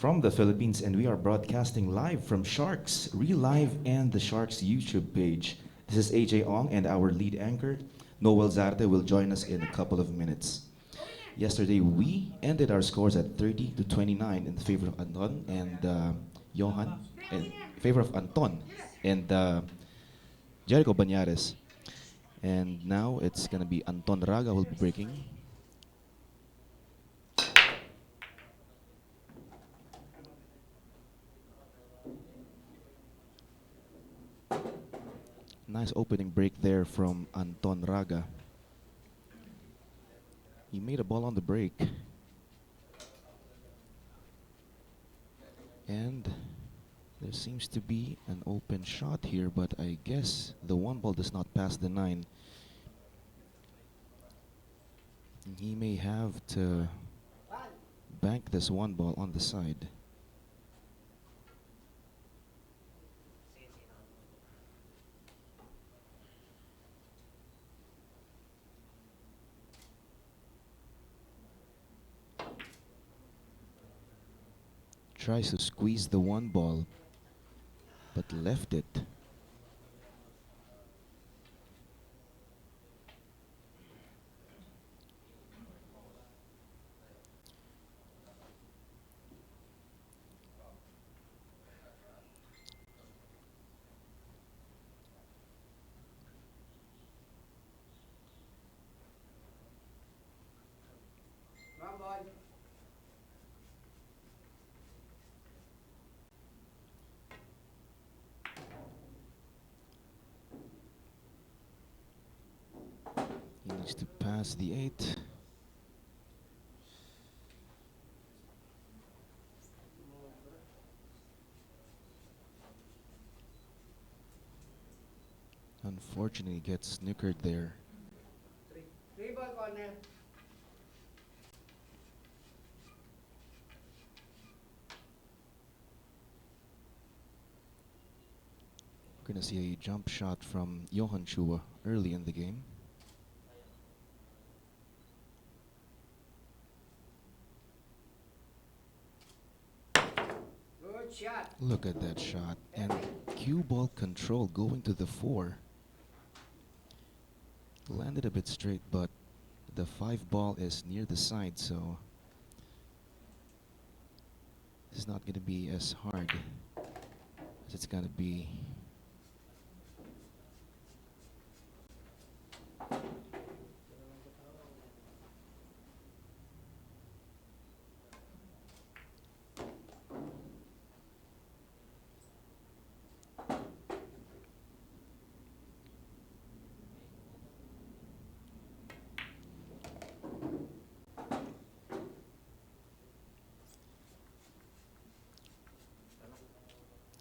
from the Philippines, and we are broadcasting live from Sharks, Reelive, and the Sharks YouTube page. This is AJ Ong, and our lead anchor, Noel Zar, will join us in a couple of minutes. Yesterday, we ended our scores at 30 to 29 in favor of Anton and Johan, in favor of Anton and Jericho Banyares. And now it's gonna be Anton Raga who will be breaking. Nice opening break there from Anton Raga. He made a ball on the break. And there seems to be an open shot here, but I guess the one ball does not pass the 9. He may have to bank this one ball on the side. Tries to squeeze the one ball, but left it. He needs to pass the 8. Unfortunately, gets snookered there. Three ball corner. We're gonna see a jump shot from Johan Chua early in the game. Good shot. Look at that shot. And cue ball control going to the 4. Landed a bit straight, but the 5 ball is near the side, so it's not going to be as hard as it's going to be.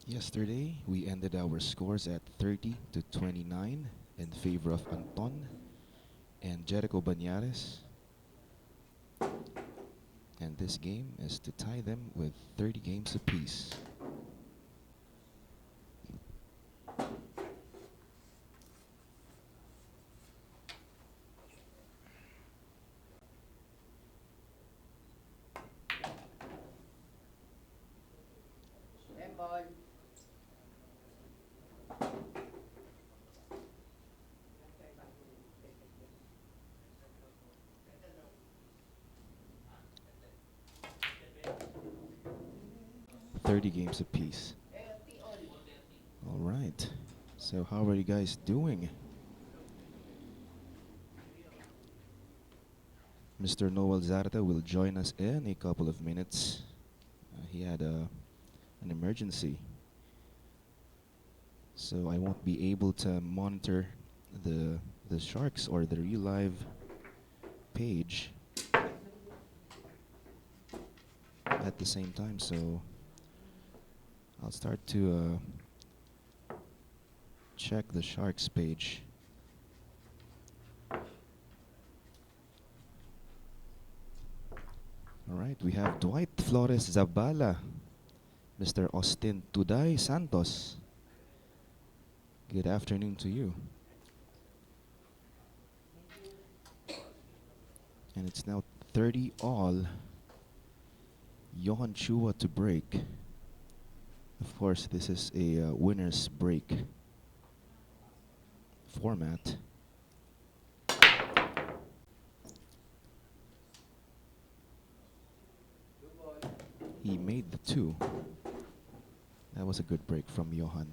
Yesterday, we ended our scores at 30 to 29 in favor of Anton and Jericho Banyares. And this game is to tie them with 30 games apiece. Ten ball. Games apiece. All right. So how are you guys doing? Mr. Noel Zarta will join us in a couple of minutes. He had an emergency, so I won't be able to monitor the Sharks or the Reelive page at the same time. So I'll start to check the Sharks page. All right, we have Dwight Flores Zabala, Mr. Austin Tuday Santos. Good afternoon to you. And it's now 30 all. Johan Chua to break. Of course, this is a winner's break format. He made the 2. That was a good break from Johan.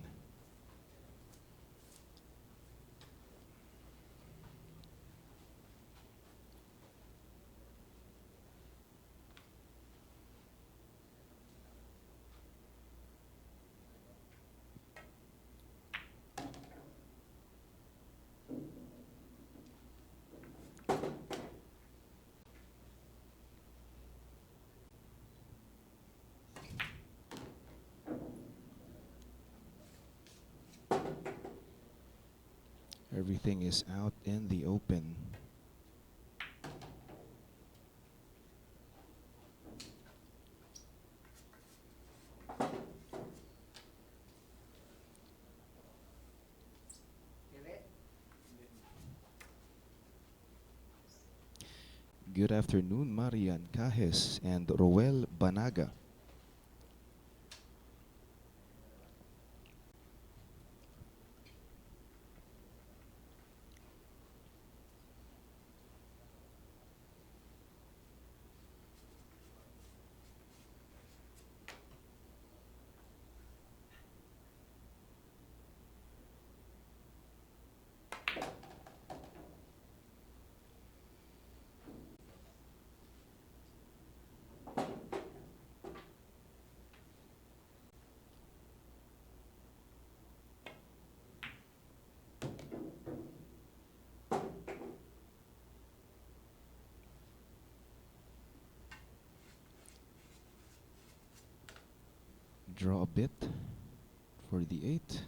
Everything is out in the open. Kili. Good afternoon, Marian Cajes and Roel Banaga. Draw a bit for the 8.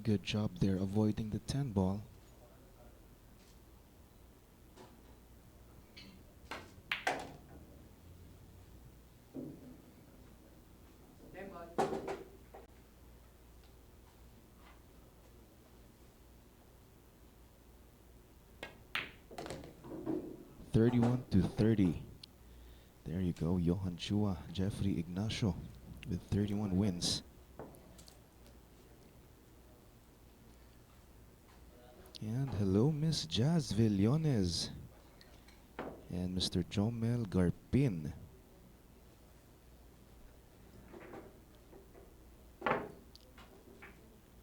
Good job there avoiding the 10 ball. Lemon. 31-30. There you go, Johan Chua, Jeffrey Ignacio with 31 wins. And hello, Miss Jazz Villones and Mr. Jomel Garpin.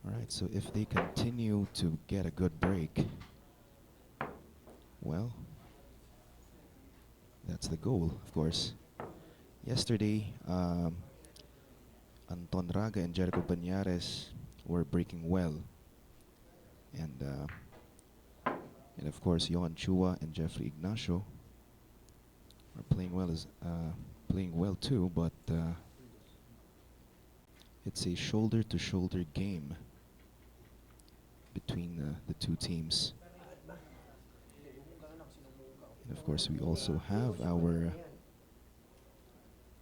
Alright, so if they continue to get a good break, well, that's the goal, of course. Yesterday, Anton Raga and Raga-Banares were breaking well. And of course, Johan Chua and Jeffrey Ignacio are playing well too, but it's a shoulder-to-shoulder game between the 2 teams. And of course, we also have our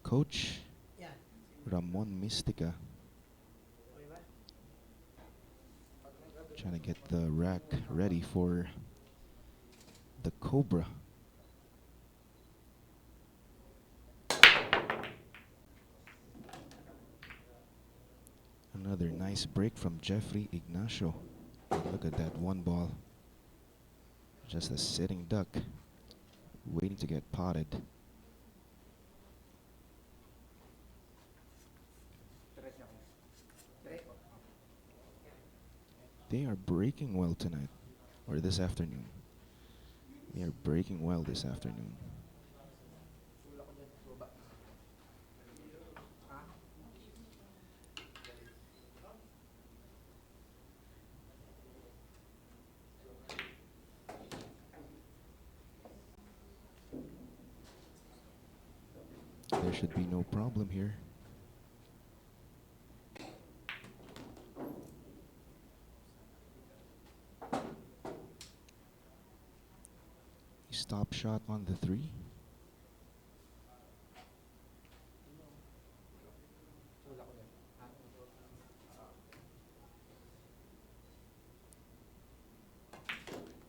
coach, Ramon Mystica, trying to get the rack ready for the Cobra. Another nice break from Jeffrey Ignacio. Look at that 1 ball. Just a sitting duck, waiting to get potted. They are breaking well tonight, or this afternoon. They are breaking well this afternoon. There should be no problem here. stop shot on the 3.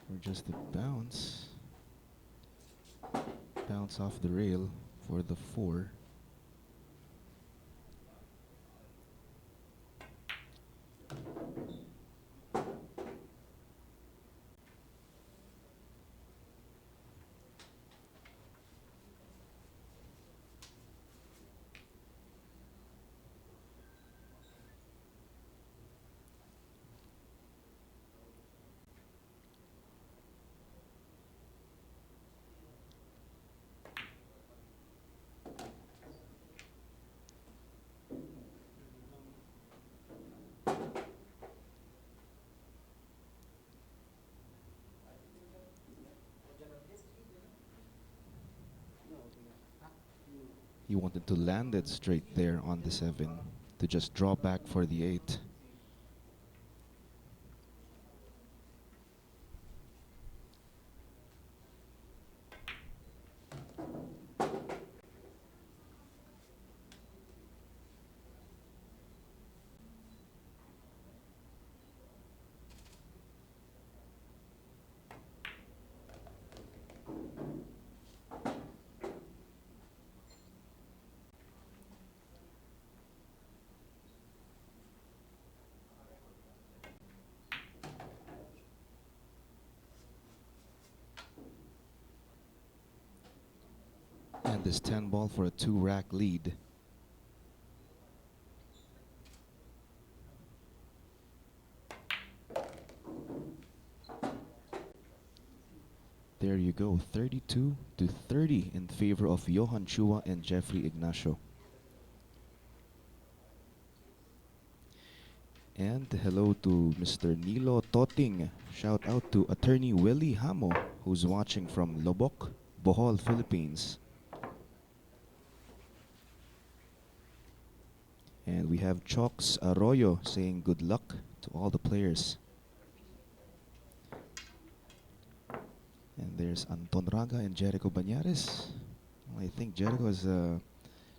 Or just a bounce. Bounce off the rail for the 4. He wanted to land it straight there on the 7 to just draw back for the 8. And this 10 ball for a 2-rack lead. There you go, 32-30 in favor of Johan Chua and Jeffrey Ignacio. And hello to Mr. Nilo Toting. Shout out to attorney Willie Hamo, who's watching from Lobok, Bohol, Philippines. And we have Chox Arroyo saying good luck to all the players. And there's Anton Raga and Jericho Bañares. I think Jericho is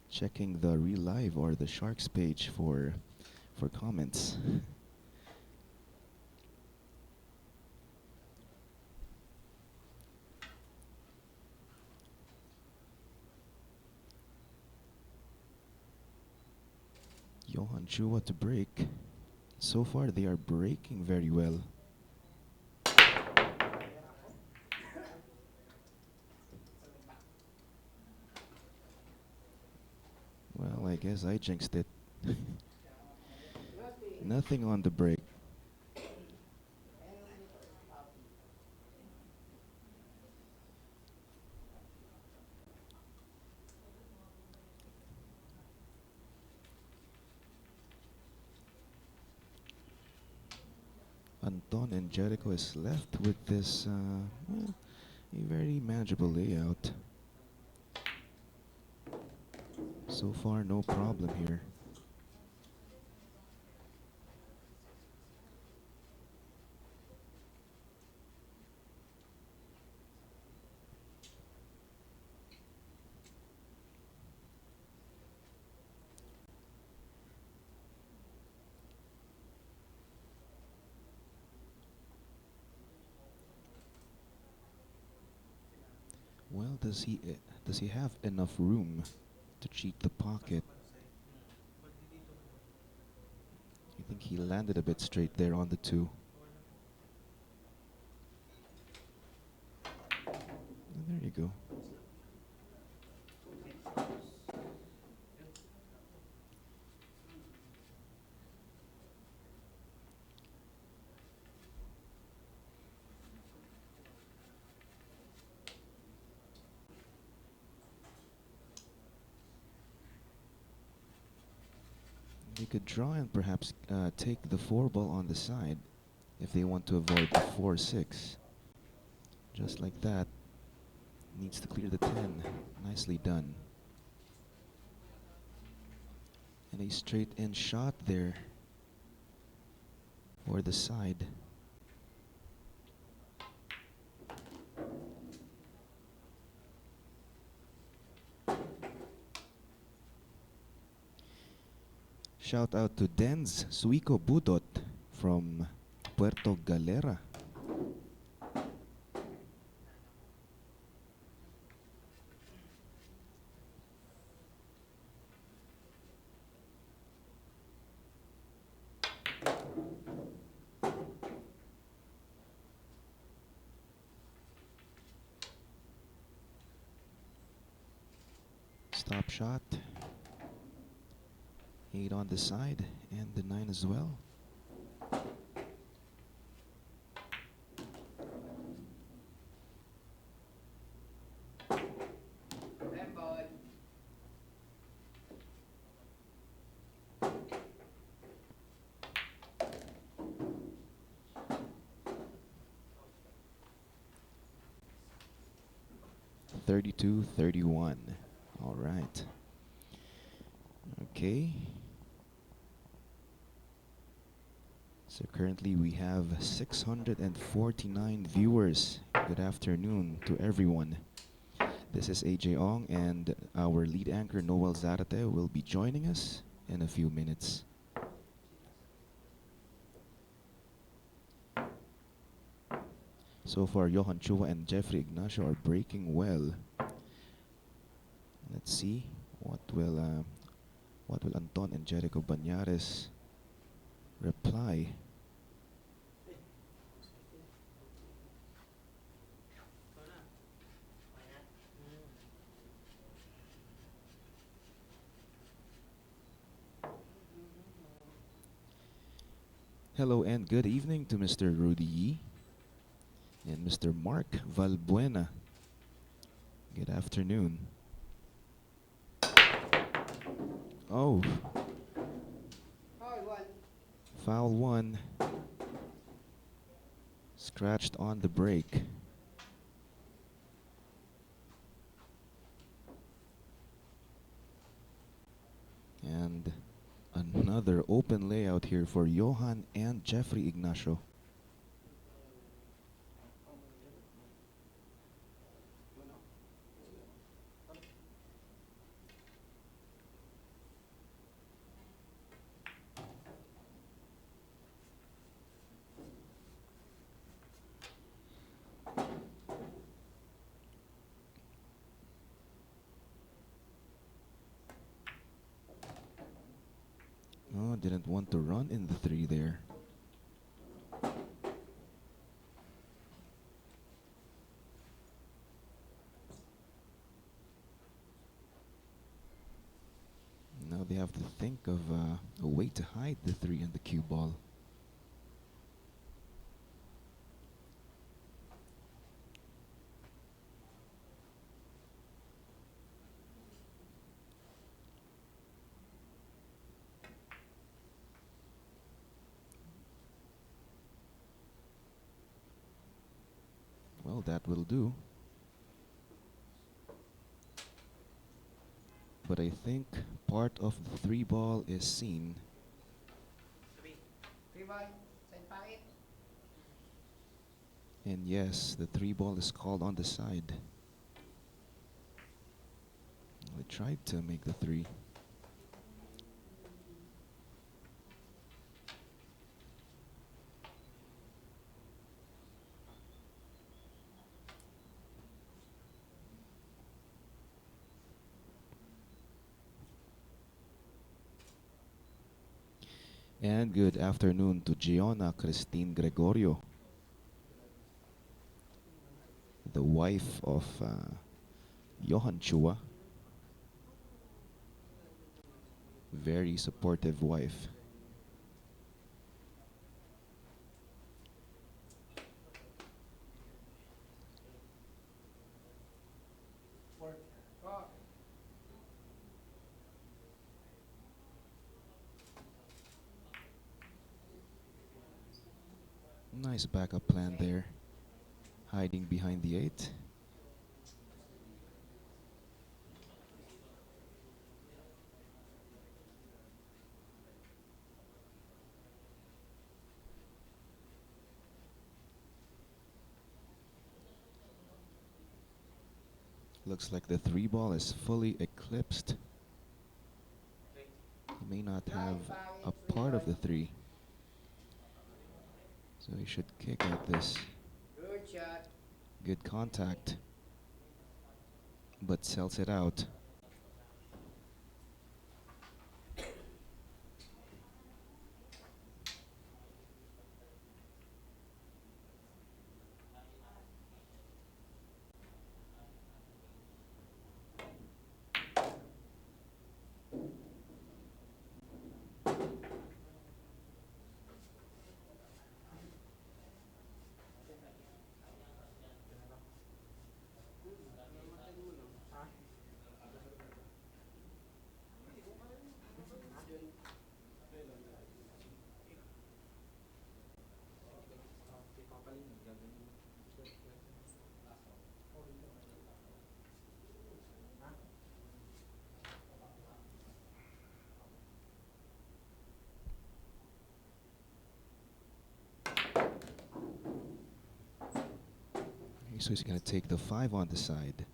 checking the Reelive or the Sharks page for comments. Johan Chua to break. So far they are breaking very well. Well, I guess I jinxed it. Nothing on the break. Anton and Jericho is left with this well, a very manageable layout. So far, no problem here. Well, does he have enough room to cheat the pocket? I think he landed a bit straight there on the 2. And there you go. They could draw and perhaps take the 4 ball on the side if they want to avoid the 4-6. Just like that. Needs to clear the 10. Nicely done. And a straight in shot there for the side. Shout out to Denz Suiko Budot from Puerto Galera. Stop shot. 8 on the side and the 9 as well. Then ball. Thirty-two, 31. All right. Okay. So currently we have 649 viewers. Good afternoon to everyone. This is AJ Ong and our lead anchor Noel Zar will be joining us in a few minutes. So far, Johan Chua and Jeffrey Ignacio are breaking well. Let's see what will Anton and Jericho Bañares reply. Hello and good evening to Mr. Rudy Yee and Mr. Mark Valbuena. Good afternoon. Oh, Ball one. foul one. Scratched on the break. And another open layout here for Johan and Jeffrey Ignacio. Oh, didn't want to run in the 3 there. Now they have to think of a way to hide the 3 and the cue ball. Well, that will do. But I think part of the 3 ball is seen. Three ball. Side pocket. And yes, the 3 ball is called on the side. They tried to make the 3. And good afternoon to Giona Christine Gregorio, the wife of Johan Chua. Very supportive wife. Ball. Nice backup plan there. Hiding behind the 8. Looks like the 3 ball is fully eclipsed may not have Nine a pawit, part of the 3-1. 3. So he should kick out this. Good shot. Good contact, but sells it out. Okay, so he's going to take the 5 on the side.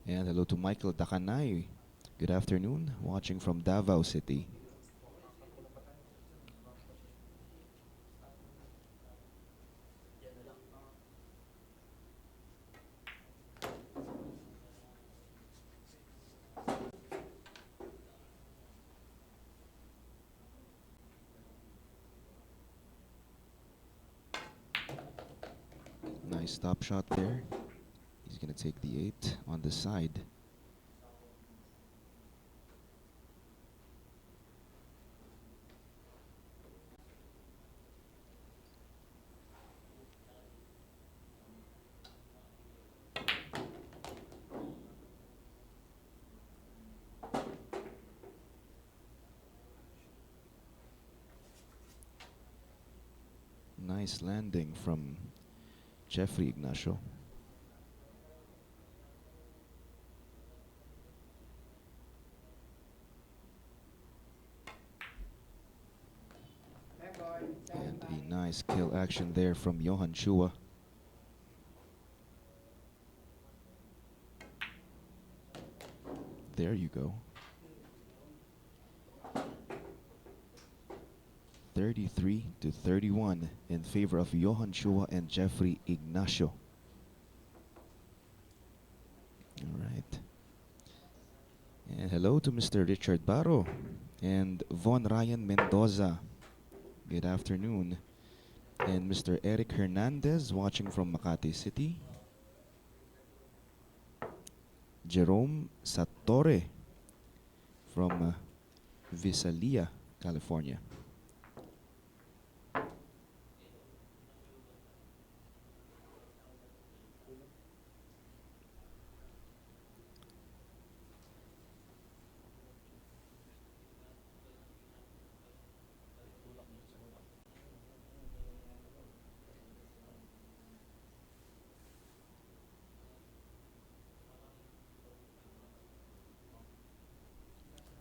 And hello to Michael Dakanay. Good afternoon, watching from Davao City. Nice stop shot there. He's going to take the 8 on the side. Nice landing from Chua-Ignacio. And a nice kill action there from Johan Chua. There you go. 33-31 in favor of Johan Chua and Chua-Ignacio. All right. And hello to Mr. Richard Barro and Von Ryan Mendoza. Good afternoon. And Mr. Eric Hernandez watching from Makati City. Jerome Sattore from Visalia, California.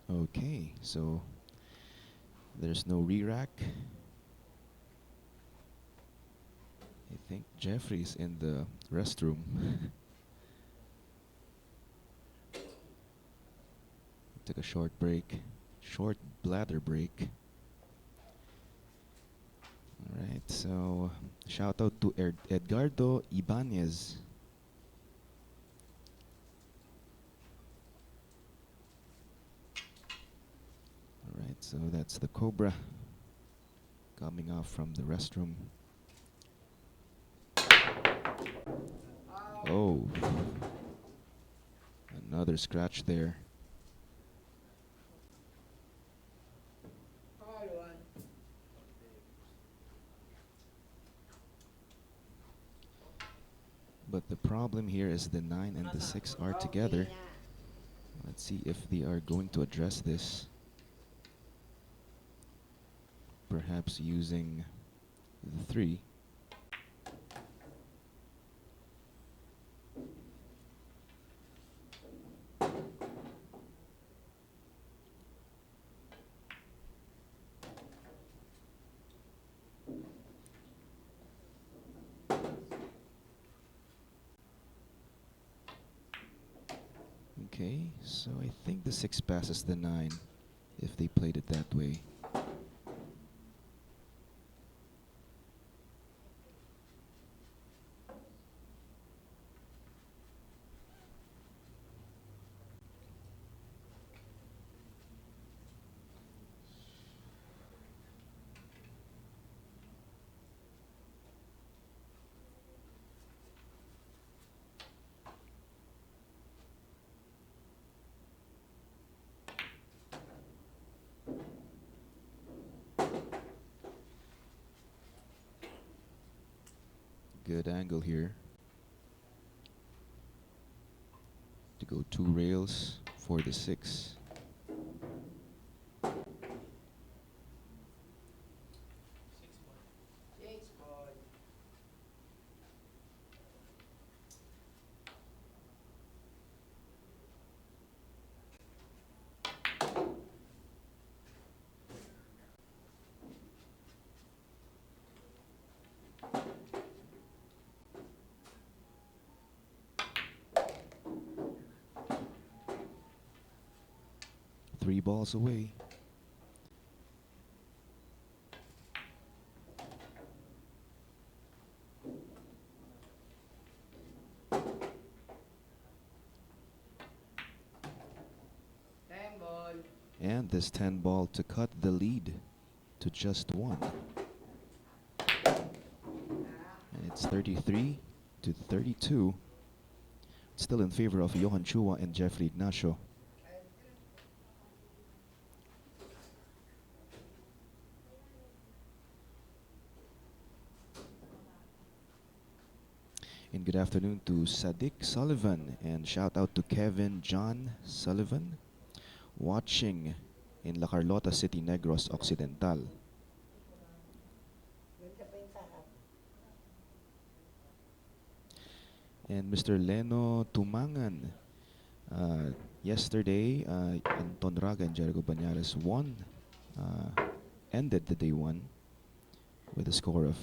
Okay, so there's no re-rack. I think Jeffrey's in the restroom. Took a short break, short bladder break. All right, so shout out to Edgardo Ibanez. All right, so that's the Cobra coming off from the restroom. Oh, another scratch there. But the problem here is the 9 and the 6 are together. Let's see if they are going to address this. Perhaps using the 3. Okay, so I think the 6 passes the 9 if they played it that way. Good angle here to go 2 rails for the 6. Six ball. Three balls away. Ten ball. And this 10 ball to cut the lead to just 1. And it's 33 to 32. Still in favor of Johan Chua and Jeffrey Ignacio. And good afternoon to Sadiq Sullivan, and shout out to Kevin John Sullivan, watching in La Carlota City, Negros Occidental. And Mr. Leno Tumangan, yesterday, Anton Raga and Raga-Banares won, ended the day 1 with a score of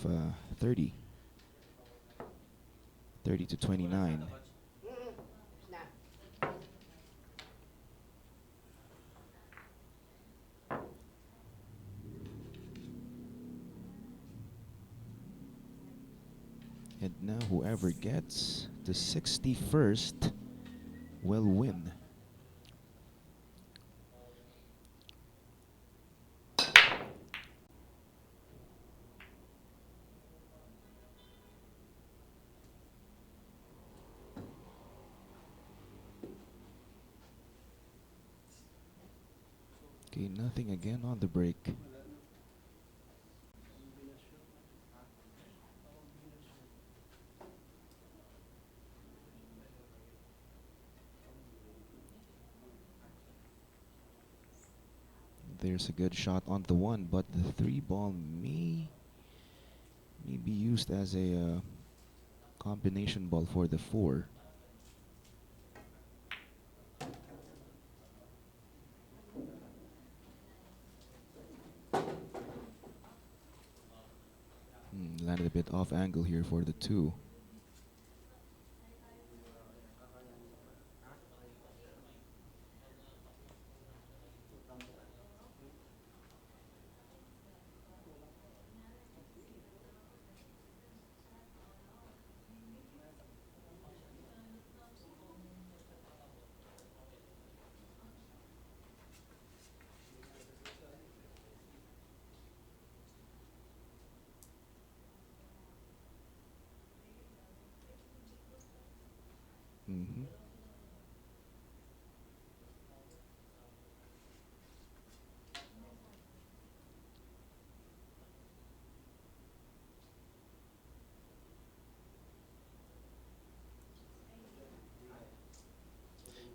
30 to 29. Snap. And now whoever gets the 61st will win. Okay, nothing again on the break. There's a good shot on the 1, but the 3 ball may be used as a combination ball for the 4. Landed a bit off angle here for the 2.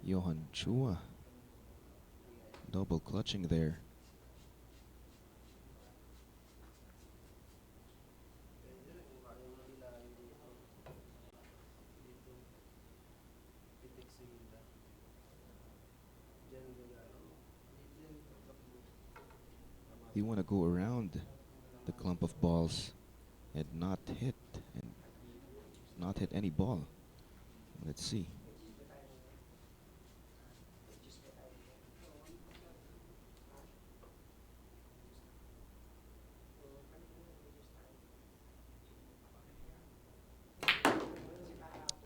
Johan Chua double clutching there. You want to go around the clump of balls and not hit any ball. Let's see.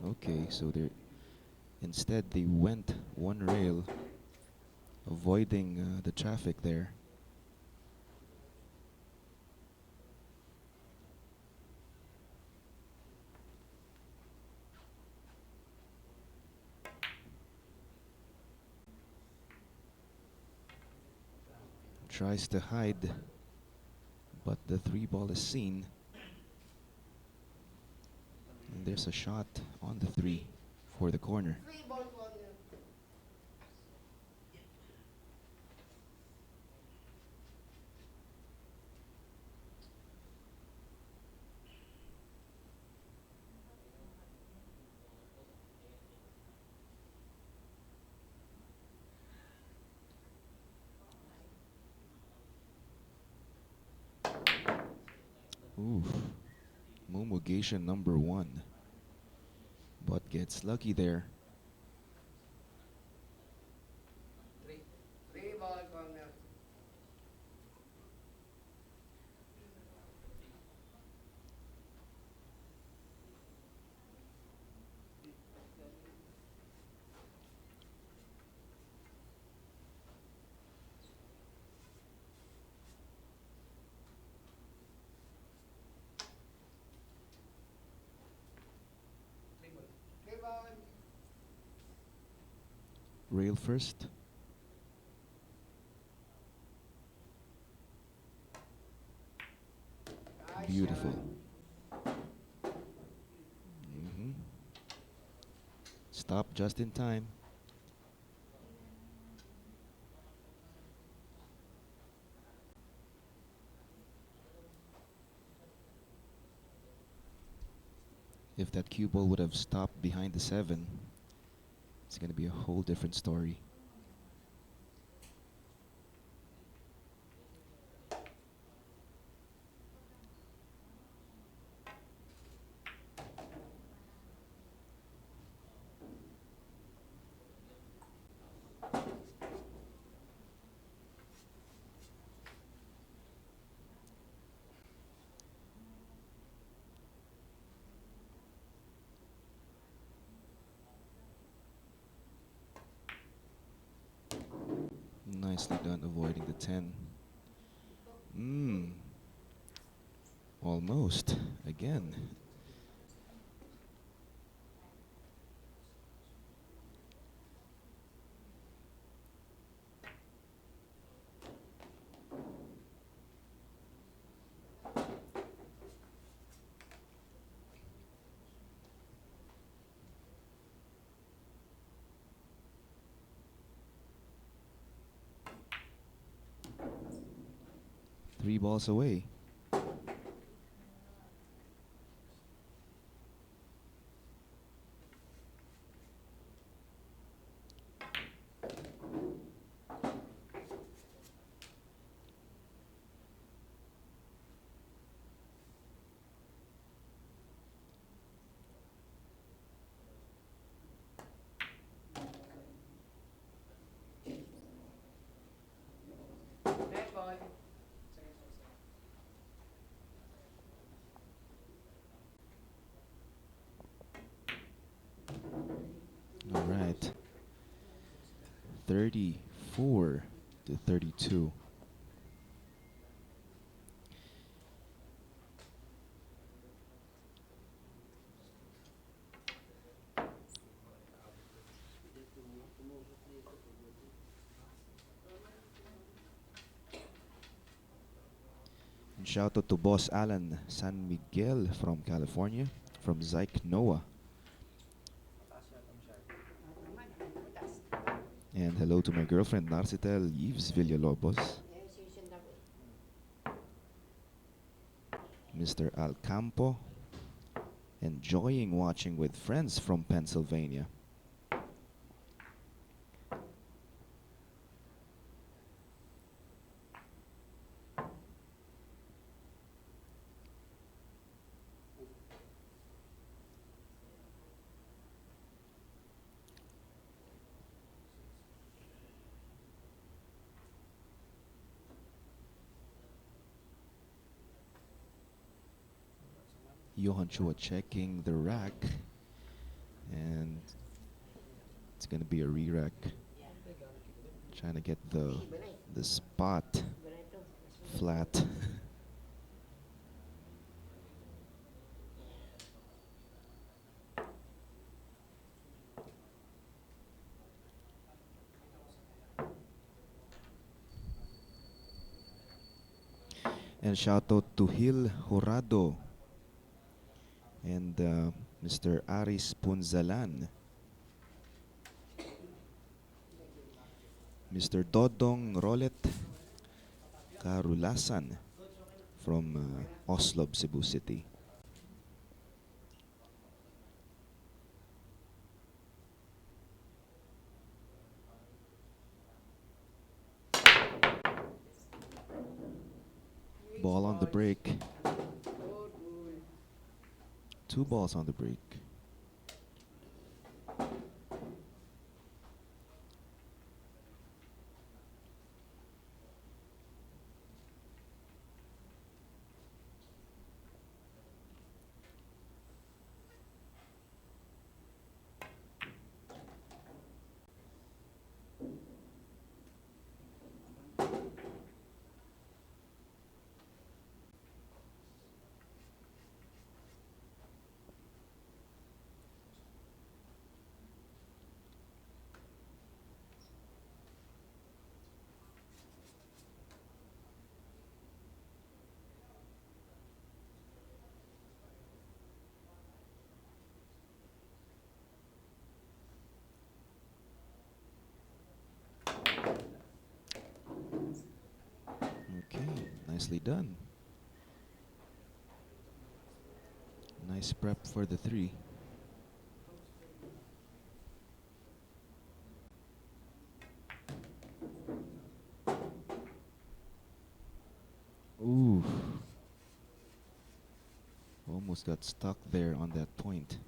Okay, so they instead they went one rail, avoiding the traffic there. Tries to hide, but the three ball is seen. And there's a shot on the three for the corner. 3 ball corner. Ooh, Mumugation number one, but gets lucky there. 3 ball corner. Three ball. Rail first. Nice Beautiful. shot. Hmm. Stop just in time. If that cue ball would have stopped behind the seven, it's going to be a whole different story. Nicely done avoiding the 10. Almost. Again. Three balls away. Red ball. All right. 34 to 32. And shout out to Boss Alan San Miguel from California, from Zyke Noah. And hello to my girlfriend Narcitel Yves Villalobos, Yes, season na ko. Mr. Alcampo, enjoying watching with friends from Pennsylvania. Johan Chua checking the rack. It's gonna be a re-rack. Trying to get the spot flat. And shout out to Hil Horado and Mr. Aris Punzalan, Mr. Dodong Rolet Karulasan from Oslo, Cebu City. Ball on the break. Good, good. 2 balls on the break. Okay, nicely done. Nice prep for the 3. Ooh. Almost got stuck there on that point.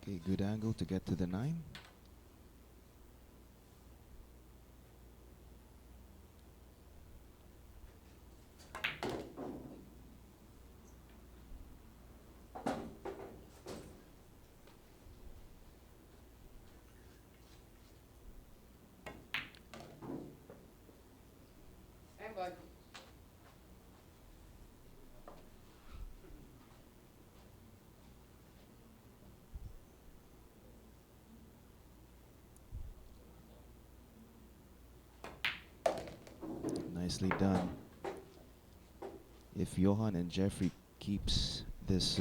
Okay, good angle to get to the 9. Hey, boy. Nicely done. If Johan and Jeffrey keeps this,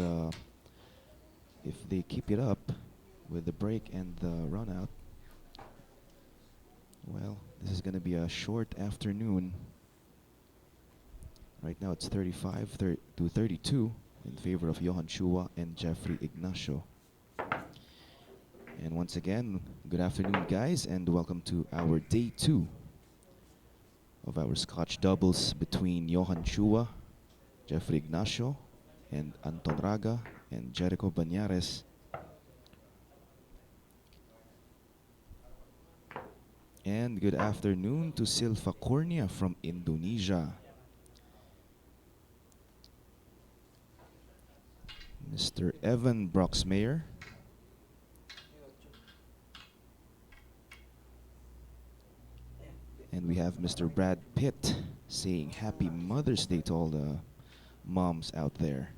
if they keep it up with the break and the run out, well, this is going to be a short afternoon. Right now it's 35 to 32 in favor of Johan Chua and Jeffrey Ignacio. And once again, good afternoon, guys, and welcome to our day 2 of our Scotch doubles between Johan Chua, Jeffrey Ignacio, and Anton Raga and Jericho Bañares. And good afternoon to Silva Cornea from Indonesia. Mr. Evan Broxmayer. And we have Mr. Brad Pitt saying Happy Mother's Day to all the moms out there.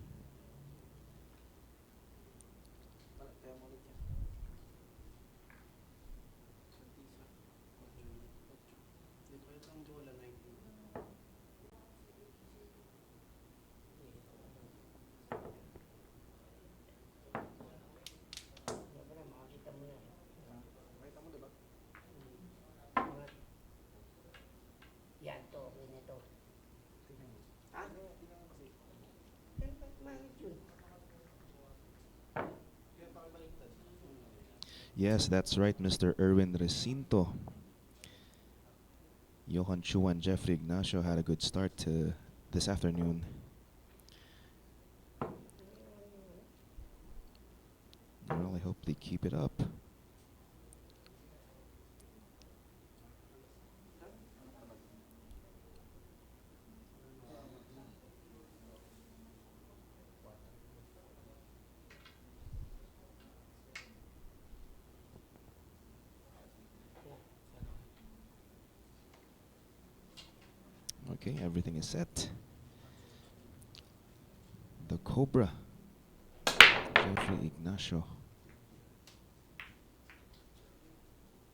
Yan to, ganito. Ha? Yes, that's right, Mr. Erwin Recinto. Johan Chua and Jeffrey Ignacio had a good start to this afternoon. Well, I hope they keep it up. Okay, everything is set. The Cobra, Ignacio.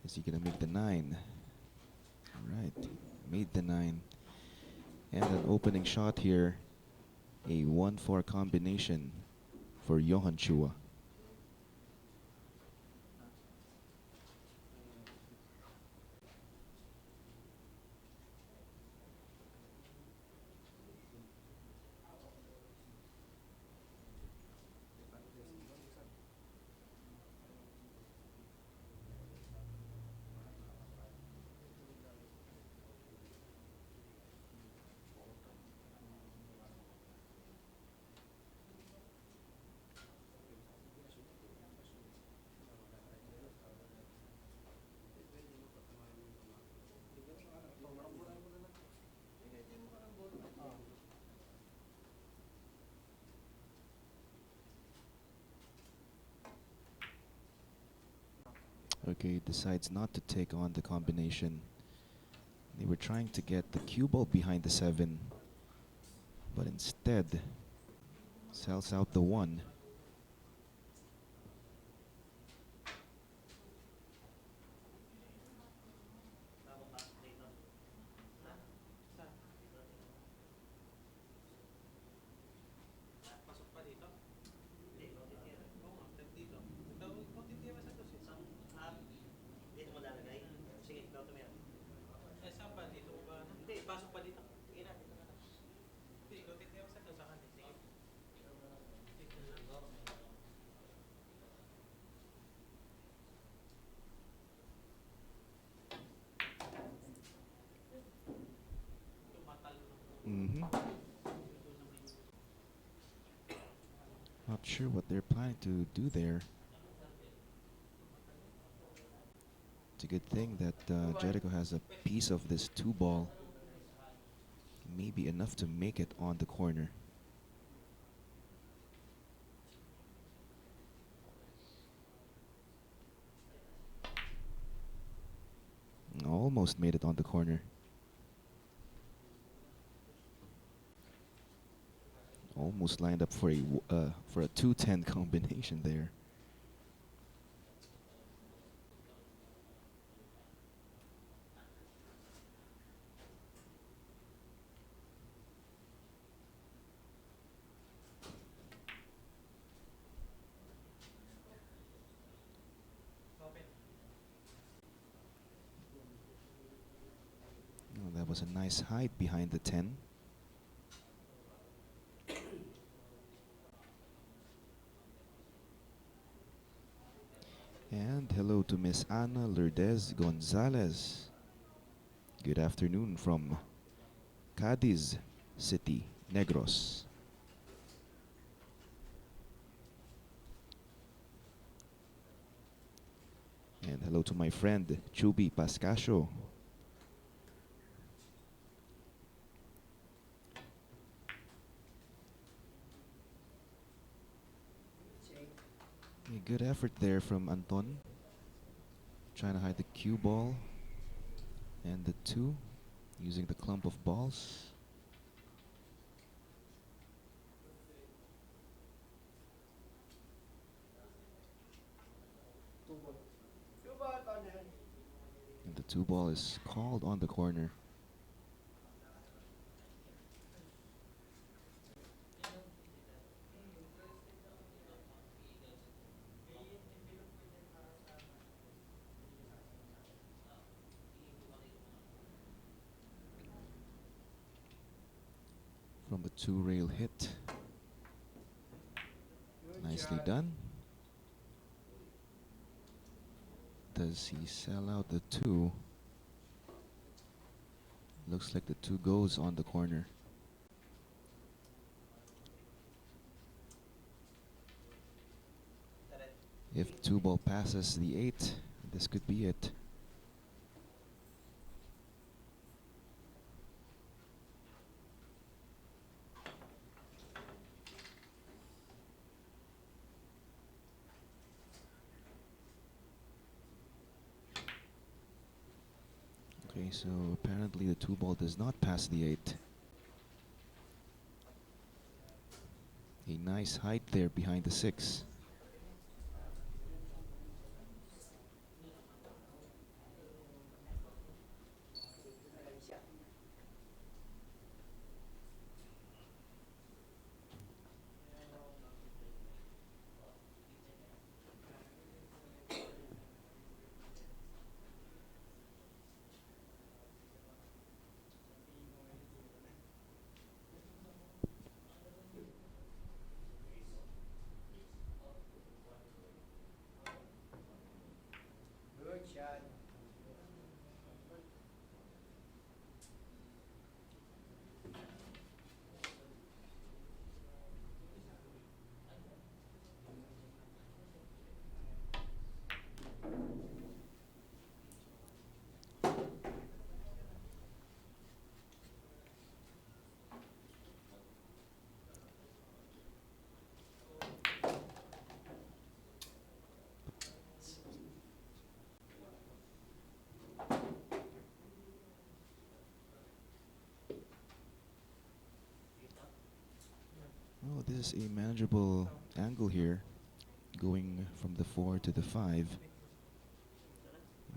Is he gonna make the 9? Alright, made the 9. And an opening shot here. A 1-4 combination for Johan Chua. Okay, decides not to take on the combination. They were trying to get the cue ball behind the 7, but instead sells out the 1. Not sure what they're planning to do there. It's a good thing that Jericho has a piece of this 2-ball. Maybe enough to make it on the corner. Almost made it on the corner. Almost lined up for a 2-10 combination there. Oh, that was a nice hide behind the 10. And hello to Miss Ana Lourdes Gonzalez. Good afternoon from Cadiz City, Negros. And hello to my friend Chubi Pascasio. A good effort there from Anton. Trying to hide the cue ball and the 2 using the clump of balls. And the 2-ball is called on the corner. From a 2-rail hit. Nicely done. Does he sell out the 2? Looks like the 2 goes on the corner. If 2-ball passes the 8, this could be it. Okay, so apparently the 2-ball does not pass the 8. A nice height there behind the 6. Good shot. Oh, this is a manageable angle here, going from the 4 to the 5.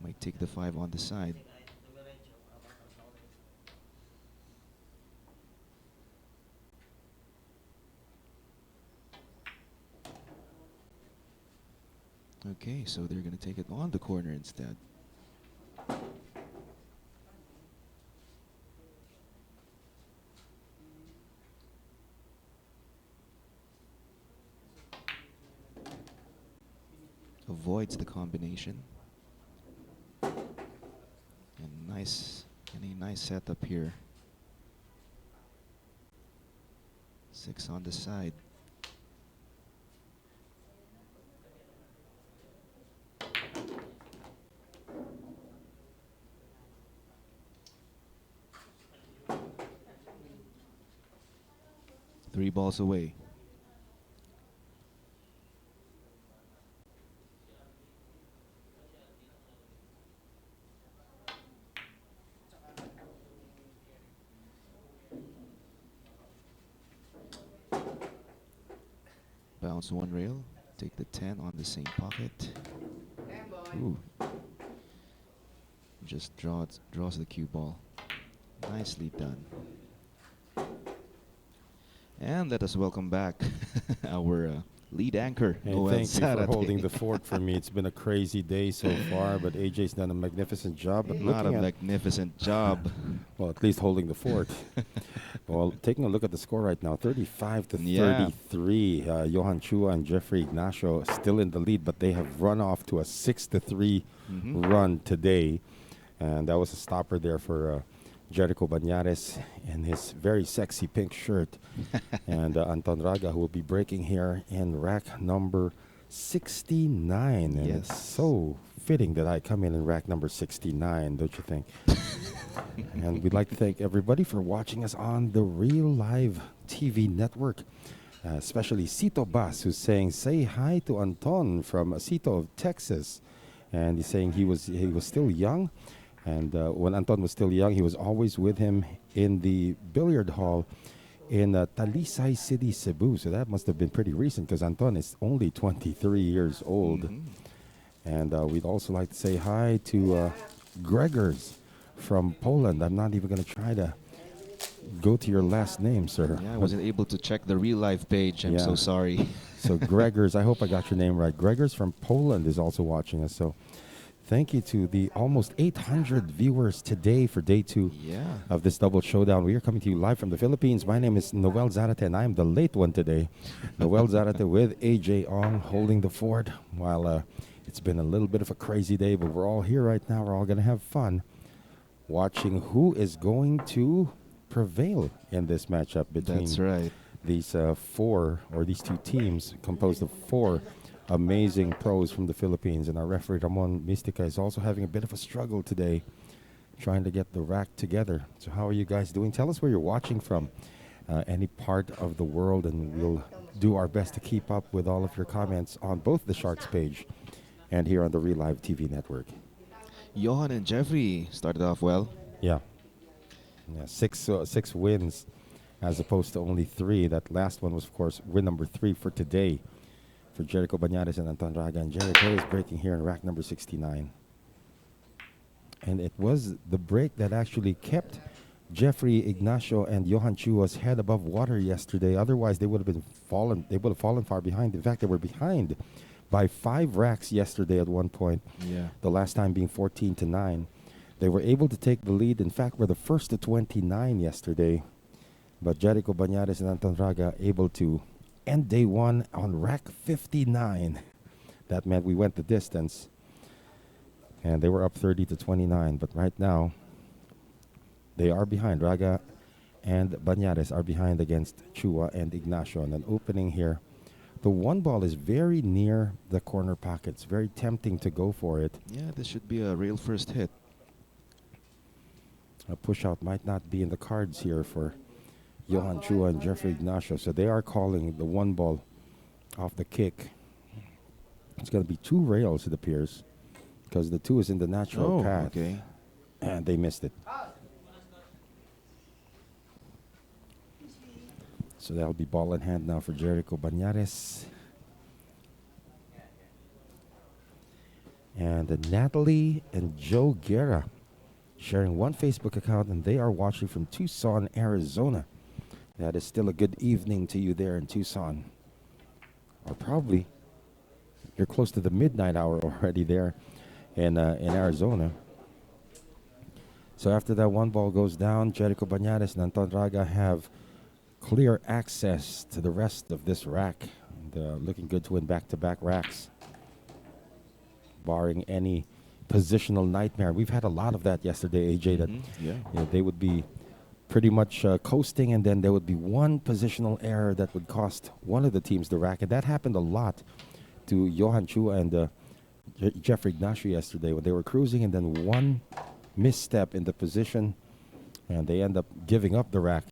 Might take the 5 on the side. Okay, so they're going to take it on the corner instead. Avoids the combination. And a nice setup here. 6 on the side. Three balls away. Bounce one rail, take the 10 on the same pocket. Ooh. Just draws the cue ball. Nicely done. And let us welcome back our lead anchor, Hey, Noel thank you Zar. for holding the fort for me. It's been a crazy day so far, but AJ's done a magnificent job. But Not a looking at, magnificent job. well, at least holding the fort. Well, taking a look at the score right now, 35 to Yeah. 33. Johan Chua and Ignacio still in the lead, but they have run off to a 6-3 run today. And that was a stopper there for Raga-Banares in his very sexy pink shirt. And Anton Raga, who will be breaking here in rack number 69. And Yes. it's so fitting that I come in rack number 69, don't you think? And we'd like to thank everybody for watching us on the Reelive TV network. Especially Cito Bas, who's saying, say hi to Anton from Cito of Texas. And he's saying he was still young. And when Anton was still young, he was always with him in the billiard hall in Talisay City, Cebu. So that must have been pretty recent because Anton is only 23 years old. And we'd also like to say hi to Gregors from Poland. I'm not even going to try to go to your last name, sir. Yeah, I wasn't able to check the Reelive page. I'm so sorry. So Gregors, I hope I got your name right. Gregors from Poland is also watching us. So thank you to the almost 800 viewers today for day 2 of this double showdown. We are coming to you live from the Philippines. My name is Noel Zar, and I am the late one today. Noel Zar with AJ Ong holding the fort while it's been a little bit of a crazy day, but we're all here right now. We're all going to have fun watching who is going to prevail in this matchup between these these two teams composed of 4 amazing pros from the Philippines. And our referee, Ramon Mystica, is also having a bit of a struggle today trying to get the rack together. So how are you guys doing? Tell us where you're watching from, any part of the world, and we'll do our best to keep up with all of your comments on both the Sharks page and here on the Reelive TV network. Johan and Jeffrey started off well. Yeah. Yeah, six wins as opposed to only 3. That last one was, of course, win number 3 for today for Jericho Banares and Anton Raga. And Jericho is breaking here in rack number 69. And it was the break that actually kept Jeffrey Ignacio and Johan Chua's head above water yesterday. Otherwise, they would have fallen. They would have fallen far behind. In fact, they were behind by 5 racks yesterday at one point. Yeah. The last time being 14-9. They were able to take the lead. In fact, were the first to 29 yesterday. But Jericho Banares and Anton Raga able to end day 1 on rack 59. That meant we went the distance. And they were up 30-29. But right now, they are behind. Raga and Banares are behind against Chua and Ignacio. And an opening here. The 1 ball is very near the corner pockets. Very tempting to go for it. Yeah, this should be a real first hit. A push-out might not be in the cards here for Johan Chua and Jeffrey Ignacio. So they are calling the 1 ball off the kick. It's going to be 2 rails, it appears, because the 2 is in the natural path. Okay. And they missed it. So that'll be ball in hand now for Jericho Banares. And Natalie and Joe Guerra sharing one Facebook account, and they are watching from Tucson, Arizona. That is still a good evening to you there in Tucson. Or probably you're close to the midnight hour already there in Arizona. So after that 1 ball goes down, Jericho Banares and Anton Raga have clear access to the rest of this rack. And, looking good to win back-to-back racks, barring any positional nightmare. We've had a lot of that yesterday, AJ, that you know, they would be pretty much coasting, and then there would be one positional error that would cost one of the teams the rack. And that happened a lot to Johan Chua and Jeffrey Ignacio yesterday when they were cruising, and then one misstep in the position, and they end up giving up the rack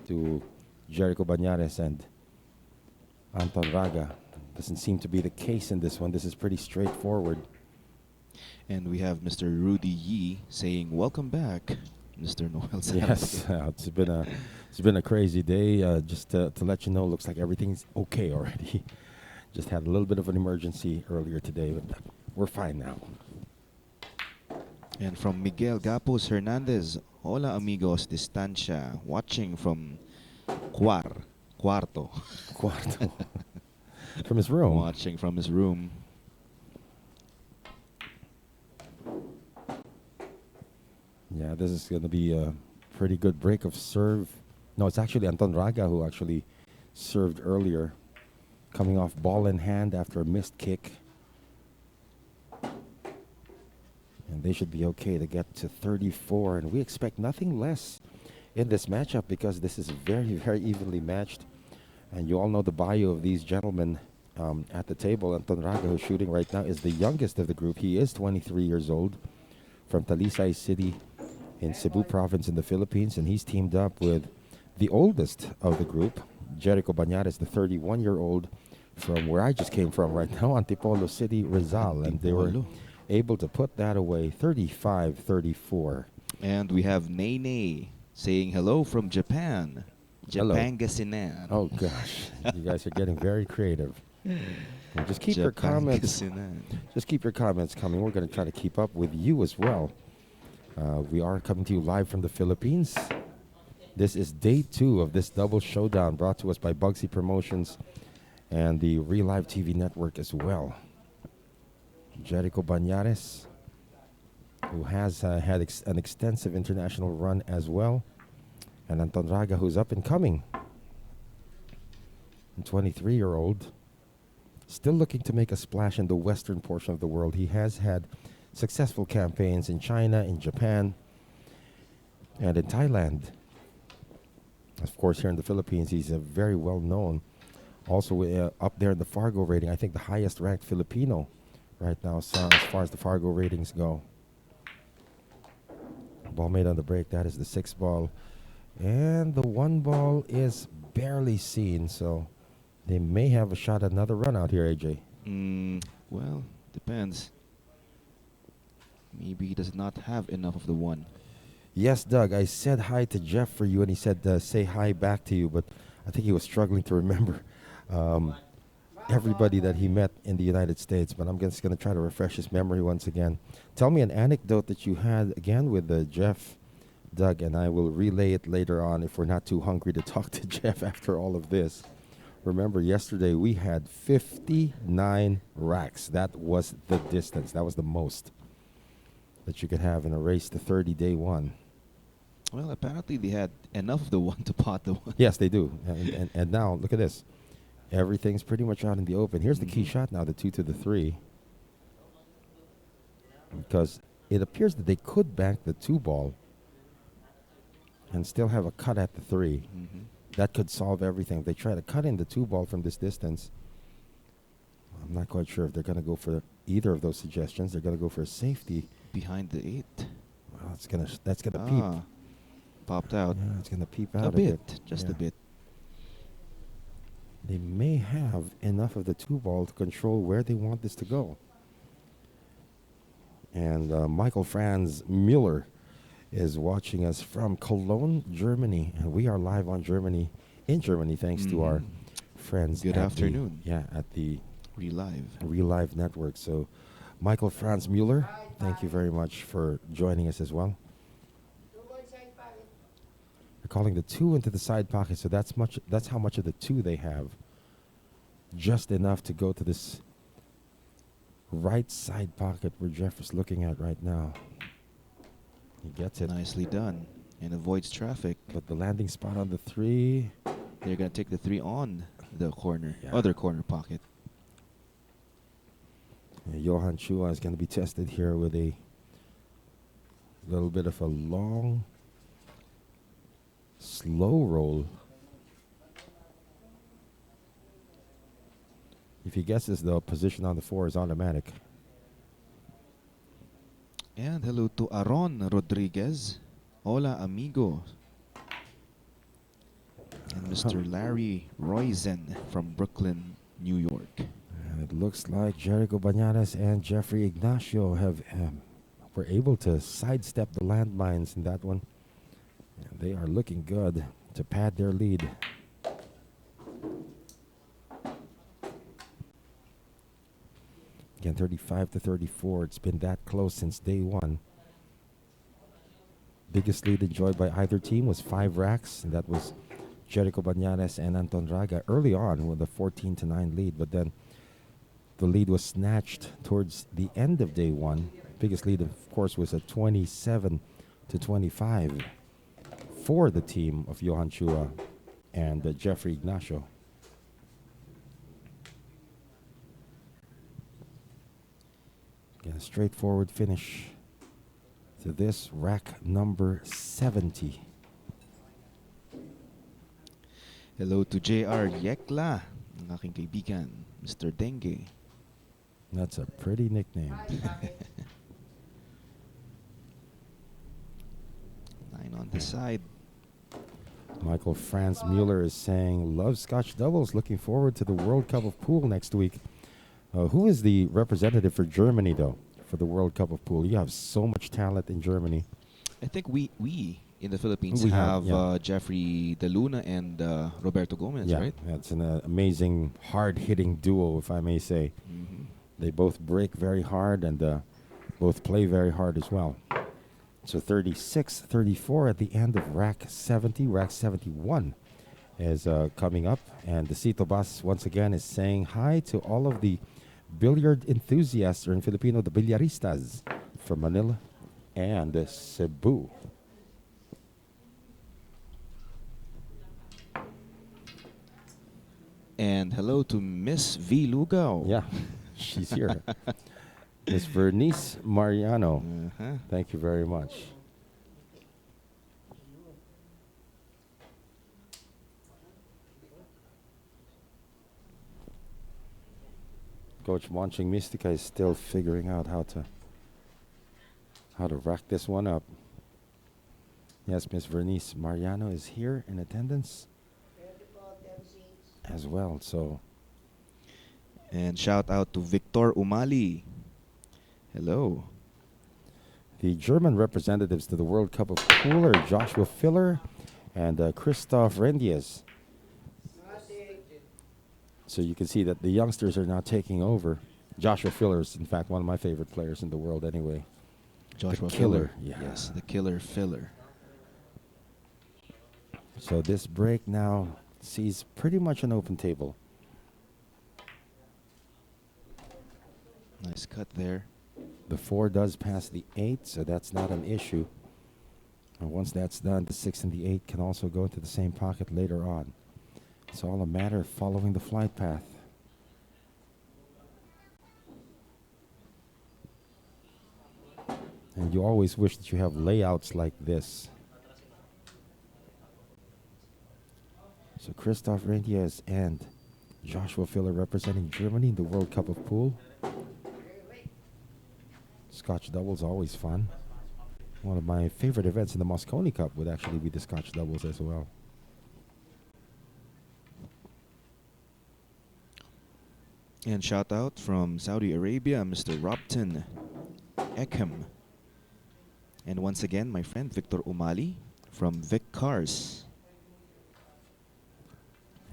to Jericho Banares and Anton Raga. Doesn't seem to be the case in this one. This is pretty straightforward. And we have Mr. Rudy Yee saying, "Welcome back, Mr. Noel Zar." Yes, it's been a crazy day. Just to let you know, looks like everything's okay already. Just had a little bit of an emergency earlier today, but we're fine now. And from Miguel Gapos Hernandez, "Hola amigos, distancia, watching from Cuarto." Cuarto. From his room. Watching from his room. Yeah, this is going to be a pretty good break of serve. No, it's actually Anton Raga who actually served earlier, coming off ball in hand after a missed kick. And they should be okay to get to 34. And we expect nothing less in this matchup because this is very, very evenly matched. And you all know the bio of these gentlemen at the table. Anton Raga, who's shooting right now, is the youngest of the group. He is 23 years old, from Talisay City in Cebu province in the Philippines. And he's teamed up with the oldest of the group, Jericho Banares, the 31-year-old from where I just came from right now, Antipolo City, Rizal. And they were able to put that away, 35-34. And we have Nene saying hello from Japan. Hello. Japangasinan. Oh gosh, you guys are getting very creative. And just keep your comments. Just keep your comments coming. We're going to try to keep up with you as well. We are coming to you live from the Philippines. This is day 2 of this double showdown brought to us by Bugsy Promotions and the Reelive TV network as well. Jericho Banares, who has had an extensive international run as well, and Anton Raga, who's up and coming, and 23-year-old, still looking to make a splash in the western portion of the world. He has had successful campaigns in China, in Japan, and in Thailand. Of course, here in the Philippines, he's very well known Also up there in the Fargo rating, I think the highest ranked Filipino right now, so as far as the Fargo ratings go. Ball made on the break. That is the 6th ball. And the 1 ball is barely seen, so they may have a shot at another run out here, AJ. Well, depends. Maybe he does not have enough of the 1. Yes, Doug, I said hi to Jeff for you, and he said say hi back to you, but I think he was struggling to remember everybody that he met in the United States, but I'm just going to try to refresh his memory once again. Tell me an anecdote that you had, again, with Jeff, Doug, and I will relay it later on if we're not too hungry to talk to Jeff after all of this. Remember, yesterday we had 59 racks. That was the distance. That was the most that you could have in a race to 30 day 1. Well, apparently they had enough of the 1 to pot the 1. Yes, they do. And now, look at this. Everything's pretty much out in the open. Here's the key shot now, the 2 to the 3. Because it appears that they could bank the 2 ball and still have a cut at the 3. That could solve everything. If they try to cut in the 2 ball from this distance, I'm not quite sure if they're going to go for either of those suggestions. They're going to go for a safety. Behind the 8. Well, that's gonna peep. Popped out. Yeah, it's gonna peep out a bit. Just a bit. They may have enough of the 2 ball to control where they want this to go. And Michael Franz Mueller is watching us from Cologne, Germany, and we are live on in Germany, thanks to our friends. Good afternoon. At the Reelive Network. So, Michael Franz Mueller, thank you very much for joining us as well. They're calling the 2 into the side pocket, so that's how much of the 2 they have. Just enough to go to this right side pocket where Jeff is looking at right now. He gets it. Nicely done. And avoids traffic. But the landing spot on the 3. They're going to take the 3 on the corner, other corner pocket. Johan Chua is going to be tested here with a little bit of a long, slow roll. If he guesses, the position on the 4 is automatic. And hello to Aaron Rodriguez. Hola, amigo. And Mr. Larry Roizen from Brooklyn, New York. And it looks like Jericho Banares and Jeffrey Ignacio were able to sidestep the landmines in that one. And they are looking good to pad their lead. Again, 35-34. It's been that close since day 1. Biggest lead enjoyed by either team was 5 racks, and that was Jericho Banares and Anton Raga early on with a 14-9 lead, but then the lead was snatched towards the end of day 1. Biggest lead, of course, was a 27-25 for the team of Johan Chua and Jeffrey Ignacio. Again, a straightforward finish to this rack number 70. Hello to JR Yekla, ang aking kaibigan, Mr. Dengue. That's a pretty nickname. 9 on the side. Michael Franz Mueller is saying, love Scotch doubles, looking forward to the World Cup of Pool next week. Who is the representative for Germany, though, for the World Cup of Pool? You have so much talent in Germany. I think we in the Philippines have Jeffrey De Luna and Roberto Gomez, right? Yeah, it's an amazing, hard-hitting duo, if I may say. They both break very hard and both play very hard as well. So 36-34 at the end of rack 70. Rack 71 is coming up. And the Cito Bus, once again, is saying hi to all of the billiard enthusiasts, or in Filipino, the bilyaristas from Manila and Cebu. And hello to Miss V. Lugao. Yeah, she's here. Miss Vernice Mariano. Thank you very much. Coach Monching Mystica is still figuring out how to rack this one up. Yes, Miss Vernice Mariano is here in attendance as well. So, And shout out to Victor Umali. Hello. the German representatives to the World Cup of Pool are Joshua Filler and Christoph Rendies. So you can see that the youngsters are now taking over. Joshua Filler is, in fact, one of my favorite players in the world anyway. Joshua The killer. Filler. Yes, the killer filler. So this break now sees pretty much an open table. Nice cut there. The 4 does pass the 8, so that's not an issue. And once that's done, the 6 and the 8 can also go into the same pocket later on. It's all a matter of following the flight path. And you always wish that you have layouts like this. So Christoph Rendies and Joshua Filler representing Germany in the World Cup of Pool. Scotch doubles always fun. One of my favorite events in the Moscone Cup would actually be the Scotch doubles as well. And shout out from Saudi Arabia, Mr. Robton Ekem. And once again, my friend Victor Umali from Vic Cars.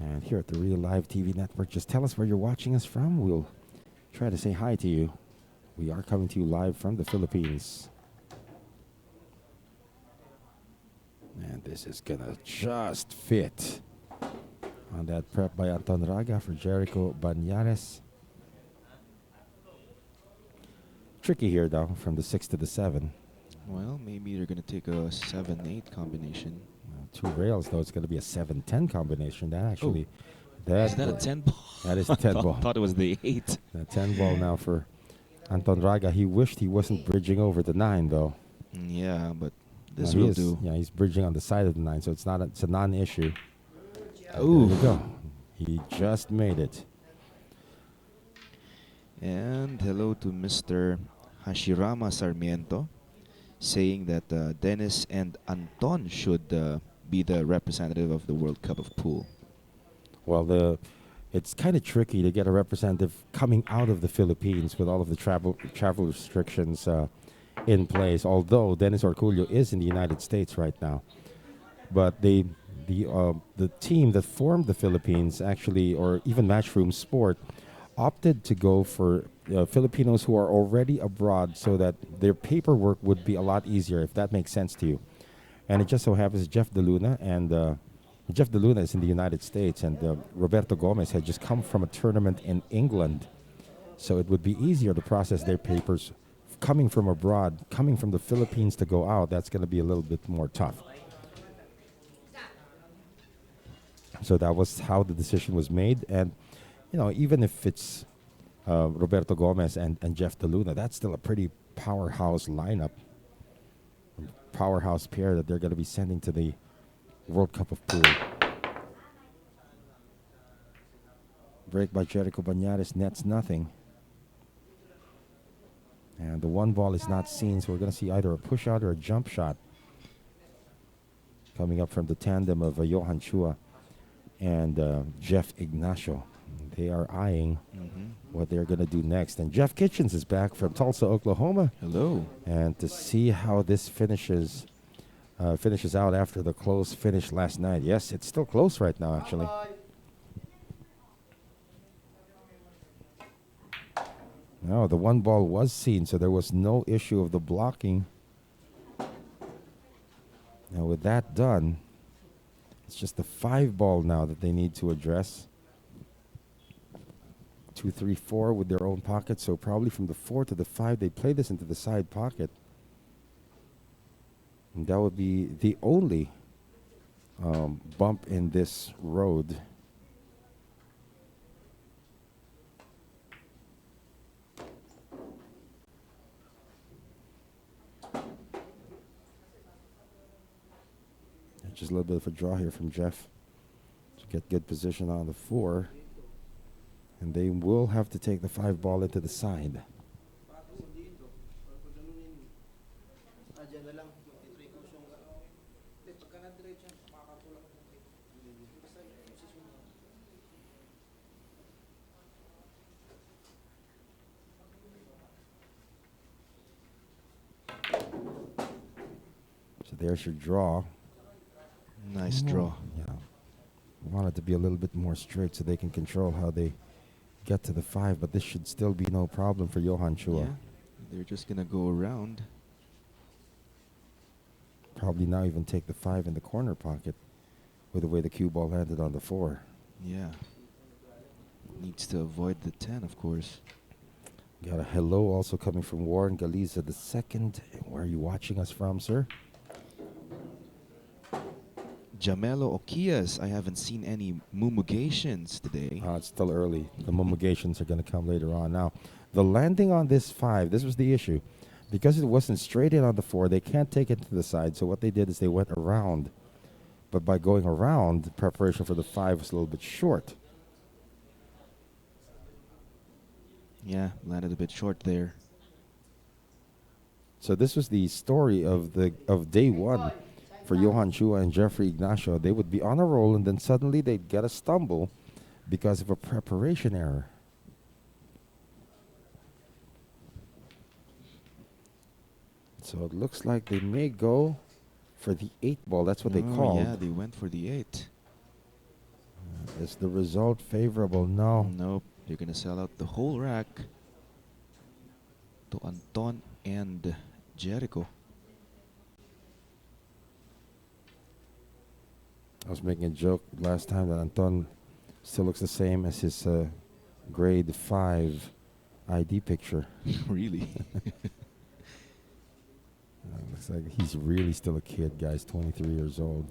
And here at the Reelive TV network, just tell us where you're watching us from. We'll try to say hi to you. We are coming to you live from the Philippines. And this is gonna just fit on that prep by Anton Raga for Raga-Banares. Tricky here though, from the 6 to the 7. Well, maybe they're going to take a 7-8 combination. 2 rails though, it's gonna be a 7-10 combination. That actually, Is that a 10 ball? that is a 10 ball. I thought it was the 8. That 10 ball now for Anton Raga. He wished he wasn't bridging over the 9 though. Yeah, but this No, he will is- do. Yeah, he's bridging on the side of the 9, so it's not. It's a non-issue. Ooh. There you go. He just made it. And hello to Mr. Hashirama Sarmiento, saying that Dennis and Anton should be the representative of the World Cup of Pool. Well, it's kind of tricky to get a representative coming out of the Philippines with all of the travel restrictions in place. Although Dennis Orculio is in the United States right now, but the team that formed the Philippines actually, or even Matchroom Sport, opted to go for Filipinos who are already abroad so that their paperwork would be a lot easier, if that makes sense to you. And it just so happens Jeff De Luna and Jeff De Luna is in the United States, and Roberto Gomez had just come from a tournament in England, so it would be easier to process their papers coming from abroad, coming from the Philippines to go out. That's going to be a little bit more tough. So that was how the decision was made. And, you know, even if it's Roberto Gomez and Jeff De Luna, that's still a pretty powerhouse lineup, powerhouse pair that they're going to be sending to the World Cup of Pool. Break by Raga-Banares nets nothing. And the 1 ball is not seen, so we're going to see either a push out or a jump shot coming up from the tandem of Johan Chua and Jeff Ignacio. They are eyeing what they're going to do next. And Jeff Kitchens is back from Tulsa, Oklahoma. Hello. And to see how this finishes out after the close finish last night. Yes, it's still close right now, actually. No, the 1 ball was seen, so there was no issue of the blocking. Now, with that done, it's just the 5 ball now that they need to address. 2, 3, 4 with their own pocket, so probably from the 4 to the 5, they play this into the side pocket. And that would be the only bump in this road. Just a little bit of a draw here from Jeff to get good position on the 4. And they will have to take the 5 ball into the side. So there's your draw. Nice draw. Yeah. Want it to be a little bit more straight so they can control how they get to the 5, but this should still be no problem for Johan Chua. Yeah, they're just gonna go around. Probably now even take the 5 in the corner pocket with the way the cue ball landed on the 4. Yeah. Needs to avoid the 10, of course. Got a hello also coming from Warren Galiza the second. Where are you watching us from, sir? Jamelo Okias, I haven't seen any mumugations today. It's still early. The mummigations are going to come later on. Now, the landing on this 5, this was the issue. Because it wasn't straight in on the 4, they can't take it to the side. So what they did is they went around. But by going around, the preparation for the 5 was a little bit short. Yeah, landed a bit short there. So this was the story of day 1 for Johan Chua and Jeffrey Ignacio. They would be on a roll and then suddenly they'd get a stumble because of a preparation error. So it looks like they may go for the 8 ball. That's what they called. Yeah, they went for the 8. Is the result favorable? No. Nope. They're going to sell out the whole rack to Anton and Jericho. I was making a joke last time that Anton still looks the same as his grade 5 ID picture. Really? Looks like he's really still a kid, guys, 23 years old.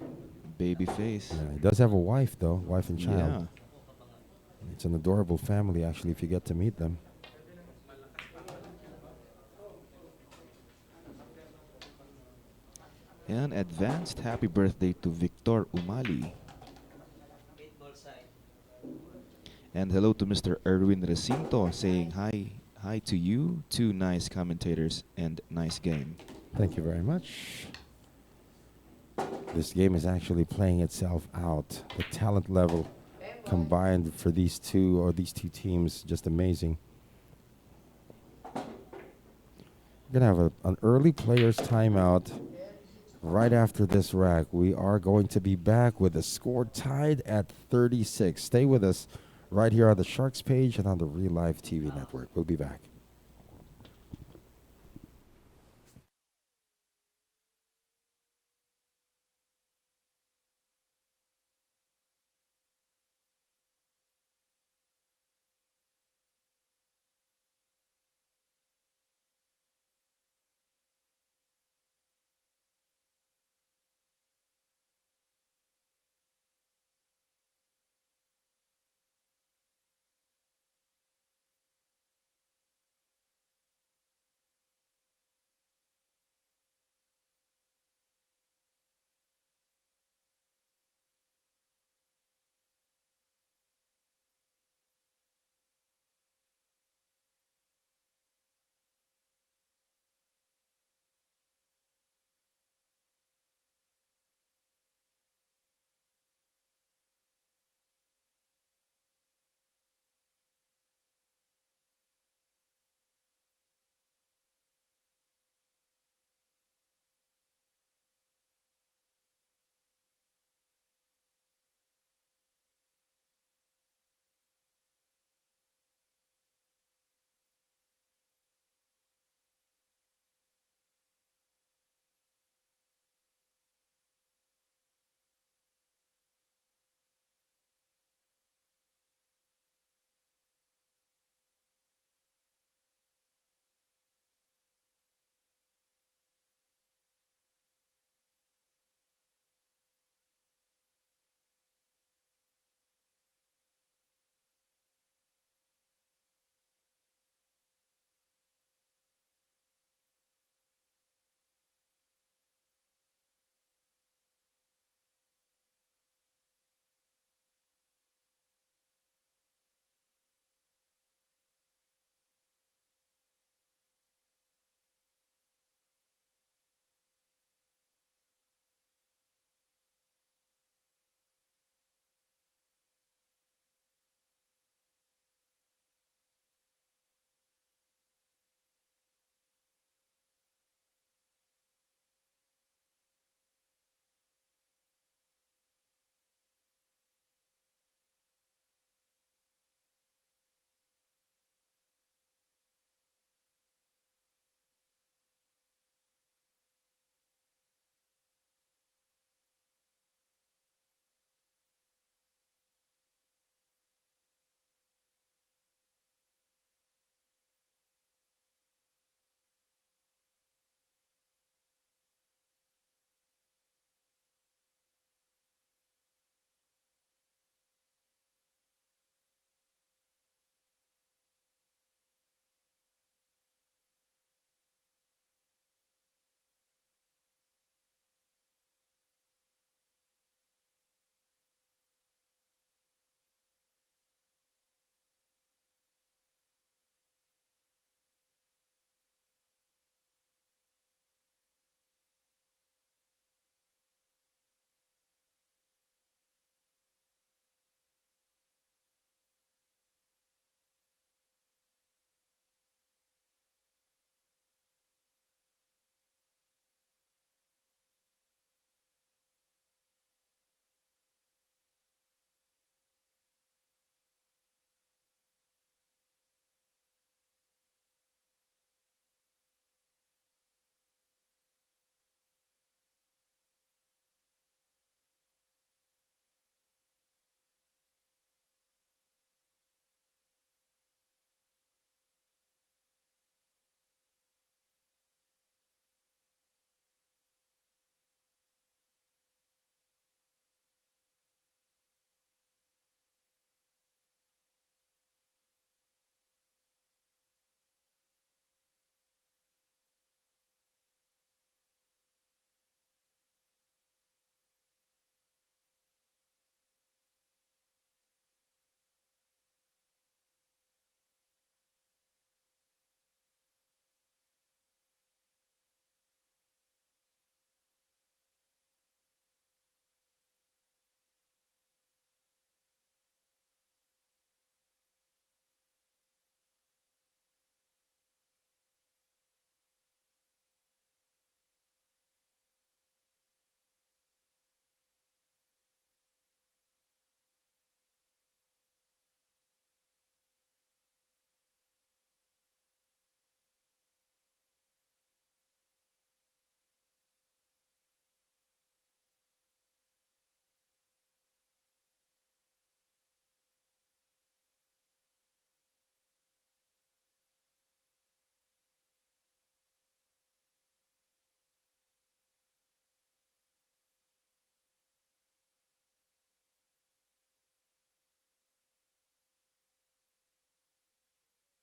Baby face. Yeah, he does have a wife, though, wife and child. Yeah. It's an adorable family, actually, if you get to meet them. And advanced happy birthday to Victor Umali. And hello to Mr. Erwin Recinto saying hi to you, 2 nice commentators and nice game. Thank you very much. This game is actually playing itself out. The talent level combined for these two teams, just amazing. We're going to have an early players timeout right after this rack. We are going to be back with the score tied at 36. Stay with us right here on the Sharks page and on the Reelive TV network. We'll be back.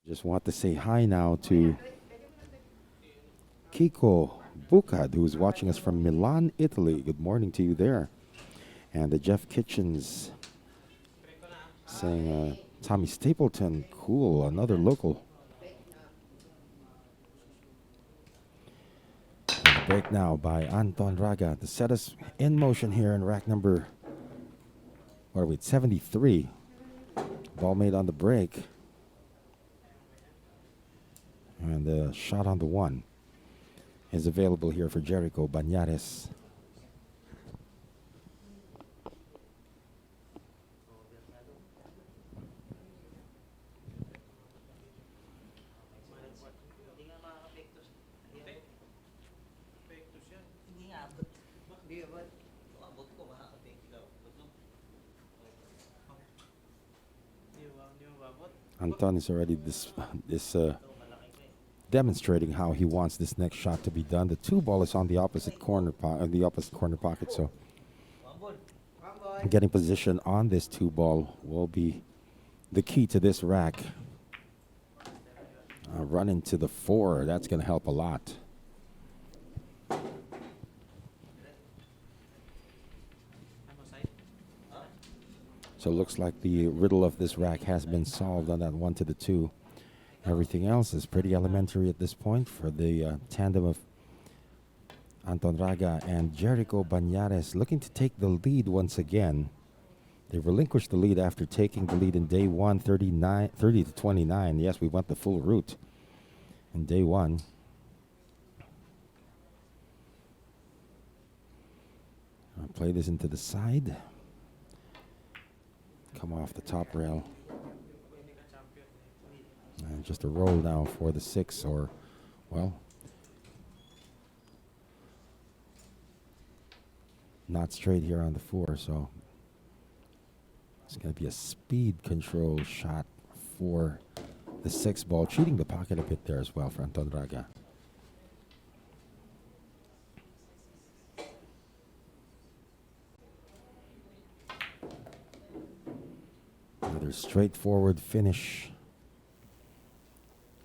Just want to say hi now to Kiko Bukad, who's watching us from Milan, Italy. Good morning to you there. And the Jeff Kitchens saying, Tommy Stapleton, cool, another local. And the break now by Anton Raga to set us in motion here in rack number, what are we, 73. Ball made on the break. And the shot on the one is available here for Jericho Banares. Anton is already demonstrating how he wants this next shot to be done. The two ball is on the opposite corner pocket, so getting position on this two ball will be the key to this rack. Run into the four, that's going to help a lot. So it looks like the riddle of this rack has been solved on that 1 to the 2. Everything else is pretty elementary at this point for the tandem of Anton Raga and Jericho Banares, looking to take the lead once again. They relinquished the lead after taking the lead in day one, 30 to 29. Yes, we went the full route in day one. I'll play this into the side. Come off the top rail. And just a roll now for the 6, or, well, not straight here on the 4, so it's going to be a speed control shot for the 6 ball, cheating the pocket a bit there as well for Anton Raga. Another straightforward finish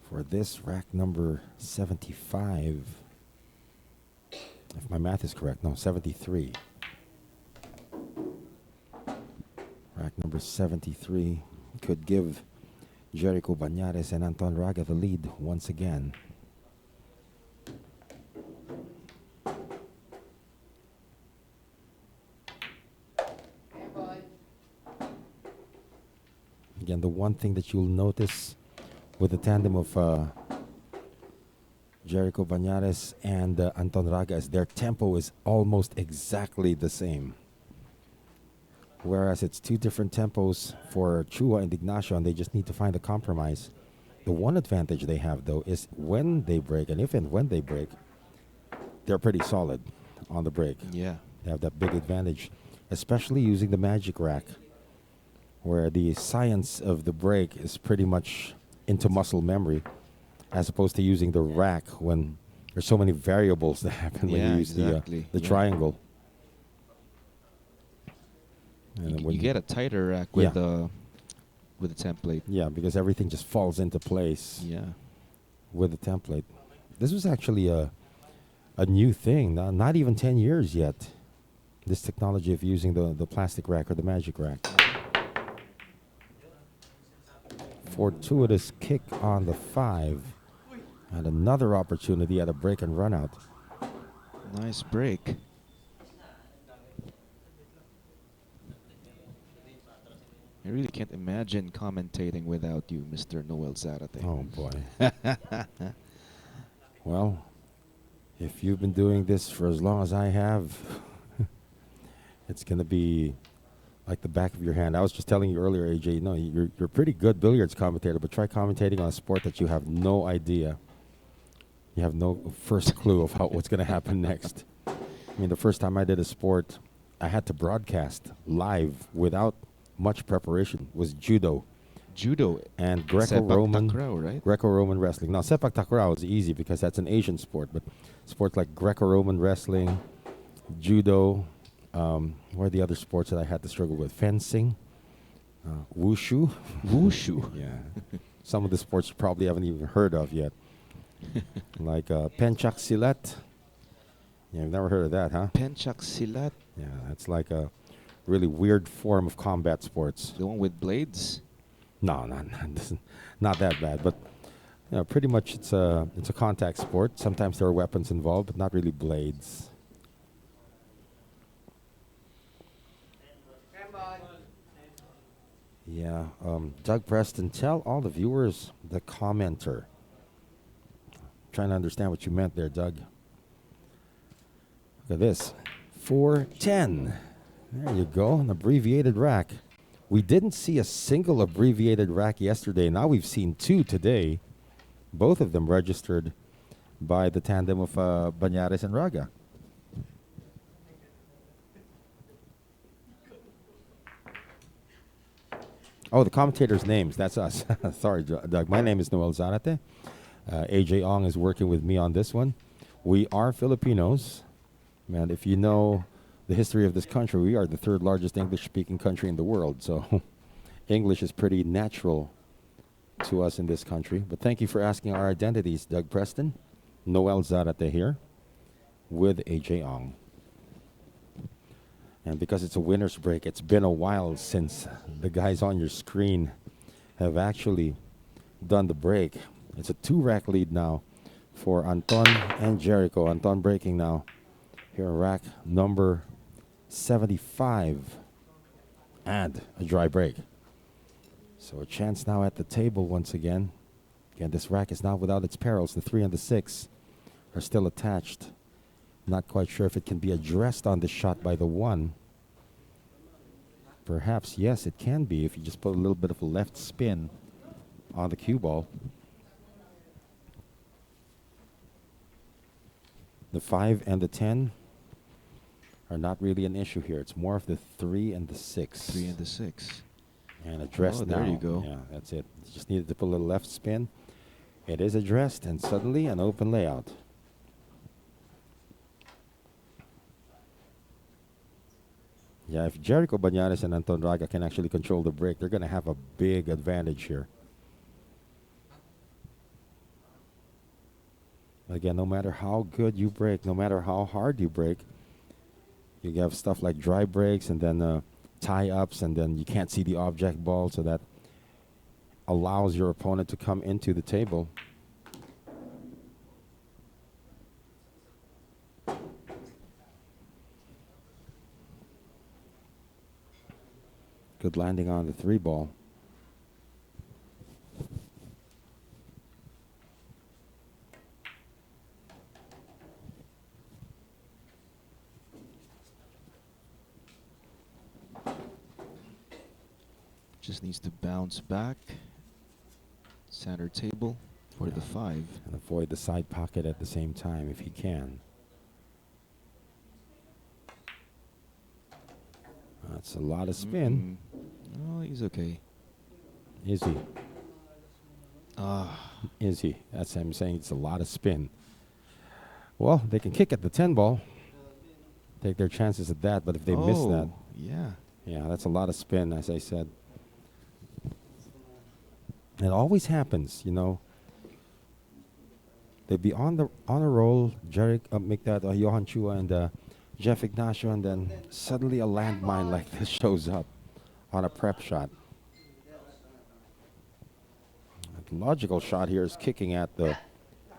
for this rack number 75. If my math is correct, no, 73. Rack number 73 could give Jericho Banares and Anton Raga the lead once again. Again, the one thing that you'll notice with the tandem of Jericho Banares and Anton Raga is their tempo is almost exactly the same. Whereas it's two different tempos for Chua and Ignacio, and they just need to find a compromise. The one advantage they have, though, is when they break, and if and when they break, they're pretty solid on the break. Yeah. They have that big advantage, especially using the magic rack, where the science of the break is pretty much into muscle memory, as opposed to using the rack when there's so many variables that happen when you use the triangle. And you get a tighter rack with the template. Yeah, because everything just falls into place. Yeah. With the template. This was actually a new thing, not even 10 years yet. This technology of using the plastic rack or the magic rack. Fortuitous kick on the 5. And another opportunity at a break and run out. Nice break. I really can't imagine commentating without you, Mr. Noel Zar. Oh, boy. Well, if you've been doing this for as long as I have, it's going to be like the back of your hand. I was just telling you earlier, AJ, no, you're a pretty good billiards commentator, but try commentating on a sport that you have no idea. You have no first clue of what's going to happen next. I mean, the first time I did a sport, I had to broadcast live without much preparation. Was judo. Judo and Greco-Roman. Sepak takraw, right? Greco-Roman wrestling. Now, sepak takraw is easy because that's an Asian sport, but sports like Greco-Roman wrestling, judo, what are the other sports that I had to struggle with? Fencing. Wushu. Wushu. Yeah. Some of the sports you probably haven't even heard of yet. Like Pencak Silat. Yeah, you've never heard of that, huh? Pencak Silat. Yeah, that's like a really weird form of combat sports. The one with blades? No, not that bad, but pretty much it's a contact sport. Sometimes there are weapons involved, but not really blades. Yeah, Doug Preston, tell all the viewers the commenter. Trying to understand what you meant there, Doug. Look at this, 410. There you go, an abbreviated rack. We didn't see a single abbreviated rack yesterday. Now we've seen two today. Both of them registered by the tandem of Bañares and Raga. Oh, the commentators' names. That's us. Sorry, Doug. My name is Noel Zar. AJ Ong is working with me on this one. We are Filipinos. Man, if you know the history of this country, we are the third largest English-speaking country in the world. So English is pretty natural to us in this country. But thank you for asking our identities, Doug Preston. Noel Zarate here with AJ Ong. And because it's a winner's break, it's been a while since the guys on your screen have actually done the break. It's a 2-rack lead now for Anton and Jericho. Anton breaking now here in rack number 75. And a dry break. So a chance now at the table once again. Again, this rack is now without its perils. The 3 and the 6 are still attached. Not quite sure if it can be addressed on this shot by the 1. Perhaps, yes, it can be if you just put a little bit of a left spin on the cue ball. The 5 and the 10 are not really an issue here. It's more of the 3 and the 6. 3 and the 6. And addressed now. There you go. Yeah, that's it. Just needed to put a little left spin. It is addressed, and suddenly an open layout. Yeah, if Jericho Bañares and Anton Raga can actually control the break, they're going to have a big advantage here. Again, no matter how good you break, no matter how hard you break, you have stuff like dry breaks and then tie-ups, and then you can't see the object ball, so that allows your opponent to come into the table. Good landing on the 3 ball. Just needs to bounce back. Center table for the 5. And avoid the side pocket at the same time if he can. That's a lot of spin. Oh, he's okay. Is he? Ah. Is he? That's him saying it's a lot of spin. Well, they can kick at the 10 ball. Take their chances at that, but if they miss that. Yeah. Yeah, that's a lot of spin, as I said. It always happens, you know. They'd be on a roll, make that Johan Chua and Chua-Ignacio, and then suddenly a landmine like this shows up on a prep shot. The logical shot here is kicking at the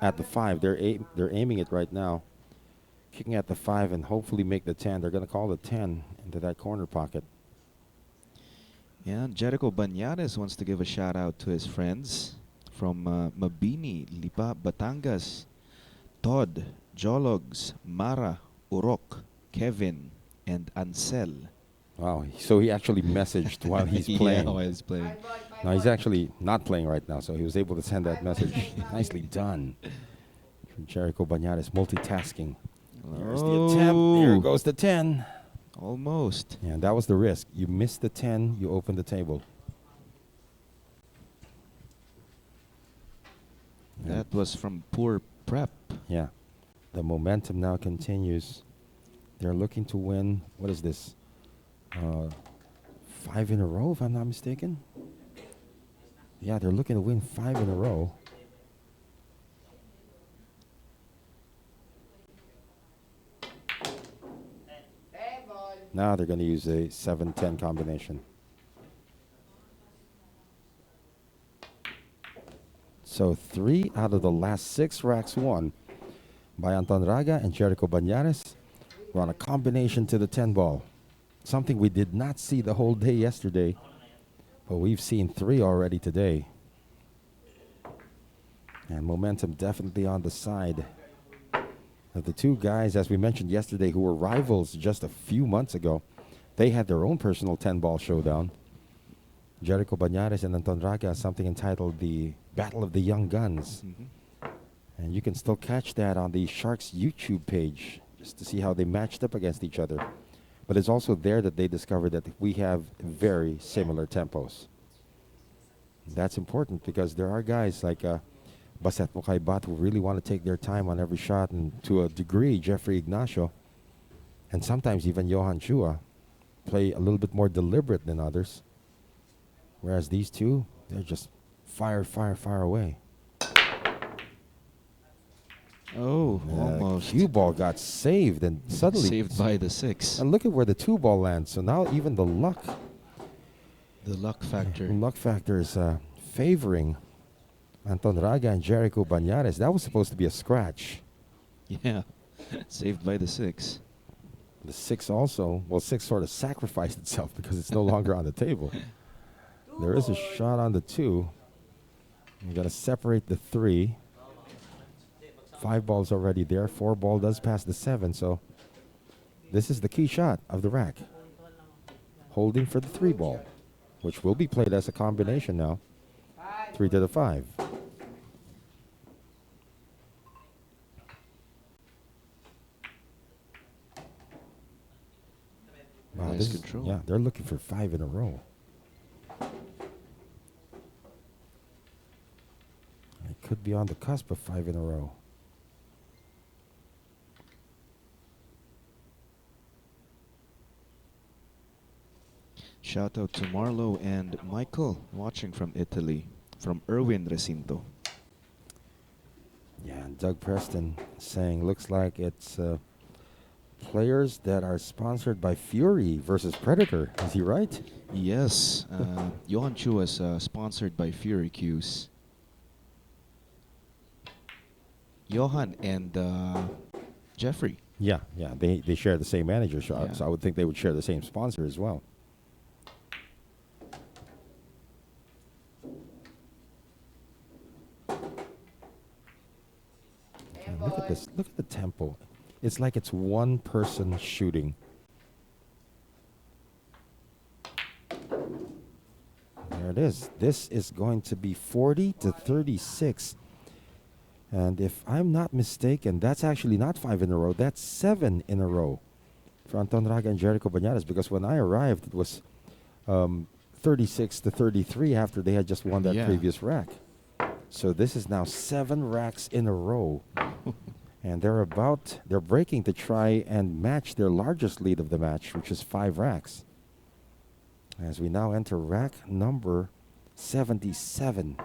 5. They're aiming it right now, kicking at the 5 and hopefully make the 10. They're going to call the 10 into that corner pocket. Yeah, Jericho Bañares wants to give a shout out to his friends from Mabini, Lipa, Batangas, Todd, Jologs, Mara, Urok, Kevin, and Ansel. Wow, so he actually messaged while he's playing. Yeah, while he's playing. No, he's actually not playing right now, so he was able to send that message. Nicely done. From Jericho Bañares, multitasking. There's the attempt. There goes the 10. Almost. Yeah, that was the risk. You missed the 10, you open the table. That was from poor prep. Yeah. The momentum now continues. They're looking to win. What is this? 5 in a row, if I'm not mistaken. Yeah, they're looking to win 5 in a row. Now they're going to use a 7-10 combination. So 3 out of the last 6 racks won by Anton Raga and Jericho Bañares were on a combination to the 10 ball. Something we did not see the whole day yesterday, but we've seen 3 already today. And momentum definitely on the side of the two guys, as we mentioned yesterday, who were rivals just a few months ago. They had their own personal 10-ball showdown. Jericho Bañares and Anton Raga, something entitled the Battle of the Young Guns. And you can still catch that on the Sharks YouTube page, just to see how they matched up against each other. But it's also there that they discovered that we have very similar tempos. That's important because there are guys like Baset Mukaibat who really want to take their time on every shot, and to a degree, Chua-Ignacio, and sometimes even Johan Chua, play a little bit more deliberate than others. Whereas these two, they're just fire, fire, fire away. Oh, almost. Cue ball got saved and suddenly Saved by the 6. And look at where the 2 ball lands. So now even the luck factor is favoring Anton Raga and Jericho Bañares. That was supposed to be a scratch. Yeah, saved by the 6. The 6 also, well, 6 sort of sacrificed itself because it's no longer on the table. There is a shot on the 2. You got to separate the 3. 5 balls already there. 4 ball does pass the 7. So this is the key shot of the rack. Holding for the 3 ball, which will be played as a combination now. 3 to the 5. Wow, Nice control. Yeah, they're looking for 5 in a row. It could be on the cusp of 5 in a row. Shout out to Marlo and Michael watching from Italy, from Erwin Recinto. Yeah, and Doug Preston saying, looks like it's players that are sponsored by Fury versus Predator. Is he right? Yes, Johan Chua is sponsored by Fury Qs. Johan and Jeffrey. Yeah, they share the same manager, so Yeah. I would think they would share the same sponsor as well. And look at this. Look at the tempo. It's like it's one person shooting. There it is. This is going to be 40 to 36. And if I'm not mistaken, that's actually not 5 in a row. That's 7 in a row for Anton Raga and Jericho Bañares, because when I arrived, it was 36 to 33 after they had just won that previous rack. So this is now 7 racks in a row. And they're breaking to try and match their largest lead of the match, which is 5 racks. As we now enter rack number 77.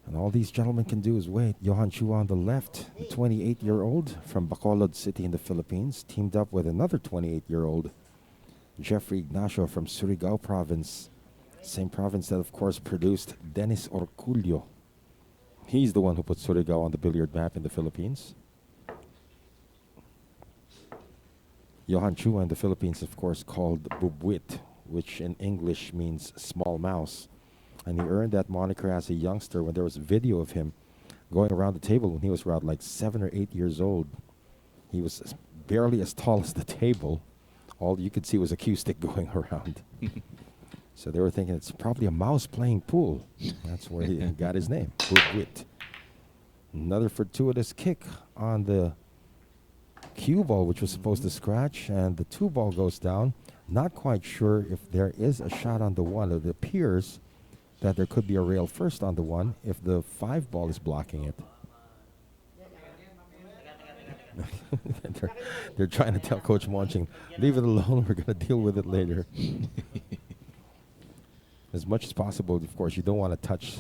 And all these gentlemen can do is wait. Johan Chua on the left, the 28-year-old from Bacolod City in the Philippines, teamed up with another 28-year-old, Chua-Ignacio from Surigao province. Same province that, of course, produced Dennis Orculio. He's the one who put Surigao on the billiard map in the Philippines. Johan Chua in the Philippines, of course, called Bubwit, which in English means small mouse. And he earned that moniker as a youngster when there was a video of him going around the table when he was around like 7 or 8 years old. He was barely as tall as the table. All you could see was a cue stick going around. So they were thinking it's probably a mouse playing pool. That's where he got his name, Bubwit. Another fortuitous kick on the cue ball, which was supposed to scratch, and the 2 ball goes down. Not quite sure if there is a shot on the 1. It appears that there could be a rail first on the 1 if the 5 ball is blocking it. they're, they're trying to tell Coach Monching, leave it alone. We're going to deal with it later. As much as possible, of course, you don't want to touch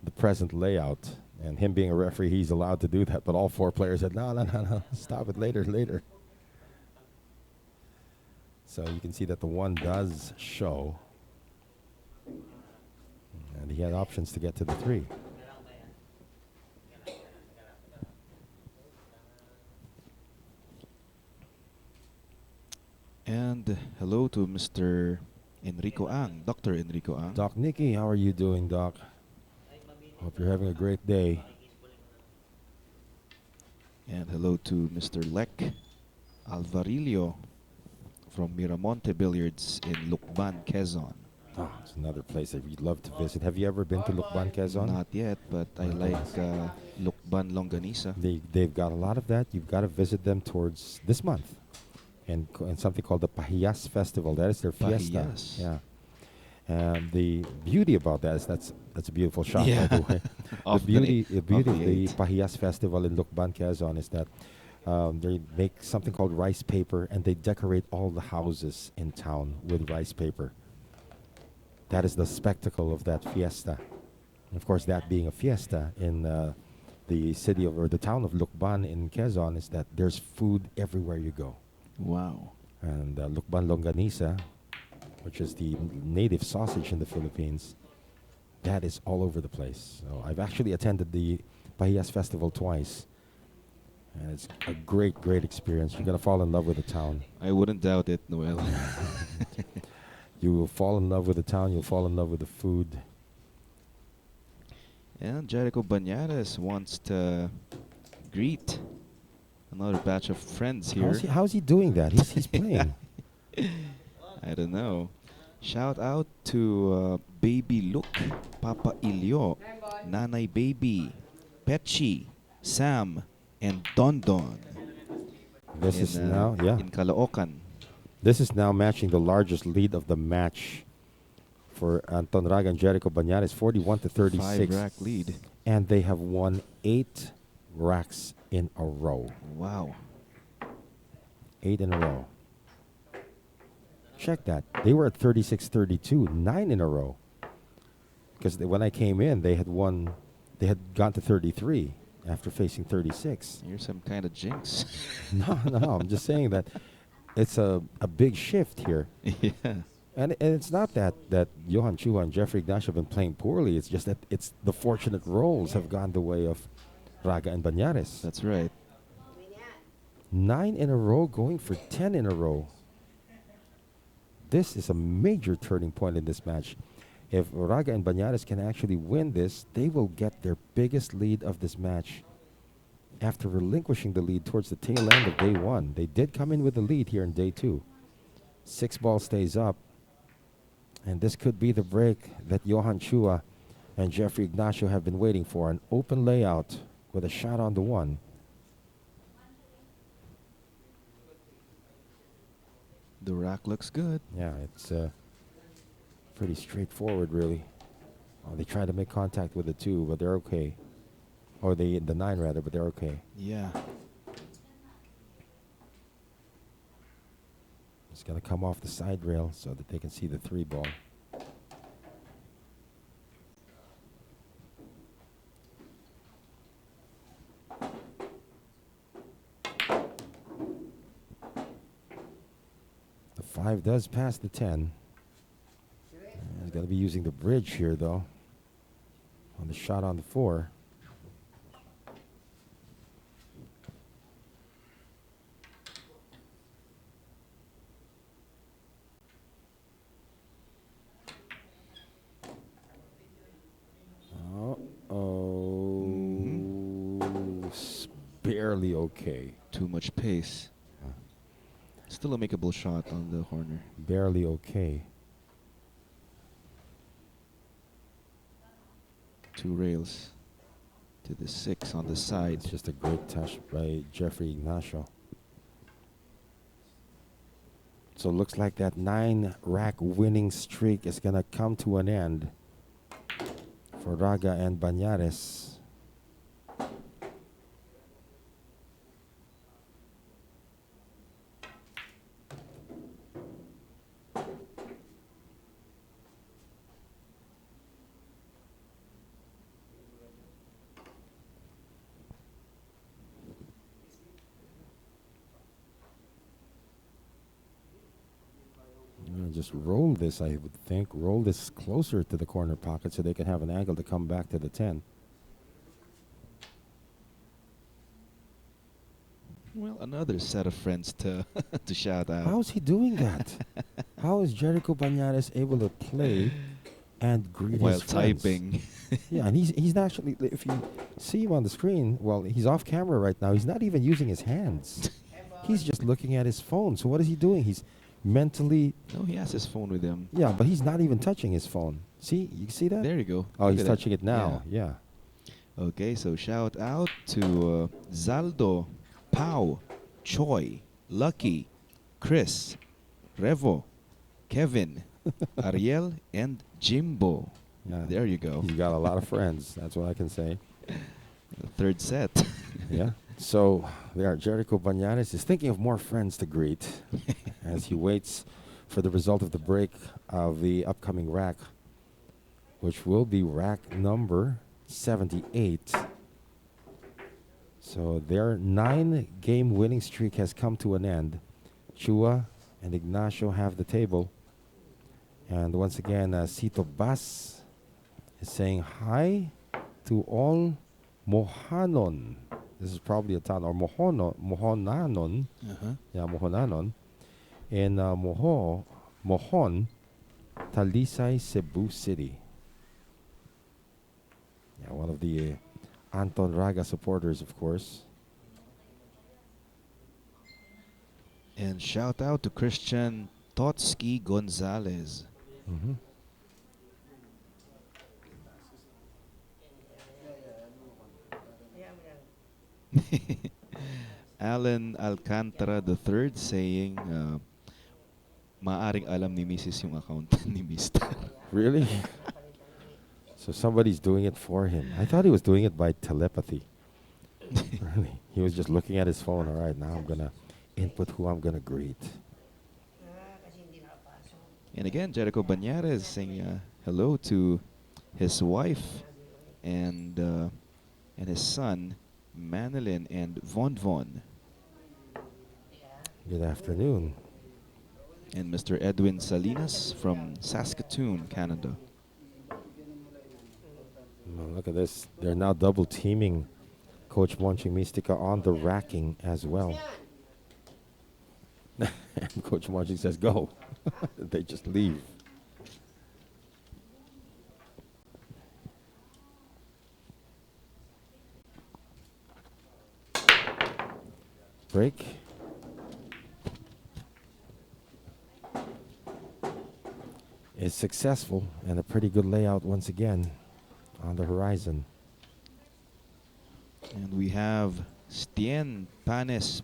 the present layout. And him being a referee, he's allowed to do that. But all four players said, no, no, no, no, stop it later, later. So you can see that the one does show. And he had options to get to the three. And hello to Mr. Enrico Ang, Dr. Enrico Ang. Doc Nicky, how are you doing, Doc? Hope you're having a great day. And hello to Mr. Lek Alvarillo from Miramonte Billiards in Lucban, Quezon. Oh, it's another place that we'd love to visit. Have you ever been to Lucban, Quezon? Not yet, but I like Lucban Longanisa. They've got a lot of that. You've got to visit them towards this month. And something called the Pahiyas Festival. That is their fiesta. Pahiyas. Yeah. And the beauty about that is that's a beautiful shot, Yeah. by the way. Of the beauty the of the Pahiyas Festival in Lucban, Quezon is that they make something called rice paper, and they decorate all the houses in town with rice paper. That is the spectacle of that fiesta. And of course, that being a fiesta in the city of, or the town of Lucban in Quezon, is that there's food everywhere you go. Wow. And Lucban Longanisa, which is the native sausage in the Philippines, that is all over the place. So I've actually attended the Pahiyas Festival twice. And it's a great, great experience. You're going to fall in love with the town. I wouldn't doubt it, Noel. You will fall in love with the town. You'll fall in love with the food. And Jericho Bañares wants to greet another batch of friends here. How's he doing that? He's playing. I don't know. Shout out to Baby Luke, Papa Ilyo, Nanay Baby, Petchi, Sam, and Don Don. This is now, yeah. In Caloocan. This is now matching the largest lead of the match for Anton Raga and Jericho Bañares, 41-36. 5-rack lead. And they have won 8 racks in a row. Wow. 8 in a row. Check that. They were at 36-32, 9 in a row. Because when I came in, they had gone to 33 after facing 36. You're some kind of jinx. No, I'm just saying that it's a big shift here. Yeah. And it's not that Johan Chua and Jeffrey Ignacio have been playing poorly. It's just that it's the fortunate roles have gone the way of Raga and Banares. That's right. 9 in a row, going for 10 in a row. This is a major turning point in this match. If Raga and Banares can actually win this, they will get their biggest lead of this match after relinquishing the lead towards the tail end of day 1. They did come in with the lead here in day 2. 6 ball stays up. And this could be the break that Johan Chua and Jeffrey Ignacio have been waiting for. An open layout with a shot on the 1. The rack looks good. Yeah, it's pretty straightforward, really. They try to make contact with the 2, but they're okay. Or the 9, rather, but they're okay. Yeah. It's going to come off the side rail so that they can see the 3 ball. The 5 does pass the 10. He's going to be using the bridge here, though, on the shot on the 4. Barely okay. Too much pace. Still a makeable shot on the corner. Barely okay. 2 rails to the 6 on the side. It's just a great touch by Jeffrey Ignacio. So it looks like that 9-rack winning streak is going to come to an end for Raga and Banares. just roll this, I would think. Roll this closer to the corner pocket so they can have an angle to come back to the 10. Well, another set of friends to to shout out. How is he doing that? How is Jericho Banares able to play and greet While his friends? typing. Yeah, and he's actually, if you see him on the screen, well, he's off camera right now. He's not even using his hands. He's just looking at his phone. So what is he doing? He's mentally, No, he has his phone with him. yeah, but he's not even touching his phone. See, you see that? There you go. Oh, Look he's at that. touching it now. Yeah. Okay, so shout out to Zaldo, Pau, Choi, Lucky, Chris, Revo, Kevin, Ariel, and Jimbo. Yeah. There you go. He's got a lot of friends. That's what I can say. The third set. Yeah. So there, Jericho Banares is thinking of more friends to greet as he waits for the result of the break of the upcoming rack, which will be rack number 78. So their 9-game winning streak has come to an end. Chua and Ignacio have the table. And once again, Sito Bas is saying hi to all Mohanon. This is probably a town, or Mohonanon. Uh-huh. Yeah, Mohonanon. In Mohon, Talisay, Cebu City. Yeah, one of the Anton Raga supporters, of course. And shout out to Christian Totsky Gonzalez. Mm-hmm. Alan Alcantara III saying, maaring alam ni Mrs. yung account ni Mr. Really? So somebody's doing it for him. I thought he was doing it by telepathy. Really? He was just looking at his phone. All right, now I'm going to input who I'm going to greet. And again, Jericho Banares saying hello to his wife and his son, Manilyn and Von Von. Good afternoon. And Mr. Edwin Salinas from Saskatoon, Canada. Well, look at this. They're now double teaming Coach Monching Mystica on the racking as well. And Coach Monching says, go. They just leave. Break. Is successful, and a pretty good layout once again on the horizon. And we have Stien Panes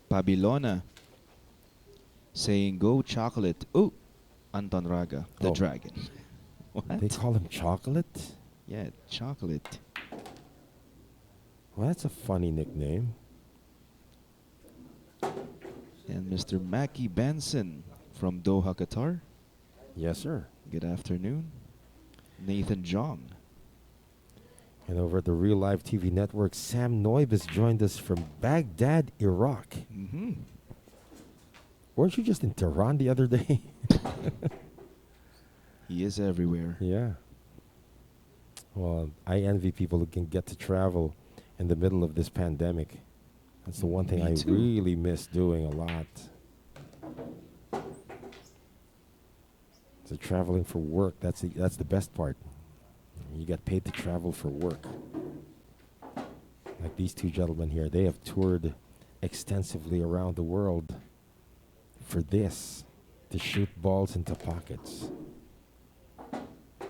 Pabilona saying, go chocolate. Oh, Anton Raga, the Oh. dragon. What? They call him Chocolate? Yeah, chocolate. Well, that's a funny nickname. And Mr. Mackie Benson from Doha, Qatar. Yes, sir. Good afternoon. Nathan Jong. And over at the Reelive TV network, Sam Noib has joined us from Baghdad, Iraq. Mm-hmm. Weren't you just in Tehran the other day? He is everywhere. Yeah. Well, I envy people who can get to travel in the middle of this pandemic. That's the one thing Me I too. really miss doing a lot. So traveling for work, that's the best part. You get paid to travel for work. Like these two gentlemen here, they have toured extensively around the world for this, to shoot balls into pockets.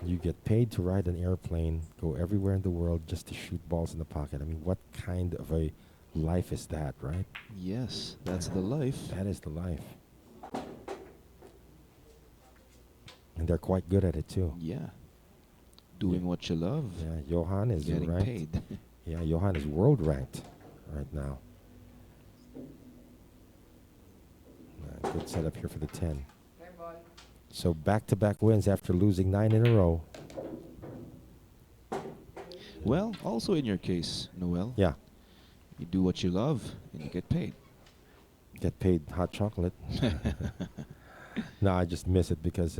You get paid to ride an airplane, go everywhere in the world just to shoot balls in the pocket. I mean, what kind of a life is that, right? Yes, that's the life. That is the life. And they're quite good at it too. Yeah. Doing what you love. Yeah, Johan is Getting ranked. paid. Yeah, Johan is world ranked right now. Good setup here for the 10. So back-to-back wins after losing 9 in a row. Well, also in your case, Noel, Yeah, you do what you love and you get paid. get paid hot chocolate. No, I just miss it because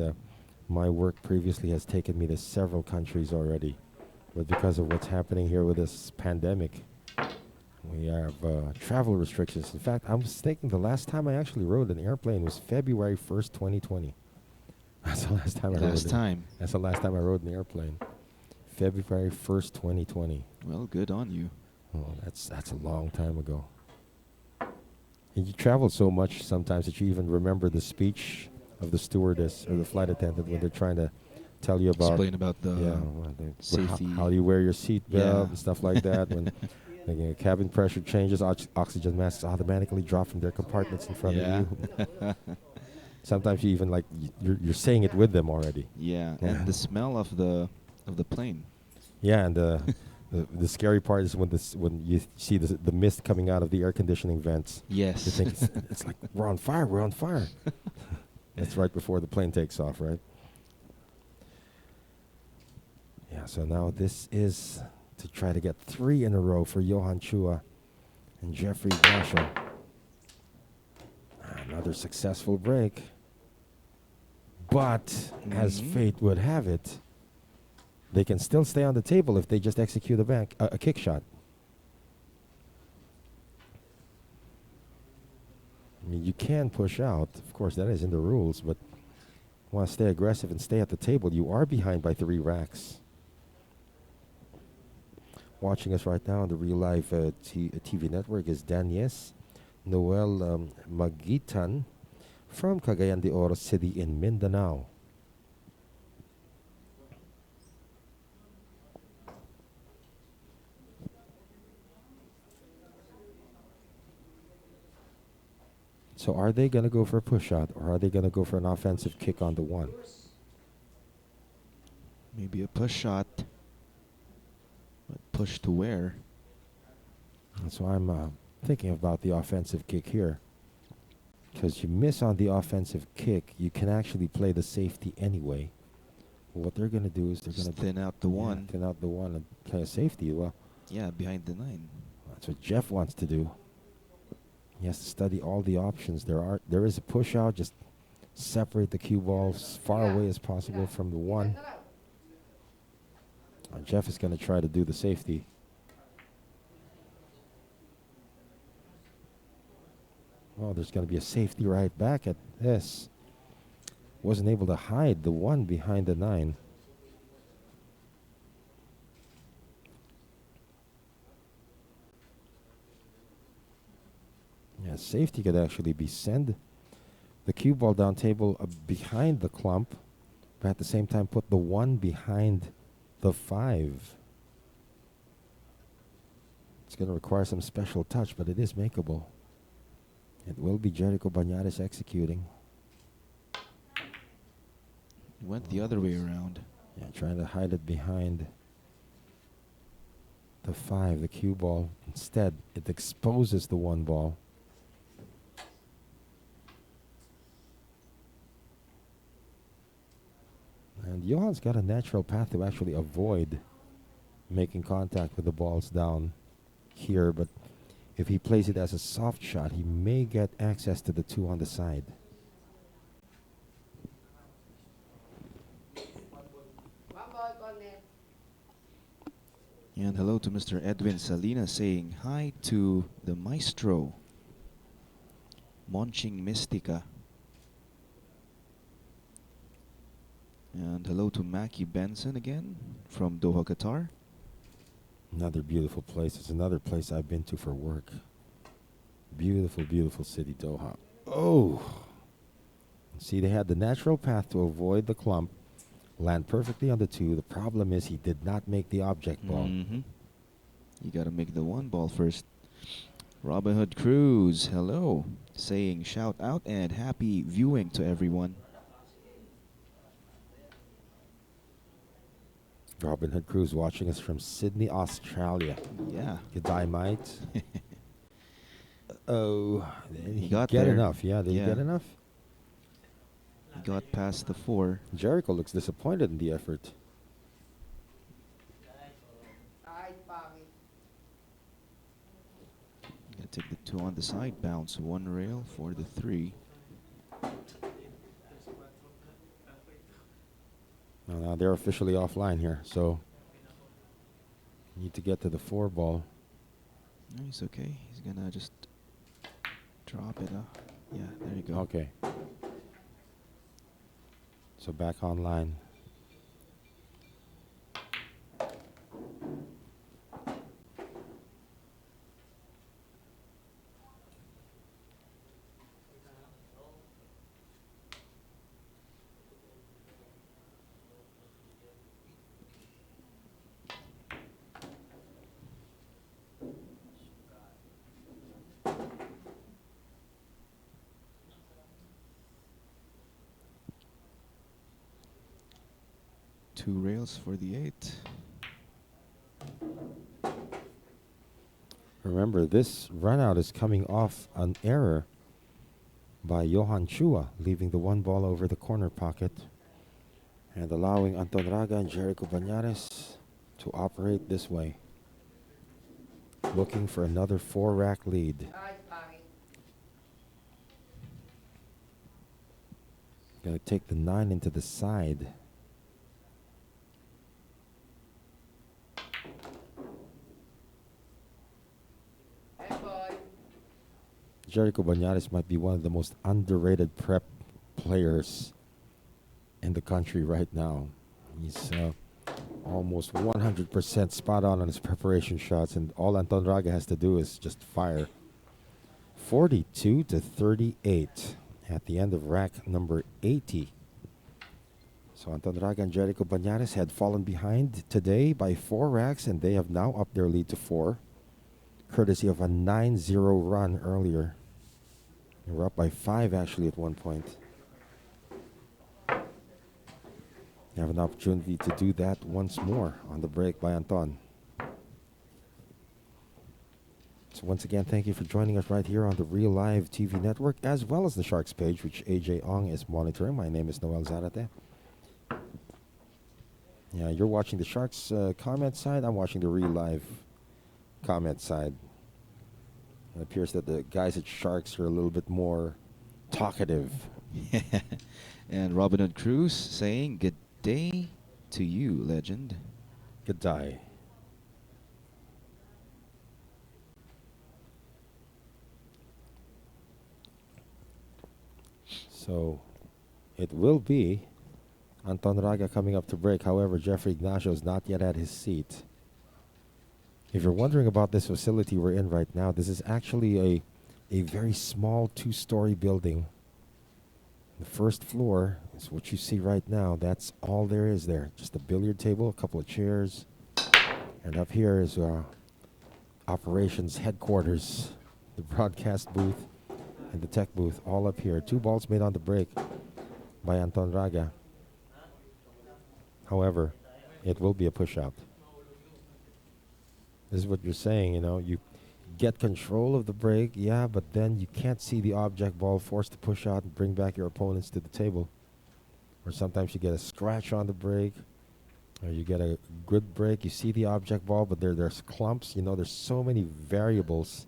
my work previously has taken me to several countries already. But because of what's happening here with this pandemic, we have travel restrictions. In fact, I was thinking the last time I actually rode an airplane was February 1st, 2020. That's the last time I rode. Last time. That's the last time I rode an airplane. February 1st, 2020. Well, good on you. Oh, that's a long time ago. And you travel so much sometimes that you even remember the speech of the stewardess or the flight attendant when they're trying to tell you about Explain about the safety. how do you wear your seat belt Yeah. and stuff like that. When the cabin pressure changes, oxygen masks automatically drop from their compartments in front Yeah. of you. Sometimes you even you're saying it with them already. Yeah, Yeah. and the smell of the plane. Yeah, and the scary part is when you see the mist coming out of the air conditioning vents. Yes. You think it's like we're on fire. We're on fire. That's right before the plane takes off, right? Yeah. So now this is to try to get 3 in a row for Johan Chua and Jeffrey Ignacio. Another successful break. But as fate would have it, they can still stay on the table if they just execute a kick shot. I mean, you can push out. Of course, that is in the rules, but want to stay aggressive and stay at the table. You are behind by 3 racks. Watching us right now on the Reelive TV network is Danies Noel Magitan from Cagayan de Oro City in Mindanao. So are they going to go for a push shot or are they going to go for an offensive kick on the 1? Maybe a push shot. But push to where? So I'm thinking about the offensive kick here. Because you miss on the offensive kick, you can actually play the safety anyway. What they're going to do is they're going to thin out the 1. Thin out the 1 and play a safety. Well, Yeah, behind the 9. that's what Jeff wants to do. He has to study all the options. There is a push out. Just separate the cue ball as far away as possible from the 1. Jeff is going to try to do the safety. Well, there's going to be a safety right back at this. Wasn't able to hide the 1 behind the 9. Yeah, safety could actually be send the cue ball down table behind the clump, but at the same time put the 1 behind the 5. It's going to require some special touch, but it is makeable. It will be Jericho Bañares executing. Went the other way around. Yeah, trying to hide it behind the 5, the cue ball. Instead, it exposes the 1 ball. And Johan's got a natural path to actually avoid making contact with the balls down here, but if he plays it as a soft shot, he may get access to the 2 on the side. And hello to Mr. Edwin Salinas saying hi to the maestro, Monching Mystica. And hello to Mackie Benson again from Doha, Qatar. Another beautiful place. It's another place I've been to for work. Beautiful, beautiful city, Doha. Oh! See, they had the natural path to avoid the clump, land perfectly on the 2. The problem is he did not make the object ball. You got to make the 1 ball first. Robin Hood Cruz, hello. Saying shout out and happy viewing to everyone. Robin Hood Cruz watching us from Sydney, Australia. Yeah. Good day, mate. Oh, He got get there. enough. Yeah, did he get enough? He got past the 4. Jericho looks disappointed in the effort. Gonna take the 2 on the side, bounce 1 rail for the 3. Now they're officially offline here, so need to get to the 4 ball. No, he's okay. He's gonna just drop it. Yeah, there you go. Okay. So back online. Two rails for the 8. Remember, this run out is coming off an error by Johan Chua, leaving the 1 ball over the corner pocket and allowing Anton Raga and Jericho Banares to operate this way, looking for another 4-rack lead. Ay, pangit. Gonna take the 9 into the side. Hey, boy. Jericho Banares might be one of the most underrated prep players in the country right now. He's almost 100% spot on his preparation shots, and all Anton Raga has to do is just fire. 42-38 at the end of rack number 80. So Anton Raga and Jericho Banares had fallen behind today by 4 racks, and they have now upped their lead to 4, courtesy of a 9-0 run earlier. They were up by 5 actually at one point. You have an opportunity to do that once more on the break by Anton. So once again, thank you for joining us right here on the Reelive TV network, as well as the Sharks page, which AJ Ong is monitoring. My name is Noel Zar. Yeah, you're watching the Sharks comment side. I'm watching the Reelive comment side. It appears that the guys at Sharks are a little bit more talkative. And Robin Hood Cruz saying, "Good day to you, legend." Good day. So it will be Anton Raga coming up to break. However, Chua-Ignacio is not yet at his seat. If you're wondering about this facility we're in right now, this is actually a very small 2-story building. The first floor is what you see right now. That's all there is there. Just a billiard table, a couple of chairs. And up here is operations headquarters, the broadcast booth, and the tech booth, all up here. 2 balls made on the break by Anton Raga. However, it will be a push-out. This is what you're saying, you get control of the break, yeah, but then you can't see the object ball, forced to push out and bring back your opponents to the table. Or sometimes you get a scratch on the break, or you get a good break, you see the object ball, but there's clumps. There's so many variables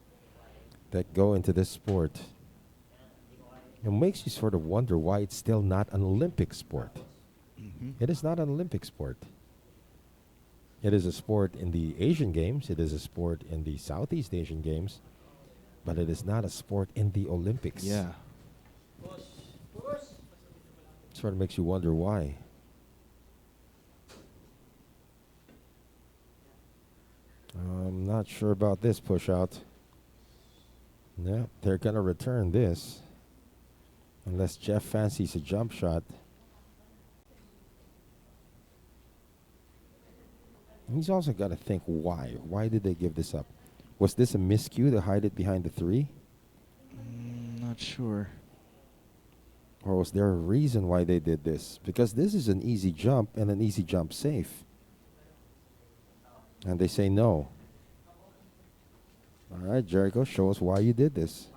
that go into this sport. It makes you sort of wonder why it's still not an Olympic sport. It is not an Olympic sport. It is a sport in the Asian Games. It is a sport in the Southeast Asian Games. But it is not a sport in the Olympics. Yeah. Sort of makes you wonder why. I'm not sure about this push out. Yeah, they're going to return this. Unless Jeff fancies a jump shot. He's also got to think why. Why did they give this up? Was this a miscue to hide it behind the 3? Not sure. Or was there a reason why they did this? Because this is an easy jump and an easy jump safe. And they say no. All right, Jericho, show us why you did this.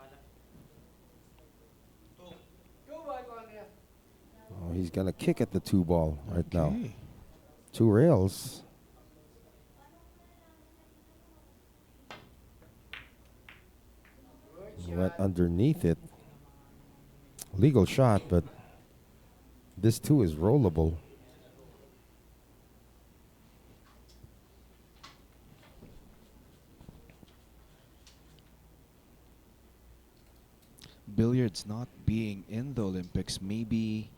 Oh, he's going to kick at the 2 ball right now. 2 rails. Went underneath it. Legal shot, but this too is rollable. billiards not being in the Olympics, maybe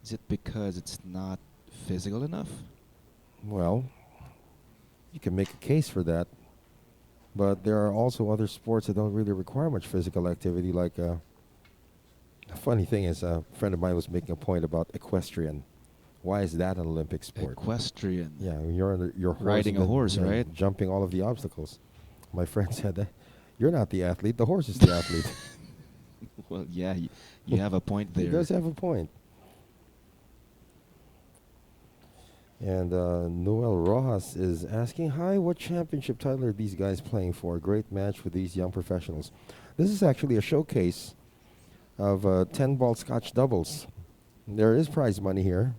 is it because it's not physical enough? Well, you can make a case for that, but there are also other sports that don't really require much physical activity. Like a funny thing is, a friend of mine was making a point about equestrian. Why is that an Olympic sport? Equestrian. Yeah, when you're on your horse, Riding and a then, horse, you know, right? jumping all of the obstacles. My friend said that you're not the athlete; the horse is the athlete. Well, yeah, you have a point there. He does have a point. And Noel Rojas is asking, hi, what championship title are these guys playing for? Great match with these young professionals. This is actually a showcase of 10-ball Scotch doubles. There is prize money here,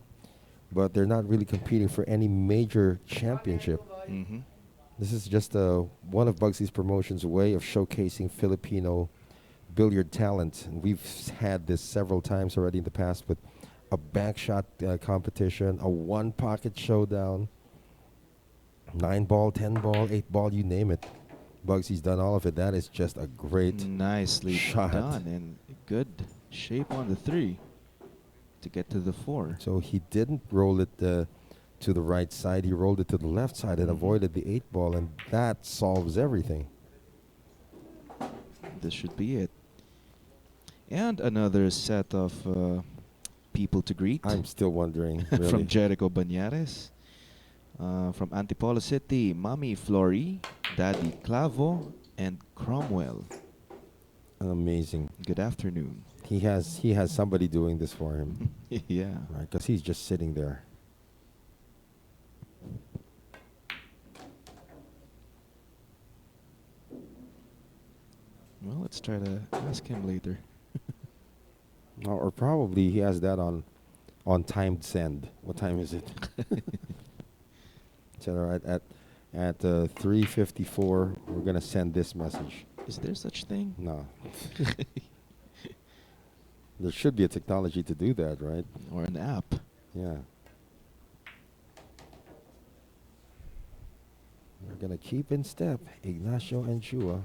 but they're not really competing for any major championship. Mm-hmm. This is just one of Bugsy's Promotions' way of showcasing Filipino billiard talent. And we've had this several times already in the past with a backshot competition, a one-pocket showdown, 9-ball, 10-ball, 8-ball, you name it. Bugsy's done all of it. That is just a great Nicely shot. done and good shape on the 3 to get to the 4. So he didn't roll it to the right side. He rolled it to the left side and Mhm. avoided the 8-ball, and that solves everything. This should be it. And another set of people to greet. I'm still wondering, really. From Jericho Bañares. From Antipolo City, Mami Flory, Daddy Clavo, and Cromwell. Amazing. Good afternoon. He has somebody doing this for him, Yeah. right? Because he's just sitting there. Well, let's try to ask him later. Or probably he has that on timed send. What time is it? So at 3:54, we're gonna send this message. Is there such thing? No. There should be a technology to do that, right? Or an app? Yeah. We're gonna keep in step, Ignacio and Chua.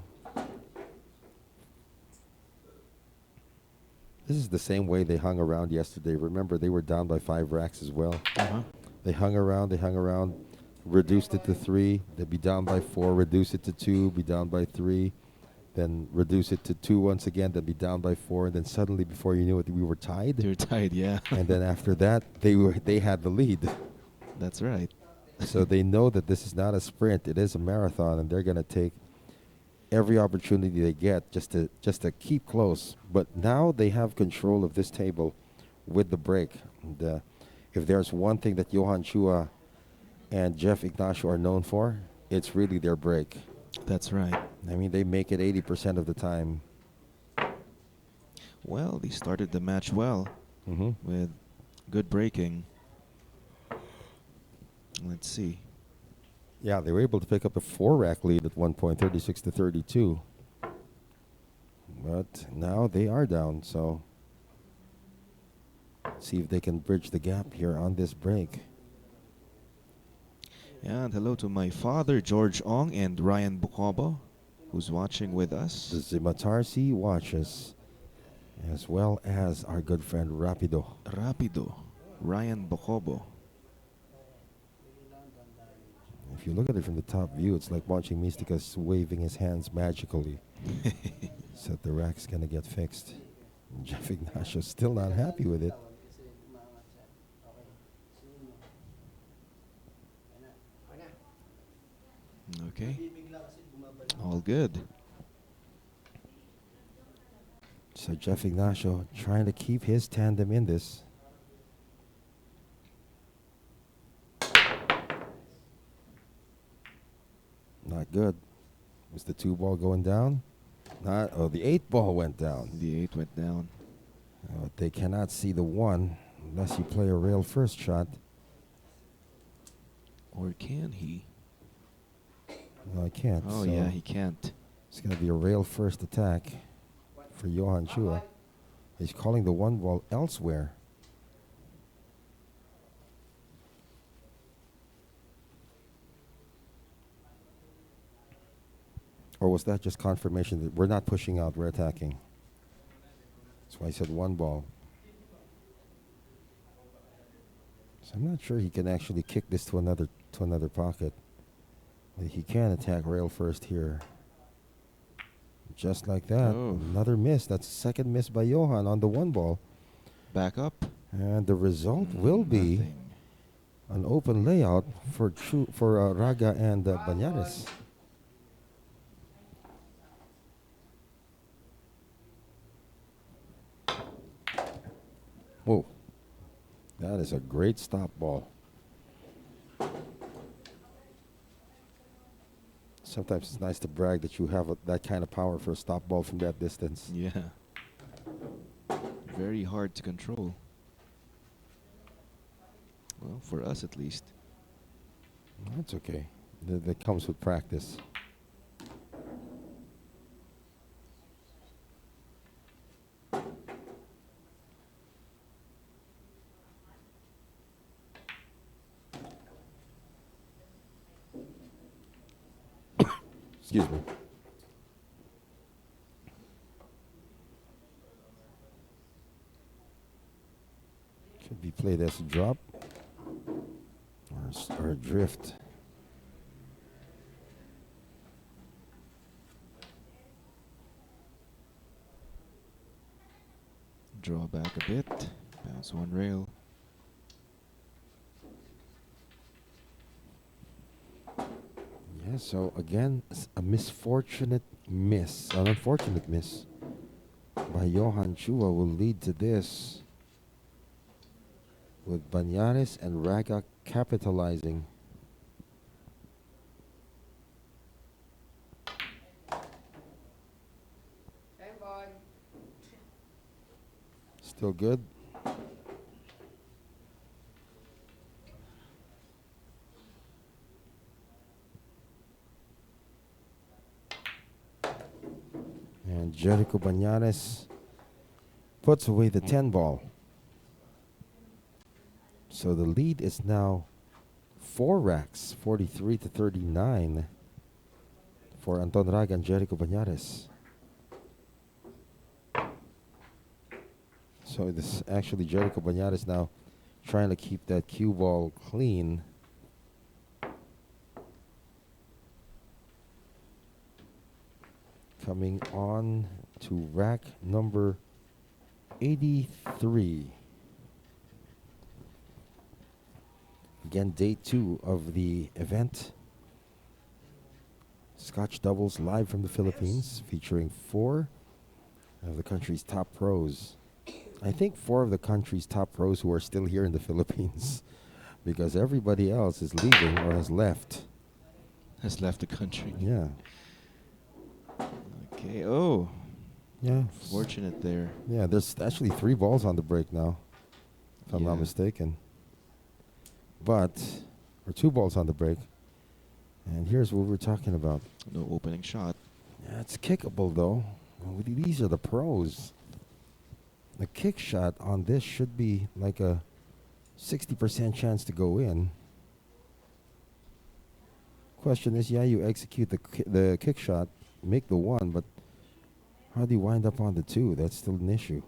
This is the same way they hung around yesterday. Remember, they were down by 5 racks as well. Uh-huh. They hung around, reduced it to 3, they'd be down by 4, reduce it to 2, be down by 3, then reduce it to 2 once again, then be down by 4, and then suddenly, before you knew it, we were tied. They're tied, yeah. And then after that, they had the lead. That's right. So they know that this is not a sprint, it is a marathon, and they're going to take every opportunity they get just to keep close. But now they have control of this table with the break. And, if there's one thing that Johan Chua and Jeff Ignacio are known for, it's really their break. That's right. I mean, they make it 80% of the time. Well, they started the match well with good breaking. Let's see. Yeah, they were able to pick up a 4-rack lead at one point, 36-32. But now they are down, so see if they can bridge the gap here on this break. And hello to my father, George Ong, and Ryan Bukobo, who's watching with us. The Zimatarsi watches, as well as our good friend Rapido. Rapido, Ryan Bukobo. If you look at it from the top view, it's like watching Mysticus waving his hands magically. So the rack's going to get fixed. And Jeff Ignacio's still not happy with it. Okay. All good. So Jeff Ignacio trying to keep his tandem in this. Not good. Was the 2-ball going down? Not. Oh, the 8-ball went down. The 8 went down. They cannot see the 1 unless you play a rail first shot. Or can he? No, I can't. Oh, so yeah, he can't. it's going to be a rail first attack for Johan Chua. He's calling the 1 ball elsewhere. Or was that just confirmation that we're not pushing out, we're attacking? That's why I said one ball. So I'm not sure he can actually kick this to another pocket. But he can attack rail first here. Just like that. Oh. Another miss. That's the second miss by Johan on the one ball. Back up. And the result will be Nothing. an open layout for Raga and Banares. Whoa. That is a great stop ball. Sometimes it's nice to brag that you have that kind of power for a stop ball from that distance. Yeah. Very hard to control. Well, for us at least. That's okay. That comes with practice. Excuse me. Could be played as a drop or a drift. Draw back a bit. Bounce one rail. Yeah, so again, a misfortunate miss, an unfortunate miss by Johan Chua will lead to this, with Banares and Raga capitalizing. Standby. Still good. And Jericho Banares puts away the 10 ball. So the lead is now 4 racks, 43 to 39 for Anton Raga and Jericho Banares. So this actually Jericho Banares now trying to keep that cue ball clean. Coming on to rack number 83. Again, day 2 of the event. Scotch doubles live from the Philippines, featuring 4 of the country's top pros. I think 4 of the country's top pros who are still here in the Philippines, because everybody else is leaving or has left. Has left the country. Yeah. Okay. Oh. Yeah. Fortunate there. Yeah, there's actually 3 balls on the break now, if I'm not Yeah. mistaken. But, or 2 balls on the break. And here's what we're talking about. No opening shot. Yeah, it's kickable though. These are the pros. The kick shot on this should be like a 60% chance to go in. Question is, yeah, you execute the kick shot, make the 1, but how do you wind up on the 2? That's still an issue.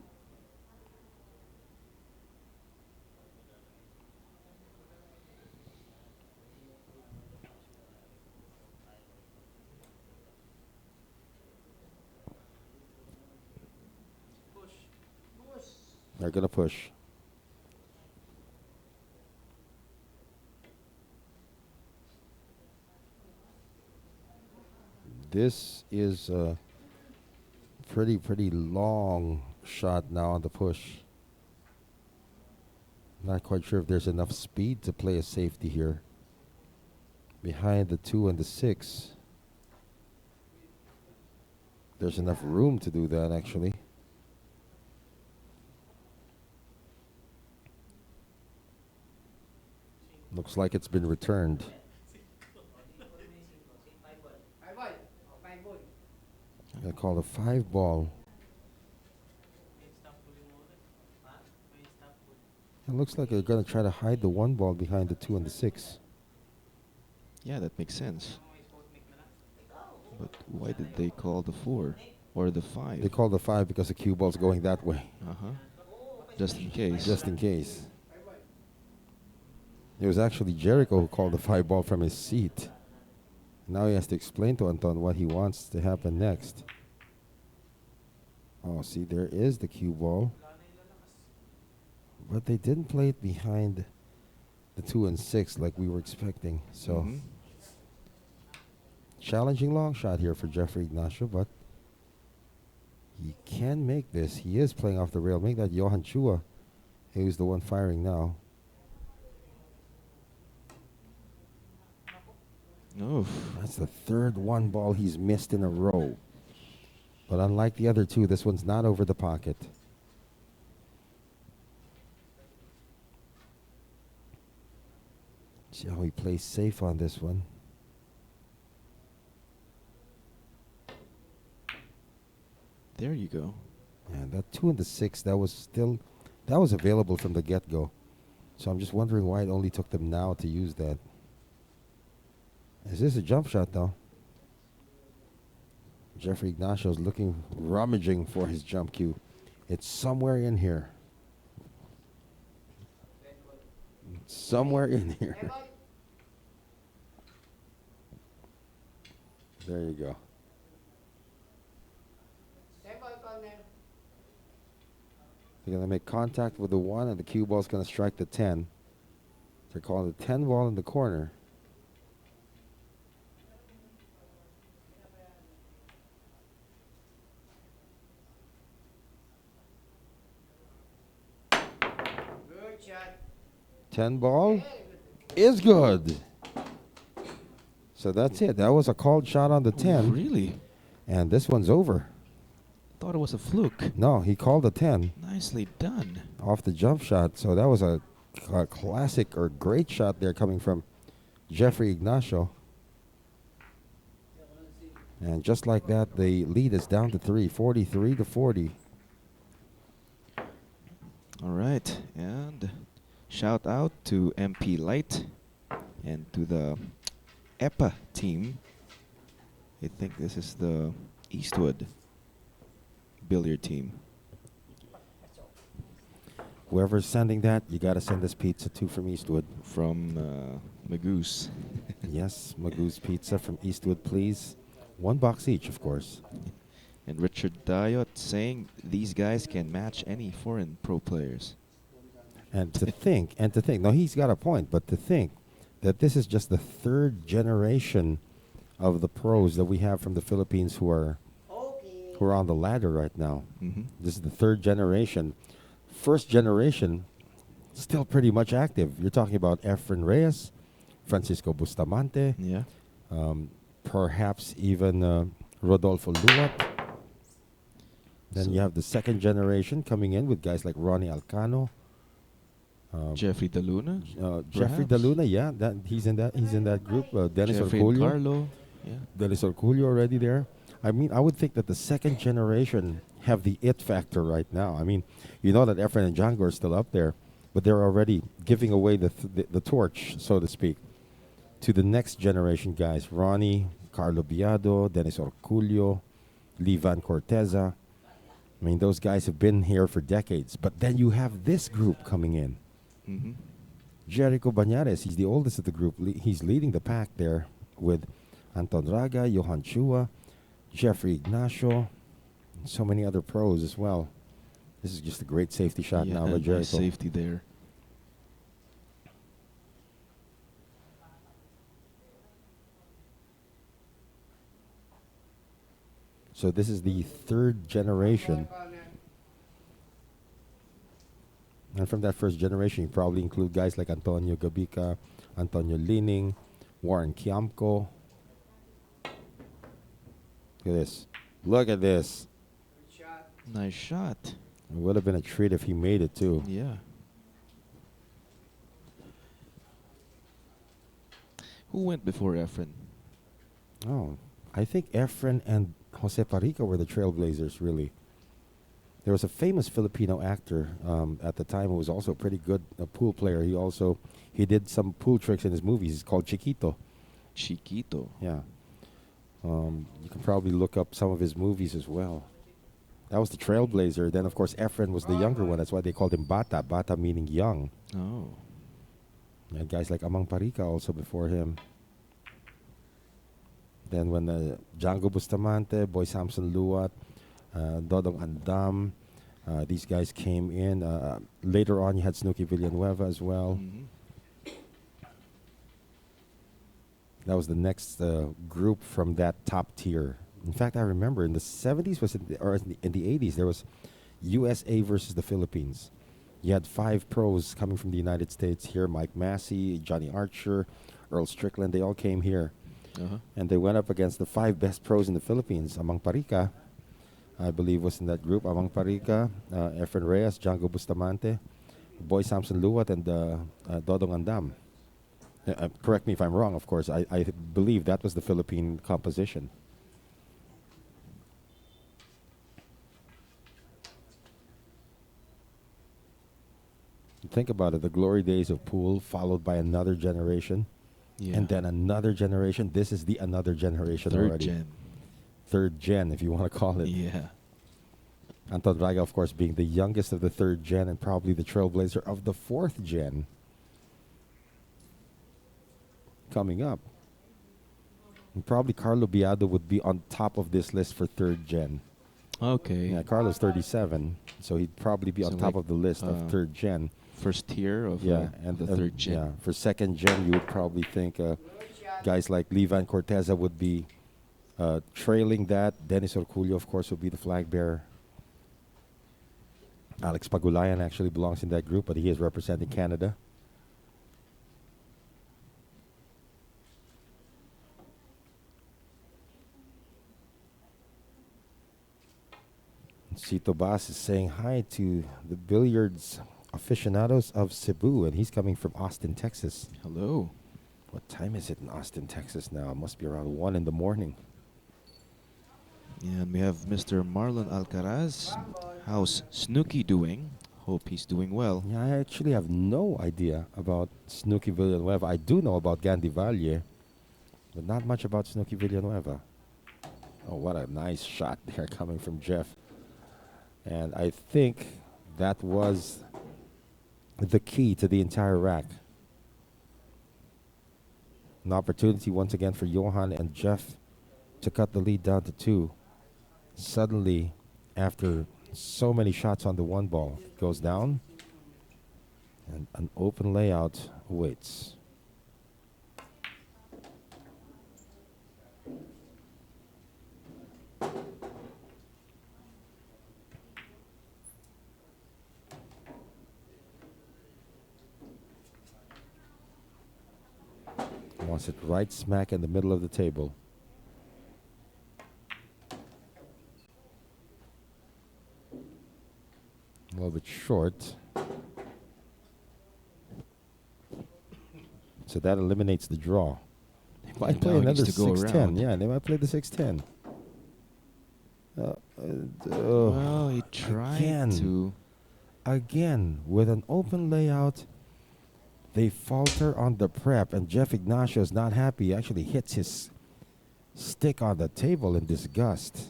They're going to push. This is a pretty long shot now on the push. Not quite sure if there's enough speed to play a safety here. Behind the 2 and the 6. There's enough room to do that actually. Looks like it's been returned. I'm going to call a 5 ball. It looks like they're going to try to hide the 1 ball behind the 2 and the 6. Yeah, that makes sense. But why did they call the 4? Or the 5. They call the 5 because the cue ball's going that way, Uh-huh. Just in case. just in case. It was actually Jericho who called the 5 ball from his seat. Now he has to explain to Anton what he wants to happen next. Oh, see, there is the cue ball. But they didn't play it behind the 2 and 6 like we were expecting. So, Mhm. challenging long shot here for Jeffrey Ignacio, but he can make this. He is playing off the rail. Make that Johan Chua, who's the one firing now. Oof. That's the third 1 ball he's missed in a row. But unlike the other 2, this one's not over the pocket. See how he plays safe on this one. There you go. And that 2 and the 6, that was available from the get-go. So I'm just wondering why it only took them now to use that. Is this a jump shot, though? Jeffrey Ignacio's rummaging for his jump cue. It's somewhere in here. Somewhere in here. There you go. They're going to make contact with the 1, and the cue ball's going to strike the 10. They're calling the 10 ball in the corner. Good shot. 10 ball is good. So that's it. That was a called shot on the 10. Really? And this one's over. Thought it was a fluke. No, he called a 10 Nicely done. off the jump shot. So that was a classic or great shot there coming from Jeffrey Ignacio. And just like that, the lead is down to 3, 43-40. All right. And shout out to MP Light and to the EPA team. I think this is the Eastwood billiard team. Whoever's sending that, you got to send this pizza too from Eastwood. From Magoose. Yes, Magoo's Pizza from Eastwood, please. $1 each, of course. And Richard Dayot saying these guys can match any foreign pro players. And to think, no, he's got a point, but to think that this is just the 3rd generation of the pros that we have from the Philippines who are on the ladder right now. Mm-hmm. This is the 3rd generation. First generation, still pretty much active. You're talking about Efren Reyes, Francisco Bustamante, Yeah. perhaps even Rodolfo Luat. Then So you have the 2nd generation coming in with guys like Ronnie Alcano, Jeffrey DeLuna. Jeffrey perhaps? DeLuna. Yeah, he's in that group. Dennis Jeffrey Orculio. Carlo. Yeah. Dennis Orculio already there. I mean, I would think that the 2nd generation have the it factor right now. I mean, you know that Efren and Django are still up there, but they're already giving away the torch, so to speak, to the next generation guys. Ronnie, Carlo Biado, Dennis Orculio, Livan Corteza. I mean, those guys have been here for decades. But then you have this group coming in. Mm-hmm. Jericho Bañares, he's the oldest of the group. He's leading the pack there with Anton Raga, Johan Chua, Jeffrey Ignacio, and so many other pros as well. This is just a great safety shot now by nice Jericho. safety there. So this is the 3rd generation. And from that first generation, you probably include guys like Antonio Gabica, Antonio Lining, Warren Kiamco. Look at this. Look at this. Good shot. Nice shot. It would have been a treat if he made it too. Yeah. Who went before Efren? Oh, I think Efren and Jose Parica were the trailblazers, really. There was a famous Filipino actor at the time who was also a pretty good pool player. He did some pool tricks in his movies. He's called Chiquito. Chiquito. Yeah. You can probably look up some of his movies as well. That was the trailblazer. Then, of course, Efren was the younger one. That's why they called him Bata. Bata meaning young. Oh. And guys like Amang Parika also before him. Then when Django Bustamante, Boy Samson Luat, Dodong Andam, these guys came in. Later on, you had Snooki Villanueva as well. Mhm. That was the next group from that top tier. In fact, I remember in the 70s, or in the 80s, there was USA versus the Philippines. You had 5 pros coming from the United States here. Mike Massey, Johnny Archer, Earl Strickland, they all came here. Uh-huh. And they went up against the 5 best pros in the Philippines. Amang Parika, I believe, was in that group. Amang Parika, Efren Reyes, Django Bustamante, Boy Samson Luat, and Dodong Andam. Correct me if I'm wrong, of course. I believe that was the Philippine composition. Think about it, the glory days of pool followed by another generation. Yeah. And then another generation. This is the another generation Third already. gen. Third gen, if you want to call it. Yeah. Anton Raga, of course, being the youngest of the third gen and probably the trailblazer of the fourth gen. Coming up. And probably Carlo Biado would be on top of this list for third gen. Okay. Yeah, Carlo's 37, so he'd probably be So on top like, of the list of third gen. First tier of And the third gen. Yeah, for second gen, you would probably think guys like Levan Corteza would be trailing that. Dennis Orculio, of course, would be the flag bearer. Alex Pagulayan actually belongs in that group, but he is representing Canada. Cito Bas is saying hi to the billiards aficionados of Cebu, and he's coming from Austin, Texas. Hello. What time is it in Austin, Texas now? It must be around 1 in the morning. Yeah, and we have Mr. Marlon Alcaraz. How's Snooki doing? Hope he's doing well. Yeah, I actually have no idea about Snooki Villanueva. I do know about Gandhi Valle, but not much about Snooki Villanueva. Oh, what a nice shot there coming from Jeff. And I think that was the key to the entire rack. An opportunity once again for Johan and Jeff to cut the lead down to 2. Suddenly, after so many shots on the 1 ball, it goes down, and an open layout awaits. Wants it right smack in the middle of the table. A little bit short. So that eliminates the draw. They might play now it another needs to go 6-10. around. Yeah, they might play the 6-10. Well, he tried again. to. Again, with an open layout, they falter on the prep, and Jeff Ignacio is not happy. He actually hits his stick on the table in disgust.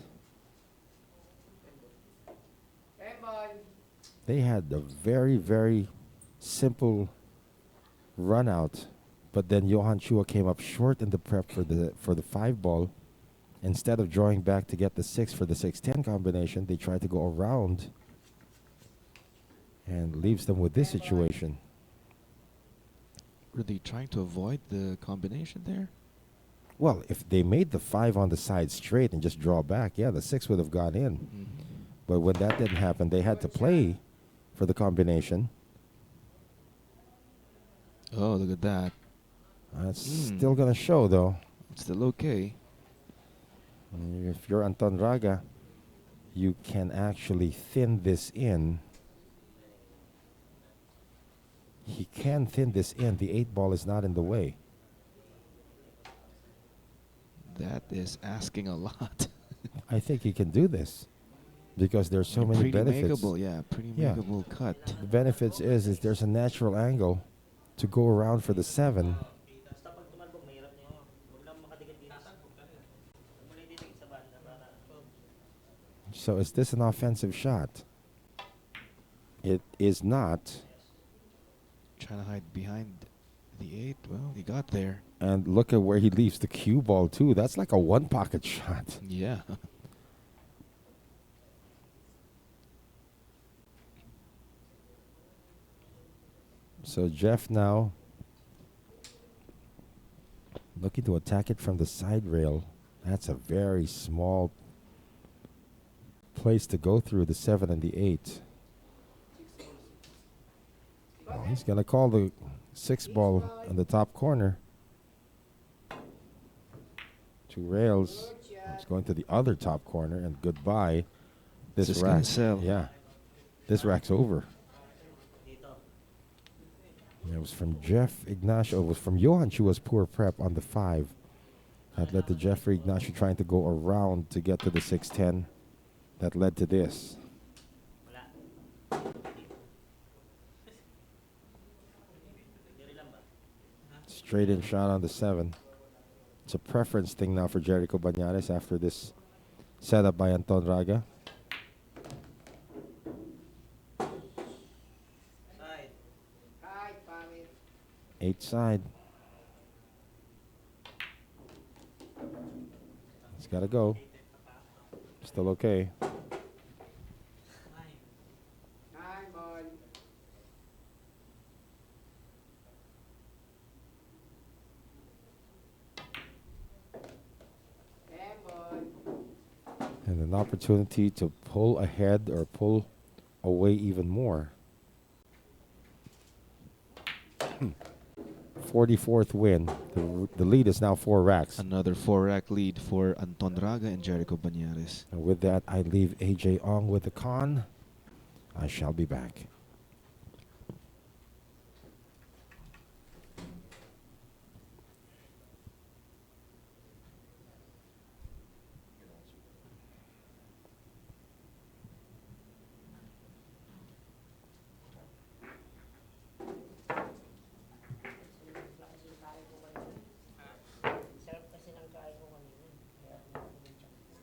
They had a very, very simple run out, but then Johan Chua came up short in the prep for the 5 ball. Instead of drawing back to get the 6 for the 6-10 combination, they tried to go around and leaves them with this situation. Were they trying to avoid the combination there? Well, if they made the 5 on the side straight and just draw back, yeah, the 6 would have gone in. Mm-hmm. But when that didn't happen, they had to play for the combination. Oh, look at that. That's still going to show, though. It's still okay. If you're Anton Raga, you can actually thin this in. He can thin this in. The 8 ball is not in the way. That is asking a lot. I think he can do this because there's so many pretty benefits. makeable, yeah. Pretty Yeah. makeable cut. The benefits is there's a natural angle to go around for the 7. So is this an offensive shot? It is not. Trying to hide behind the 8. Well, he got there. And look at where he leaves the cue ball too. That's like a one pocket shot. Yeah. So Jeff now looking to attack it from the side rail. That's a very small place to go through, the 7 and the 8. Oh, he's going to call the 6 ball in the top corner. 2 rails. It's going to the other top corner, and goodbye. This This rack. gonna sell. Yeah. This rack's over. It was from Jeff Ignacio. It was from Johan Chua's poor prep on the 5. That led to Jeffrey Ignacio trying to go around to get to the 610. That led to this. Straight in shot on the 7. It's a preference thing now for Jericho Banares after this setup by Anton Raga. Hi, Pamit. 8 side. It's got to go. Still okay. 9 ball. And an opportunity to pull ahead or pull away even more. 44th win. The lead is now 4 racks. Another 4-rack lead for Anton Raga and Jericho Banares. And with that, I leave AJ Ong with the con. I shall be back. Sarap kasi ng kain ko kanina. Kaya ako nagkumitsak ko.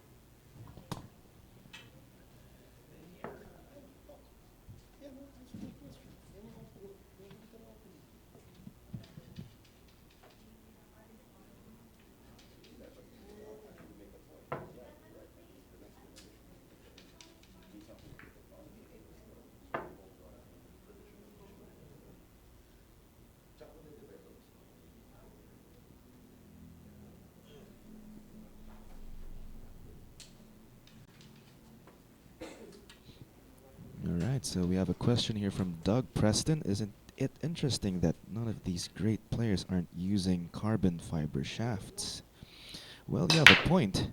All right, so we have a question here from Doug Preston. Isn't it interesting that none of these great players aren't using carbon fiber shafts? Well, you have a point.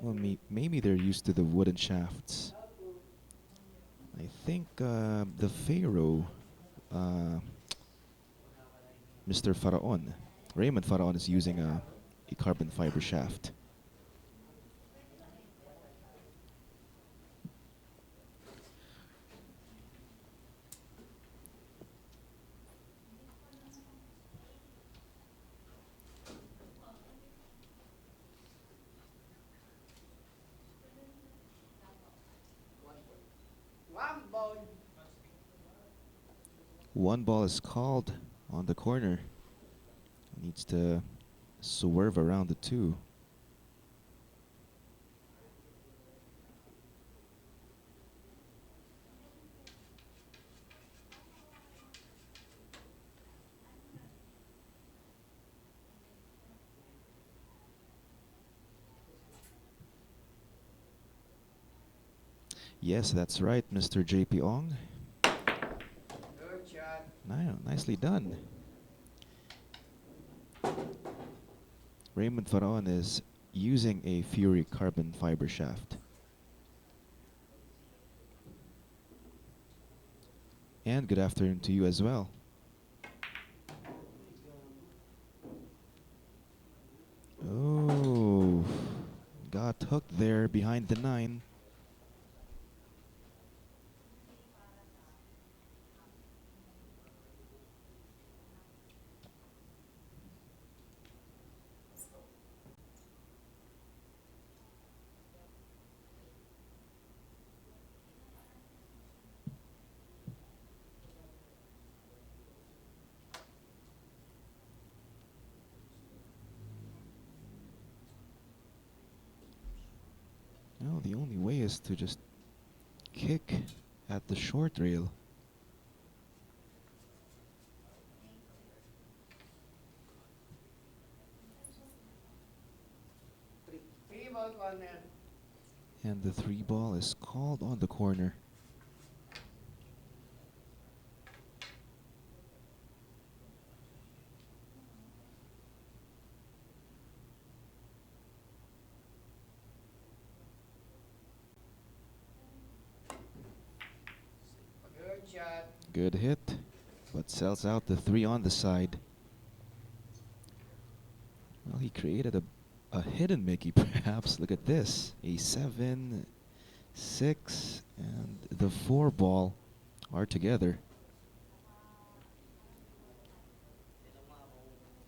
Well, maybe they're used to the wooden shafts. I think the Pharaoh, Mr. Faraon, Raymond Faraon, is using a carbon fiber shaft. One ball. 1 ball is called on the corner. Needs to swerve around the 2. Yes, that's right, Mr. JP Ong. Good shot. Nicely done. Raymond Faraon is using a Fury carbon fiber shaft. And good afternoon to you as well. Oh, got hooked there behind the 9. is to just kick at the short rail. Three ball corner. And the 3 ball is called on the corner. Good shot. Good hit, but sells out the 3 on the side. Well, he created a hidden Mickey, perhaps. Look at this. A 7, 6, and the 4 ball are together.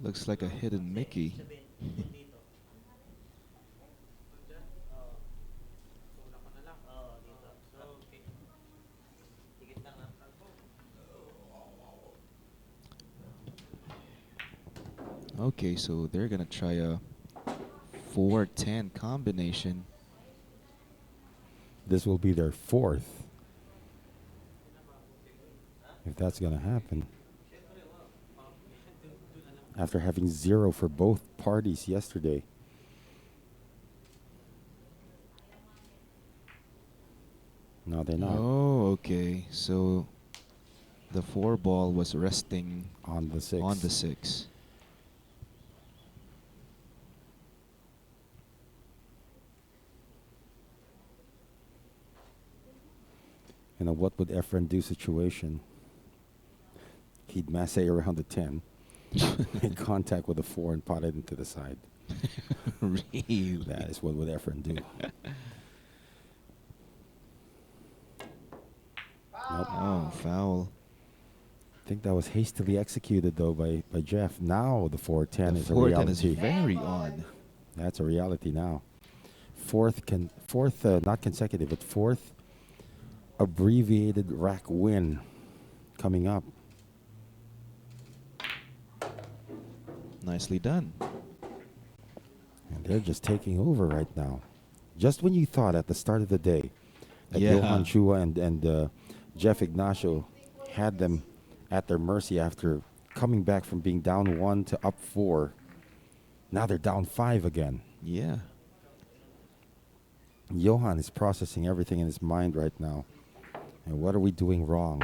Looks like a hidden Mickey. Okay, so they're gonna try a 4-10 combination. This will be their fourth. If that's going to happen. After having 0 for both parties yesterday. No, they're not. Oh, okay. So the 4 ball was resting On the 6. on the 6. You know, what would Efren do situation? He'd masse around the 10, in contact with the 4 and pot it into the side. Really? That is what would Efren do. Nope. Oh, foul. I think that was hastily executed though by Jeff. Now the 4-10 The is a 4-10 is reality. very on. That's a reality now. Fourth, not consecutive, but fourth abbreviated rack win coming up. Nicely done. And they're just taking over right now. Just when you thought at the start of the day that Yeah. Johan Chua and Jeff Ignacio had them at their mercy after coming back from being down 1 to up 4, now they're down 5 again. Yeah. Johan is processing everything in his mind right now. And what are we doing wrong?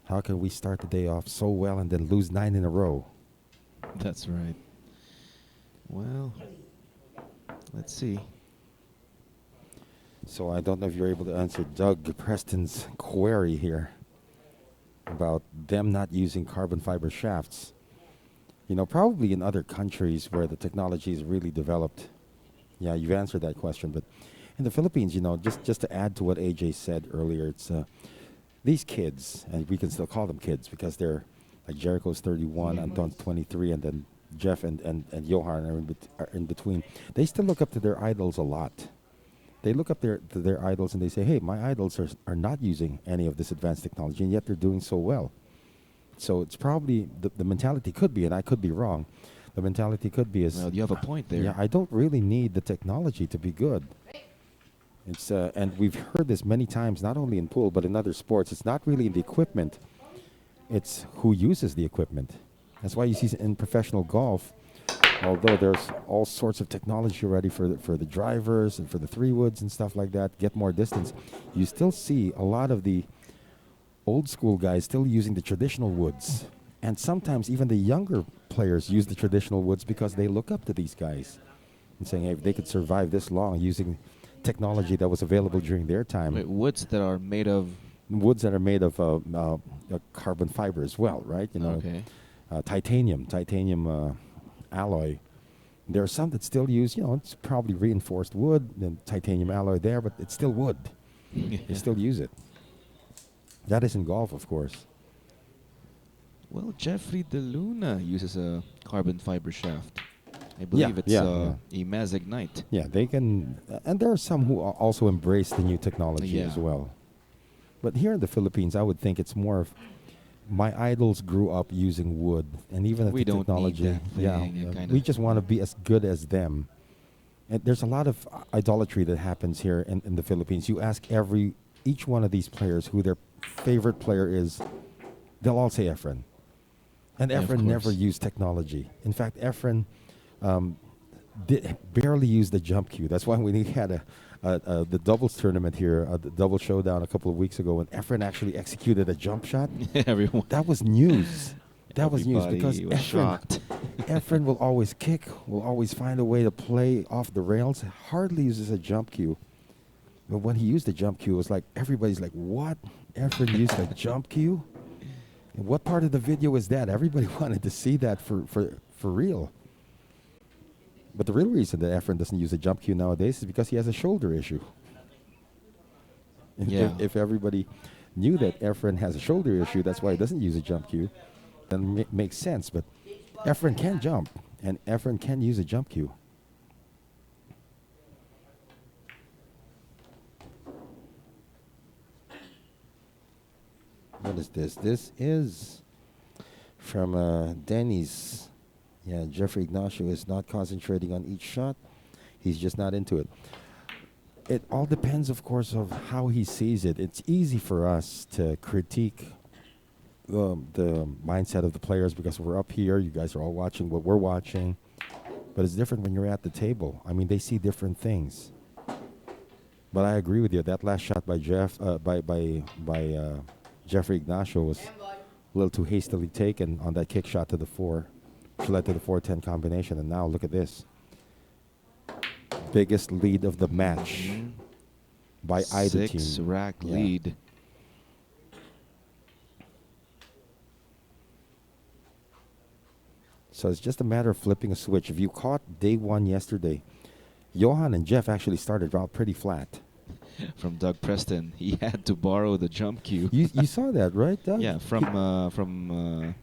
How can we start the day off so well and then lose 9 in a row? That's right. Well, let's see. So I don't know if you're able to answer Doug Preston's query here about them not using carbon fiber shafts. You know, probably in other countries where the technology is really developed. Yeah, you've answered that question. But in the Philippines, you know, just to add to what AJ said earlier, it's these kids, and we can still call them kids because they're like Jericho's 31, Anton's 23, and then Jeff and Johan are in between. They still look up to their idols a lot. They look up to their idols and they say, hey, my idols are not using any of this advanced technology, and yet they're doing so well. So it's probably, the mentality could be, and I could be wrong, the mentality could be is... Well, you have a point there. Yeah, I don't really need the technology to be good. It's and we've heard this many times, not only in pool, but in other sports. It's not really the equipment. It's who uses the equipment. That's why you see in professional golf, although there's all sorts of technology already for the drivers and for the 3-woods and stuff like that, get more distance, you still see a lot of the old school guys still using the traditional woods. And sometimes even the younger players use the traditional woods because they look up to these guys and saying, hey, if they could survive this long using technology that was available during their time. Wait, woods that are made of... Woods that are made of carbon fiber as well, right? You know, Okay. titanium alloy. There are some that still use, you know, it's probably reinforced wood and titanium alloy there, but it's still wood. They still use it. That is in golf, of course. Well, Jeffrey De Luna uses a carbon fiber shaft. I believe it's a Mazignite. Yeah, they can, and there are some who also embrace the new technology as well. But here in the Philippines, I would think it's more of my idols grew up using wood, and even if We the don't need technology, that thing, kind we of. just want to be as good as them. And there's a lot of idolatry that happens here in the Philippines. You ask each one of these players who their favorite player is, they'll all say Efren. And Yeah, of Efren never course. used technology. In fact, Efren barely used the jump cue. That's why when he had the doubles tournament here, the double showdown a couple of weeks ago, when Efren actually executed a jump shot, Everyone. that was news. That was news because Everybody was shocked. Efren will always kick, will always find a way to play off the rails, hardly uses a jump cue. But when he used the jump cue, it was like everybody's like, what? Efren used a jump cue? And what part of the video is that? Everybody wanted to see that for real. But the real reason that Efren doesn't use a jump cue nowadays is because he has a shoulder issue. Yeah. If everybody knew that Efren has a shoulder issue, that's why he doesn't use a jump cue, then it makes sense. But Efren can jump, and Efren can use a jump cue. What is this? This is from Denny's. Yeah, Jeffrey Ignacio is not concentrating on each shot. He's just not into it. It all depends, of course, of how he sees it. It's easy for us to critique the mindset of the players because we're up here. You guys are all watching what we're watching. But it's different when you're at the table. I mean, they see different things. But I agree with you. That last shot by Jeffrey Ignacio was a little too hastily taken on that kick shot to the 4, which led to the 4-10 combination. And now look at this. Biggest lead of the match by either team. 6-rack Yeah. lead. So it's just a matter of flipping a switch. If you caught day one yesterday, Johan and Jeff actually started out pretty flat. From Doug Preston. He had to borrow the jump cue. You saw that, right, Doug? Yeah, from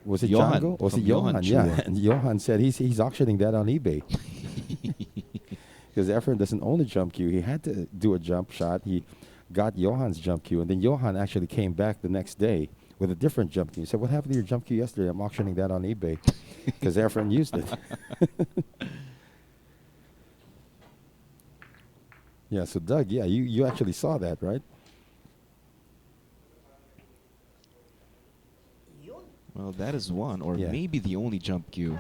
Was it Johan, Django? Was it from Johan Johan? Yeah, Chua. and Johan said he's auctioning that on eBay. Because Efren doesn't own a jump cue. He had to do a jump shot. He got Johan's jump cue, and then Johan actually came back the next day with a different jump cue. He said, "What happened to your jump cue yesterday? I'm auctioning that on eBay." Because Efren used it. Yeah, so Doug, yeah, you actually saw that, right? Yun. Well, that is one, or Yeah. maybe the only jump cue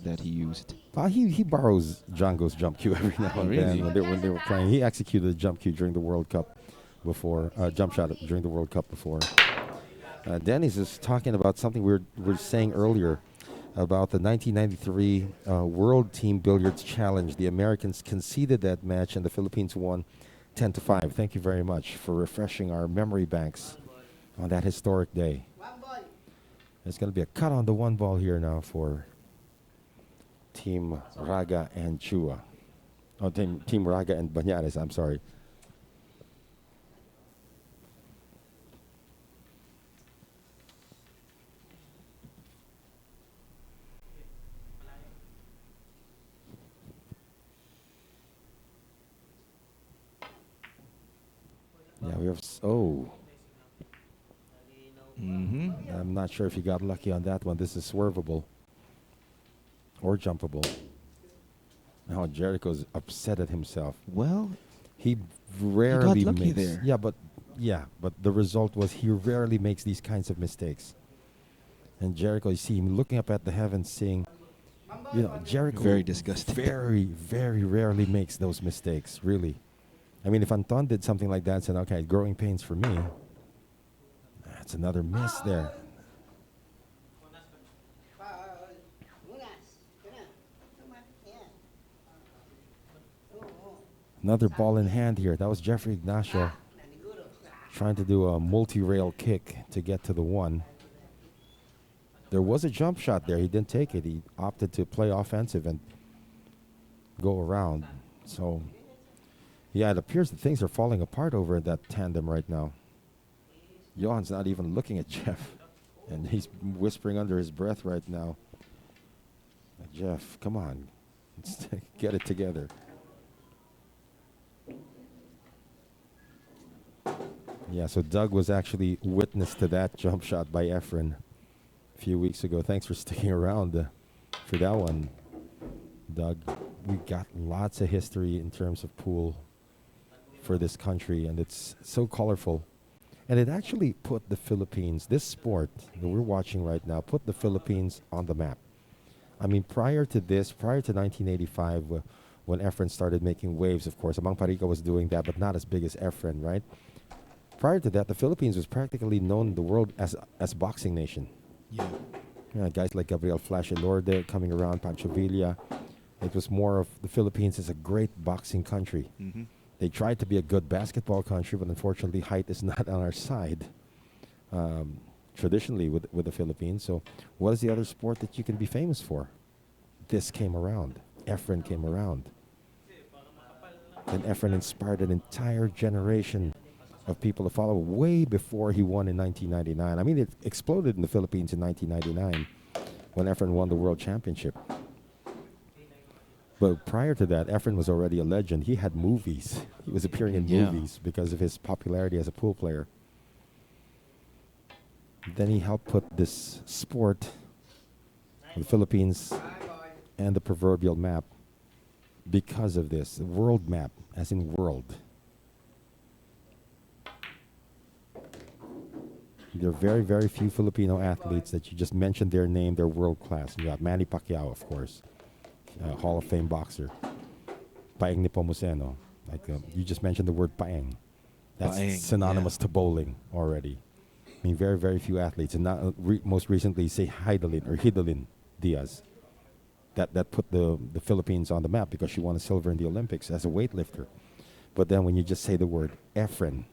that he used. He borrows Django's jump cue every now and Really? then when they were playing. He executed a jump cue during the World Cup before, jump shot during the World Cup before. Dennis is talking about something we were saying earlier about the 1993 World Team Billiards Challenge. The Americans conceded that match, and the Philippines won 10-5. Thank you very much for refreshing our memory banks on that historic day. One ball. There's going to be a cut on the 1 ball here now for Team Raga and Chua. Oh, Team Raga and Banares, I'm sorry. Yeah, we have. Mm-hmm. I'm not sure if you got lucky on that one. This is swervable or jumpable. Now Jericho's upset at himself. Well, He rarely lucky makes. there. But the result was he rarely makes these kinds of mistakes. And Jericho, you see him looking up at the heavens, seeing, Jericho Very disgusted. very, very rarely makes those mistakes. Really, I mean, if Anton did something like that and said, "Okay, growing pains for me," that's another miss there. Foul. Unas. Kana. Tama. Yan. Oo. Another ball in hand here. That was Jeffrey Ignacio Naniguro. trying to do a multi-rail kick to get to the 1. There was a jump shot there. He didn't take it. He opted to play offensive and go around. So, yeah, it appears that things are falling apart over that tandem right now. Johan's not even looking at Jeff. And he's whispering under his breath right now. Jeff, come on. Let's get it together. Yeah, so Doug was actually witness to that jump shot by Efren a few weeks ago. Thanks for sticking around for that one. Doug. We got lots of history in terms of pool for this country, and it's so colorful. And it actually put the Philippines, this sport that we're watching right now, put the Philippines on the map. I mean, prior to this, prior to 1985, when Efren started making waves, of course, Amang Parica was doing that, but not as big as Efren, right? Prior to that, the Philippines was practically known in the world as a boxing nation. Yeah. Guys like Gabriel Flash Elorde coming around, Pancho Villa. It was more of the Philippines as a great boxing country. Mm-hmm. They tried to be a good basketball country, but unfortunately, height is not on our side. Traditionally, with the Philippines. So, what is the other sport that you can be famous for? This came around. Efren came around. And Efren inspired an entire generation of people to follow way before he won in 1999. I mean, it exploded in the Philippines in 1999 when Efren won the World Championship. But prior to that, Efren was already a legend. He had movies. He was appearing in movies because of his popularity as a pool player. Then he helped put this sport, the Philippines, and the proverbial map because of this. The world map, as in world. There are very, very few Filipino athletes that you just mentioned their name, they're world class. You got Manny Pacquiao, of course. Hall of Fame boxer. Paeng Nepomuceno. Like you just mentioned the word paeng. That's Paeng, synonymous to bowling already. I mean, very, very few athletes. And not, most recently, say Hidolin Diaz. That put the Philippines on the map because she won a silver in the Olympics as a weightlifter. But then when you just say the word Efren,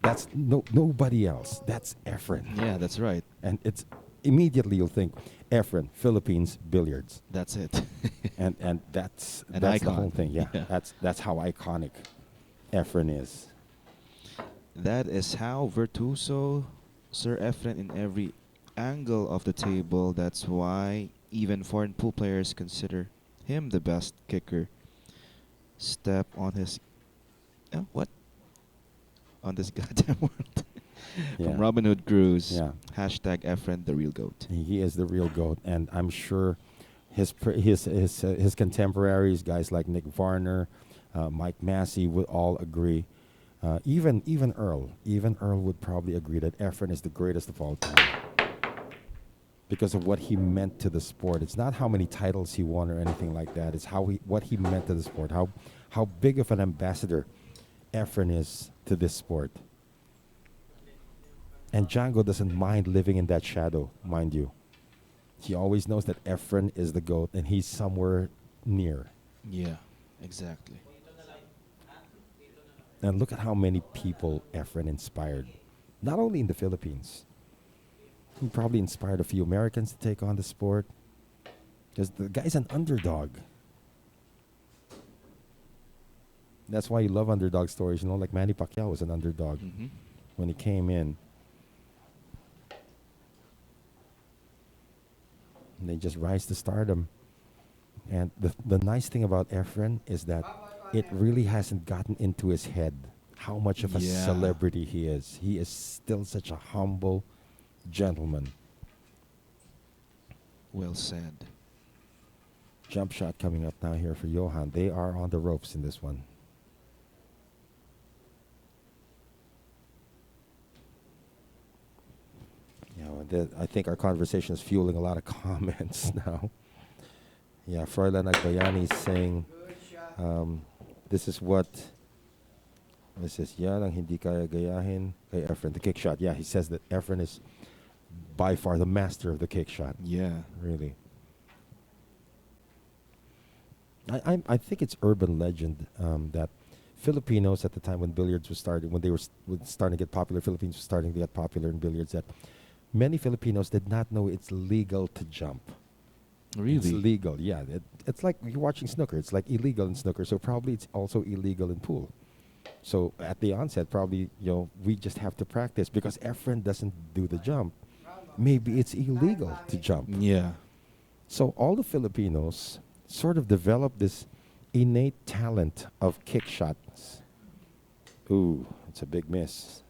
that's nobody else. That's Efren. Yeah, that's right. And it's immediately you'll think Efren, Philippines, billiards. That's it. and that's An the icon. whole thing. Yeah, Yeah. That's how iconic Efren is. That is how virtuoso Sir Efren in every angle of the table. That's why even foreign pool players consider him the best kicker. Step on his... what? On this goddamn world. Yeah. From Robin Hood Cruz. Yeah. Hashtag Efren, the real GOAT. He is the real GOAT, and I'm sure his contemporaries, guys like Nick Varner, Mike Massey, would all agree. Even Earl would probably agree that Efren is the greatest of all time because of what he meant to the sport. It's not how many titles he won or anything like that. It's what he meant to the sport. How big of an ambassador Efren is to this sport. And Django doesn't mind living in that shadow, mind you. He always knows that Efren is the GOAT and he's somewhere near. Yeah, exactly. And look at how many people Efren inspired. Not only in the Philippines. He probably inspired a few Americans to take on the sport. Because the guy's an underdog. That's why you love underdog stories. You know, like Manny Pacquiao was an underdog Mm-hmm. when he came in. And they just rise to stardom. And the nice thing about Efren is that it really hasn't gotten into his head how much of a Yeah. celebrity he is. He is still such a humble gentleman. Well said. Jump shot coming up now here for Johan. They are on the ropes in this one. Yeah, well, I think our conversation is fueling a lot of comments now. Yeah, Froilan Agbayani is saying, Good shot. this is what, this is, yan ang hindi kaya gayahin kay Efren, the kick shot. Yeah, he says that Efren is by far the master of the kick shot. Yeah. Really. I think it's urban legend that Filipinos at the time when billiards was starting, when they were starting to get popular, Philippines was starting to get popular in billiards, that many Filipinos did not know it's legal to jump. Really? It's legal, yeah. It's like you're watching snooker. It's like illegal in snooker, so probably it's also illegal in pool. So at the onset, probably, we just have to practice because Efren doesn't do the jump. Maybe it's illegal to jump. Yeah. So all the Filipinos sort of developed this innate talent of kick shots. Ooh, it's a big miss.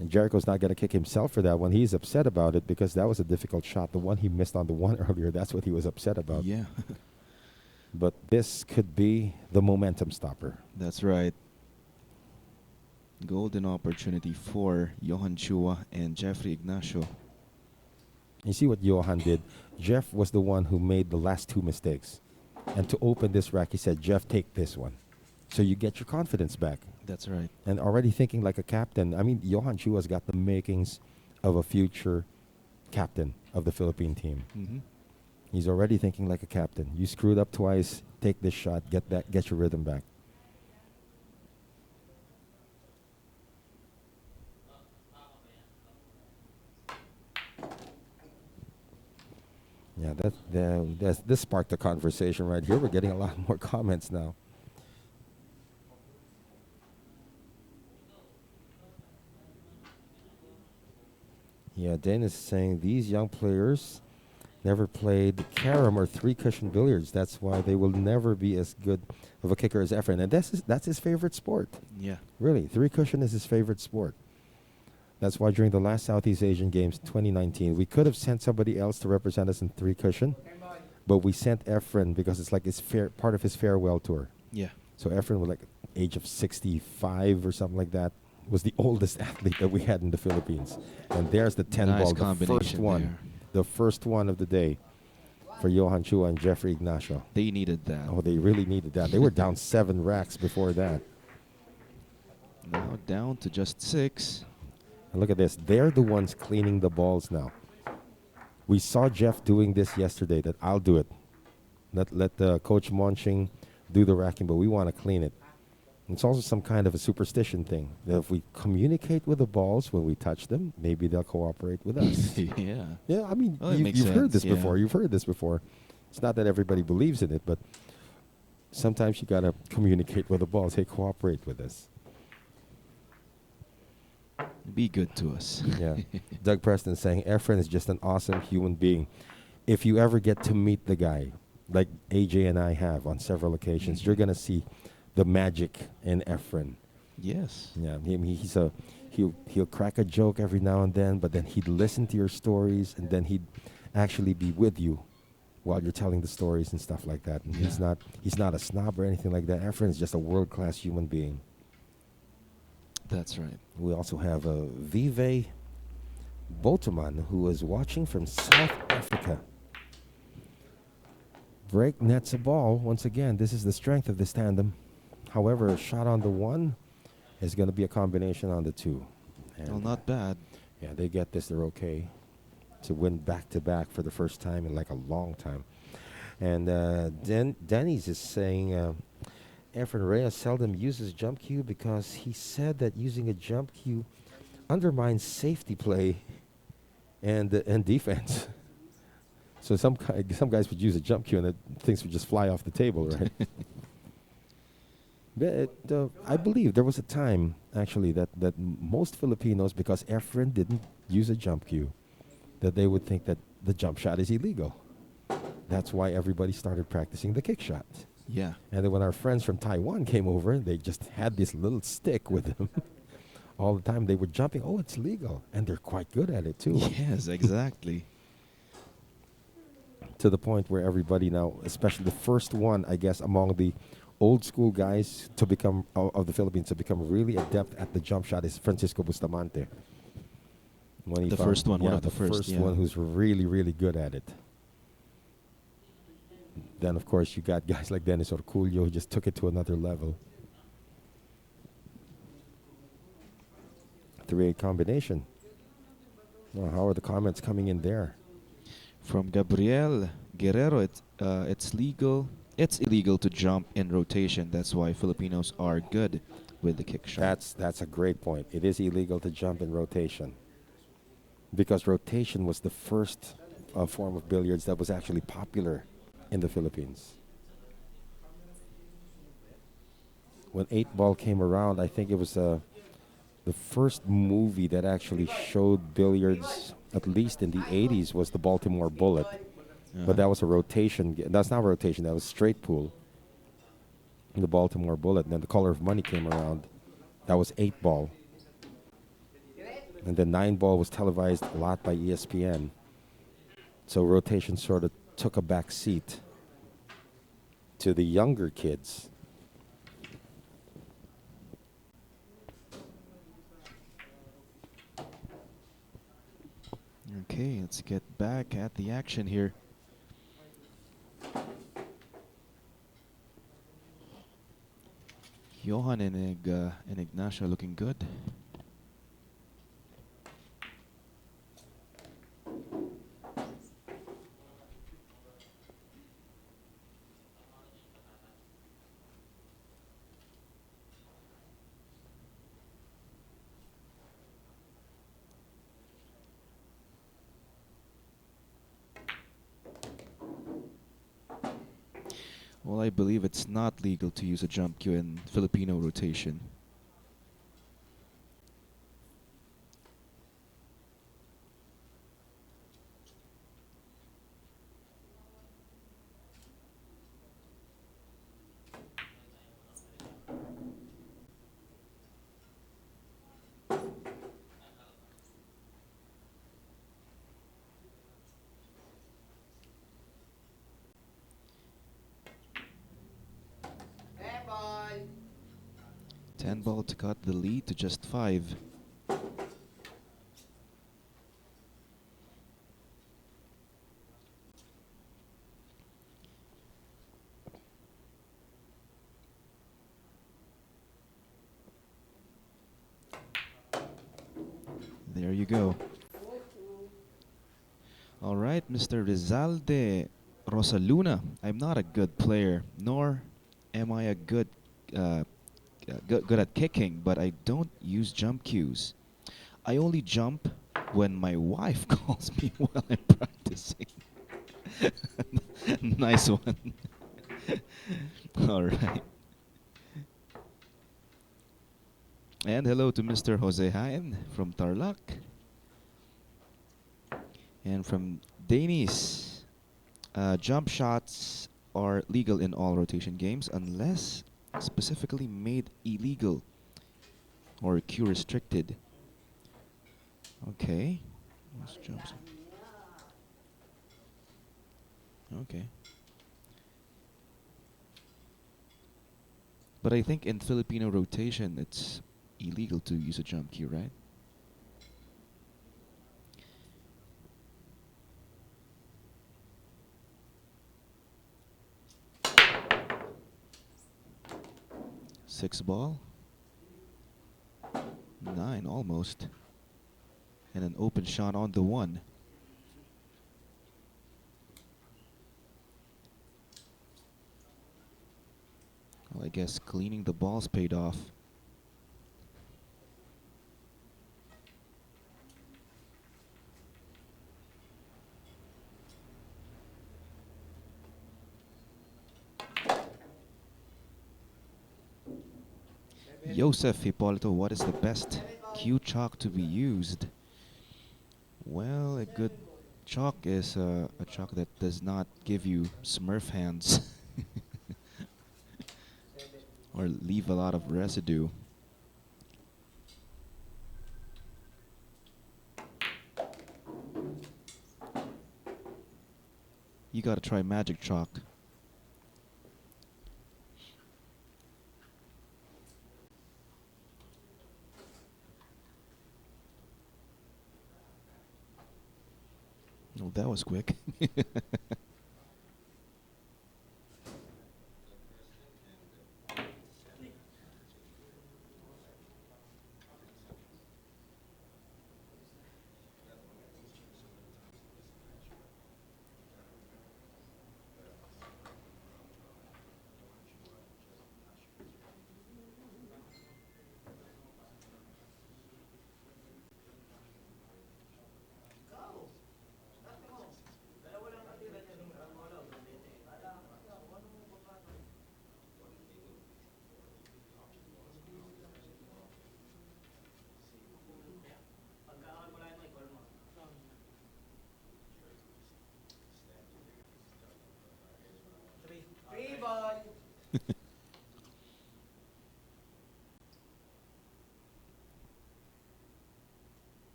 And Jericho's not going to kick himself for that one. He's upset about it because that was a difficult shot. The one he missed on the one earlier, that's what he was upset about. Yeah, But this could be the momentum stopper. that's right. Golden opportunity for Johan Chua and Jeffrey Ignacio. You see what Johan did? Jeff was the one who made the last two mistakes. And to open this rack, he said, Jeff, take this one. So you get your confidence back. That's right. And already thinking like a captain. I mean, Johan Chua's got the makings of a future captain of the Philippine team. Mm-hmm. He's already thinking like a captain. You screwed up twice, take this shot, get your rhythm back. Yeah, this sparked a conversation right here. We're getting a lot more comments now. Yeah, Dan is saying these young players never played carom or three-cushion billiards. That's why they will never be as good of a kicker as Efren. And that's his favorite sport. Yeah. Really, three-cushion is his favorite sport. That's why during the last Southeast Asian Games 2019, we could have sent somebody else to represent us in three-cushion, but we sent Efren because it's like it's part of his farewell tour. Yeah. So Efren was like age of 65 or something like that. Was the oldest athlete that we had in the Philippines. And there's the 10 Nice ball, the first combination one. there. The first one of the day for Johan Chua and Jeffrey Ignacio. They needed that. Oh, they really needed that. They were down 7 racks before that. Now down to just 6. And look at this. They're the ones cleaning the balls now. We saw Jeff doing this yesterday, that I'll do it. Let Coach Monching do the racking, but we want to clean it. It's also some kind of a superstition thing. That if we communicate with the balls when we touch them, maybe they'll cooperate with us. Yeah. Yeah, I mean, Well, it makes you've heard sense, this before. yeah. You've heard this before. It's not that everybody believes in it, but sometimes you got to communicate with the balls. Hey, cooperate with us. Be good to us. Yeah. Doug Preston saying, Efren is just an awesome human being. If you ever get to meet the guy, like AJ and I have on several occasions, you're going to see the magic in Efren. Yes. Yeah, he'll crack a joke every now and then, but then he'd listen to your stories, and then he'd actually be with you while you're telling the stories and stuff like that. And Yeah. he's not a snob or anything like that. Efren is just a world-class human being. That's right. We also have Vive Boteman, who is watching from South Africa. Break nets a ball. Once again, this is the strength of this tandem. However, a shot on the 1 is going to be a combination on the 2. And Well, not bad. yeah, they get this. They're okay to win back-to-back for the first time in like a long time. And Denny's is saying Efren Reyes seldom uses jump cue because he said that using a jump cue undermines safety play and defense. So some guys would use a jump cue and things would just fly off the table, right? I believe there was a time, actually, that most Filipinos, because Efren didn't use a jump cue, that they would think that the jump shot is illegal. That's why everybody started practicing the kick shot. Yeah. And then when our friends from Taiwan came over, they just had this little stick with them. All the time they were jumping. Oh, it's legal. And they're quite good at it, too. Yes, exactly. To the point where everybody now, especially the first one, I guess, among the old school guys to become of the Philippines to become really adept at the jump shot is Francisco Bustamante. When he The found- first one, one yeah, of the first, yeah. one who's really, really good at it. Then, of course, you got guys like Dennis Orculio who just took it to another level. 3-8 combination. Well, how are the comments coming in there? From Gabriel Guerrero, it's legal. It's illegal to jump in rotation. That's why Filipinos are good with the kick shot. That's a great point. It is illegal to jump in rotation because rotation was the first form of billiards that was actually popular in the Philippines. When 8-ball came around, I think it was the first movie that actually showed billiards, at least in the 80s, was the Baltimore Bullet. But that was a rotation. That's not rotation. That was straight pool. The Baltimore Bullet. And then the Color of Money came around. That was 8-ball. And the 9 ball was televised a lot by ESPN. So rotation sort of took a back seat to the younger kids. Okay, let's get back at the action here. Johan and Ignacio looking good. Well, I believe it's not legal to use a jump cue in Filipino rotation. Hey, ball. 10 ball to cut the lead to just 5. There you go. All right, Mr. Rizalde Rosaluna. I'm not a good player, nor am I a good at kicking, but I don't use jump cues. I only jump when my wife calls me while I'm practicing. Nice one. All right. And hello to Mr. Jose Hain from Tarlac. And from Danis, jump shots are legal in all rotation games unless specifically made illegal or cue restricted. Okay. Let's jump. Okay. But I think in Filipino rotation, it's illegal to use a jump cue, right? Six ball. 9 almost. And an open shot on the 1. Well, I guess cleaning the balls paid off. Joseph Hipólito, what is the best cue chalk to be used? Well, a good chalk is a chalk that does not give you Smurf hands or leave a lot of residue. You gotta try magic chalk. Oh, that was quick.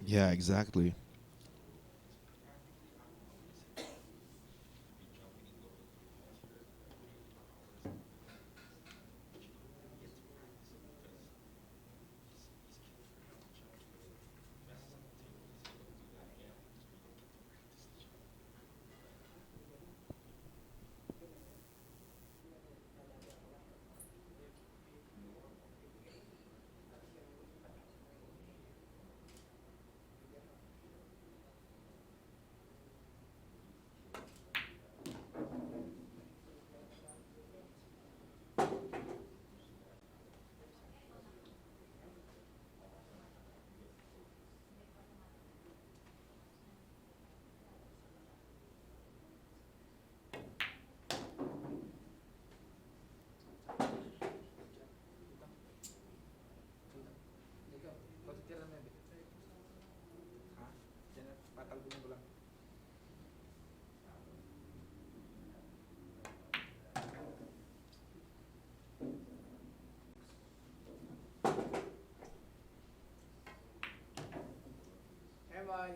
Yeah, exactly. Am I?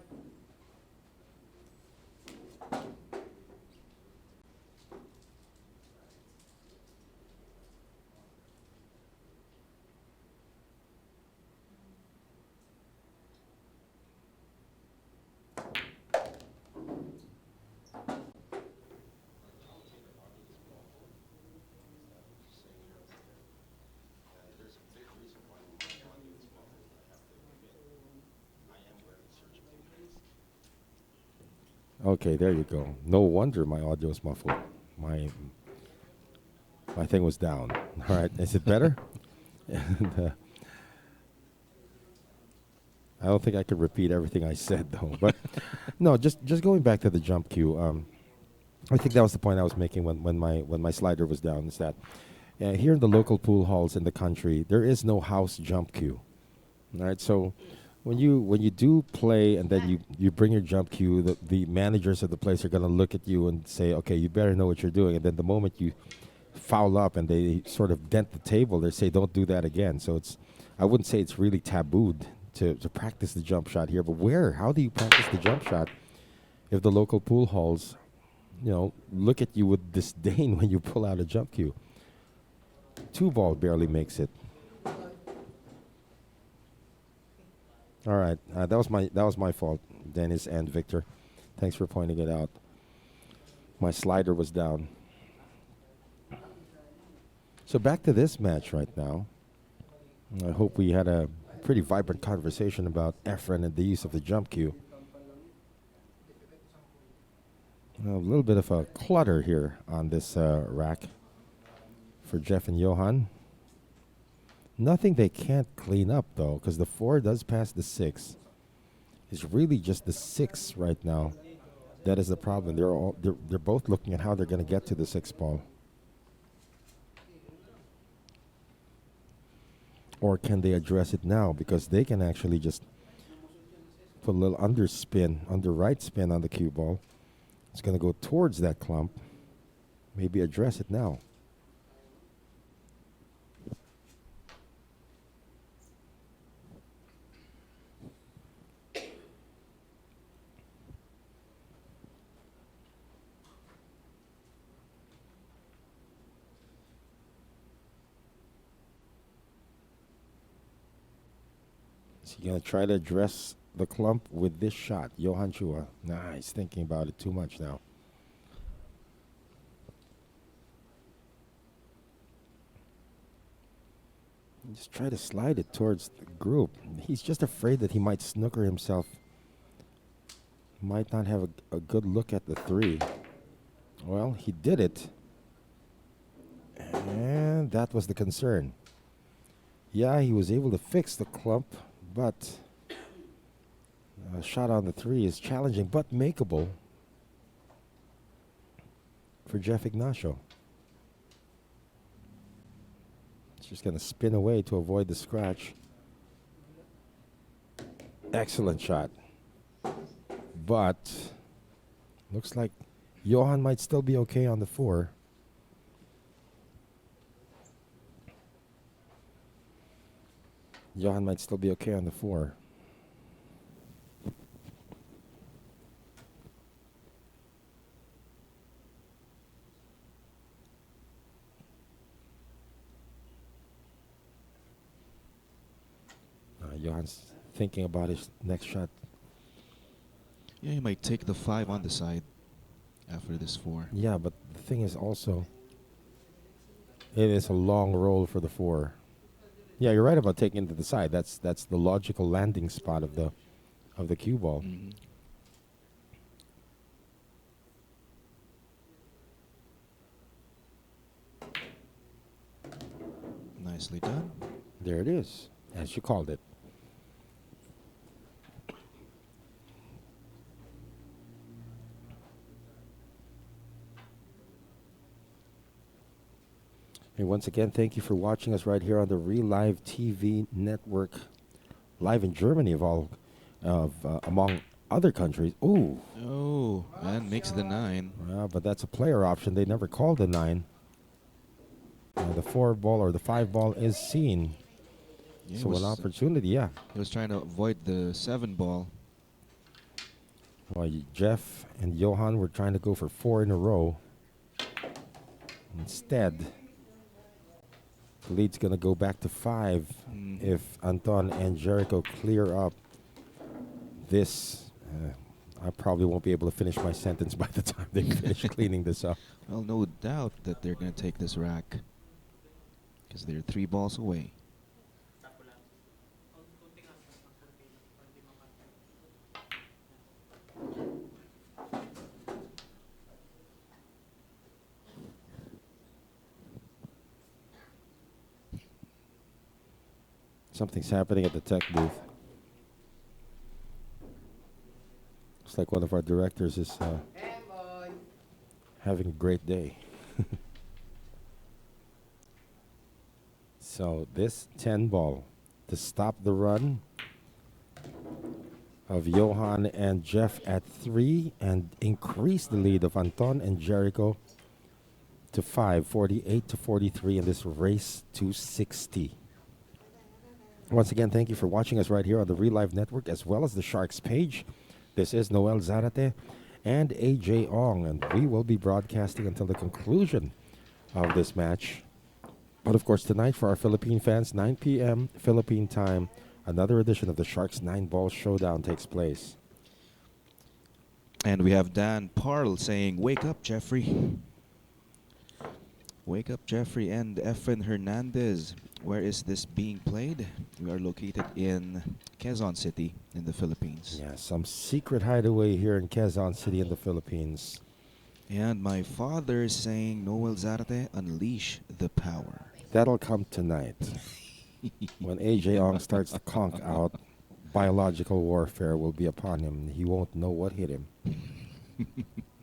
Okay, there you go. No wonder my audio is muffled. My my thing was down. All right, is it better? and, I don't think I could repeat everything I said though. But no, just going back to the jump cue. I think that was the point I was making when my slider was down. Is that here in the local pool halls in the country, there is no house jump cue. All right, so when you do play and then you bring your jump cue, the managers of the place are gonna look at you and say, okay, you better know what you're doing. And then the moment you foul up and they sort of dent the table, they say, don't do that again. So I wouldn't say it's really tabooed to practice the jump shot here, but where? How do you practice the jump shot if the local pool halls, look at you with disdain when you pull out a jump cue? Two ball barely makes it. All right, that was my fault, Dennis and Victor. Thanks for pointing it out. My slider was down. So back to this match right now. I hope we had a pretty vibrant conversation about Efren and the use of the jump cue. A little bit of a clutter here on this rack for Jeff and Johan. Nothing they can't clean up though, because the 4 does pass the 6. It's really just the 6 right now that is the problem. They're both looking at how they're going to get to the 6 ball. Or can they address it now? Because they can actually just put a little under right spin on the cue ball. It's going to go towards that clump. Maybe address it now. Is he going to try to address the clump with this shot? Johan Chua. Nah, he's thinking about it too much now. Just try to slide it towards the group. He's just afraid that he might snooker himself. Might not have a good look at the 3. Well, he did it. And that was the concern. Yeah, he was able to fix the clump, but a shot on the 3 is challenging but makeable for Jeff Ignacio. Just going to spin away to avoid the scratch. Excellent shot. But looks like Johan might still be okay on the 4. Johan might still be okay on the 4. Johan's thinking about his next shot. Yeah, he might take the 5 on the side after this 4. Yeah, but the thing is also, it is a long roll for the 4. Yeah, you're right about taking it to the side. That's the logical landing spot of the cue ball. Mhm. Nicely done. There it is, as you called it. And once again, thank you for watching us right here on the Reelive TV network, live in Germany among other countries. Ooh, Oh, and makes the 9. but that's a player option. They never called the 9. The 4 ball or the 5 ball is seen. Yeah, So an opportunity, yeah. he was trying to avoid the 7 ball. Well, Jeff and Johan were trying to go for 4 in a row. Instead, the lead's going to go back to 5 if Anton and Jericho clear up this. I probably won't be able to finish my sentence by the time they finish cleaning this up. Well, no doubt that they're going to take this rack because they're 3 balls away. Something's happening at the tech booth. Looks like one of our directors is Emon. having a great day. So this 10 ball to stop the run of Johan and Jeff at 3 and increase the lead of Anton and Jericho to 5, 48 to 43 in this race to 60. Once again, thank you for watching us right here on the Reelive Network as well as the Sharks page. This is Noel Zarate and AJ Ong, and we will be broadcasting until the conclusion of this match. But of course, tonight for our Philippine fans, 9 p.m. Philippine time, another edition of the Sharks 9-Ball Showdown takes place. And we have Dan Parl saying, "Wake up, Jeffrey. Wake up, Jeffrey." And Efren Hernandez, "Where is this being played?" We are located in Quezon City in the Philippines. Yeah, some secret hideaway here in Quezon City in the Philippines. And my father is saying, "Noel Zarte, unleash the power." That'll come tonight. When AJ Ong starts to conk out, biological warfare will be upon him. He won't know what hit him.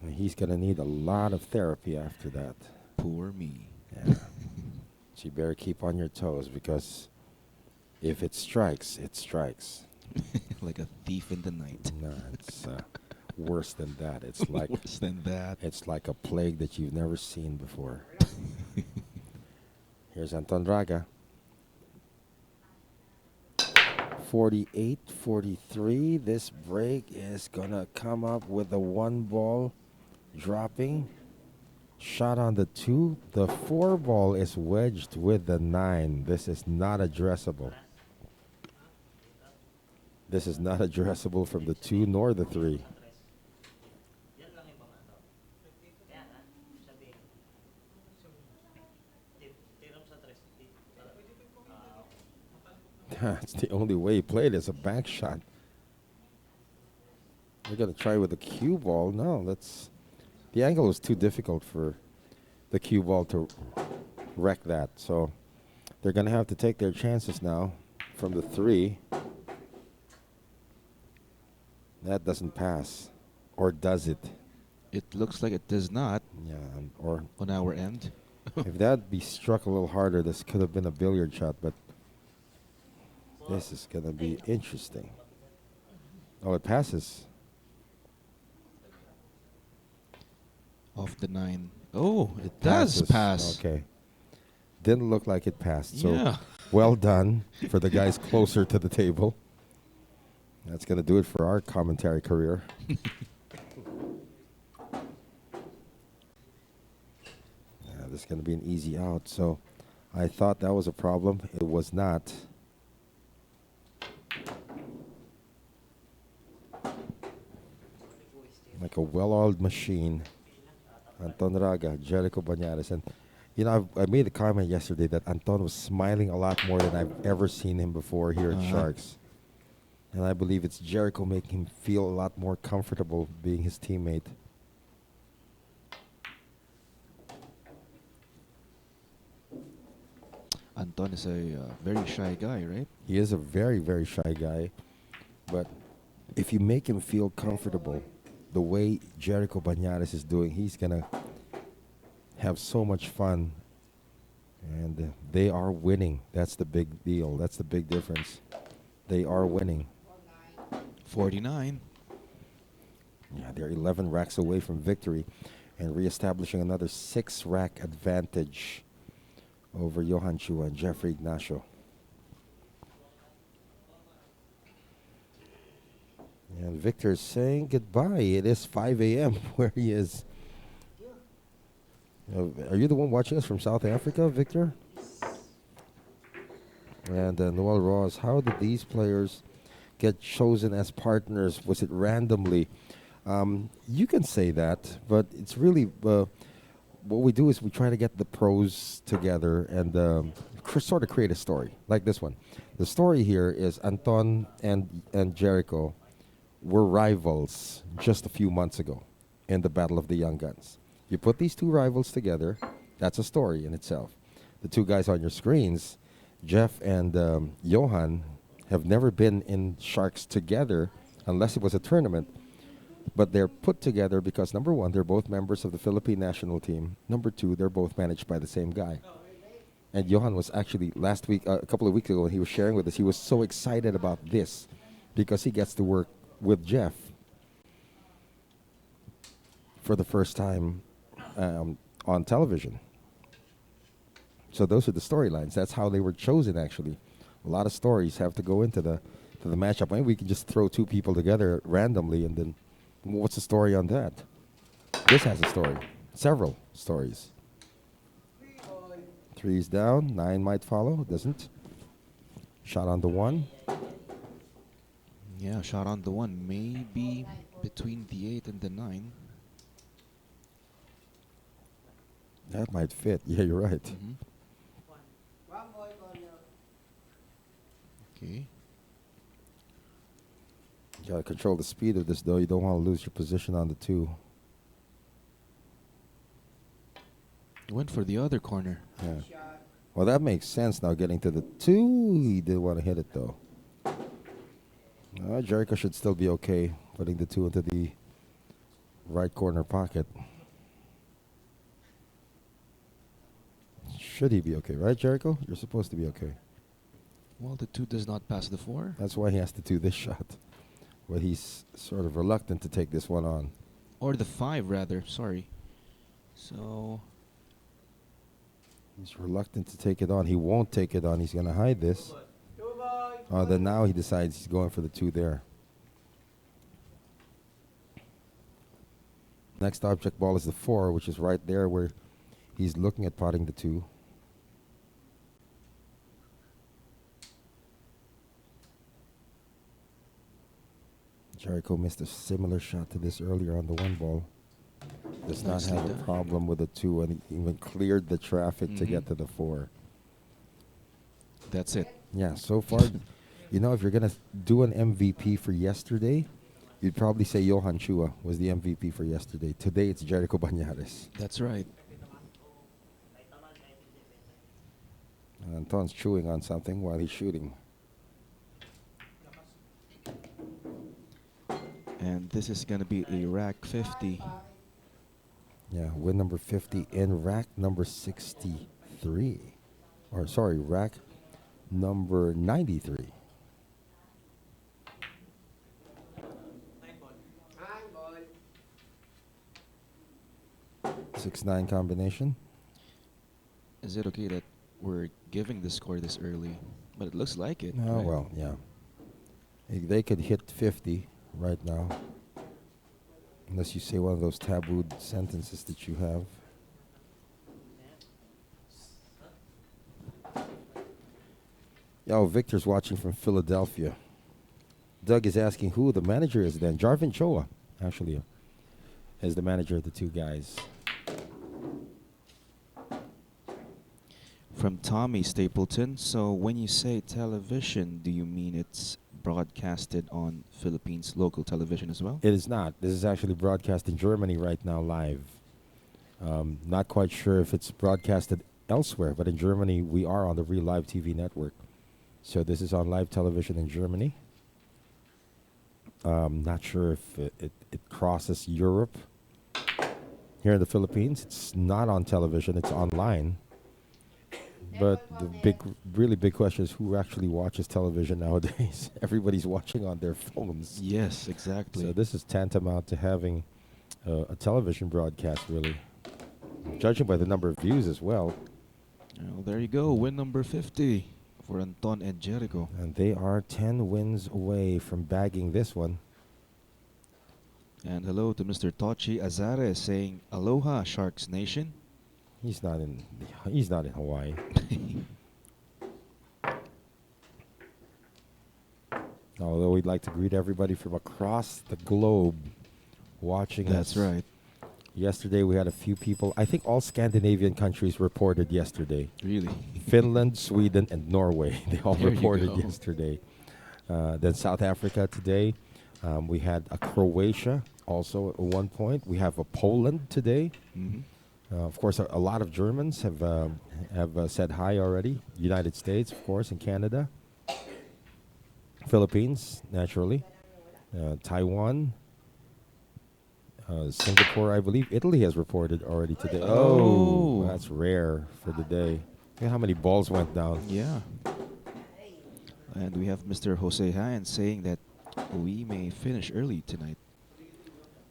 And he's going to need a lot of therapy after that. Poor me. Yeah. So you better keep on your toes because if it strikes, it strikes. Like a thief in the night. No, it's worse than that. It's like Worse than that. it's like a plague that you've never seen before. Here's Anton Raga. 48-43. This break is going to come up with a 1 ball dropping. Shot on the 2. The 4 ball is wedged with the 9. This is not addressable. This is not addressable from the 2 nor the 3. That's the only way he played is a back shot. We're going to try with the cue ball. No, that's... The angle was too difficult for the cue ball to wreck that. So they're going to have to take their chances now from the 3. That doesn't pass. Or does it? It looks like it does not. Yeah, or on our end. if that be struck a little harder, this could have been a billiard shot, but this is going to be interesting. Oh, it passes. Off the 9. Oh, it Passes. does pass. Okay. Didn't look like it passed. So Yeah. well done for the guys closer to the table. That's going to do it for our commentary career. This is going to be an easy out. So I thought that was a problem. It was not. like a well-oiled machine. Anton Raga, Jericho Banares. And, I made a comment yesterday that Anton was smiling a lot more than I've ever seen him before here at Sharks. And I believe it's Jericho making him feel a lot more comfortable being his teammate. Anton is a very shy guy, right? He is a very, very shy guy. But if you make him feel comfortable, the way Jericho Banares is doing, he's going to have so much fun. And they are winning. That's the big deal. That's the big difference. They are winning. 49. Yeah, they're 11 racks away from victory and reestablishing another 6-rack advantage over Johan Chua and Chua-Ignacio. And Victor's saying goodbye. It is 5 a.m. where he is. Are you the one watching us from South Africa, Victor? And Noel Ross, how did these players get chosen as partners? Was it randomly? You can say that, but it's really what we do is we try to get the pros together and sort of create a story like this one. The story here is Anton and Jericho were rivals just a few months ago in the Battle of the Young Guns. You put these two rivals together, that's a story in itself. The two guys on your screens, Jeff and Johan, have never been in Sharks together unless it was a tournament. But they're put together because, number one, they're both members of the Philippine national team. Number two, they're both managed by the same guy. And Johan was actually last week, a couple of weeks ago, when he was sharing with us, he was so excited about this because he gets to work with Jeff for the first time on television. So those are the storylines. That's how they were chosen, actually. A lot of stories have to go into the matchup. Maybe we can just throw two people together randomly, and then what's the story on that? This has a story. Several stories. 3's down. 9 might follow. Doesn't. Shot on the 1. Yeah, shot on the 1. Maybe between the 8 and the 9. That might fit. Yeah, you're right. Mm-hmm. Okay. You gotta control the speed of this, though. You don't want to lose your position on the 2. Went for the other corner. Yeah. Well, that makes sense now, getting to the 2. He did want to hit it, though. Jericho should still be okay putting the 2 into the right corner pocket. Should he be okay, right, Jericho? You're supposed to be okay. Well, the 2 does not pass the 4. That's why he has to do this shot. But he's sort of reluctant to take this one on. Or the 5, rather. Sorry. So... he's reluctant to take it on. He won't take it on. He's going to hide this. Then now he decides he's going for the 2 there. Next object ball is the 4, which is right there where he's looking at potting the 2. Jericho missed a similar shot to this earlier on the 1 ball. Does not Nicely have a done. problem with the 2, and he even cleared the traffic to get Mhm. to the 4. That's it. Yeah, so far, if you're going to do an MVP for yesterday, you'd probably say Johan Chua was the MVP for yesterday. Today, it's Jericho Banares. That's right. Anton's chewing on something while he's shooting. And this is going to be a rack 50. Yeah, win number 50 in rack number 63. Or, sorry, rack number 93. 6-9 combination. Is it okay that we're giving the score this early? But it looks like it. Oh, right? well, yeah. They could hit 50 right now. Unless you say one of those tabooed sentences that you have. Oh, Victor's watching from Philadelphia. Doug is asking who the manager is then. Jarvin Choa, actually. as the manager of the two guys. From Tommy Stapleton. So when you say television, do you mean it's broadcasted on Philippines local television as well? It is not. This is actually broadcast in Germany right now live. Not quite sure if it's broadcasted elsewhere, but in Germany we are on the Reelive TV network. So this is on live television in Germany. Not sure if it crosses Europe. Here in the Philippines, it's not on television, it's online. But the really big question is who actually watches television nowadays? Everybody's watching on their phones. Yes, exactly. So this is tantamount to having a television broadcast, really. Judging by the number of views as well. Well, there you go. Win number 50 for Anton and Jericho. And they are 10 wins away from bagging this one. And hello to Mr. Tochi Azare saying, Aloha, Sharks Nation. He's not in Hawaii. Although we'd like to greet everybody from across the globe watching us. That's right. Yesterday we had a few people. I think all Scandinavian countries reported yesterday. Really? Finland, Sweden, and Norway. They all There you reported go. yesterday. Then South Africa today. We had a Croatia also at one point. We have a Poland today. Mhm. Of course, a lot of Germans have said hi already. United States, of course, and Canada. Philippines, naturally. Taiwan. Singapore, I believe. Italy has reported already today. Oh. That's rare for the day. Look at how many balls went down. Yeah. And we have Mr. Jose Han saying that we may finish early tonight.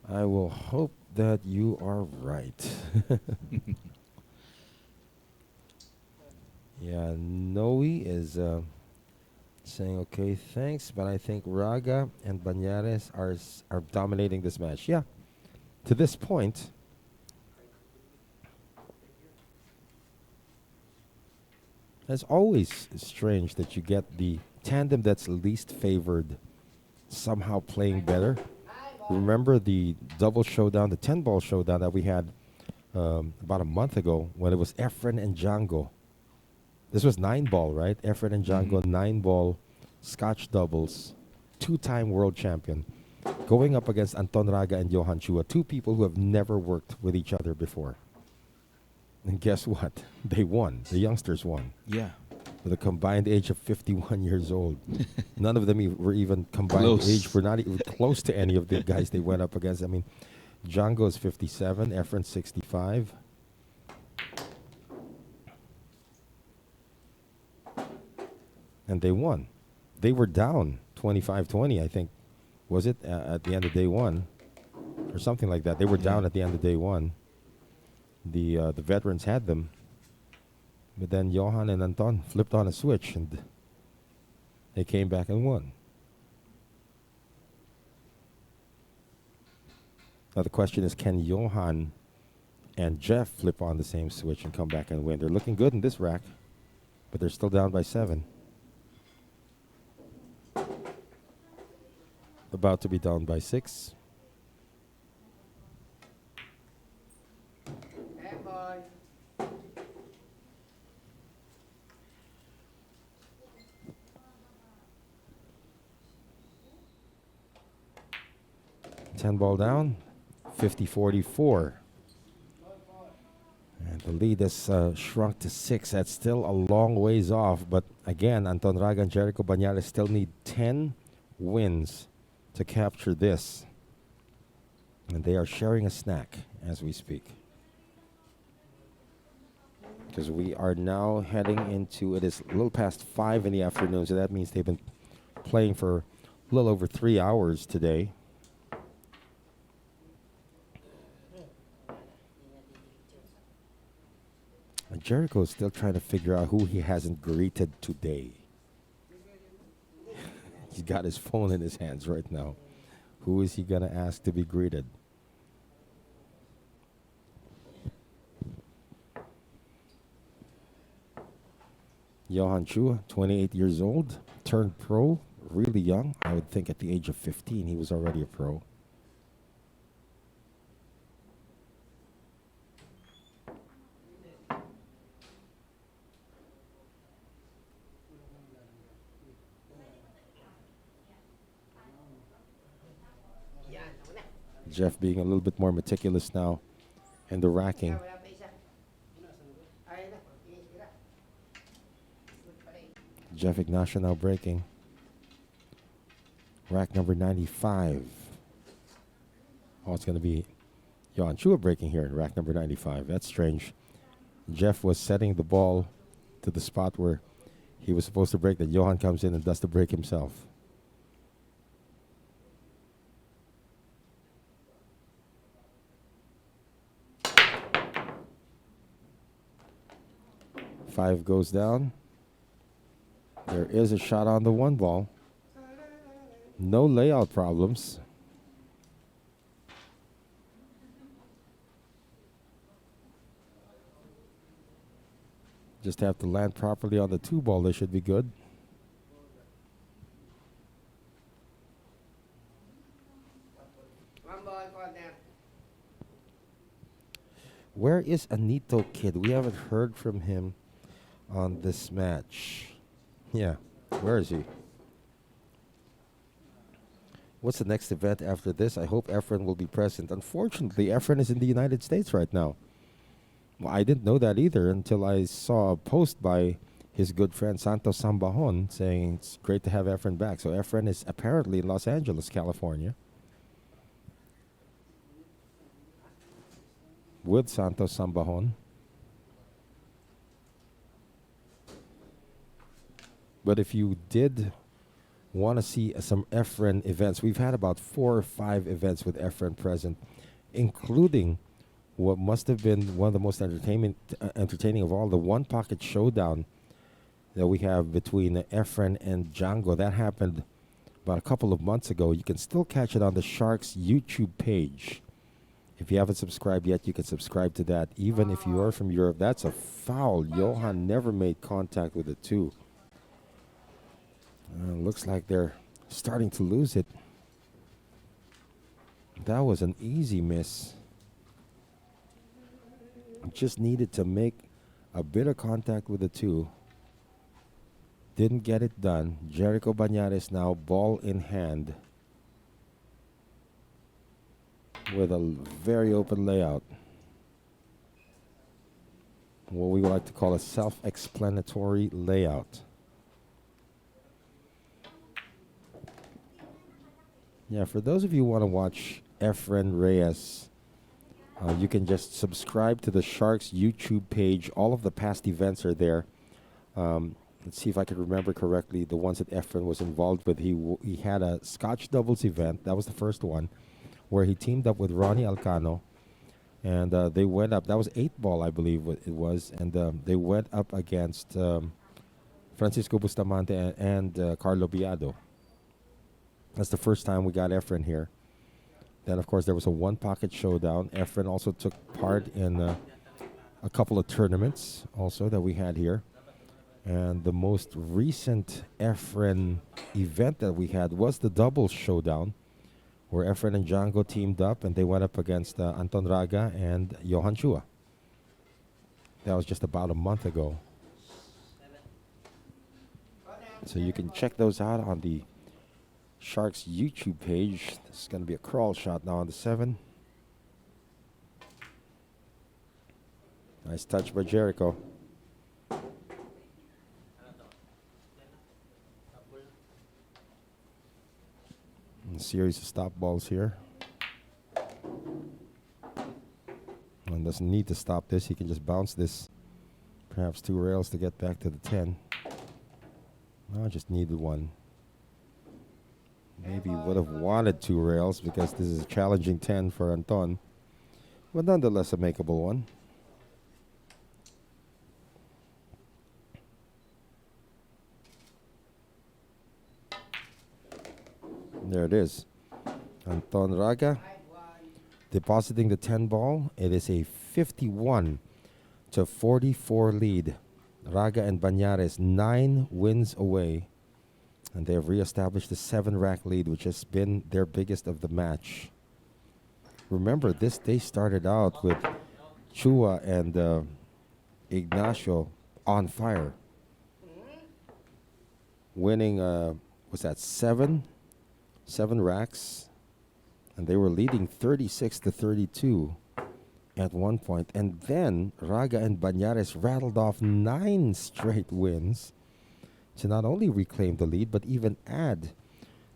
I will hope that you are right. Yeah, Noe is saying, okay, thanks, but I think Raga and Banares are dominating this match. Yeah, to this point. It's always strange that you get the tandem that's least favored somehow playing better. Remember the double showdown, the 10-ball showdown that we had about a month ago when it was Efren and Django. This was 9-ball, right? Efren and Django, 9-ball Scotch doubles, 2-time world champion, going up against Anton Raga and Johan Chua, two people who have never worked with each other before. And guess what? They won. The youngsters won. Yeah. With a combined age of 51 years old. None of them were even combined Close. age. Were not even close to any of the guys they went up against. I mean, Django is 57, Efren 65. And they won. They were down 25-20, I think. Was it at the end of day one? Or something like that. They were down at the end of day one. The veterans had them. But then Johan and Anton flipped on a switch and they came back and won. Now the question is, can Johan and Jeff flip on the same switch and come back and win? They're looking good in this rack, but they're still down by 7. About to be down by 6. Hey, boy. Ten ball down, 50-44. And the lead has shrunk to 6. That's still a long ways off. But again, Anton Raga and Jericho Banares still need 10 wins to capture this. And they are sharing a snack as we speak. Because we are now heading into, it is a little past 5 in the afternoon. So that means they've been playing for a little over 3 hours today. And Jericho is still trying to figure out who he hasn't greeted today. He's got his phone in his hands right now. Who is he going to ask to be greeted? Johan Chua, 28 years old, turned pro, really young. I would think at the age of 15 he was already a pro. Jeff being a little bit more meticulous now in the racking. Wala pa isa. Ay na, tira. Good pala eh. Jeff Ignacio now breaking. Rack number 95. Oh, it's going to be Johan Chua breaking here in rack number 95. That's strange. Jeff was setting the ball to the spot where he was supposed to break, that Johan comes in and does the break himself. Five goes down. There is a shot on the one ball. No layout problems. Just have to land properly on the two ball. They should be good. One ball corner. Where is Anito Kid? We haven't heard from him on this match. Yeah, where is he? What's the next event after this? I hope Efren will be present. Unfortunately, Efren is in the United States right now. Well, I didn't know that either until I saw a post by his good friend Santos Sambajon saying it's great to have Efren back. So Efren is apparently in Los Angeles, California, with Santos Sambajon. But if you did want to see some Efren events, we've had about 4 or 5 events with Efren present, including what must have been one of the most entertaining of all, the One Pocket Showdown that we have between Efren and Django. That happened about a couple of months ago. You can still catch it on the Sharks YouTube page. If you haven't subscribed yet, you can subscribe to that. Even if you are from Europe, that's a foul. Johan never made contact with it too. Looks like they're starting to lose it. That was an easy miss. Just needed to make a bit of contact with the two. Didn't get it done. Jericho Bañares now ball in hand with a very open layout. What we would like to call a self-explanatory layout. Yeah, for those of you who want to watch Efren Reyes, you can just subscribe to the Sharks YouTube page. All of the past events are there. Let's see if I can remember correctly the ones that Efren was involved with. He had a Scotch doubles event. That was the first one, where he teamed up with Ronnie Alcano. And they went up. That was 8-ball, I believe it was. And they went up against Francisco Bustamante and Carlo Biado. That's the first time we got Efren here. Then, of course, there was a One Pocket Showdown. Efren also took part in a couple of tournaments also that we had here. And the most recent Efren event that we had was the Doubles Showdown, where Efren and Django teamed up and they went up against Anton Raga and Johan Chua. That was just about a month ago. So you can check those out on the Sharks YouTube page. This is going to be a crawl shot now on the 7. Nice touch by Jericho. And a series of stop balls here. And doesn't need to stop this. He can just bounce this. Perhaps 2 rails to get back to the 10. No, just needed 1. Maybe would have wanted 2 rails because this is a challenging 10 for Anton. But nonetheless, a makeable one. There it is. Anton Raga depositing the 10 ball. It is a 51-44 lead. Raga and Banares 9 wins away. And they have reestablished the 7-rack lead, which has been their biggest of the match. Remember, they started out with Chua and Ignacio on fire. Winning, was that 7 racks And they were leading 36-32 at one point. And then Raga and Banares rattled off 9 straight wins to not only reclaim the lead, but even add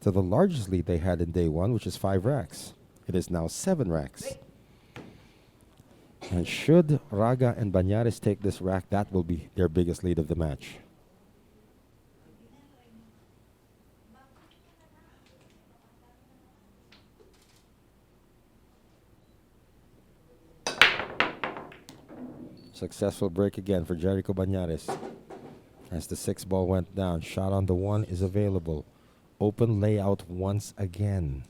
to the largest lead they had in day one, which is 5 racks. It is now 7 racks. And should Raga and Banares take this rack, that will be their biggest lead of the match. Successful break again for Jericho Banares. As the 6 ball went down, shot on the 1 is available. Open layout once again.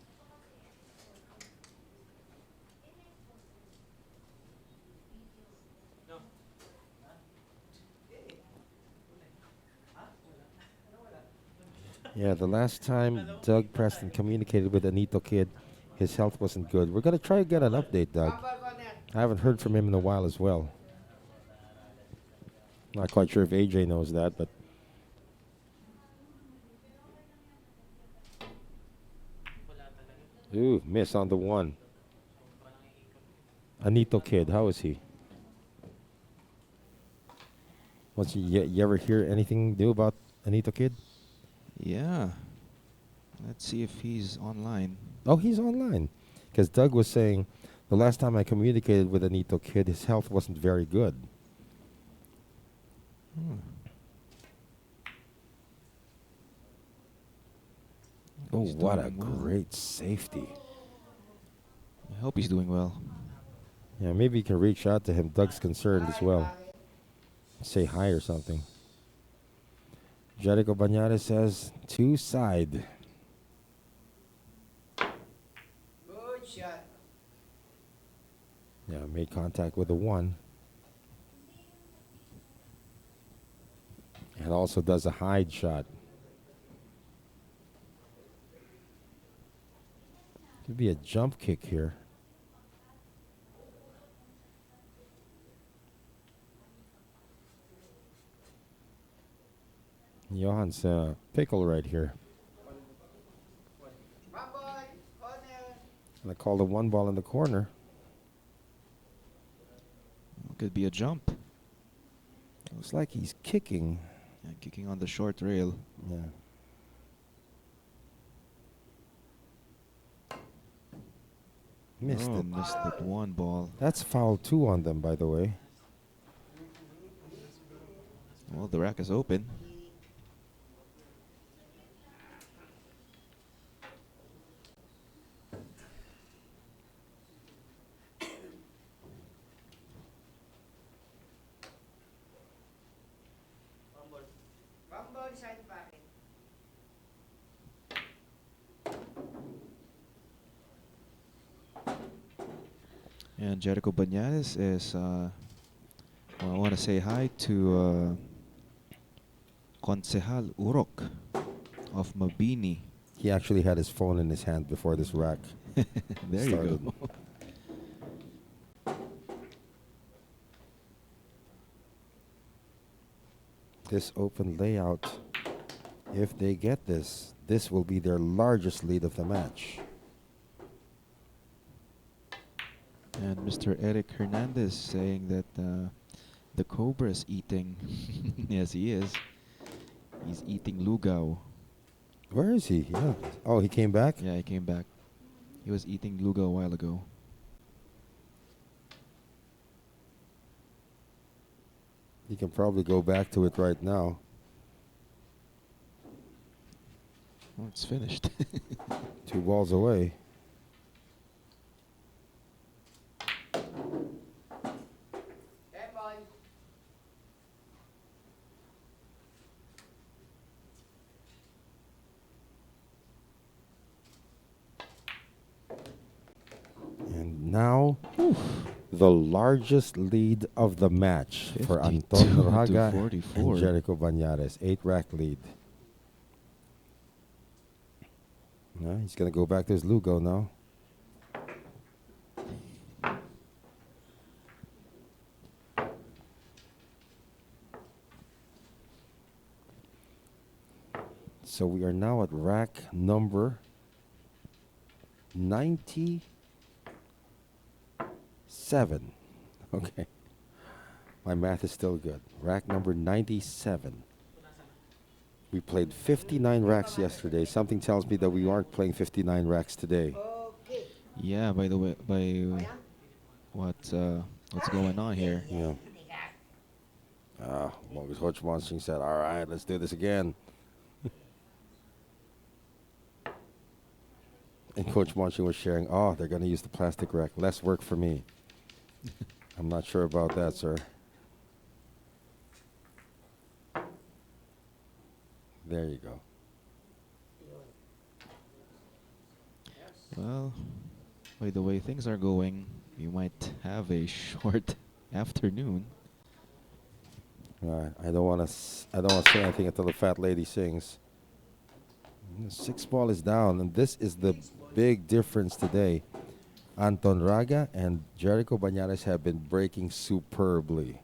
Yeah, the last time Doug Preston communicated with Anito Kid, his health wasn't good. We're going to try to get an update, Doug. I haven't heard from him in a while as well. Not quite sure if AJ knows that, but... Ooh, miss on the 1. Anito Kid, how is he? You ever hear anything new about Anito Kid? Yeah. Let's see if he's online. Oh, he's online. Because Doug was saying, the last time I communicated with Anito Kid, his health wasn't very good. Oh, He's what a doing well. great safety. I hope he's doing well. Yeah, maybe you can reach out to him. Doug's concerned as well. Say hi or something. Jericho Banares says, 2 side. Good shot. Yeah, made contact with the 1. And also does a hide shot. Could be a jump kick here. Johan's pickle right here. One ball, corner. And I call the 1 ball in the corner. Could be a jump. Looks like he's kicking. Yeah, kicking on the short rail. Yeah. Missed it. Missed that 1 ball. That's foul 2 on them, by the way. Well, the rack is open. One ball side pocket. And Jericho Banares is, well, I want to say hi to Concejal Urok of Mabini. He actually had his phone in his hand before this rack. There started. you go. This open layout, if they get this, this will be their largest lead of the match. And Mr. Eric Hernandez saying that the Cobra is eating. Yes, he is. He's eating lugaw. Where is he? Yeah. Oh, he came back? Yeah, he came back. He was eating lugaw a while ago. He can probably go back to it right now. Oh, it's finished. 2 balls away. Ten ball. And now, the largest lead of the match for 52 Anton to Raga 44. and Jericho Banares. 8 rack lead. He's going to go back to his Lugo now. So we are now at rack number 97. Okay. My math is still good. Rack number 97. We played 59 racks yesterday. Something tells me that we aren't playing 59 racks today. Okay. Yeah, by the way, O yan. what's going on here? Yeah. Coach Monson said, all right, let's do this again. And Coach Monson was sharing, oh, they're going to use the plastic rack. Less work for me. I'm not sure about that, sir. There you go. Well, by the way things are going, we might have a short afternoon. I don't want to. I don't want to say anything until the fat lady sings. The 6 ball is down, and this is the big difference today. Anton Raga and Jericho Banares have been breaking superbly.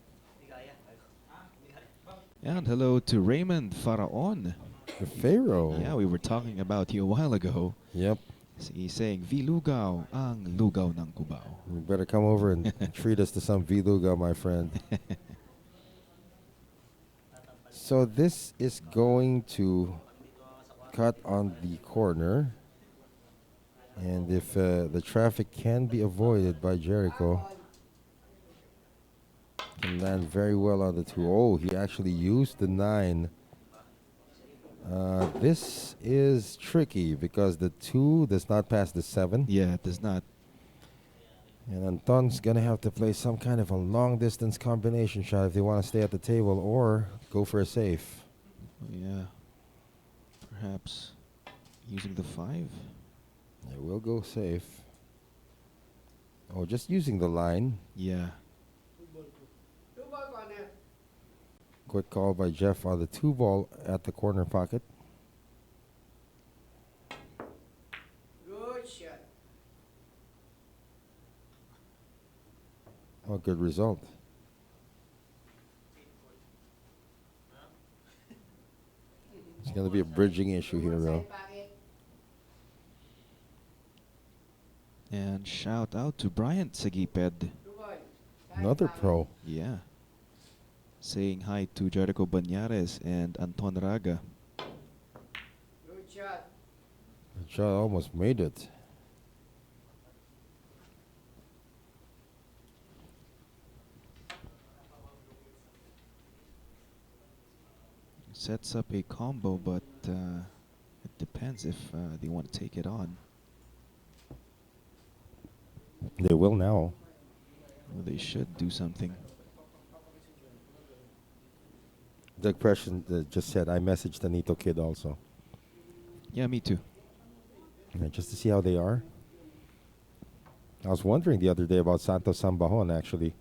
And hello to Raymond Faraon. The Pharaoh. Yeah, we were talking about you a while ago. Yep. He's saying, Vilugaw ang lugaw ng Cubao. You better come over and treat us to some Viluga, my friend. So this is going to cut on the corner. And if the traffic can be avoided by Jericho, can land very well on the 2. Oh, he actually used the 9. This is tricky because the 2 does not pass the 7. Yeah, it does not. And Anton's going to have to play some kind of a long-distance combination shot if they want to stay at the table or go for a safe. Yeah. Perhaps using the 5. They will go safe. Oh, just using the line. Yeah. 2 ball corner. Good call by Jeff on the 2 ball at the corner pocket. Good shot. Oh, good result. It's going to be a bridging issue here, though. Side pocket. And shout out to Bryant Sagiped. 2 ball. Side Another pocket. pro. Yeah. Saying hi to Jericho Banares and Anton Raga. Good shot. The shot almost made it. Sets up a combo, but it depends if they want to take it on. They will now. Well, they should do something. Doug Preston just said, I messaged Anito Kid also. Yeah, me too. Yeah, just to see how they are. I was wondering the other day about Santos Sambajon, actually.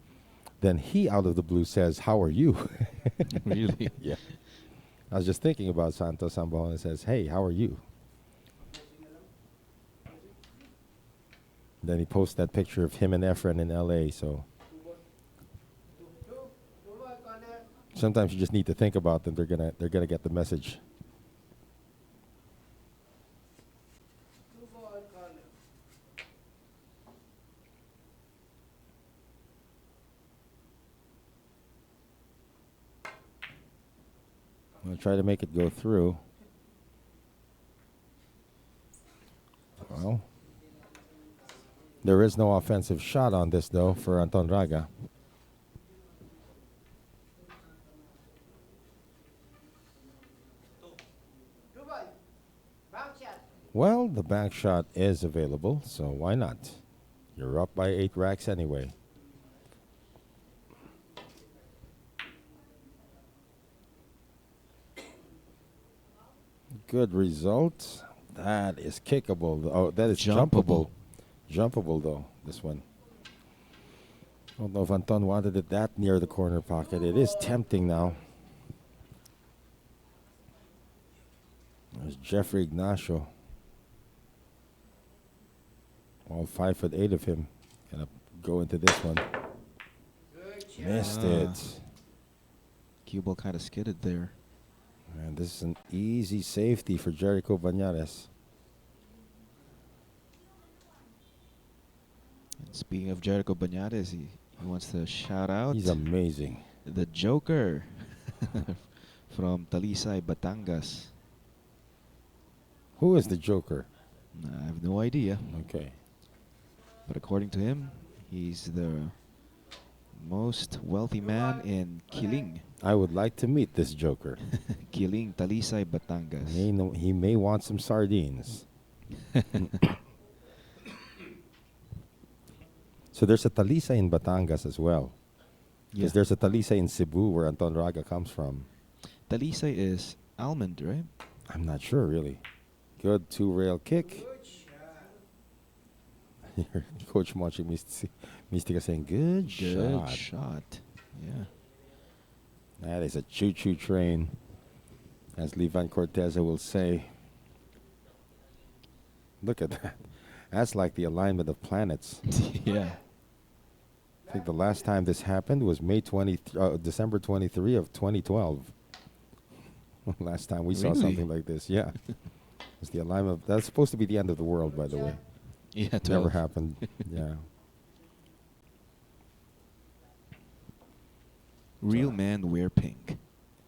Then he, out of the blue, says, how are you? Really? Yeah. I was just thinking about Santos Sambajon and says, hey, how are you? Then he posts that picture of him and Efren in L.A., so 2 ball corner. sometimes you just need to think about them. They're gonna get the message. 2 ball corner. I'll try to make it go through. Well, there is no offensive shot on this, though, for Anton Raga. Two ball. Bounce shot. Well, the back shot is available, so why not? You're up by 8 racks anyway. Good result. That is kickable. Oh, that is jumpable. Jumpable, though, this one. I don't know if Anton wanted it that near the corner pocket. It is tempting now. There's Jeffrey Ignacio. All 5'8" of him. Gonna go into this one. Good shot. Missed Ah. it. Cue ball kind of skidded there. And this is an easy safety for Jericho Banares. Speaking of Jericho Banares, he wants to shout out He's amazing. the Joker from Talisay, Batangas. Who is the Joker? I have no idea, Okay. but according to him, he's the most wealthy man in Kiling. I would like to meet this Joker. Kiling, Talisay, Batangas. He may want some sardines. So there's a Talisay in Batangas as well. Yeah. Because there's a Talisay in Cebu where Anton Raga comes from. Talisay is almond, right? I'm not sure really. Good two-rail kick. Coach Monchi Mystica saying, good Good shot. shot. Yeah. That is a choo-choo train, as Levan Corteza will say. Look at that. That's like the alignment of planets. Yeah. I think the last time this happened was December 23 of 2012. Last time we saw Really? something like this. Yeah. It's the alignment. That's supposed to be the end of the world, by the way. Yeah, Never 12. happened. Yeah. Real men wear pink.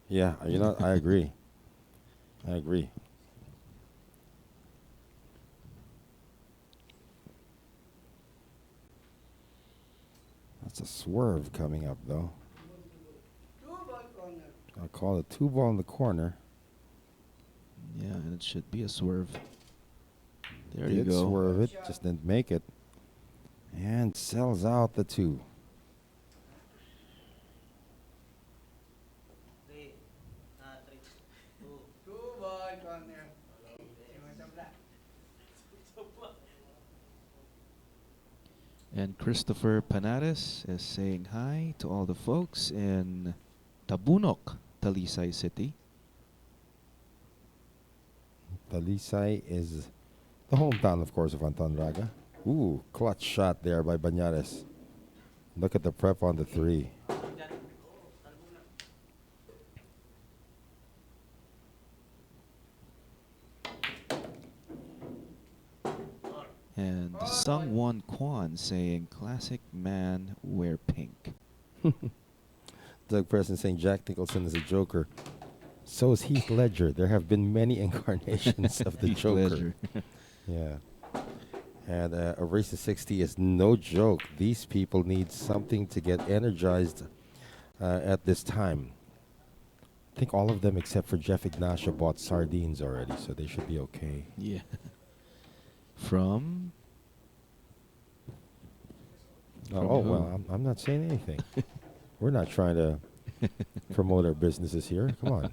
Yeah, you know, I agree. I agree. That's a swerve coming up, though. Two-ball corner. I'll call it 2-ball in the corner. Yeah, and it should be a swerve. There you Did go. swerve it, just didn't make it. And sells out the 2. Two-ball corner. Sumasabla. And Christopher Panares is saying hi to all the folks in Tabunok, Talisay City. Talisay is the hometown, of course, of Anton Raga. Ooh, clutch shot there by Bañares. Look at the prep on the 3. And Sungwon Kwan saying, classic man wear pink. Doug Preston saying Jack Nicholson is a Joker. So is Heath Ledger. There have been many incarnations of the Heath Joker. Ledger. Yeah. And a race to 60 is no joke. These people need something to get energized at this time. I think all of them except for Jeff Ignacio bought sardines already, so they should be okay. Yeah. From? Oh, who? well, I'm not saying anything. We're not trying to promote our businesses here. Come on.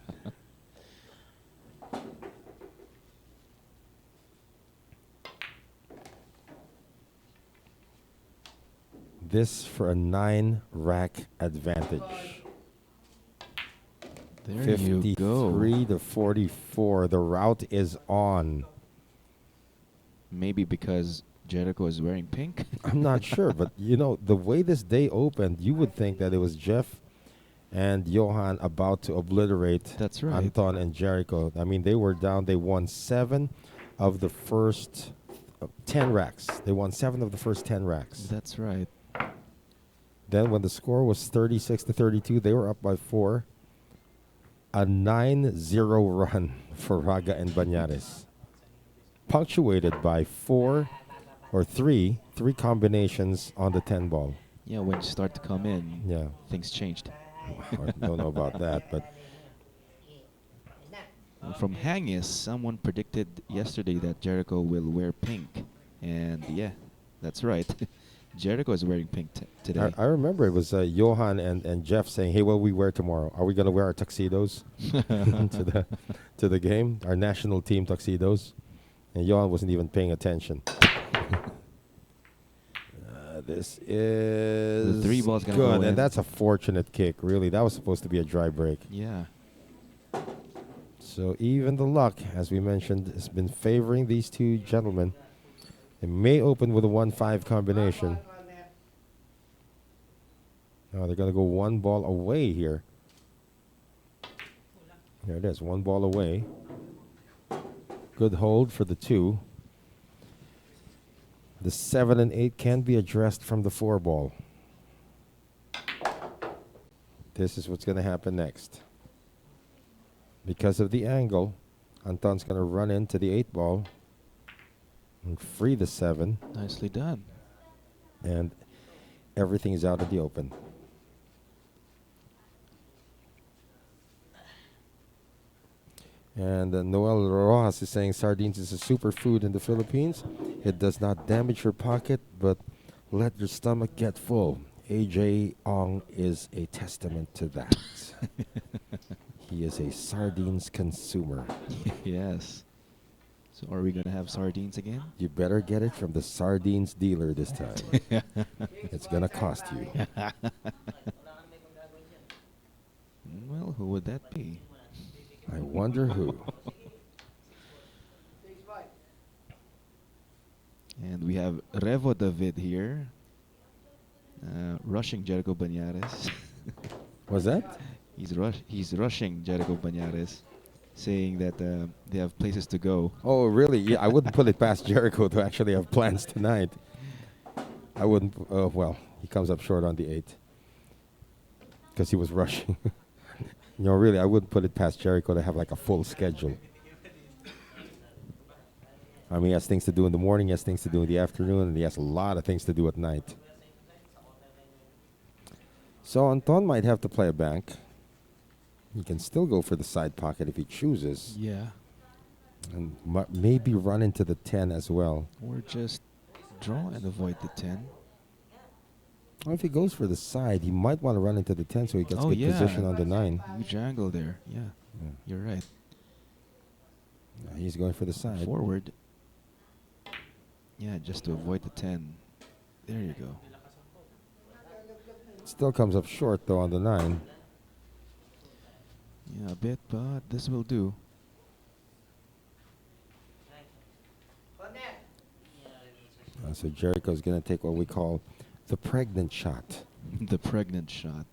This for a 9-rack advantage. There you go. 53 to 44. The route is on. Maybe because Jericho is wearing pink? I'm not sure, but you know, the way this day opened, you would think that it was Jeff and Johan about to obliterate That's right. Anton and Jericho. I mean, they were down. They won 7 of the first 10 racks. They won 7 of the first 10 racks. That's right. Then when the score was 36 to 32, they were up by 4. A 9-0 run for Raga and Banares, punctuated by 3 combinations on the 10 ball. Yeah, when you start to come in, Yeah. things changed. I don't know about that, but From Hangis, someone predicted yesterday that Jericho will wear pink. And yeah, that's right. Jericho is wearing pink today. I remember it was Johan and Jeff saying, "Hey, what will we wear tomorrow? Are we going to wear our tuxedos to the game? Our national team tuxedos?" And Johan wasn't even paying attention. This is The 3 ball's gonna good, go in. and that's a fortunate kick. Really, that was supposed to be a dry break. Yeah. So even the luck, as we mentioned, has been favoring these two gentlemen. They may open with a 1-5 combination. Now they're going to go 1 ball away here. There it is, 1 ball away. Good hold for the 2. The 7 and 8 can be addressed from the 4 ball. This is what's going to happen next. Because of the angle, Anton's going to run into the 8 ball and free the 7. Nicely done. And everything is out of the open. And Noel Rojas is saying sardines is a superfood in the Philippines. It does not damage your pocket, but let your stomach get full. AJ Ong is a testament to that. He is a sardines consumer. Yes. So are we going to have sardines again? You better get it from the sardines dealer this time. It's going to cost you. Well, who would that be? I wonder who. And we have Revo David here, rushing Jericho Bañares. Was that? He's rushing Jericho Bañares, saying that they have places to go. Oh, really? Yeah, I wouldn't put it past Jericho to actually have plans tonight. I wouldn't. Well, he comes up short on the 8 because he was rushing. You know, really, I wouldn't put it past Jericho to have like a full schedule. I mean, he has things to do in the morning, he has things to do in the afternoon, and he has a lot of things to do at night. So Anton might have to play a bank. He can still go for the side pocket if he chooses. Yeah. And maybe run into the 10 as well. Or just draw and avoid the 10. Well, if he goes for the side, he might want to run into the 10 so he gets good position on the 9. Huge angle there. Yeah. You're right. He's going for the side. Forward. Yeah, just to avoid the 10. There you go. Still comes up short though on the 9. Yeah, a bit, but this will do. So Jericho's going to take what we call the pregnant shot. The pregnant shot.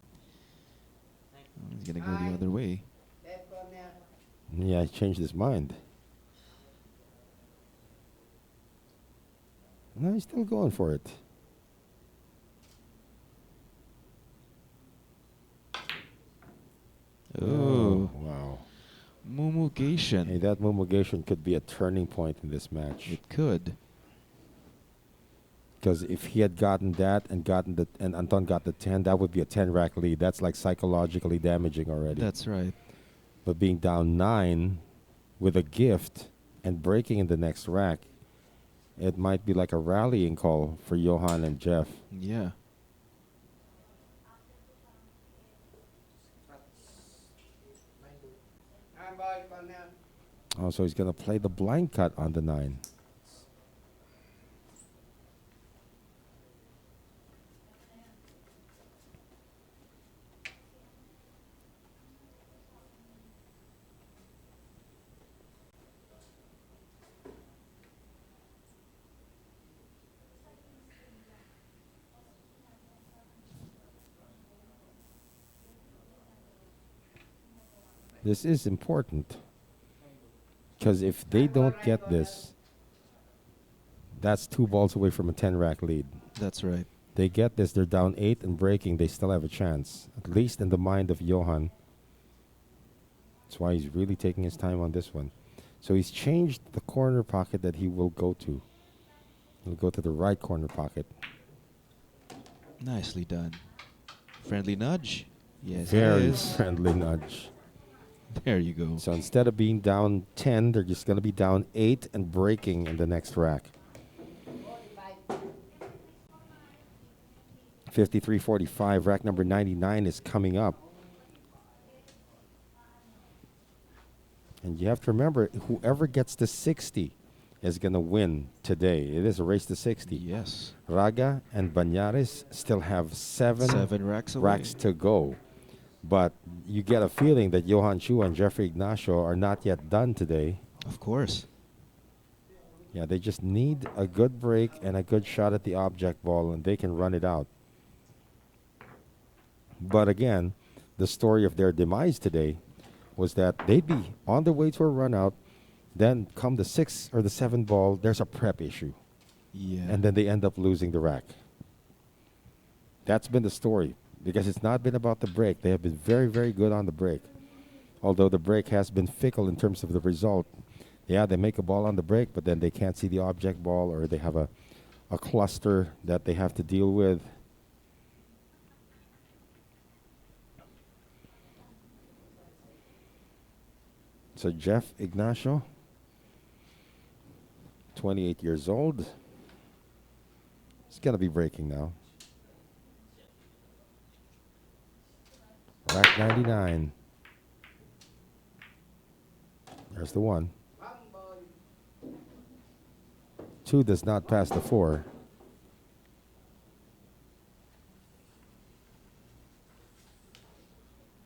Oh, he's going to go the other way. Yeah, he changed his mind. No, he's still going for it. Oh, wow. Mumugation. Hey, that mumugation could be a turning point in this match. It could. Because if he had gotten that and Anton got the 10, that would be a 10 rack lead. That's like psychologically damaging already. That's right. But being down 9 with a gift and breaking in the next rack, it might be like a rallying call for Johan and Jeff. Yeah. Oh, so he's going to play the blind cut on the 9. This is important. Because if they don't get this, that's 2 balls away from a 10 rack lead. That's right. They get this, they're down 8 and breaking, they still have a chance. At least in the mind of Johan. That's why he's really taking his time on this one. So he's changed the corner pocket that he will go to. He'll go to the right corner pocket. Nicely done. Friendly nudge. Yes, Very it is. friendly nudge. There you go. So instead of being down 10, they're just going to be down 8 and breaking in the next rack. 53-45, rack number 99 is coming up. And you have to remember, whoever gets to 60 is going to win today. It is a race to 60. Yes. Raga and Banares still have 7 racks away. racks to go. But you get a feeling that Johan Chua and Jeffrey Ignacio are not yet done today. Of course. Yeah, they just need a good break and a good shot at the object ball, and they can run it out. But again, the story of their demise today was that they'd be on the way to a run out, then come the 6 or the 7 ball, there's a prep issue. Yeah. and then they end up losing the rack. That's been the story because it's not been about the break. They have been very, very good on the break. Although the break has been fickle in terms of the result. Yeah, they make a ball on the break, but then they can't see the object ball, or they have a cluster that they have to deal with. So Jeff Ignacio, 28 years old. He's going to be breaking now. Rack 99. There's the 1. 2 does not pass the 4.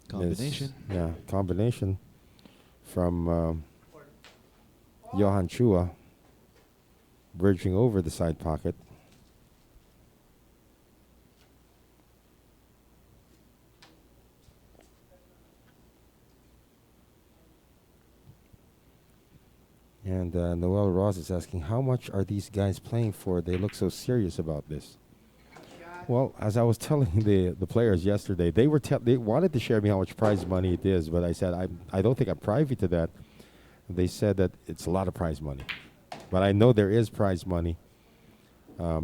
Combination. Yeah, combination from Johan Chua, bridging over the side pocket. And Noel Ross is asking, how much are these guys playing for? They look so serious about this. Well, as I was telling the players yesterday, they wanted to share me how much prize money it is, but I said I don't think I'm privy to that. They said that it's a lot of prize money, but I know there is prize money.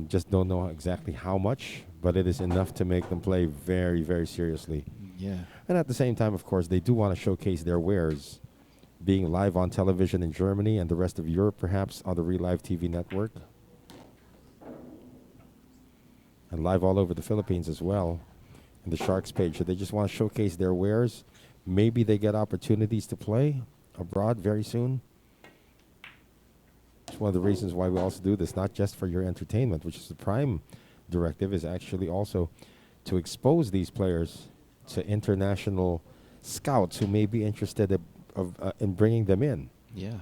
Just don't know exactly how much, but it is enough to make them play very, very seriously. Yeah. And at the same time, of course, they do want to showcase their wares, being live on television in Germany and the rest of Europe, perhaps on the Reelive TV network. And live all over the Philippines as well, in the Sharks page. So they just want to showcase their wares. Maybe they get opportunities to play abroad very soon. It's one of the reasons why we also do this, not just for your entertainment, which is the prime directive, is actually also to expose these players to international scouts who may be interested in bringing them in. Yeah.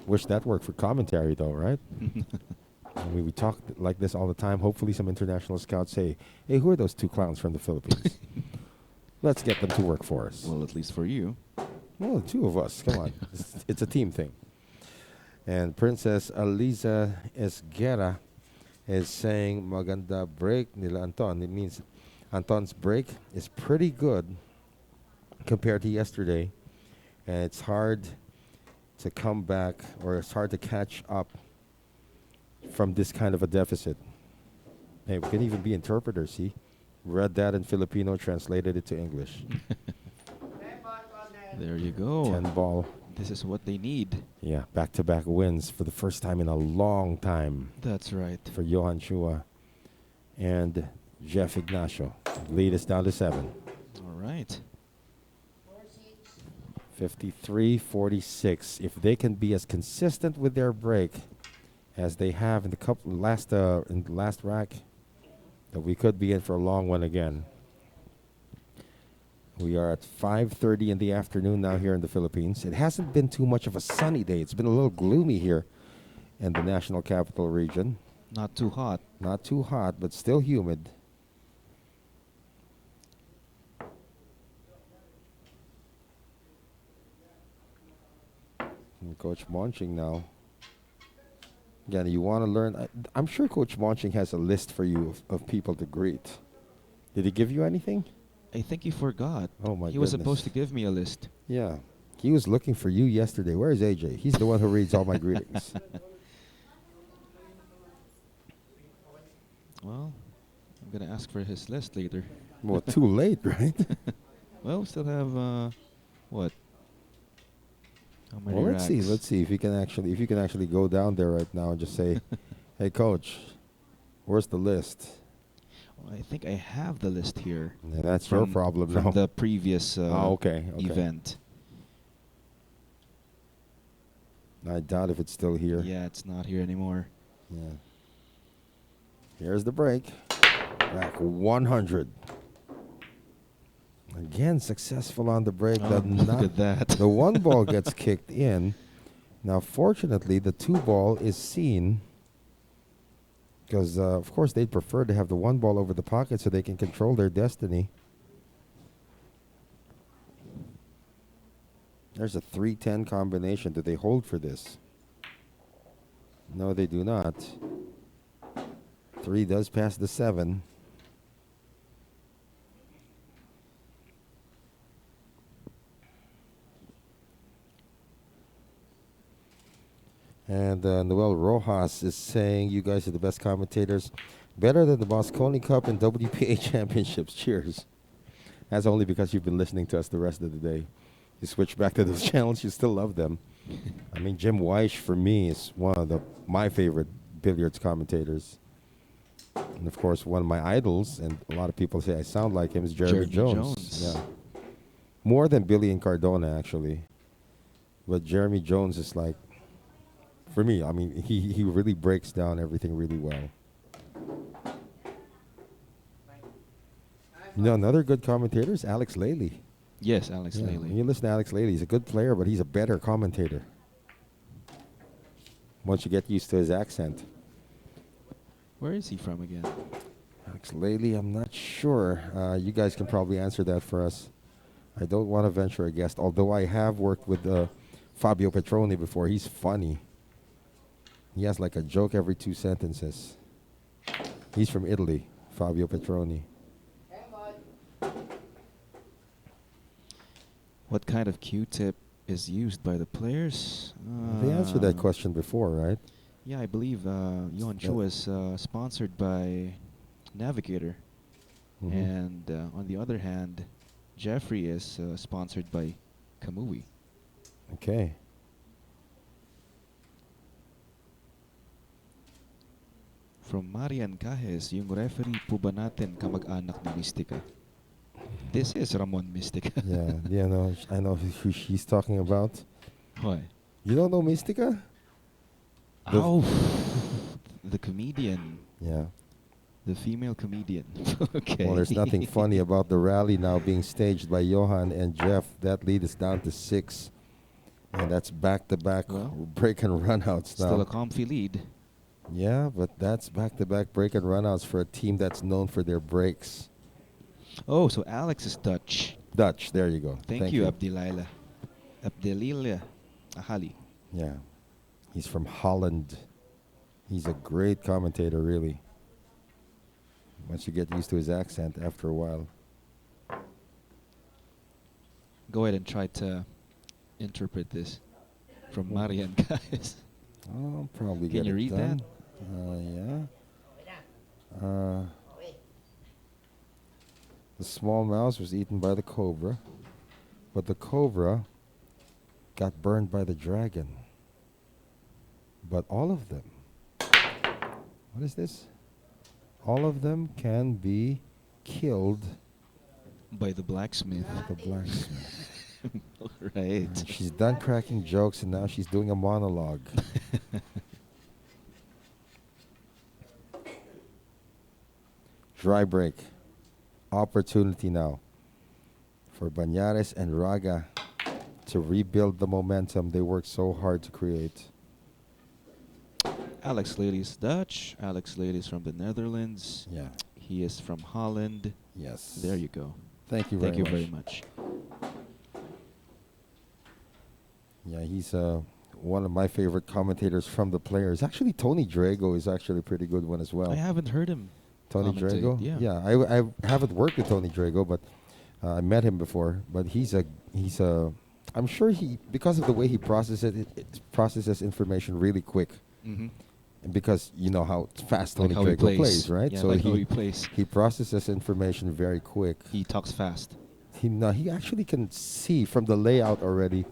Wish that worked for commentary, though, right? We talk like this all the time. Hopefully some international scouts say, hey, who are those 2 clowns from the Philippines? Let's get them to work for us. Well, at least for you. Well, 2 of us. Come on. It's a team thing. And Princess Aliza Esguerra is saying, maganda break nila Anton. It means Anton's break is pretty good compared to yesterday. And it's hard to come back, or it's hard to catch up from this kind of a deficit. Hey, we can even be interpreters, see? Read that in Filipino, translated it to English. There you go. 10 ball. This is what they need. Yeah, back-to-back wins for the first time in a long time That's right. for Johan Chua and Jeff Ignacio. Lead is down to 7. All right. 53-46. If they can be as consistent with their break as they have in the last rack, that we could be in for a long one again. We are at 5:30 in the afternoon now here in the Philippines. It hasn't been too much of a sunny day. It's been a little gloomy here in the National Capital Region. Not too hot. Not too hot, but still humid. And Coach Monching now. Again, you want to learn. I'm sure Coach Monching has a list for you of people to greet. Did he give you anything? I think he forgot. Oh, my He was goodness. supposed to give me a list. Yeah. He was looking for you yesterday. Where is AJ? He's the one who reads all my greetings. Well, I'm going to ask for his list later. Well, too late, right? Well, we still have, what? How many Well, let's see. racks? Let's see if you can actually go down there right now and just say, "Hey, coach, where's the list?" Well, I think I have the list here. Yeah, that's your problem from now. the previous okay. event. I doubt if it's still here. Yeah, it's not here anymore. Yeah. Here's the break. Rack 100. Again, successful on the break. Oh, look at that. The 1 ball gets kicked in. Now, fortunately, the 2 ball is seen because, of course, they'd prefer to have the 1 ball over the pocket so they can control their destiny. There's a 3-10 combination. Do they hold for this? No, they do not. 3 does pass the 7. And Noel Rojas is saying you guys are the best commentators. Better than the Mosconi Cup and WPA championships. Cheers. That's only because you've been listening to us the rest of the day. You switch back to those channels, you still love them. I mean, Jim Weish, for me, is one of my favorite billiards commentators. And, of course, one of my idols, and a lot of people say I sound like him, is Jeremy Jones. Yeah. More than Billy and Cardona, actually. But Jeremy Jones is like, for me, I mean, he really breaks down everything really well. You know, another good commentator is Alex Lely. Yes, Alex Yeah, Lely. when you listen to Alex Lely, he's a good player, but he's a better commentator. Once you get used to his accent. Where is he from again? Alex Lely, I'm not sure. You guys can probably answer that for us. I don't want to venture a guess, although I have worked with Fabio Petroni before. He's funny. He has like a joke every 2 sentences. He's from Italy, Fabio Petroni. What kind of Q-tip is used by the players? They answered that question before, right? Yeah, I believe Johan Chua is sponsored by Navigator. Mhm. And on the other hand, Jeffrey is sponsored by Kamui. Okay. From Marian Cajes, yung referee po ba natin kamag-anak ni Mystica? This is Ramon Mystica. Yeah, no, I know who she's talking about. Why? You don't know Mystica? The- Oh, the comedian. Yeah. The female comedian. Okay. Well, there's nothing funny about the rally now being staged by Johan and Jeff. That lead is down to 6. And that's back-to-back Well, break and runouts now. Still a comfy lead. Yeah, but that's back-to-back break and runouts for a team that's known for their breaks. Oh, so Alex is Dutch. Dutch, there you go. Thank you, Abdelila. Abdelila Ahali. Yeah. He's from Holland. He's a great commentator, really. Once you get used to his accent after a while. Go ahead and try to interpret this from Marian, guys. I'll probably Can get you it read done. that? Yeah. The small mouse was eaten by the cobra, but the cobra got burned by the dragon. But all of them, what is this? All of them can be killed By the blacksmith. by the blacksmith. Right. And she's done cracking jokes and now she's doing a monologue. Dry break. Opportunity now for Bañares and Raga to rebuild the momentum they worked so hard to create. Alex Lely is Dutch. Alex Lely is from the Netherlands. Yeah. He is from Holland. Yes. There you go. Thank you very Thank you much. very much. Yeah, he's one of my favorite commentators from the players. Actually, Tony Drago is actually a pretty good one as well. I haven't heard him. Tony commentate, Drago? yeah. I haven't worked with Tony Drago, but I met him before. But he's a I'm sure because of the way he processes information really quick. Mm-hmm. And because you know how fast Like Tony how he Drago plays. right? Yeah, So like how he plays. he processes information very quick. He talks fast. He actually can see from the layout already,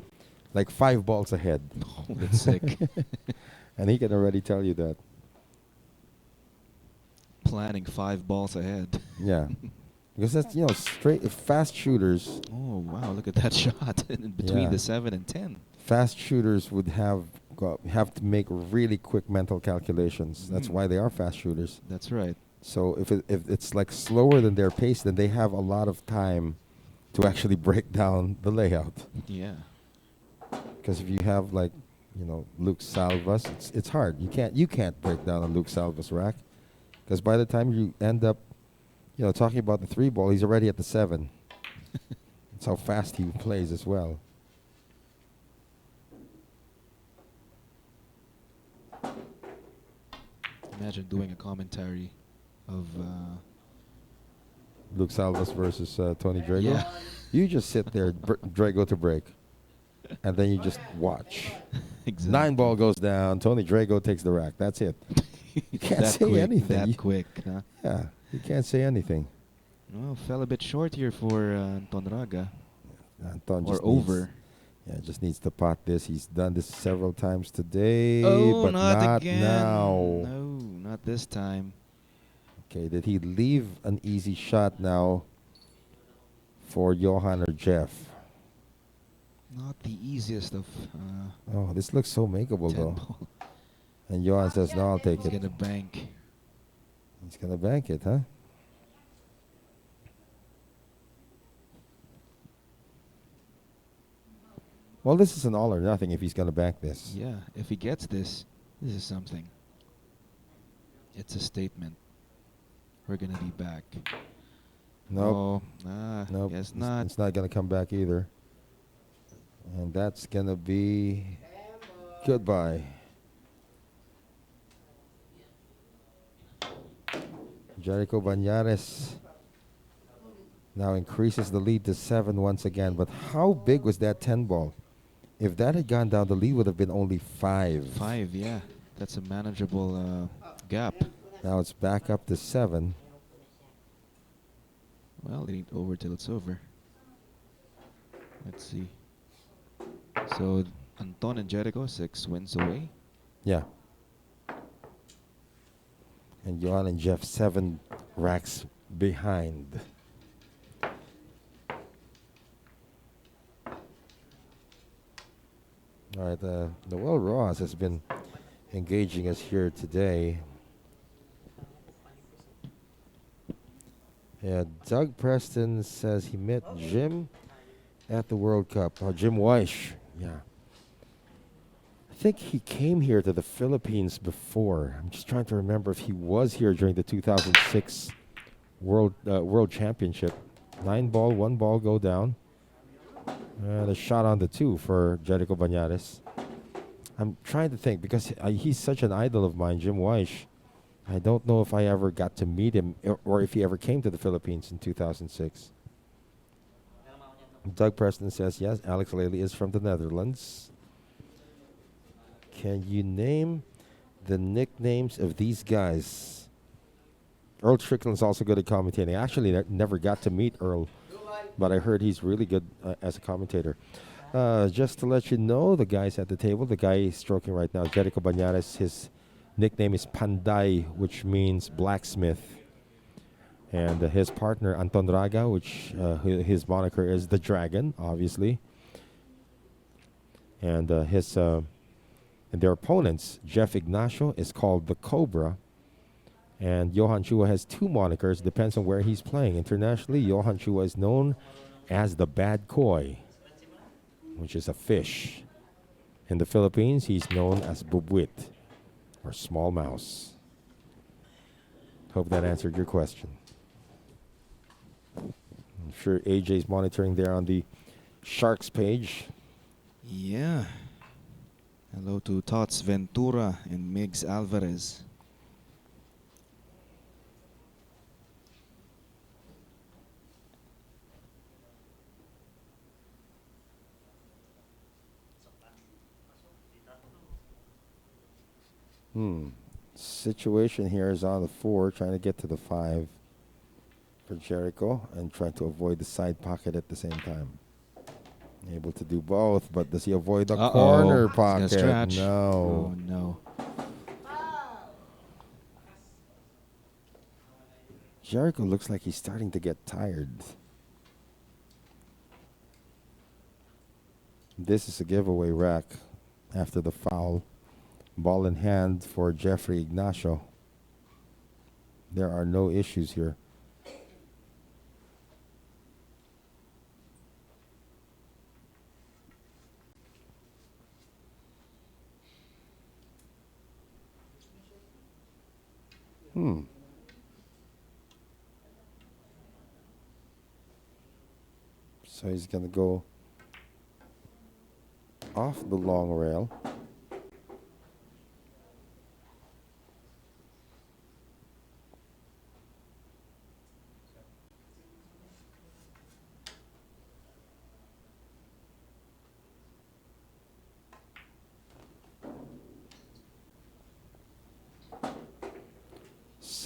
like 5 balls ahead. Oh, that's sick. And he can already tell you that. Planning 5 balls ahead. Yeah. Because that's, straight, fast shooters, Oh, wow. Look at that shot in between Yeah. the 7 and 10. fast shooters would have to make really quick mental calculations. That's Mm. why they are fast shooters. That's right. So if it's like slower than their pace, then they have a lot of time to actually break down the layout. Yeah. Because if you have Luke Salvas, it's hard. You can't break down a Luke Salvas rack. Because by the time you end up, talking about the 3 ball, he's already at the 7. That's how fast he plays as well. Imagine doing a commentary of Luke Salvas versus Tony Drago. yeah. You just sit there, Drago to break, and then you just watch. Exactly. 9 ball goes down. Tony Drago takes the rack. That's it. You can't that say quick, anything. That You- quick, huh? Yeah, you can't say anything. Well, fell a bit short here for Anton Raga. Anton Or just over. Needs, yeah, just needs to pot this. He's done this several times today, Oh, but not again. now. No, not this time. Okay, did he leave an easy shot now for Johan or Jeff? Not the easiest of Oh, this looks so makeable 10 though. ball. And Johan says, no, I'll take He's it. gonna bank. He's going to bank it, huh? Well, this is an all or nothing if he's going to bank this. Yeah, if he gets this, this is something. It's a statement. We're gonna be back. Nope. Oh, Nope. guess It's- not. It's not going to come back either. And that's going to be goodbye. Jericho Bañares now increases the lead to 7 once again. But how big was that 10 ball? If that had gone down, the lead would have been only 5. 5, yeah. That's a manageable gap. Now it's back up to 7. Well, it ain't over till it's over. Let's see. So, Anton and Jericho, 6 wins away. Yeah. And Johan and Jeff 7 racks behind. All right, Noel Ross has been engaging us here today. Yeah, Doug Preston says he met Jim at the World Cup. Jim Weish, yeah. I think he came here to the Philippines before. I'm just trying to remember if he was here during the 2006 World Championship. 9 ball, 1 ball go down. And a shot on the 2 for Jericho Bañares. I'm trying to think because he's such an idol of mine, Jim Weish. I don't know if I ever got to meet him or if he ever came to the Philippines in 2006. Doug Preston says, yes, Alex Lely is from the Netherlands. Can you name the nicknames of these guys? Earl Strickland's also good at commentating. I actually never got to meet Earl, but I heard he's really good as a commentator. Just to let you know, the guys at the table, the guy stroking right now, Jericho Bañares, his nickname is Panday, which means blacksmith. And his partner, Anton Raga, which his moniker is the Dragon, obviously. And and their opponents, Jeff Ignacio, is called the Cobra. And Johan Chua has 2 monikers, depends on where he's playing. Internationally, Johan Chua is known as the Bad Koi, which is a fish. In the Philippines, he's known as Bubwit, or small mouse. Hope that answered your question. I'm sure AJ's monitoring there on the Sharks page. Yeah. Hello to Tots Ventura and Migs Alvarez. Situation here is on the 4, trying to get to the 5 for Jericho and trying to avoid the side pocket at the same time. Able to do both, but does he avoid the corner He's gonna pocket? stretch. No. Oh, no. Jericho looks like he's starting to get tired. This is a giveaway rack after the foul. Ball in hand for Jeffrey Ignacio. There are no issues here. So he's going to go off the long rail.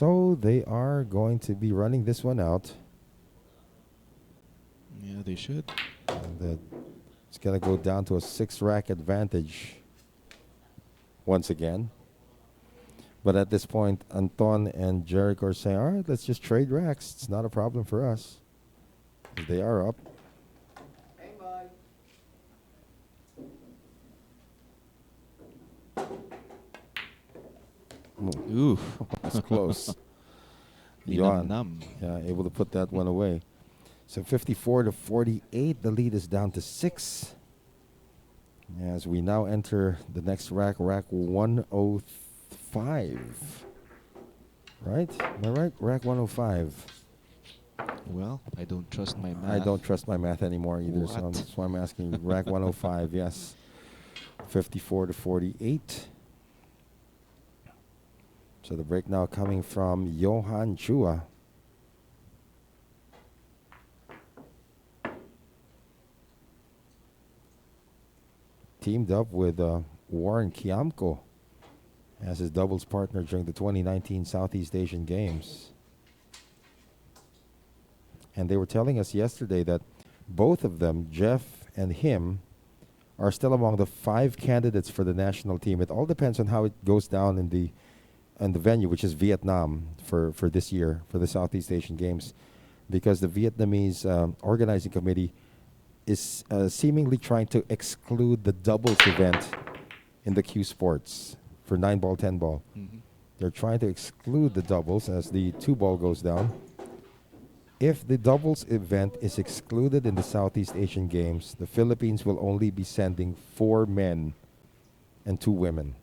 So they are going to be running this one out. Yeah, they should. And it's going to go down to a 6-rack advantage once again. But at this point, Anton and Jericho are saying, all right, let's just trade racks. It's not a problem for us. They are up. Hey, boy. Ooh. That's close. Linam Johan, nam. yeah, able to put that one away. So 54-48, the lead is down to 6. As we now enter the next rack, rack 105. Right? Am I right? Rack 105. Well, I don't trust my math. I don't trust my math anymore either, so What? that's why I'm asking you. Rack 105, yes. 54-48. So the break now coming from Johan Chua. Teamed up with Warren Kiamko as his doubles partner during the 2019 Southeast Asian Games. And they were telling us yesterday that both of them, Jeff and him, are still among the 5 candidates for the national team. It all depends on how it goes down in the venue, which is Vietnam for this year, for the Southeast Asian Games, because the Vietnamese organizing committee is seemingly trying to exclude the doubles event in the Q Sports for 9-ball, 10-ball. Mm-hmm. They're trying to exclude the doubles as the 2-ball goes down. If the doubles event is excluded in the Southeast Asian Games, the Philippines will only be sending 4 men and 2 women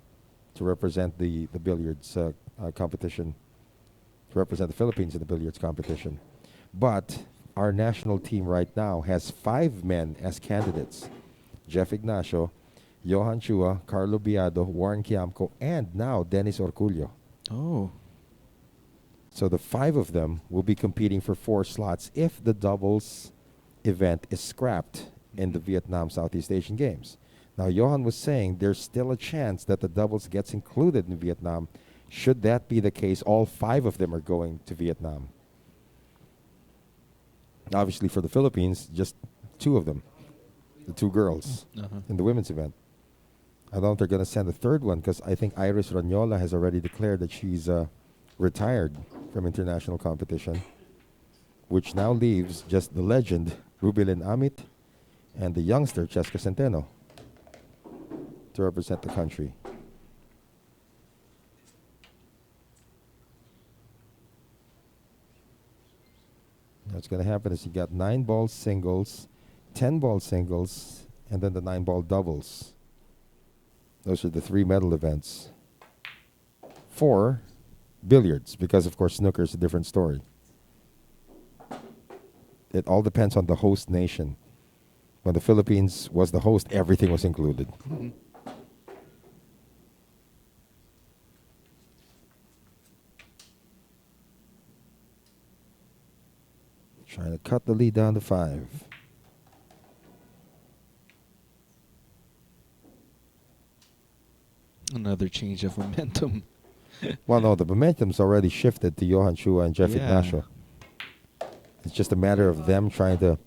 to represent the billiards competition, to represent the Philippines in the billiards competition. But our national team right now has 5 men as candidates. Jeff Ignacio, Johan Chua, Carlo Biado, Warren Kiamco, and now Dennis Orculio. Oh. So the 5 of them will be competing for 4 slots if the doubles event is scrapped in the Vietnam Southeast Asian Games. Now, Johan was saying there's still a chance that the doubles gets included in Vietnam. Should that be the case, all 5 of them are going to Vietnam. Obviously, for the Philippines, just 2 of them, the 2 girls in the women's event. I don't know if they're going to send a 3rd one because I think Iris Ranyola has already declared that she's retired from international competition, which now leaves just the legend, Rubilin Amit, and the youngster, Cheska Centeno, to represent the country. What's going to happen is you got 9-ball singles, 10-ball singles, and then the 9-ball doubles. Those are the 3 medal events. For billiards, because of course snooker is a different story. It all depends on the host nation. When the Philippines was the host, everything was included. Mm-hmm. Trying to cut the lead down to 5. Another change of momentum. Well, no, the momentum's already shifted to Johan Chua and Jeff Ignacio. It's just a matter of them trying to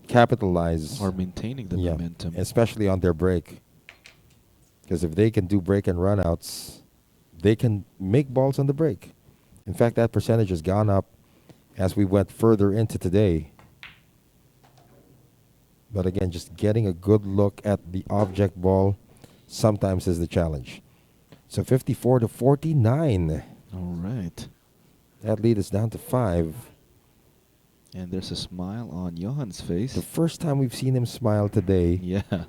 capitalize. Or maintaining the momentum. Especially on their break. Because if they can do break and runouts, they can make balls on the break. In fact, that percentage has gone up as we went further into today. But again, just getting a good look at the object ball sometimes is the challenge. So 54-49. All right. That lead is down to 5. And there's a smile on Johan's face. The first time we've seen him smile today. Yeah.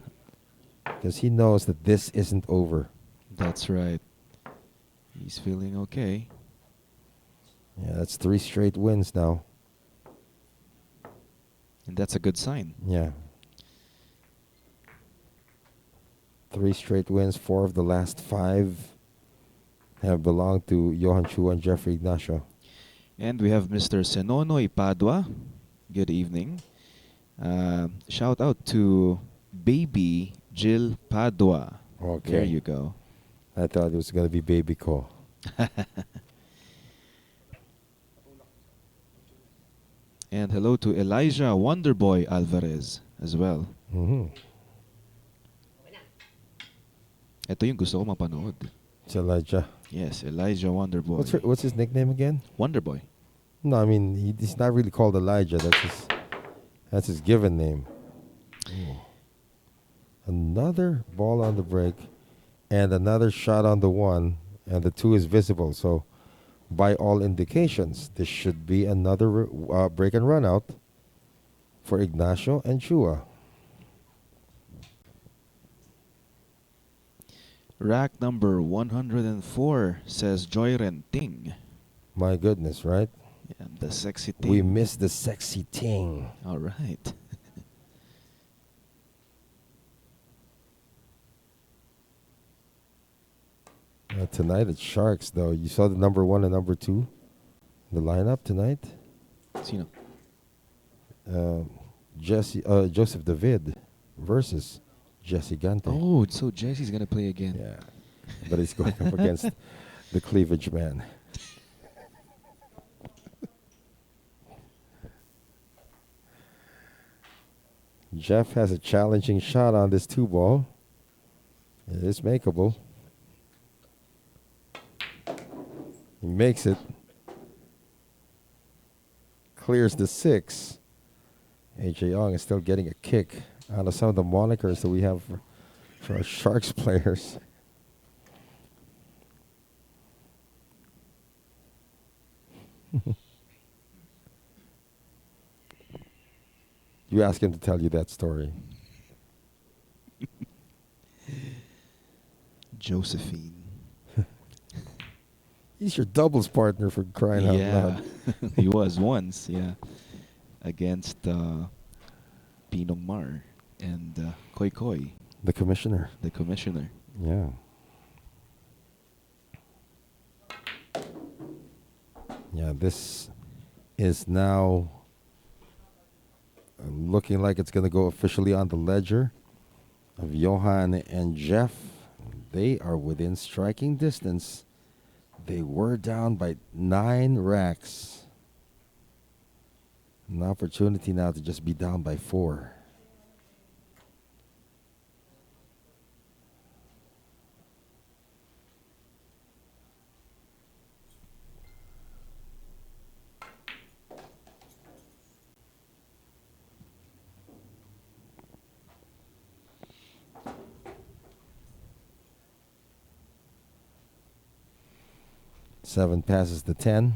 Because he knows that this isn't over. That's right. He's feeling okay. Yeah, that's 3 straight wins now. And that's a good sign. Yeah. 3 straight wins. 4 of the last 5 have belonged to Johan Chua and Jeffrey Ignacio. And we have Mr. Senonoy Padua. Good evening. Shout out to baby Jill Padua. Okay. There you go. I thought it was going to be Baby Ko. And hello to Elijah Wonderboy Alvarez as well. Mm-hmm. Okay na. Ito yung gusto ko mapanood. It's Elijah. Yes, Elijah Wonderboy. What's his nickname again? Wonderboy. No, I mean he's not really called Elijah. That's his given name. Ooh. Another ball on the break, and another shot on the one, and the two is visible. So, by all indications, this should be another break and run out for Ignacio and Chua. Rack number 104 says Joyren Ting. My goodness, right? And the sexy Ting. We missed the sexy ting. All right. Tonight it's Sharks, though. You saw the number 1 and number 2 in the lineup tonight. Sino? Joseph David versus Jesse Gante. Oh, so Jesse's gonna play again. Yeah, but he's going up against the cleavage man. Jeff has a challenging shot on this 2-ball. It is makeable. He makes it. Clears the 6. AJ Ong is still getting a kick out of some of the monikers that we have for our Sharks players. You ask him to tell you that story. Josephine. He's your doubles partner, for crying out loud. He was once, yeah. Against Pinong Mar and Koi Koi, The commissioner. the commissioner. Yeah. Yeah, this is now looking like it's going to go officially on the ledger of Johan and Jeff. They are within striking distance. They were down by 9 racks. An opportunity now to just be down by 4. Seven passes the 10.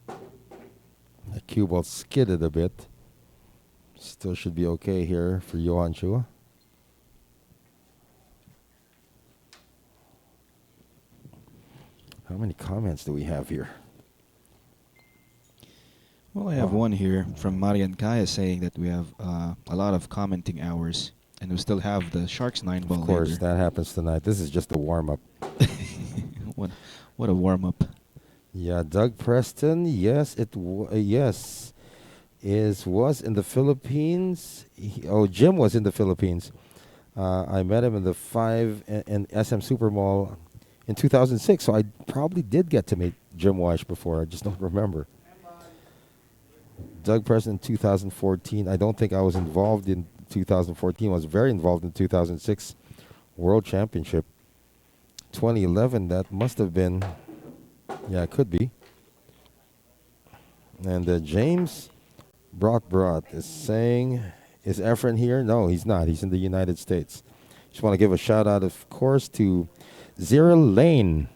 The cue ball skidded a bit. Still should be okay here for Johan Chua. How many comments do we have here? Well, I have one here from Marian Kaya saying that we have a lot of commenting hours and we still have the Sharks 9-ball. Of course, later. that happens tonight. This is just a warm-up. What a warm-up. Yeah, Doug Preston, yes, was in the Philippines. Jim was in the Philippines. I met him in the 5 and SM Super Mall in 2006, so I probably did get to meet Jim Weish before. I just don't remember. Doug Preston in 2014. I don't think I was involved in 2014. I was very involved in 2006 World Championship. 2011, that must have been, yeah, it could be. And James Brock is saying, is Efren here? No, he's not. He's in the United States. Just want to give a shout out, of course, to Zira Lane.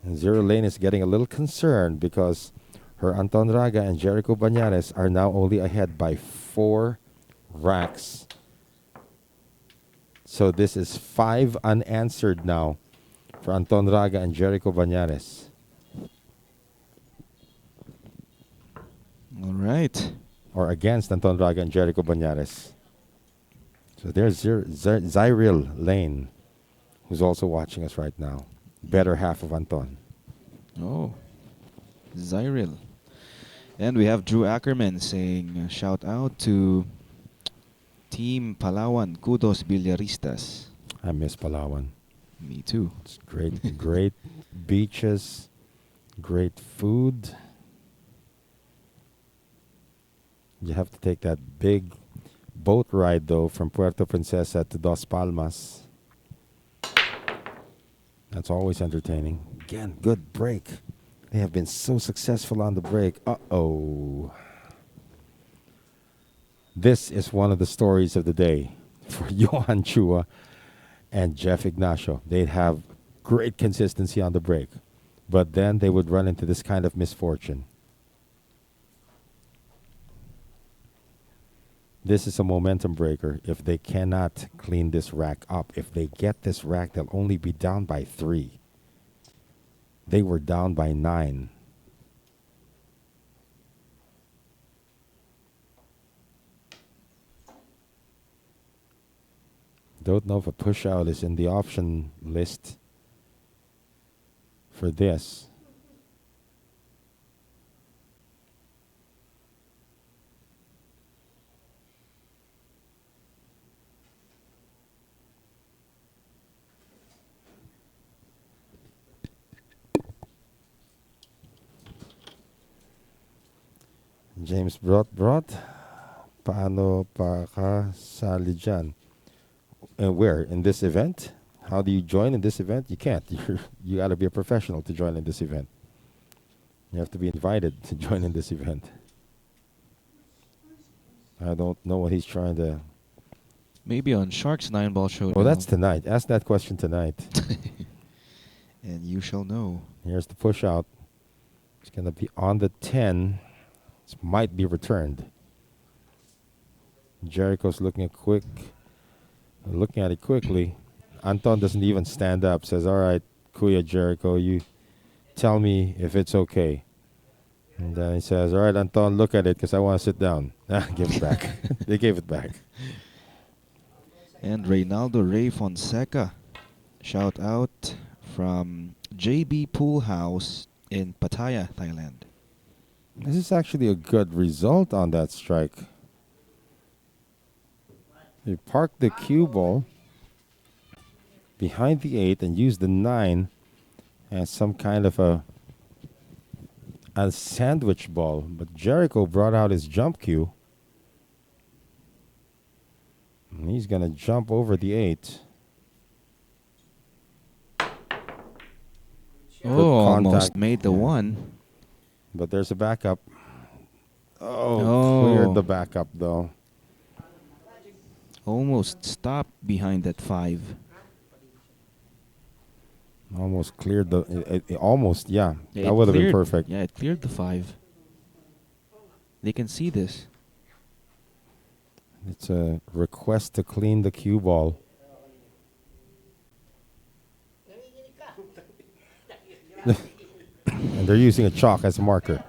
And Zira Lane is getting a little concerned because her Anton Raga and Jericho Bañares are now only ahead by 4 racks. So this is 5 unanswered now for Anton Raga and Jericho Bañares. All right. Or against Anton Raga and Jericho Bañares. So there's Zyril Lane, who's also watching us right now. Better half of Anton. Oh, Zyril. And we have Drew Ackerman saying, shout out to Team Palawan, Kudos Villaristas. I miss Palawan. Me too. It's great, great beaches, great food. You have to take that big boat ride though from Puerto Princesa to Dos Palmas. That's always entertaining. Again, good break. They have been so successful on the break. Uh-oh. This is one of the stories of the day for Johan Chua and Jeff Ignacio. They'd have great consistency on the break, but then they would run into this kind of misfortune. This is a momentum breaker if they cannot clean this rack up. If they get this rack, they'll only be down by 3. They were down by 9. Don't know if a push out is in the option list for this. James brought. Paano pa kasali dyan? And where? In this event? How do you join in this event? You can't. You got to be a professional to join in this event. You have to be invited to join in this event. I don't know what he's trying to... Maybe on Sharks 9-ball show. Oh, that's tonight. Ask that question tonight. And you shall know. Here's the push out. It's going to be on the 10. This might be returned. Jericho's looking at it quickly. Anton doesn't even stand up. Says, all right, Kuya Jericho, you tell me if it's okay. And then he says, all right, Anton, look at it because I want to sit down. Give it back. They gave it back. And Reynaldo Ray Fonseca. Shout out from JB Pool House in Pattaya, Thailand. This is actually a good result on that strike. They parked the cue ball behind the 8 and used the 9 as some kind of a sandwich ball. But Jericho brought out his jump cue. And he's going to jump over the 8. Oh, almost made the 1. But there's a backup. Oh, cleared the backup though. Almost stopped behind that 5. Almost cleared the... almost, yeah. Yeah, that would have been cleared- perfect. Yeah, it cleared the 5. They can see this. It's a request to clean the cue ball. And they're using a chalk as a marker.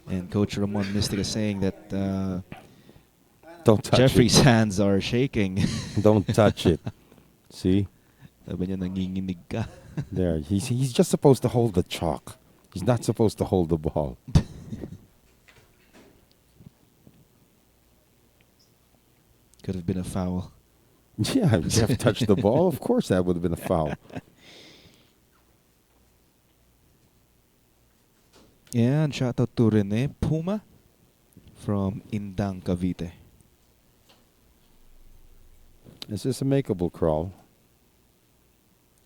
And Coach Ramon Mystica saying that Don't touch Jeffrey's it. hands are shaking. Don't touch it. See? Sabi niya, nanginginig ka. There. He's just supposed to hold the chalk. He's not supposed to hold the ball. Could have been a foul. Yeah, if Jeff touched the ball, of course that would have been a foul. And shout out to Rene Puma from Indang, Cavite. Is this a makeable crawl?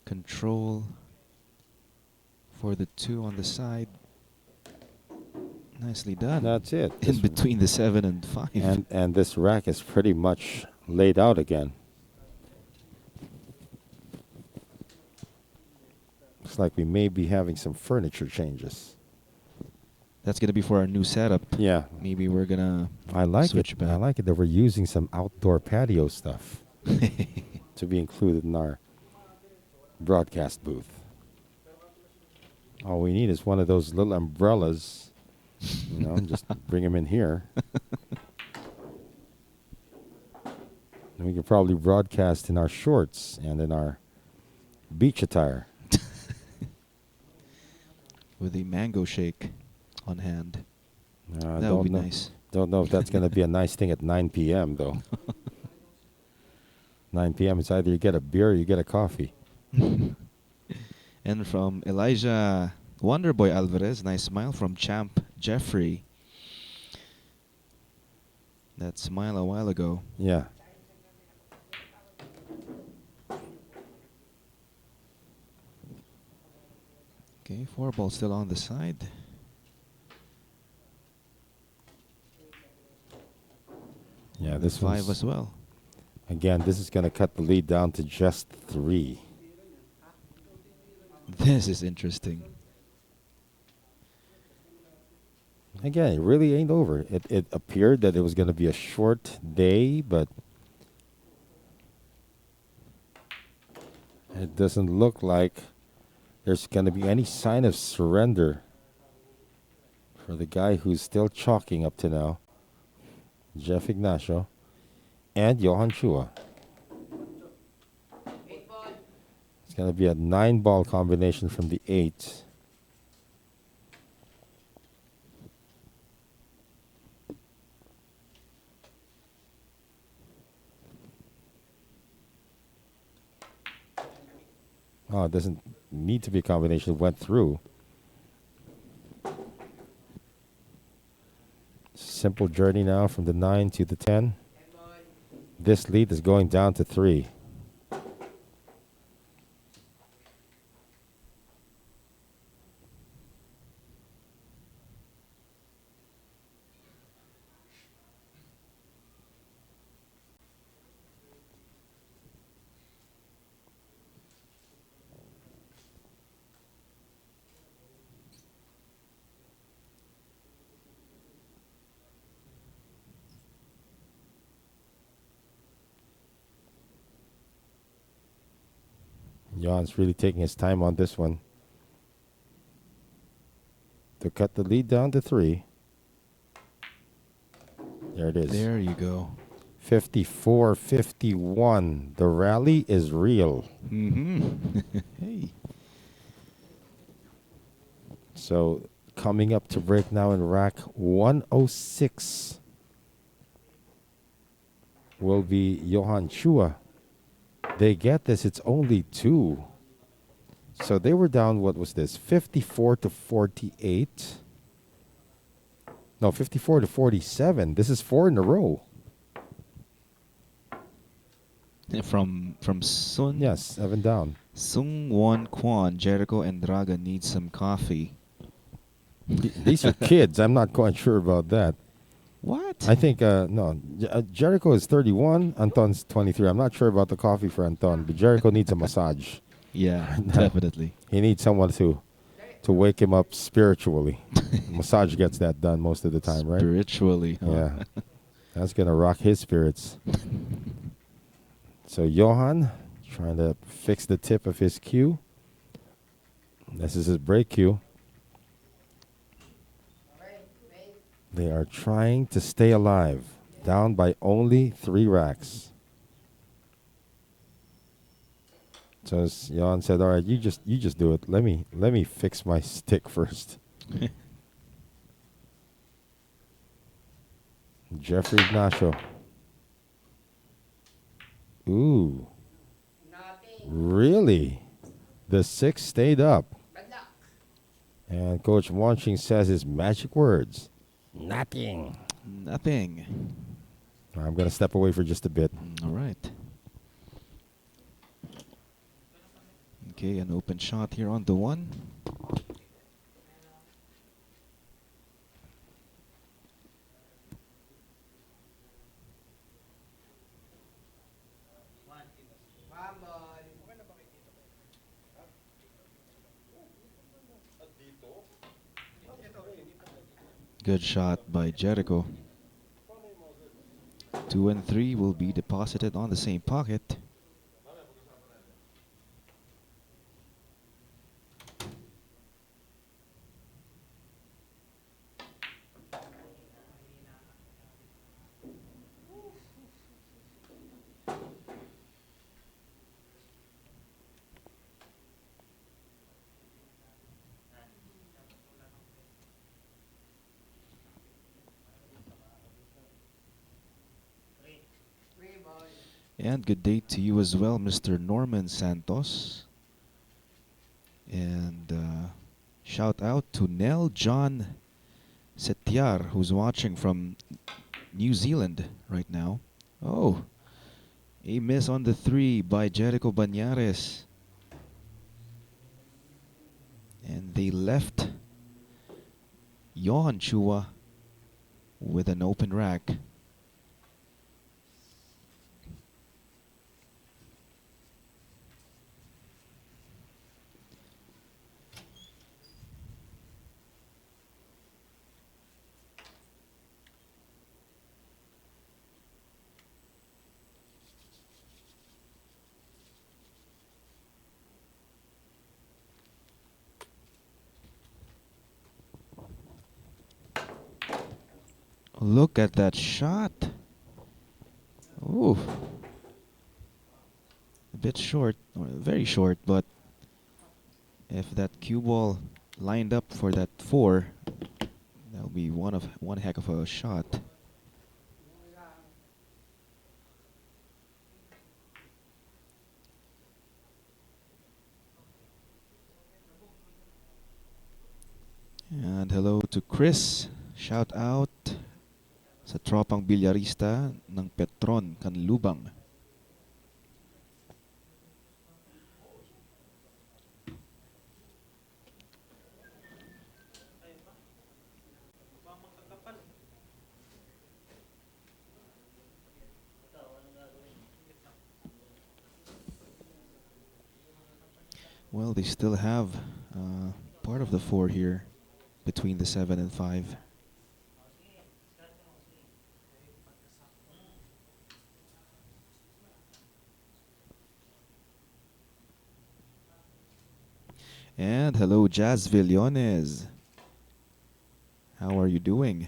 Control for the 2 on the side. Nicely done. That's it. In between the 7 and 5. And this rack is pretty much laid out again. Looks like we may be having some furniture changes. That's going to be for our new setup. Yeah. Maybe we're going to I like switch it. back. I like it that we're using some outdoor patio stuff to be included in our broadcast booth. All we need is one of those little umbrellas. You know, just bring them in here. And we can probably broadcast in our shorts and in our beach attire. With a mango shake on hand. I That would be don't know. nice. Don't know if that's going to be a nice thing at 9 p.m. though. 9 p.m. It's either you get a beer or you get a coffee. And from Elijah Wonderboy Alvarez, nice smile from Champ Jeffrey. That smile a while ago. Yeah. Okay, 4 ball still on the side. Yeah, this 5 one's, as well. again, this is going to cut the lead down to just 3. This is interesting. Again, it really ain't over. It appeared that it was going to be a short day, but it doesn't look like there's going to be any sign of surrender for the guy who's still chalking up to now, Chua-Ignacio and Johan Chua. 8 ball. It's going to be a 9-ball combination from the 8. Oh, it doesn't need to be a combination. It went through. Simple journey now from the 9 to the 10. 10 ball. This lead is going down to 3. Jan's really taking his time on this one to cut the lead down to 3. There it is. There you go. 54-51. The rally is real. Mm-hmm. Hey. So coming up to break now in rack 106 will be Johan Chua. They get this. It's only 2. So they were down, what was this? 54-48. No, 54-47. This is 4 in a row. From Sun. Yes, 7 down. Sung Won Kwon, Jericho and Raga need some coffee. These are kids. I'm not quite sure about that. What? I think, no. Jericho is 31. Anton's 23. I'm not sure about the coffee for Anton, but Jericho needs a massage. Yeah, definitely. He needs someone to wake him up spiritually. Massage gets that done most of the time, right? Spiritually. Huh? Yeah. That's going to rock his spirits. So Johan trying to fix the tip of his cue. This is his break cue. They are trying to stay alive, down by only 3 racks. So as Johan said, "All right, you just do it. Let me fix my stick first." Chua-Ignacio. Ooh, Nothing. really? The 6 stayed up. Bad luck. And Coach Wanching says his magic words. Nothing. Nothing. I'm going to step away for just a bit. All right. Okay, an open shot here on the 1. One ball. Good shot by Jericho. 2 and 3 will be deposited on the same pocket. Three ball. And good day to you as well, Mr. Norman Santos. And shout out to Nell John Setiar, who's watching from New Zealand right now. Oh, a miss on the 3 by Jericho Bañares. And they left Johan Chua with an open rack. Look at that shot. Ooh. A bit short, or very short, but if that cue ball lined up for that 4, that would be one heck of a shot. And hello to Chris. Shout out sa tropang bilyarista ng Petron, Canlubang. Well, they still have part of the 4 here between the 7 and 5. And hello, Jazz Villones. How are you doing?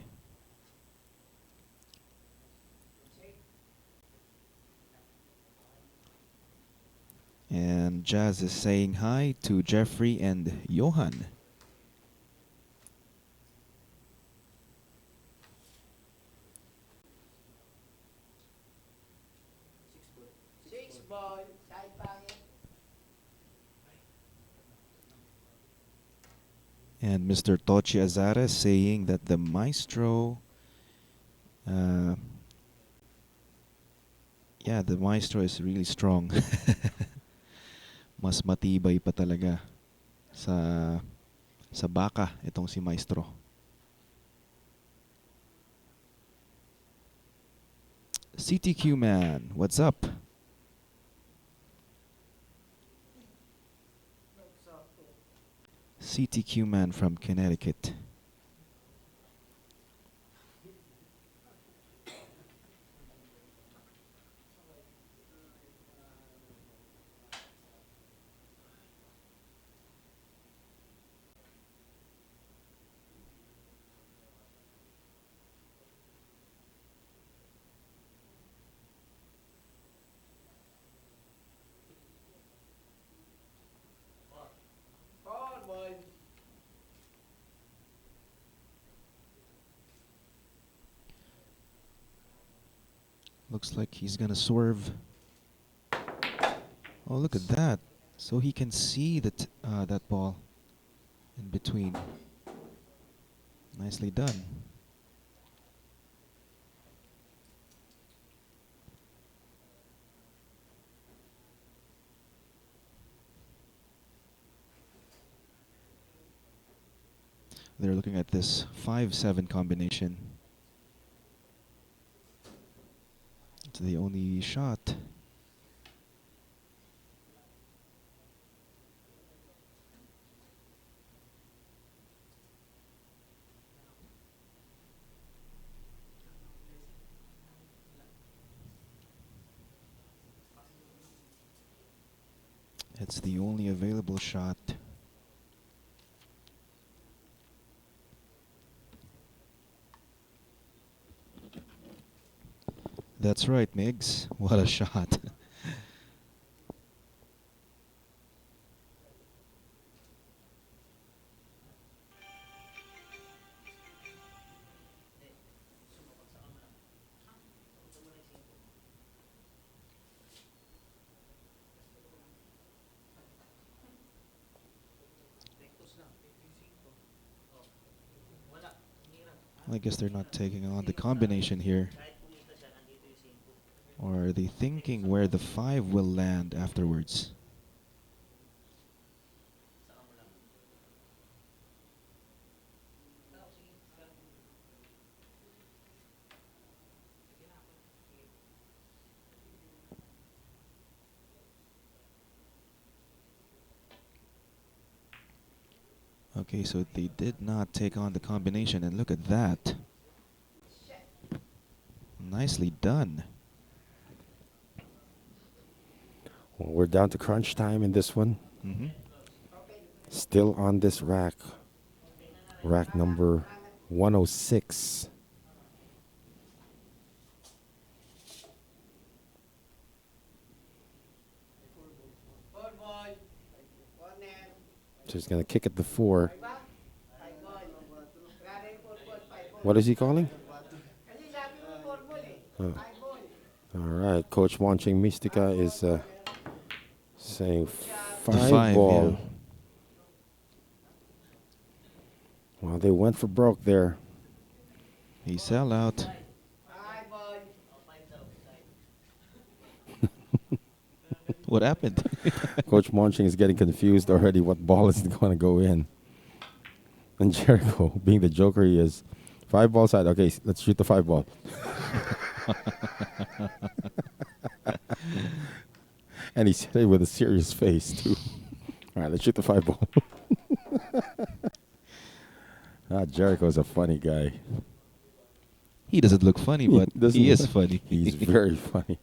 And Jazz is saying hi to Jeffrey and Johan. Six ball, side pangit. And Mr. Tochi Azares saying that the maestro, yeah, the maestro is really strong. Mas matibay pa talaga sa baka itong si maestro. CTQ man, what's up? CTQ man from Connecticut. Forward. Looks like he's gonna swerve. Oh, look at that. So he can see that ball in between. Nicely done. They're looking at this 5-7 combination. It's the only shot. It's the only available shot. That's right, Migs. What a shot. I guess they're not taking on the combination here. Kahit pumita siya, nandito yung simple. Or are they thinking where the 5 will land afterwards? Saka mo lang. Okay, so they did not take on the combination, and look at that. Nicely done. Well, we're down to crunch time in this one. Mm-hmm. Still on this rack. Rack number 106. Four ball. Corner. So he's going to kick at the 4. Five ball. Rather four ball, five ball. What is he calling? Kasi sabi mo four ball eh. Oh. Five ball. All right. Coach Wanching Mystica is saying The 5 5, ball. yeah. Well, they went for broke there. He sell out. Five ball. What happened? Coach Monching is getting confused already what ball is going to go in. And Jericho, being the joker he is, 5 ball side. Okay, let's shoot the 5 ball. And he said it with a serious face, too. All right, let's shoot the 5 ball. Jericho's a funny guy. He doesn't look funny, but doesn't he is look- funny. He's very funny.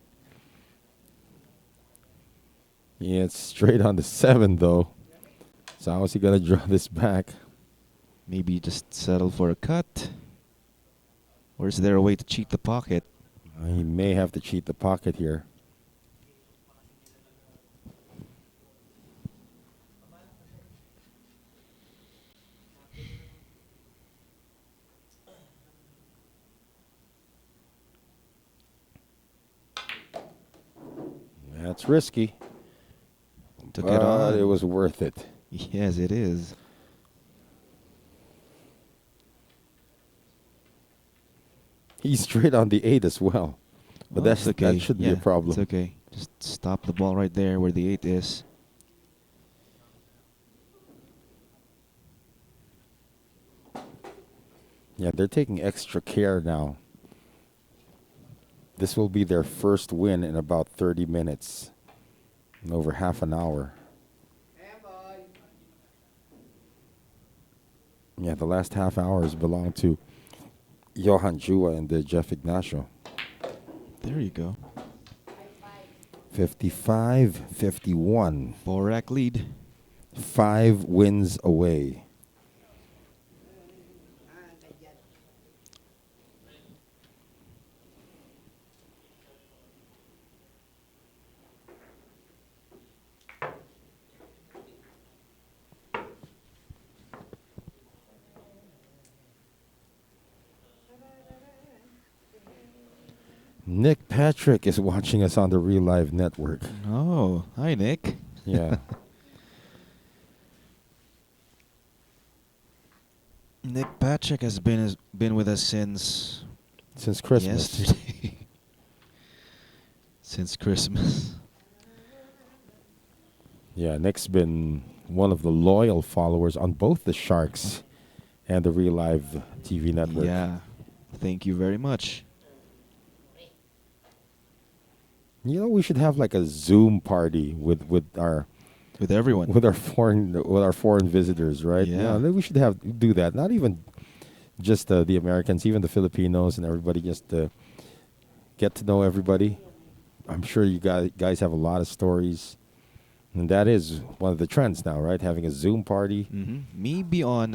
Yeah, it's straight on the 7, though. So how is he going to draw this back? Maybe just settle for a cut. Or is there a way to cheat the pocket? He may have to cheat the pocket here. That's risky. Took but it on. it was worth it. Yes, it is. He's straight on the 8 as well. But Well, that should be a problem. It's okay. Just stop the ball right there where the 8 is. Yeah, they're taking extra care now. This will be their first win in about 30 minutes. In over half an hour. Handball. Yeah, the last half hours belong to Johan Chua and Chua-Ignacio. There you go. 55-51. 4-rack lead. 5 wins away. Nick Patrick is watching us on the Reelive network. Oh, hi, Nick. Yeah. Nick Patrick has been with us since Christmas. yesterday. Since Christmas. Yeah, Nick's been one of the loyal followers on both the Sharks and the Reelive TV network. Yeah. Thank you very much. You know, we should have like a Zoom party with our With everyone. foreign visitors, right? Yeah. We should do that. Not even just the Americans, even the Filipinos and everybody. Just get to know everybody. I'm sure you guys have a lot of stories, and that is one of the trends now, right? Having a Zoom party. Maybe on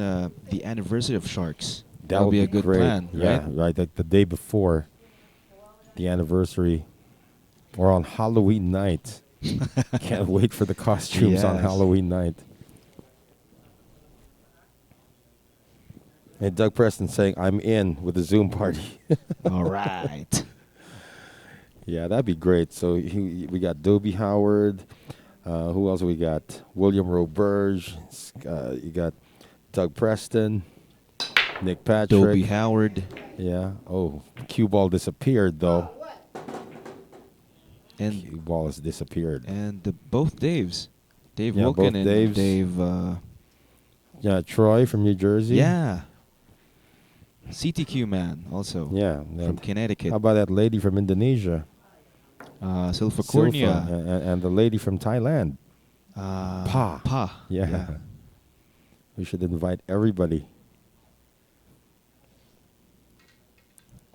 the anniversary of Sharks. That would would be a good great. plan, Yeah, right? right. Like the day before the anniversary, or on Halloween night. Can't wait for the costumes on Yes. Halloween night. And Doug Preston saying, "I'm in with the Zoom party." All right. Yeah, that'd be great. So we got Dobie Howard. Who else we got? William Roberge. You got Doug Preston. Nick Patrick. Dobie Howard, Yeah. Oh, cue ball disappeared though. and Cue ball has disappeared. both Daves, Dave Yeah, Wilkin both and Daves. Dave. Yeah, Troy from New Jersey. Yeah, CTQ man also. Yeah. From And Connecticut. how about that lady from Indonesia? Silva Silva, Cornea. and the lady from Thailand. Pa. Pa. Yeah. We should invite everybody.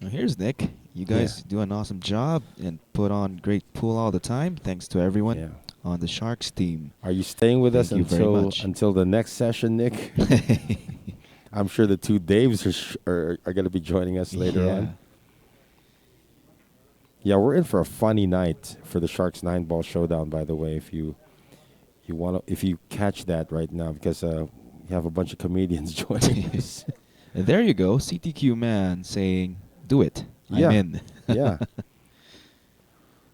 Well, here's Nick. You guys do an awesome job and put on great pool all the time. Thanks to everyone Yeah. on the Sharks team. Are you staying with us Thank you very until much. until the next session, Nick? I'm sure the two Daves are going to be joining us later on. Yeah, we're in for a funny night for the Sharks 9-ball showdown. By the way, if you catch that right now, because we have a bunch of comedians joining us. And there you go, CTQ man saying, "Do it. Yeah. I'm in." Yeah,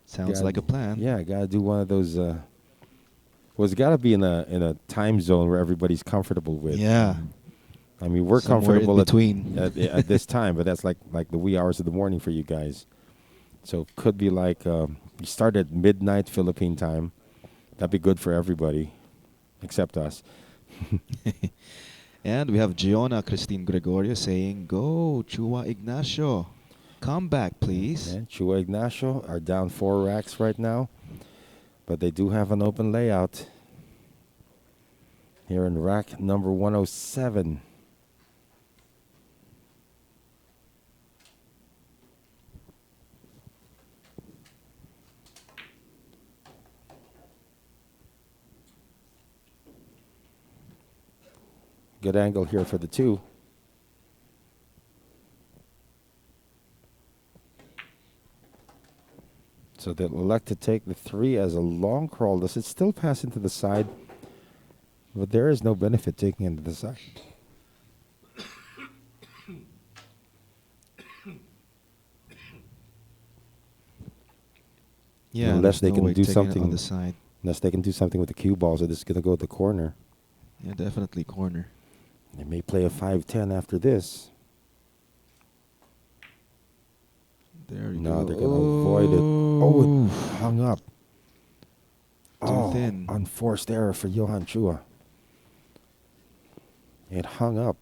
Sounds like a plan. Yeah, gotta do one of those. Well, it's gotta be in a time zone where everybody's comfortable with. Yeah. I mean, we're Somewhere in comfortable between. at this time, but that's like the wee hours of the morning for you guys. So could be like you start at midnight Philippine time. That'd be good for everybody, except us. And we have Giona Christine Gregorio saying, "Go, Chua-Ignacio. Come back, please." And Chua-Ignacio are down 4 racks right now, but they do have an open layout here in rack number 107. Good angle here for the 2. So they'll elect to take the 3 as a long crawl. Does it still pass into the side? But there is no benefit taking into the side. Yeah, Unless there's they no can way do taking it something. on the side. Unless they can do something with the cue ball, so this is going to go to the corner. Yeah, definitely corner. They may play a 5-10 after this. There you No, go. they're going to avoid it. Oh, it hung up. Too thin. Unforced error for Johan Chua. It hung up.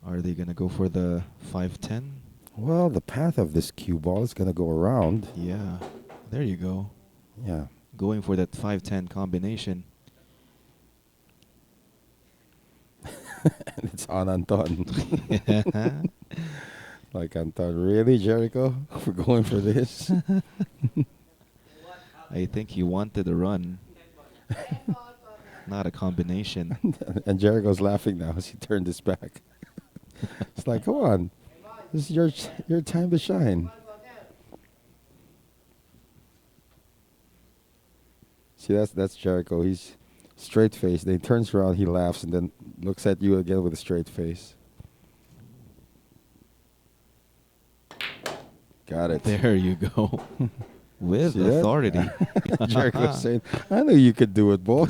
Are they going to go for the 5-10? Well, the path of this cue ball is going to go around. Yeah. There you go. Yeah. Going for that 5-10 combination. And it's on Anton. Like, Anton, really, Jericho? We're going for this? I think he wanted a run. Not a combination. And Jericho's laughing now as he turned his back. It's like, come on. This is your time to shine. See, that's Jericho. He's straight-faced. Then he turns around, he laughs, and then looks at you again with a straight face. Got it. There you go. With See that? authority. Jericho's saying, I knew you could do it, boy.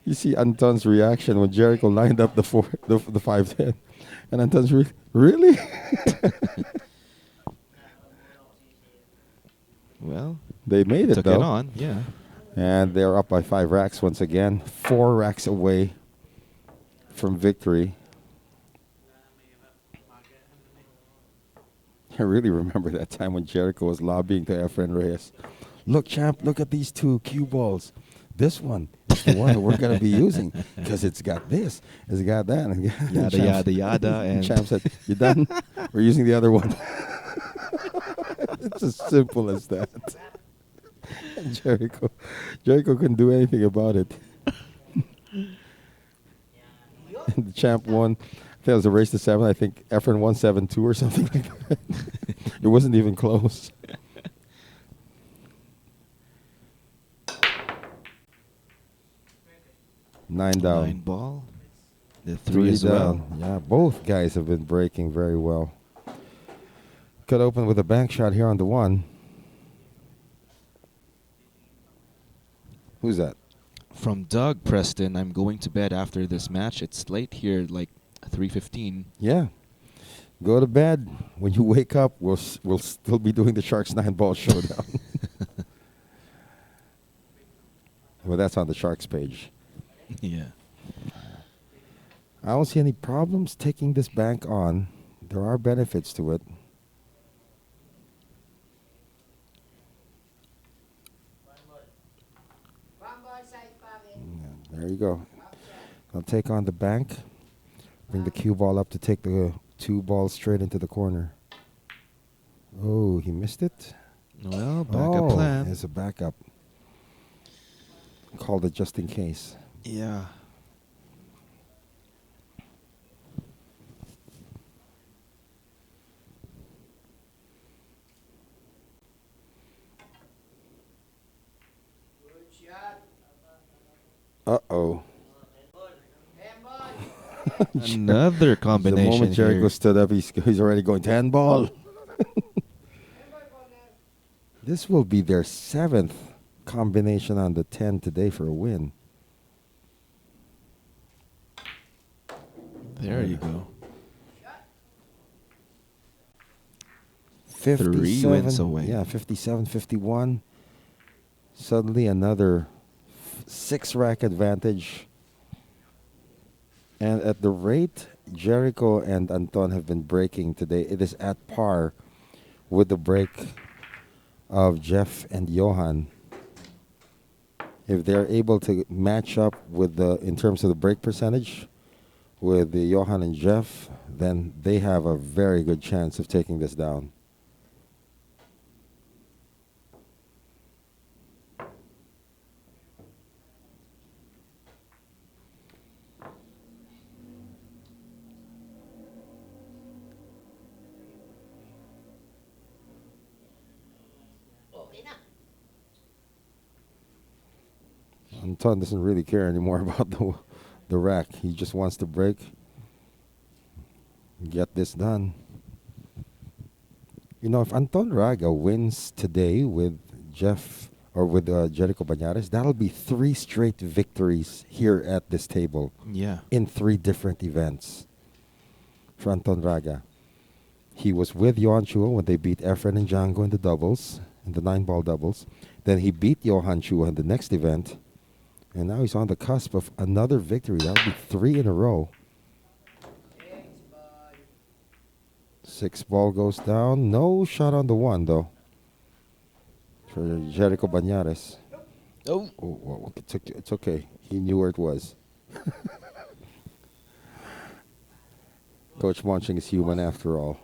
You see Anton's reaction when Jericho lined up the 5-10. And Anton's really? Well, They made it, took though. it on, yeah. And they're up by 5 racks once again. 4 racks away from victory. I really remember that time when Jericho was lobbying to Efren Reyes. Look, champ, look at these 2 cue balls. This one is the one that we're going to be using because it's got this, it's got that. And Yada, yada, yada. And And champ said, you done? We're using the other one. It's as simple as that. And Jericho couldn't do anything about it. And the champ won. I think it was a race to 7. I think Efren won 7-2 or something like that. It wasn't even close. Nine down. 9 ball. The 3 as well. Yeah, both guys have been breaking very well. Could open with a bank shot here on the 1. Who's that? From Doug Preston, I'm going to bed after this match. It's late here, like 3:15. Yeah. Go to bed. When you wake up, we'll still be doing the Sharks 9-ball showdown. Well, that's on the Sharks page. Yeah. I don't see any problems taking this bank on. There are benefits to it. One ball side pocket. Yeah, there you go. Option. I'll take on the bank. Bring the cue ball up to take the 2 balls straight into the corner. Oh, he missed it. Well, backup plan. There's a backup. Called it just in case. Yeah. Good shot. Uh-oh. Handball. Another The combination moment Jericho here. stood up, he's already going to handball. Handball corner. This will be their 7th combination on the 10 today for a win. There you go. Shot. 57, wins away. Yeah, 57-51. Suddenly another 6-rack advantage. And at the rate Jericho and Anton have been breaking today, it is at par with the break of Jeff and Johan. If they're able to match up with in terms of the break percentage with the Johan and Jeff, then they have a very good chance of taking this down. Okay na. Anton doesn't really care anymore about the rack. He just wants to break, get this done. You know, if Anton Raga wins today with Jeff or with Jericho Banares, that'll be 3 straight victories here at this table Yeah. in 3 different events for Anton Raga. He was with Johan Chua when they beat Efren and Django in the doubles, in the 9-ball doubles. Then he beat Johan Chua in the next event. And now he's on the cusp of another victory. That'll be 3 in a row. 6 ball goes down. No shot on the 1, though, for Jericho Banares. Oh. Oh, it's okay. He knew where it was. Coach Monching is human after all.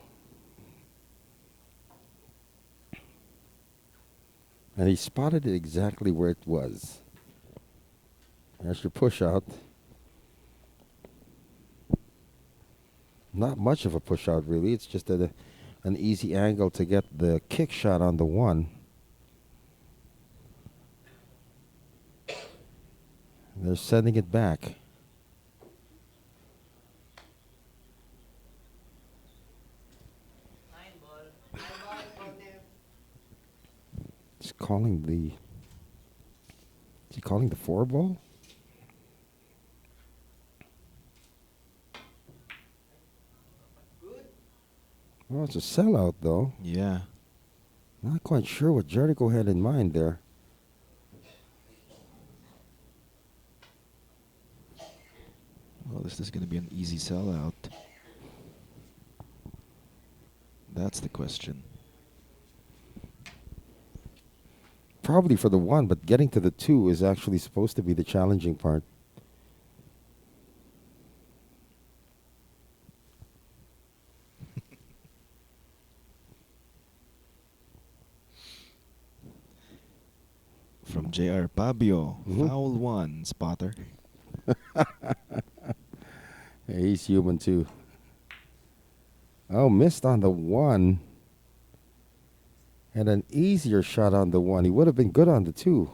And he spotted it exactly where it was. There's your push out. Not much of a push out, really. It's just an easy angle to get the kick shot on the 1. They're sending it back. Handball corner. He's calling the. Is he calling the 4 ball? Good. Well, it's a sellout, though. Yeah. Not quite sure what Jericho had in mind there. Well, this is going to be an easy sellout. That's the question. Probably for the 1, but getting to the 2 is actually supposed to be the challenging part. From J.R. Pabio, Mhm. foul 1, spotter. Hey, he's human too. Oh, missed on the 1. And an easier shot on the 1. He would have been good on the 2.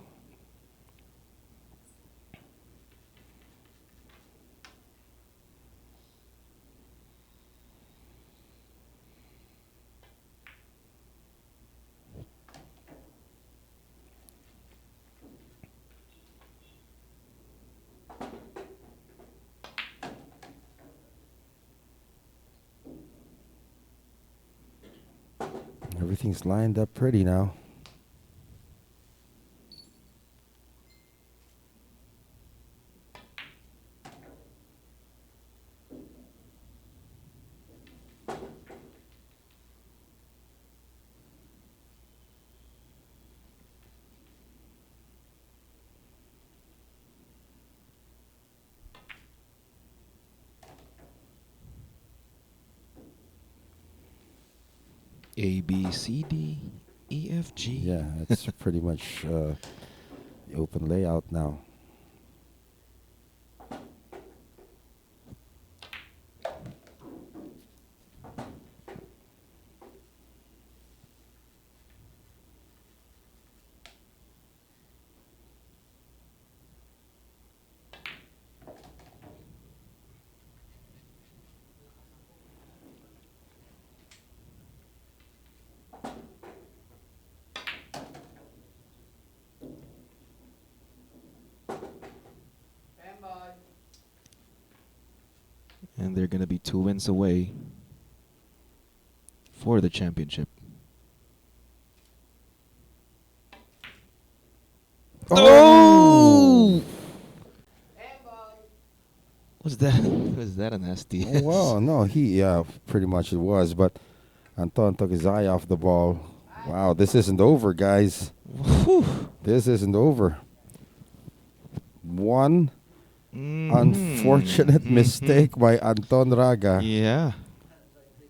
Everything's lined up pretty now. A, B, C, D, E, F, G. Yeah, it's pretty much the open layout now. Standby. And they're going to be 2 wins away for the championship. Oh! Standby. Was that a nasty? Oh, well, no, yeah, pretty much it was, but Anton took his eye off the ball. Wow, this isn't over, guys. Whew. This isn't over. One unfortunate mistake by Anton Raga. Yeah.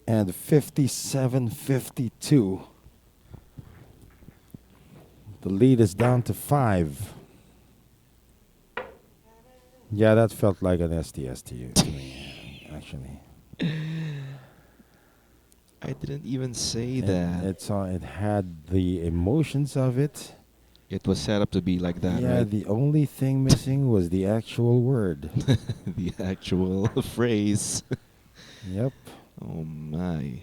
And 57-52. The lead is down to 5. Yeah, that felt like an SDS to you, to me, actually. I didn't even say that. It had the emotions of it. It was set up to be like that, Yeah, right? the only thing missing was the actual word. The actual phrase. Yep. Oh my.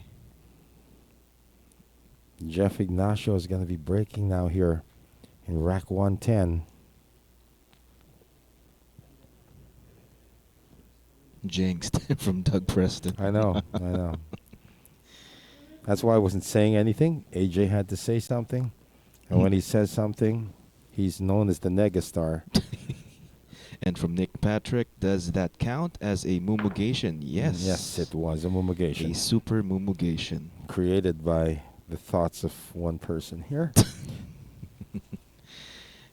Chua-Ignacio is going to be breaking now here in rack 110. Jinxed from Doug Preston. I know, I know. That's why I wasn't saying anything. AJ had to say something. And when he says something, he's known as the negastar. And from Nick Patrick, does that count as a mumugation? Yes. Yes, it was a mumugation. A super mumugation. Created by the thoughts of one person here.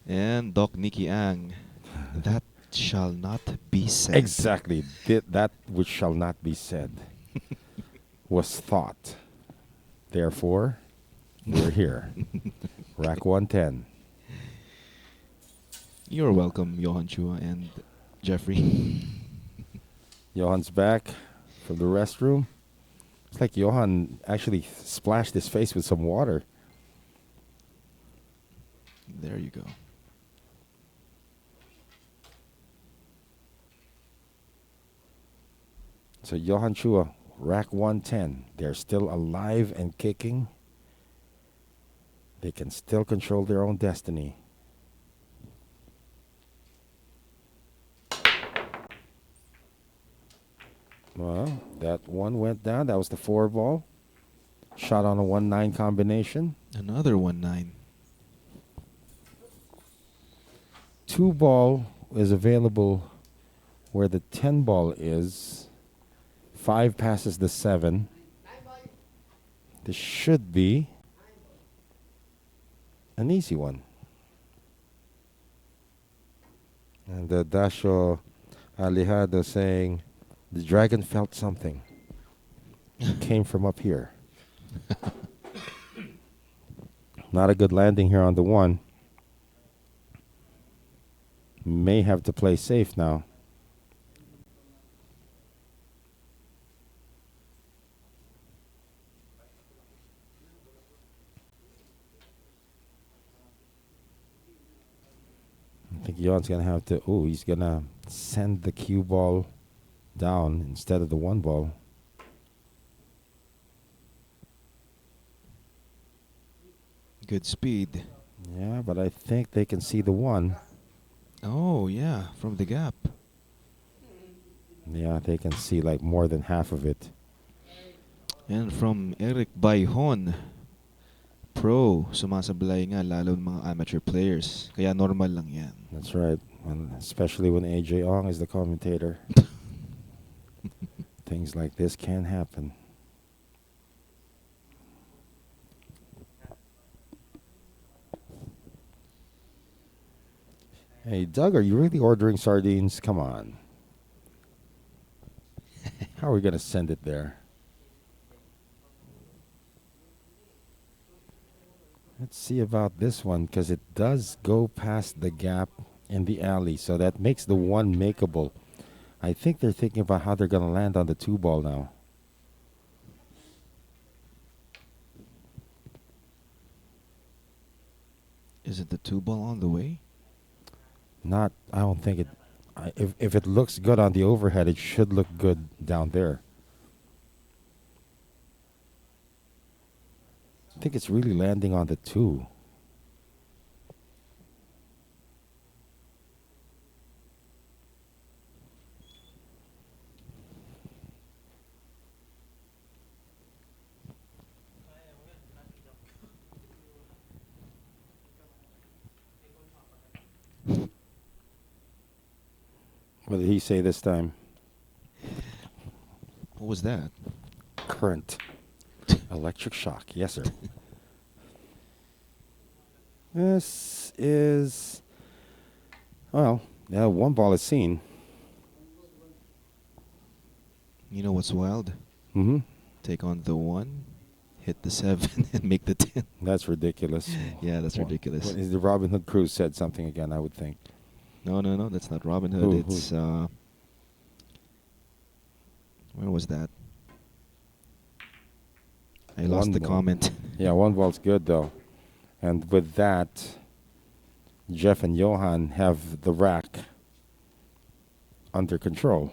And Doc Nicky Ang, that shall not be said. Exactly. That which shall not be said was thought. Therefore, we're here. Rack 110. You're welcome, Johan Chua and Jeffrey. Johan's back from the restroom. It's like Johan actually splashed his face with some water. There you go. So Johan Chua, rack 110. They're still alive and kicking. They can still control their own destiny. Well, that one went down. That was the 4 ball. Shot on a 1-9 combination. Another 1-9. 2 ball is available where the 10 ball is. 5 passes the 7. This should be an easy one. And Dasho Alejado saying, the dragon felt something. It came from up here. Not a good landing here on the 1. May have to play safe now. I think Johan's going to have to... Oh, he's going to send the cue ball down instead of the 1 ball. Good speed. Yeah, but I think they can see the 1. Oh, yeah, from the gap. Yeah, they can see like more than half of it. And from Eric Bayhon, pro, sumasablay nga lalo ng mga amateur players. Kaya normal lang yan. That's right. Especially when AJ Ong is the commentator. Things like this can happen. Hey, Doug, are you really ordering sardines? Come on. How are we going to send it there? Let's see about this one, because it does go past the gap in the alley, so that makes the one makeable. I think they're thinking about how they're going to land on the 2-ball now. Is it the 2-ball on the way? Not, I don't think it. If it looks good on the overhead, it should look good down there. I think it's really landing on the 2. What did he say this time? What was that? Current. Electric shock. Yes, sir. This is, well, yeah, 1 ball is seen. You know what's wild? Mm-hmm. Take on the 1, hit the 7, and make the 10. That's ridiculous. Yeah, that's ridiculous. What is the Robin Hood Cruise said something again, I would think. No, that's not Robin Hood. Who? It's, where was that? I lost 1 the ball. comment. Yeah, 1 ball's good, though. And with that, Jeff and Johan have the rack under control.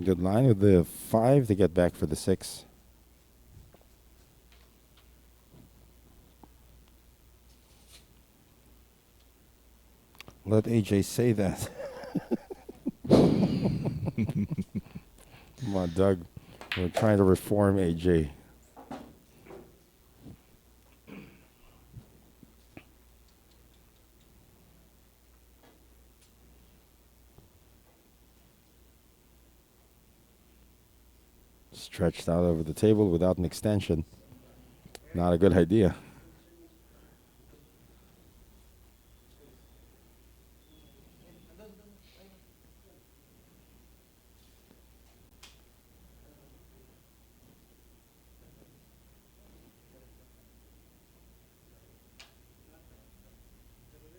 Good line with the 5 to get back for the 6. Let AJ say that. Come on, Doug. We're trying to reform AJ. Stretched out over the table without an extension. Not a good idea.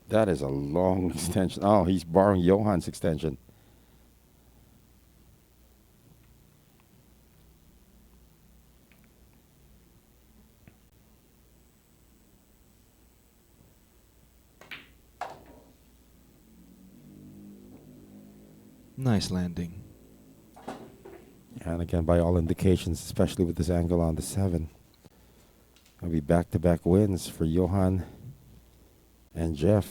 That is a long extension. Oh, he's borrowing Johan's extension. Nice landing. And again, by all indications, especially with this angle on the 7, it'll be back-to-back wins for Johan and Jeff.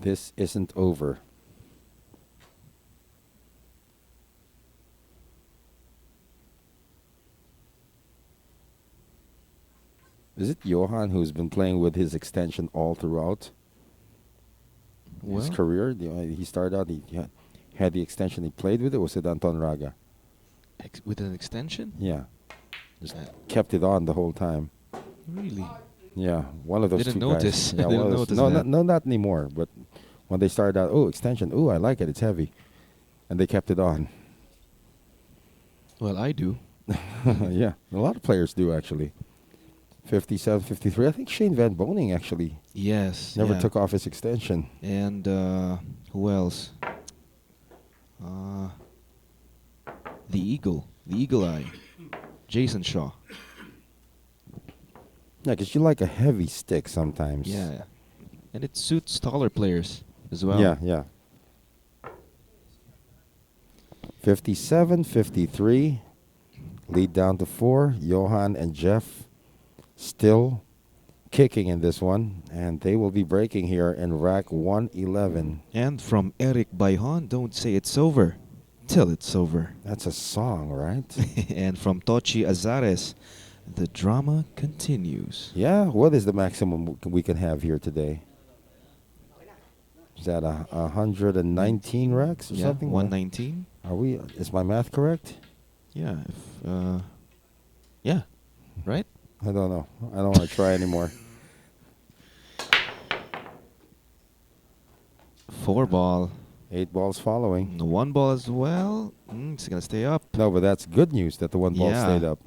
This isn't over. Is it Johan who's been playing with his extension all throughout his career? He started out, he had the extension, he played with it, or was it Anton Raga? With an extension? Yeah. Just kept it on the whole time. Really? Yeah, one of those Didn't two notice. guys. Yeah, Didn't one of those. notice No, that. not anymore. But when they started out, oh, extension. Oh, I like it. It's heavy, and they kept it on. Well, I do. Yeah, a lot of players do actually. 57, 53. I think Shane Van Boning actually Yes. never yeah. took off his extension. And who else? Uh, the Eagle Eye, Jason Shaw. Yeah, because you like a heavy stick sometimes. Yeah, and it suits taller players as well. Yeah, yeah. 57, 53. Lead down to 4. Johan and Jeff still kicking in this one. And they will be breaking here in rack 111. And from Eric Bayhon, don't say it's over till it's over. That's a song, right? And from Tochi Azares, the drama continues. Yeah, what is the maximum we can have here today? Is that 119 racks or Yeah, something? 119. Are we? Is my math correct? Yeah, yeah, right? I don't know. I don't want to try anymore. 4 ball. 8 balls following. 1 ball as well. It's gonna stay up. No, but that's good news that the 1 ball Yeah. stayed up.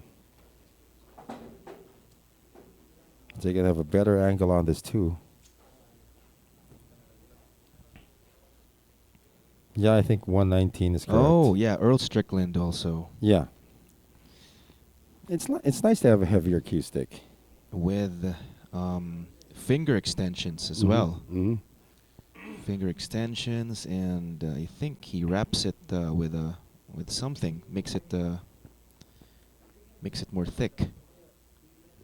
They're going to have a better angle on this too. Yeah, I think 119 is correct. Oh, yeah, Earl Strickland also Yeah. It's nice to have a heavier cue stick. with finger extensions as Mhm, well. mhm. Finger extensions, and I think he wraps it with something, makes it more thick,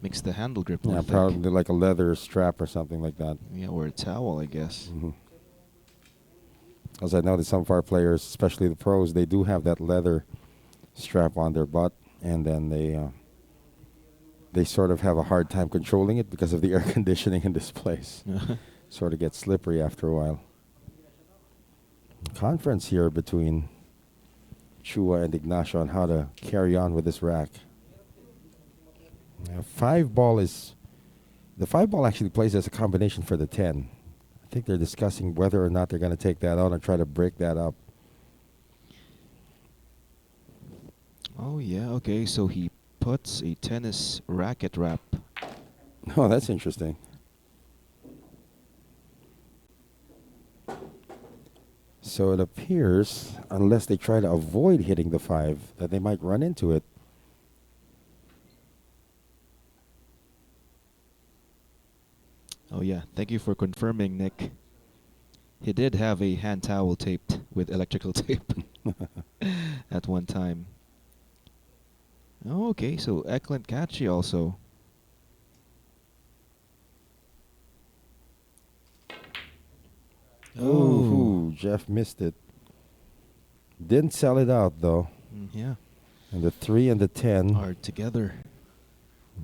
makes the handle grip more Yeah, thick. probably like a leather strap or something like that. Yeah, or a towel, I guess. As I know that some of our players, especially the pros, they do have that leather strap on their butt, and then they sort of have a hard time controlling it because of the air conditioning in this place. Sort of gets slippery after a while. Conference here between Chua and Ignacio on how to carry on with this rack. The 5 ball actually plays as a combination for the 10. I think they're discussing whether or not they're going to take that out and try to break that up. Oh yeah, okay. So he puts a tennis racket wrap. Oh, that's interesting. So it appears, unless they try to avoid hitting the 5, that they might run into it. Oh yeah, thank you for confirming, Nick. He did have a hand towel taped with electrical tape at one time. Oh, okay, so Eklund Kachi also. Oh, Jeff missed it. Didn't sell it out though. Yeah. And the 3 and the 10 are together.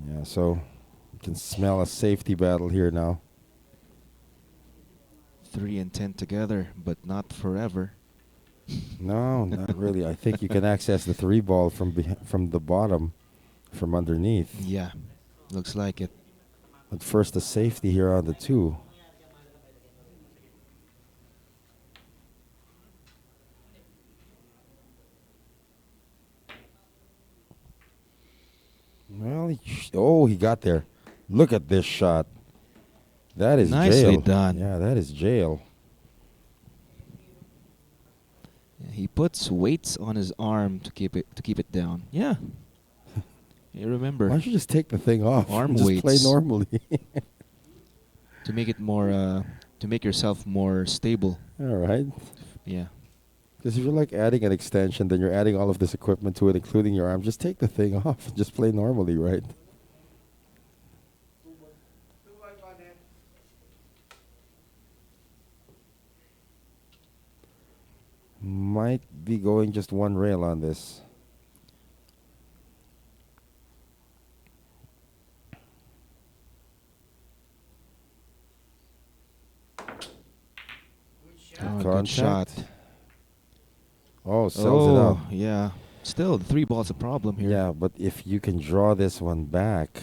Yeah, so you can smell a safety battle here now. 3 and 10 together, but not forever. No, not really. I think you can access the 3 ball from the bottom, from underneath. Yeah, looks like it. But first, the safety here on the 2. Well, he got there. Look at this shot. That is Nicely jail. done. Yeah, that is jail. He puts weights on his arm to keep it down. Yeah. You remember. Why don't you just take the thing off Arm and just play weights. normally? To make it more to make yourself more stable. All right. Yeah. Because if you're like adding an extension, then you're adding all of this equipment to it, including your arm. Just take the thing off and just play normally, right? Might be going just one rail on this. Oh, good shot. Oh, sells it out. Yeah. Still, the 3 ball's a problem here. Yeah, but if you can draw this one back,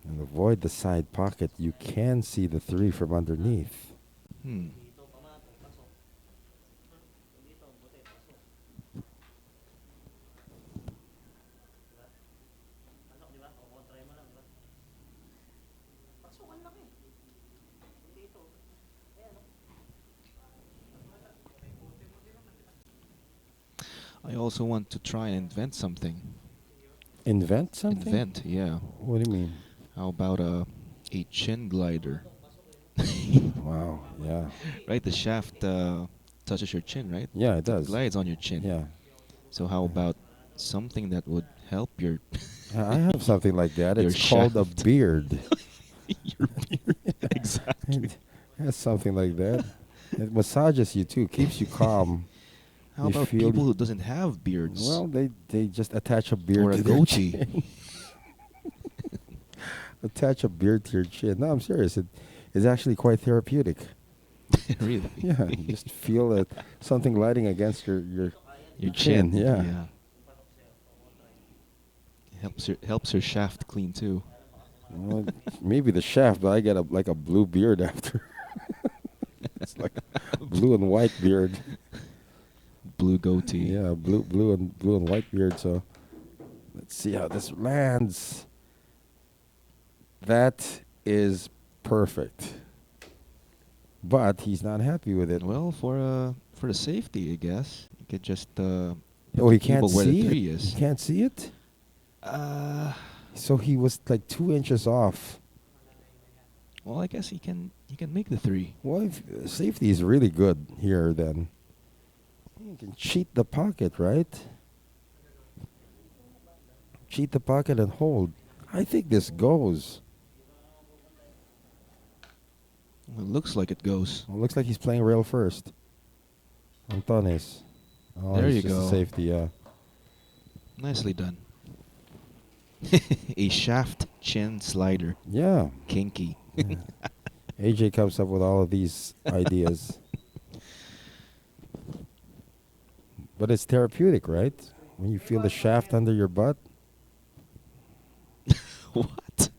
And avoid the side pocket. You can see the 3 from underneath. Hmm. I also want to try and invent something. Invent something? Invent, yeah. What do you mean? How about a chin glider? Wow, yeah. Right, the shaft touches your chin, right? Yeah, it does. Glides on your chin. Yeah. So how about something that would help your I have something like that. Your It's called a shaft. beard. your beard? Exactly. It has something like that. It massages you too, keeps you calm. How You about feel- people who doesn't have beards? Well, they just attach a beard Or a to their goatee. chin. Attach a beard to your chin. No, I'm serious. It is actually quite therapeutic. Really? Yeah, you just feel it, something lighting against your chin. Yeah. Helps your shaft clean too. Well, maybe the shaft, but I get like a blue beard after. It's like a blue and white beard. Blue goatee. Yeah, blue and white beard. So let's see how this lands. That is perfect. But he's not happy with it. Well, for the safety, I guess you could just Oh, he cue can't ball where see the it. 3 is. He can't see it. So he was like 2 inches off. Well, I guess he can make the 3. Well, if, safety is really good here. Then you can cheat the pocket, right? Cheat the pocket and hold. I think this goes. Well, it looks like it goes. Well, looks like he's playing rail first. Antones. Oh, There it's you just a go. safety, yeah. Nicely done. A shaft chin slider. Yeah. Kinky. AJ comes up with all of these ideas. But it's therapeutic, right? When you feel the shaft under your butt. What?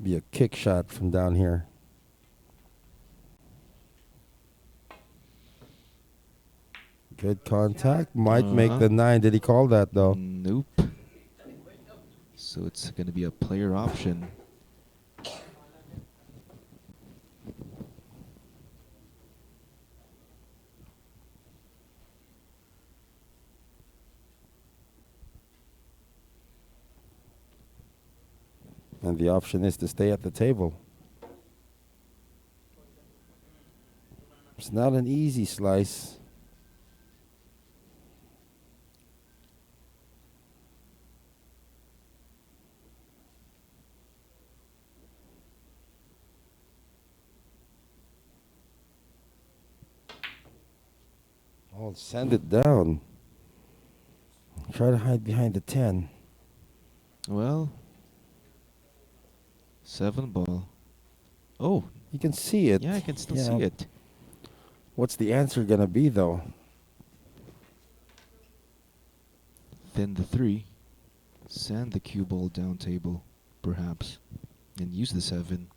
Be a kick shot from down here. Good contact. Might make the 9. Did he call that, though? Nope. So it's going to be a player option. And the option is to stay at the table. It's not an easy slice. Oh, send it down. Try to hide behind the 10. Well, 7 ball. Oh, You can see it. yeah, I can still Yeah. see it. What's the answer gonna be, though? Then the 3. Send the cue ball down table, perhaps. And use the 7.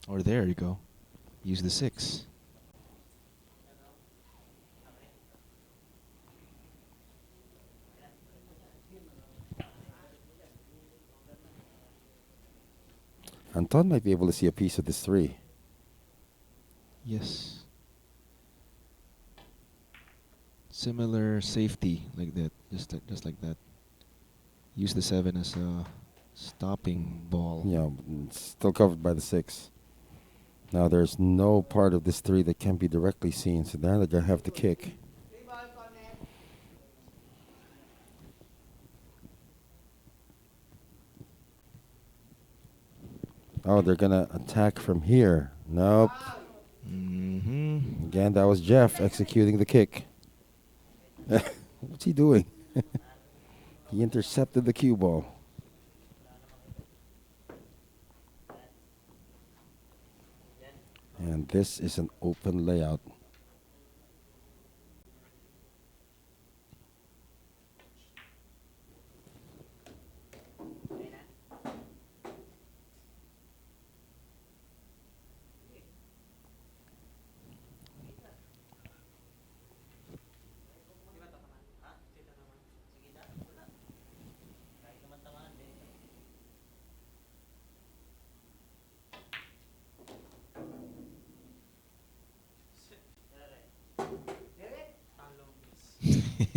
Or there you go. Use the 6. Anton might be able to see a piece of this 3. Yes. Similar safety like that, just like that. Use the 7 as a stopping ball. Yeah, it's still covered by the 6. Now there's no part of this 3 that can be directly seen, so now they're gonna have to kick. Oh, they're gonna attack from here. Nope. Mm-hmm. Again, that was Jeff executing the kick. What's he doing? He intercepted the cue ball. And this is an open layout.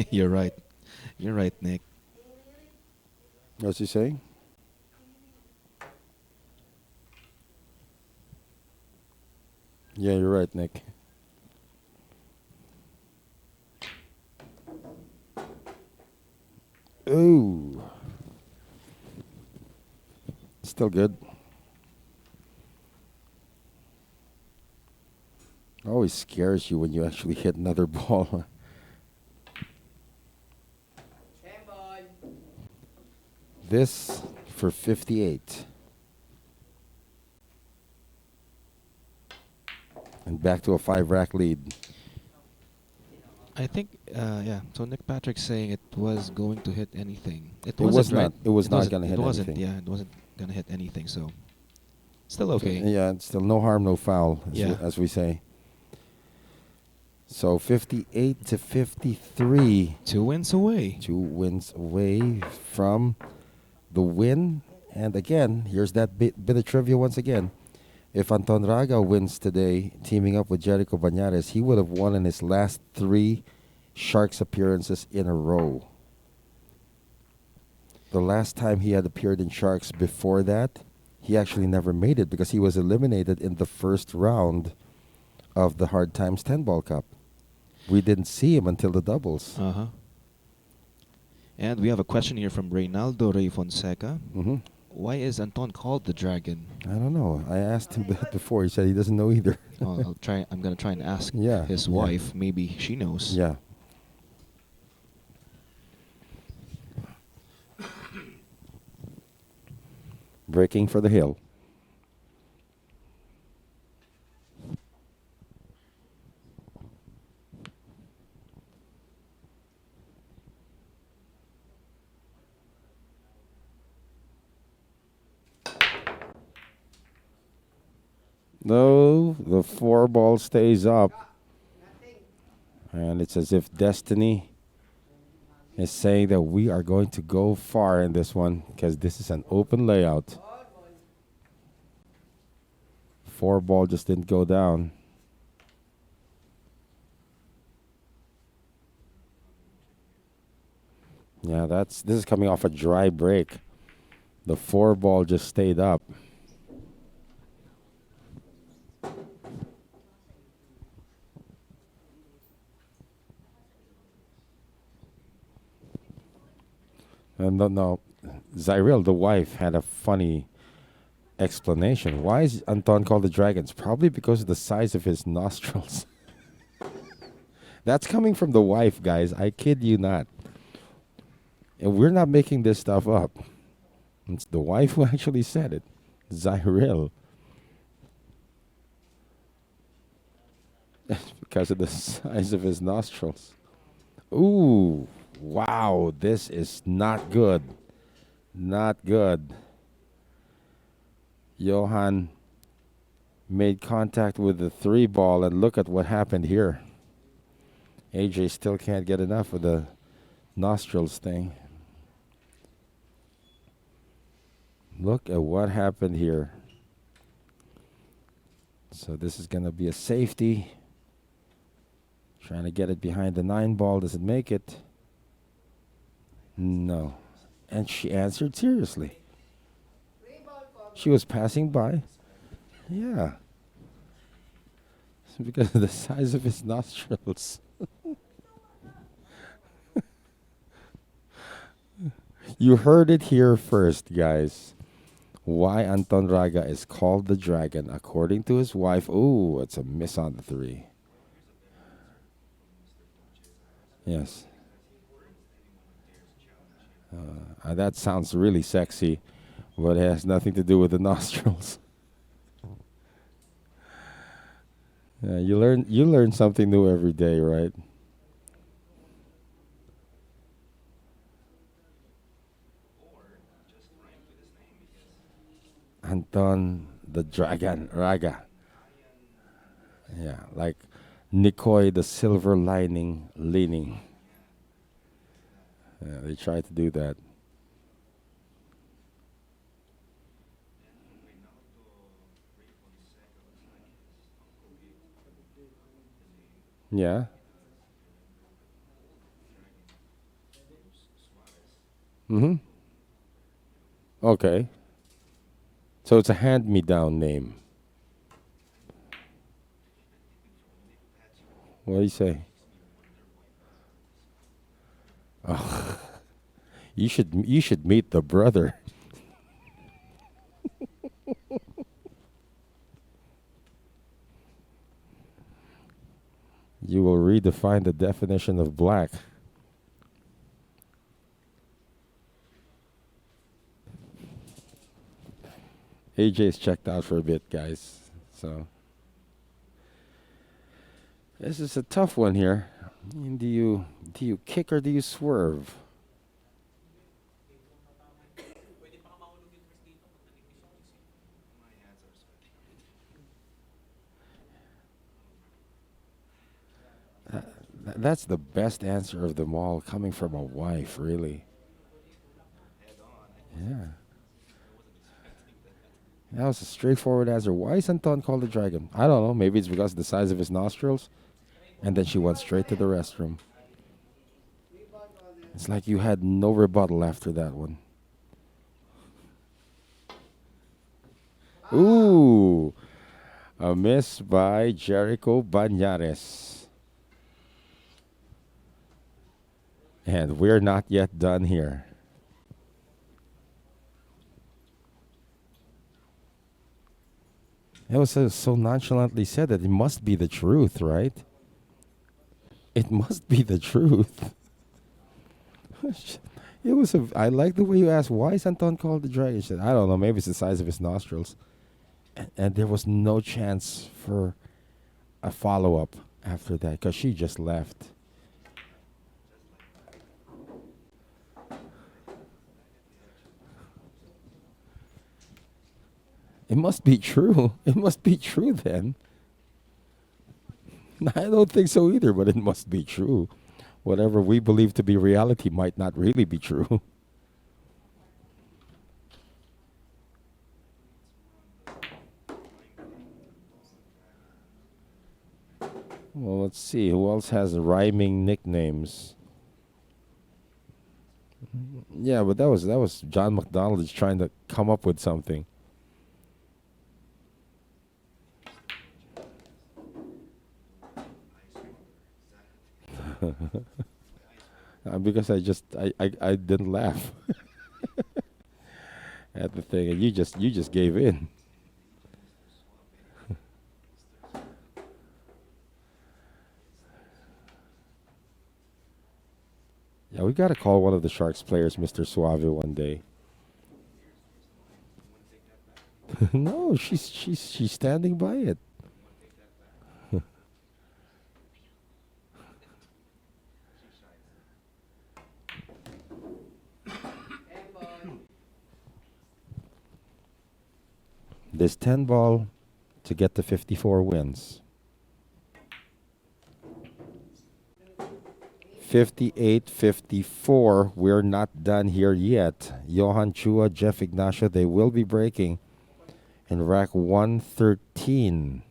You're right. You're right, Nick. What's he saying? Yeah, you're right, Nick. Ooh. Still good. Always scares you when you actually hit another ball. This for 58. And back to a 5-rack lead. I think, yeah. So Nick Patrick's saying it was going to hit anything. It was wasn't, not. right? It was not wasn't- gonna hit It wasn't. anything. Yeah, it wasn't gonna hit anything. So still okay. Yeah, it's still no harm, no foul, Yeah. as we say. So 58 to 53. 2 wins away. 2 wins away from the win. And again, here's that bit of trivia once again. If Anton Raga wins today, teaming up with Jericho Bañares, he would have won in his last 3 Sharks appearances in a row. The last time he had appeared in Sharks before that, he actually never made it because he was eliminated in the first round of the Hard Times 10 Ball Cup. We didn't see him until the doubles. Uh huh. And we have a question here from Reynaldo Rey Fonseca. Hmm. Why is Anton called the Dragon? I don't know. I asked him that before. He said he doesn't know either. I'll try. I'm gonna try and ask Yeah, his yeah. wife. Maybe she knows. Yeah. Breaking for the hill. No, the 4 ball stays up. And it's as if destiny is saying that we are going to go far in this one because this is an open layout. 4 ball just didn't go down. Yeah, this is coming off a dry break. The 4 ball just stayed up. No. Zyril, the wife, had a funny explanation. Why is Anton called the Dragons? Probably because of the size of his nostrils. That's coming from the wife, guys. I kid you not. And we're not making this stuff up. It's the wife who actually said it. Zyril. Because of the size of his nostrils. Ooh. Wow, this is not good. Not good. Johan made contact with the 3 ball, and look at what happened here. AJ still can't get enough of the nostrils thing. Look at what happened here. So this is going to be a safety. Trying to get it behind the 9 ball. Does it make it? No. And she answered seriously. She was passing by. Yeah. It's because of the size of his nostrils. You heard it here first, guys. Why Anton Raga is called the Dragon. According to his wife, ooh, it's a miss on the 3. Yes. That sounds really sexy, but it has nothing to do with the nostrils. You learn something new every day, right? Anton the Dragon Raga. Yeah, like Nikoi the Silver Lining Leaning. Yeah, they try to do that. Yeah. Mm-hmm. Okay. So it's a hand-me-down name. What do you say? Oh, you should meet the brother. You will redefine the definition of black. AJ's checked out for a bit, guys. So this is a tough one here. Do you kick or do you swerve? That's the best answer of them all, coming from a wife, really. Yeah. That was a straightforward answer. Why is Anton called a dragon? I don't know. Maybe it's because of the size of his nostrils. And then she went straight to the restroom. It's like you had no rebuttal after that one. Ooh. A miss by Jericho Bañares. And we're not yet done here. It was so nonchalantly said that it must be the truth, right? It must be the truth. It was. I like the way you asked. Why is Anton called the dragon? She said, I don't know. Maybe it's the size of his nostrils. And there was no chance for a follow up after that because she just left. It must be true. It must be true then. I don't think so either, but it must be true. Whatever we believe to be reality might not really be true. Well, let's see. Who else has rhyming nicknames? Yeah, but that was John McDonald is trying to come up with something. Because I didn't laugh at the thing, and you just gave in. Yeah, we got to call one of the Sharks players Mr. Suave one day. No, she's standing by it. This 10 ball to get to 54 wins. 58-54. We're not done here yet. Johan Chua, Jeff Ignacio, they will be breaking in rack 113.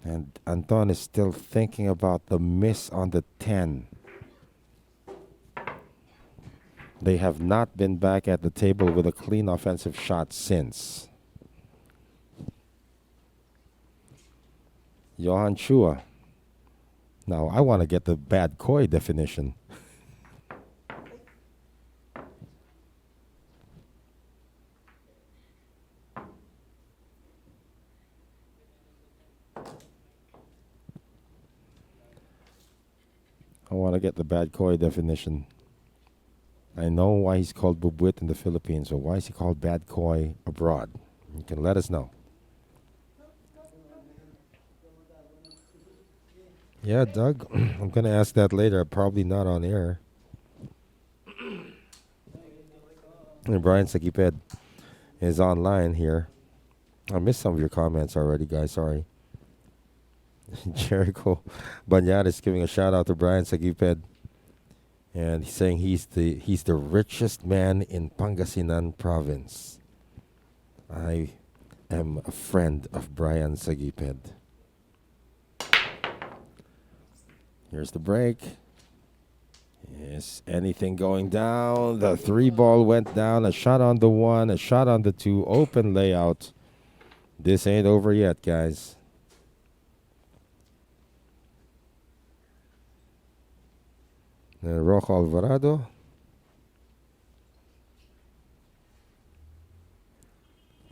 And Anton is still thinking about the miss on the 10. They have not been back at the table with a clean offensive shot since. Johan Chua. Now, I want to get the bad koi definition. I want to get the bad koi definition. I know why he's called bubuit in the Philippines, but why is he called bad koi abroad? You can let us know. Yeah, Doug. I'm gonna ask that later. Probably not on air. And Brian Sagiped is online here. I missed some of your comments already, guys. Sorry. Jericho Banyad giving a shout out to Brian Sagiped, and he's saying he's the richest man in Pangasinan province. I am a friend of Brian Sagiped. Here's the break. Is anything going down? The 3 ball went down. A shot on the 1, a shot on the 2. Open layout. This ain't over yet, guys. Rojo Alvarado.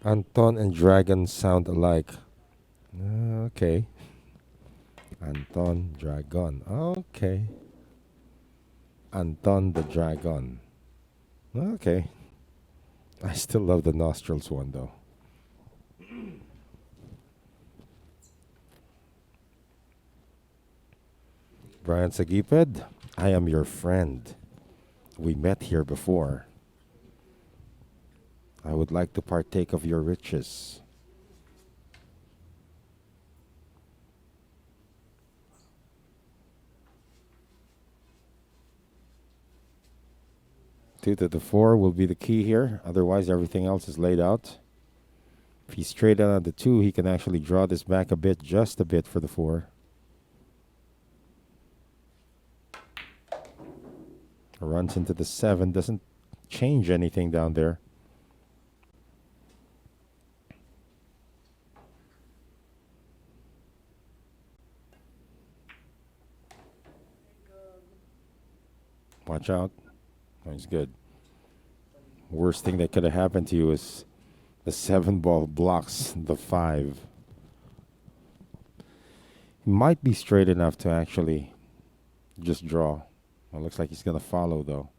Anton and Dragon sound alike. Okay. Anton Dragon. Okay. Anton the Dragon. Okay. I still love the nostrils one though. Brian Sagiped, I am your friend. We met here before. I would like to partake of your riches. Two to the 4 will be the key here. Otherwise, everything else is laid out. If he's straight out on the 2, he can actually draw this back a bit, just a bit for the 4. Runs into the 7, doesn't change anything down there. Watch out. Oh, he's good. Worst thing that could have happened to you is the 7 ball blocks the 5. He might be straight enough to actually just draw. Well, looks like he's going to follow, though.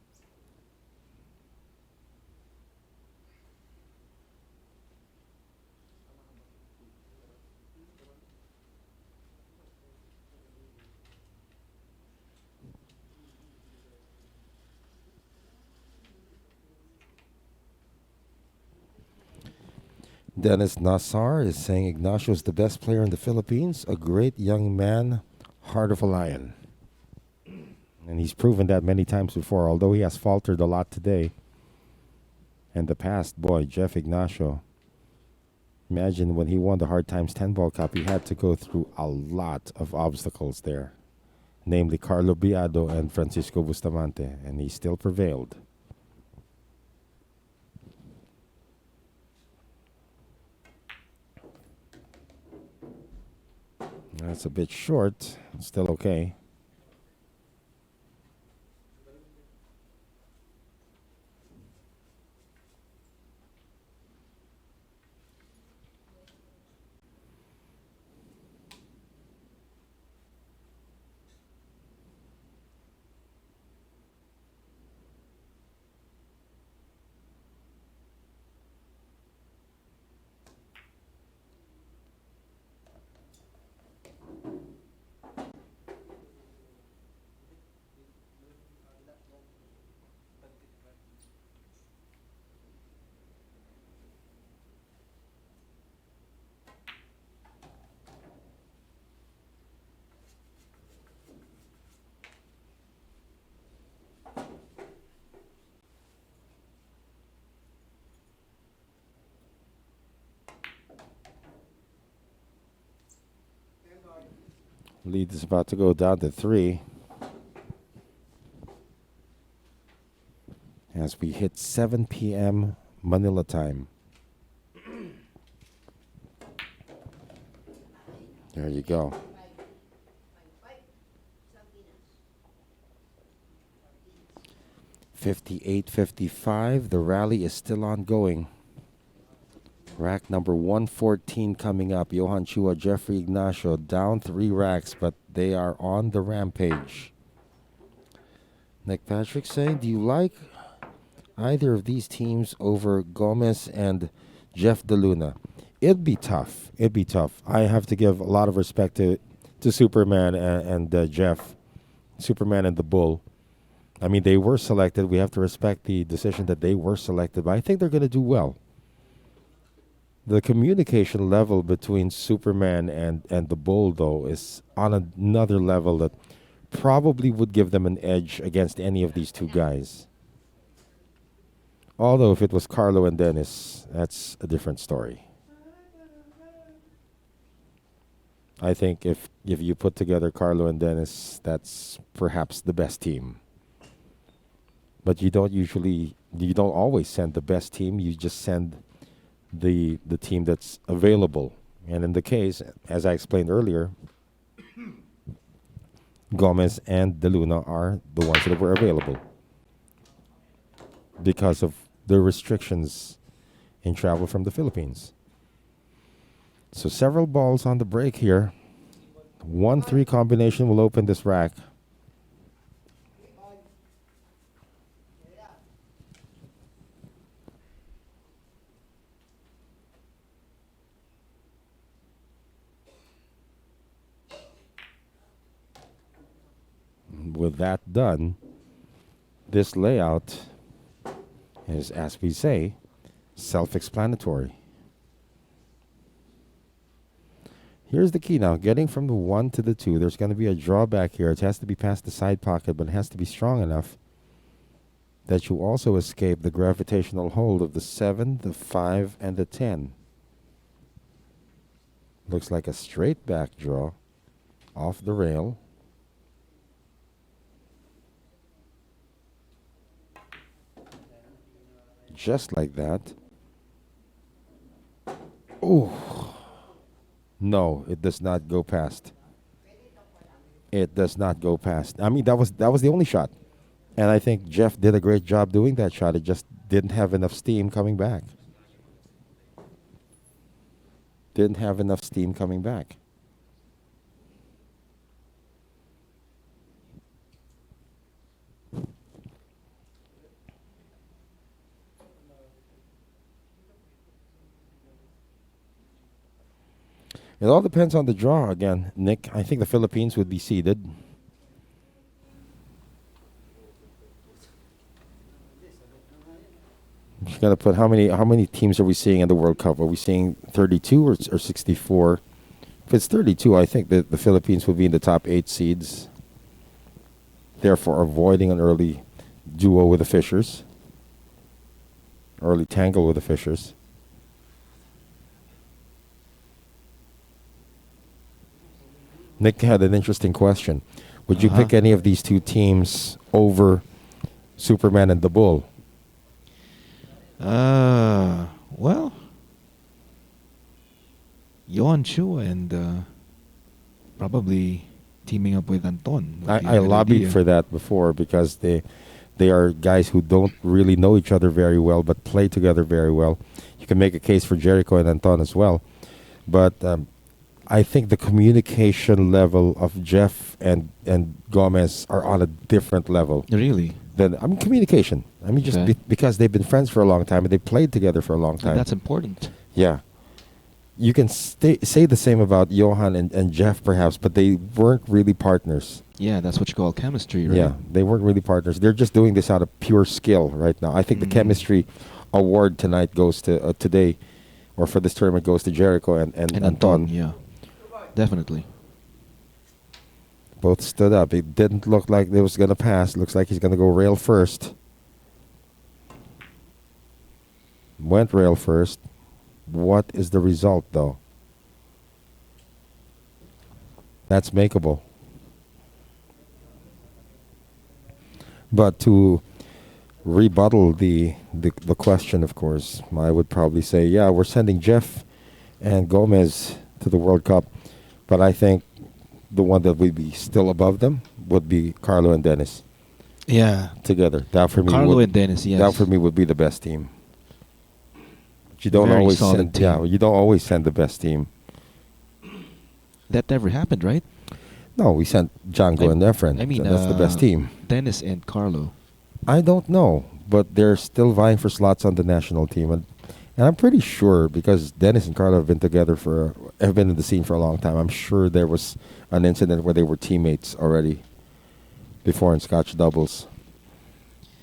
Dennis Nassar is saying Ignacio is the best player in the Philippines. A great young man, heart of a lion. And he's proven that many times before, although he has faltered a lot today. And the past, boy, Jeff Ignacio. Imagine when he won the Hard Times 10 Ball Cup, he had to go through a lot of obstacles there. Namely Carlo Biado and Francisco Bustamante. And he still prevailed. That's a bit short. Still okay. Lead is about to go down to 3. As we hit 7 p.m. Manila time. There you go. 58-55. The rally is still ongoing. Rack number 114 coming up. Johan Chua, Jeffrey Ignacio down 3 racks, but they are on the rampage. Nick Patrick saying, do you like either of these teams over Gomez and Jeff DeLuna? It'd be tough. It'd be tough. I have to give a lot of respect to to Superman and Jeff, Superman and the Bull. I mean, they were selected. We have to respect the decision that they were selected, but I think they're going to do well. The communication level between Superman and the Bull, though, is on another level that probably would give them an edge against any of these two guys. Although if it was Carlo and Dennis, that's a different story. I think if you put together Carlo and Dennis, that's perhaps the best team. But you don't always send the best team. You just send the team that's available. And in the case, as I explained earlier, Gomez and De Luna are the ones that were available because of the restrictions in travel from the Philippines. So several balls on the break here. 1-3 combination will open this rack. With that done, this layout is, as we say, self-explanatory. Here's the key now. Getting from the 1 to the 2, there's going to be a drawback here. It has to be past the side pocket, but it has to be strong enough that you also escape the gravitational hold of the 7, the 5, and the 10. Looks like a straight back draw off the rail. Just like that. Oh. No, it does not go past. It does not go past. I mean, that was the only shot. And I think Jeff did a great job doing that shot. It just didn't have enough steam coming back. Didn't have enough steam coming back. It all depends on the draw again, Nick. I think the Philippines would be seeded. Just gotta put how many teams are we seeing in the World Cup? Are we seeing 32 or 64? If it's 32, I think that the Philippines will be in the top 8 seeds. Therefore, avoiding an early duo with the Fishers, early tangle with the Fishers. Nick had an interesting question. Would you pick any of these two teams over Superman and the Bull? Well, Johan Chua and probably teaming up with Anton. I lobbied for that before because they are guys who don't really know each other very well but play together very well. You can make a case for Jericho and Anton as well. But I think the communication level of Jeff and Gomez are on a different level. Really? Communication. Just Okay. because they've been friends for a long time and they played together for a long time. That's important. Yeah. You can say the same about Johan and Jeff perhaps, but they weren't really partners. Yeah, that's what you call chemistry, right? Yeah, they weren't really partners. They're just doing this out of pure skill right now. I think the chemistry award tonight goes to today, or for this tournament goes to Jericho and Anton. Yeah, definitely. Both stood up. It didn't look like they was going to pass. Looks like he's going to go rail first. Went rail first. What is the result, though? That's makeable. But to rebuttal the question, of course, I would probably say, yeah, we're sending Jeff and Gomez to the World Cup, but I think the one that would be still above them would be Carlo and Dennis. Yeah. Together. That for me Carlo and Dennis, yes. That for me would be the best team. But you don't Very always solid send team. yeah, you don't always send the best team. That never happened, right? No, we sent Django and Efren. I mean, that's the best team. Dennis and Carlo. I don't know, but they're still vying for slots on the national team, and And I'm pretty sure, because Dennis and Carlo have been in the scene for a long time, I'm sure there was an incident where they were teammates already before in Scotch doubles.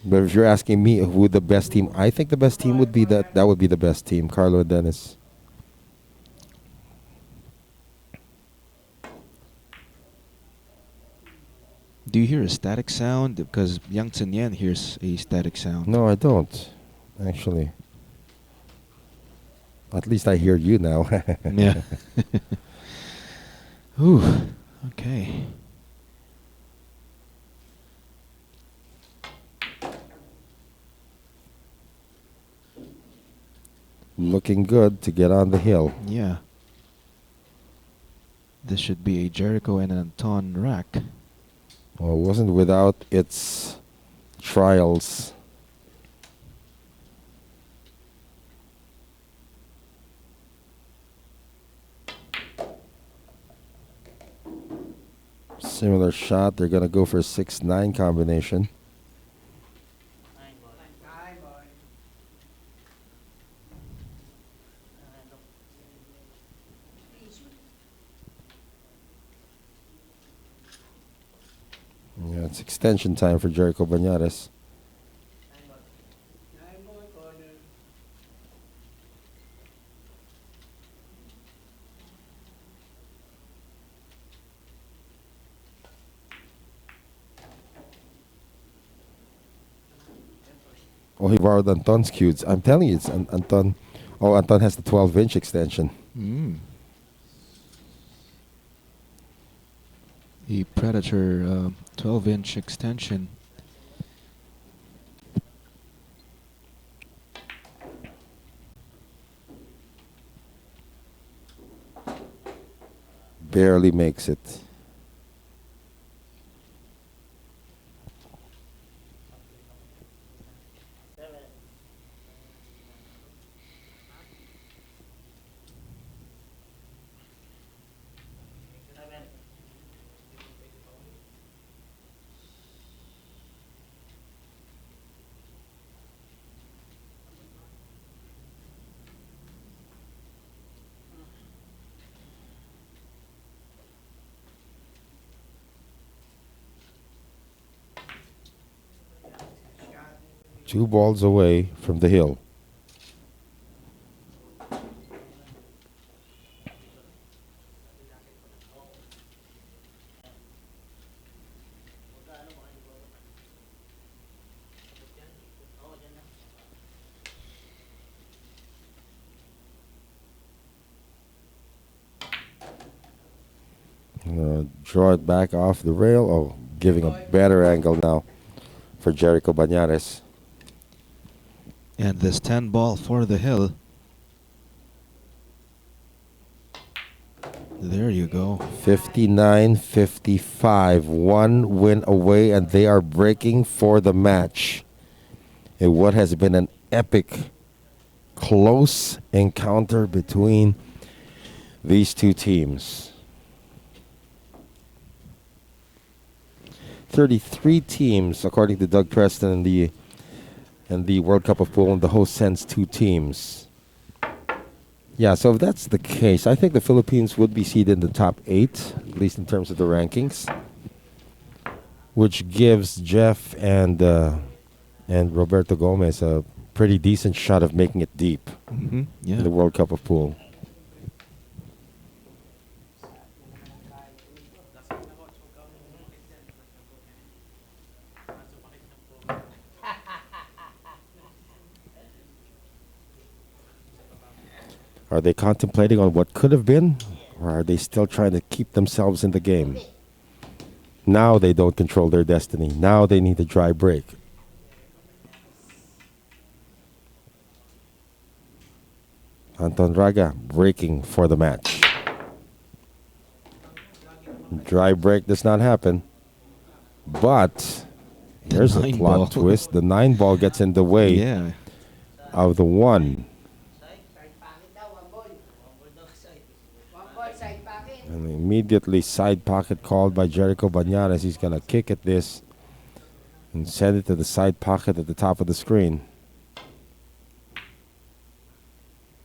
But if you're asking me who the best team, I think the best team would be that would be the best team, Carlo and Dennis. Do you hear a static sound? Because Yang Chen Yan hears a static sound. No, I don't, actually. At least I hear you now. Yeah. Ooh. Okay. Looking good to get on the hill. Yeah. This should be a Jericho and Anton rack. Well, it wasn't without its trials. Similar shot. They're going to go for a 6-9 combination. Ay, boy. Yeah, it's extension time for Jericho Banares. Ay, boy, corner. Oh, he borrowed Anton's cues. I'm telling you, it's Anton. Oh, Anton has the 12-inch extension. Mm. The Predator 12-inch extension. Barely makes it. Shot. 2 balls away from the hill. Draw it back off the rail. Oh, giving a better angle now for Jericho Banares. And this 10 ball for the hill. There you go. 59-55. 1 win away, and they are breaking for the match. In what has been an epic, close encounter between these two teams. 33 teams, according to Doug Preston, in the World Cup of Pool, and the host sends 2 teams. Yeah, so if that's the case, I think the Philippines would be seeded in the top 8, at least in terms of the rankings, which gives Jeff and Roberto Gomez a pretty decent shot of making it deep Yeah. in the World Cup of Pool. Are they contemplating on what could have been, or are they still trying to keep themselves in the game? Now they don't control their destiny. Now they need a dry break. Anton Raga breaking for the match. Dry break does not happen. But there's a 9 plot ball. twist. The 9 ball gets in the way Yeah. of the 1. Side pocket daw, 1 ball. 1 ball, side pocket. And immediately side pocket called by Jericho Banares. He's going to kick at this and send it to the side pocket at the top of the screen.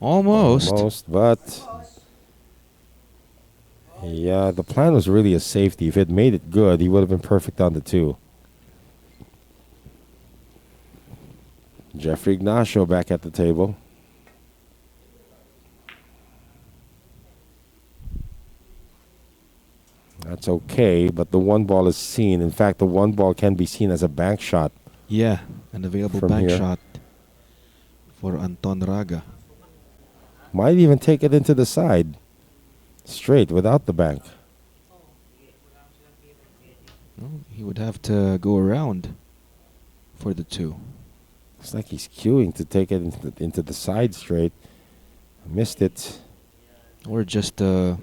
Almost. Almost, but yeah, the plan was really a safety. If it made it good, he would have been perfect on the 2. Chua-Ignacio back at the table. That's okay, but the 1 ball is seen. In fact, the 1 ball can be seen as a bank shot. Yeah, an available From bank here. shot for Anton Raga. Might even take it into the side. Straight, without the bank. Well, he would have to go around for the 2. Looks like he's queuing to take it into the side straight. Missed it. Or just a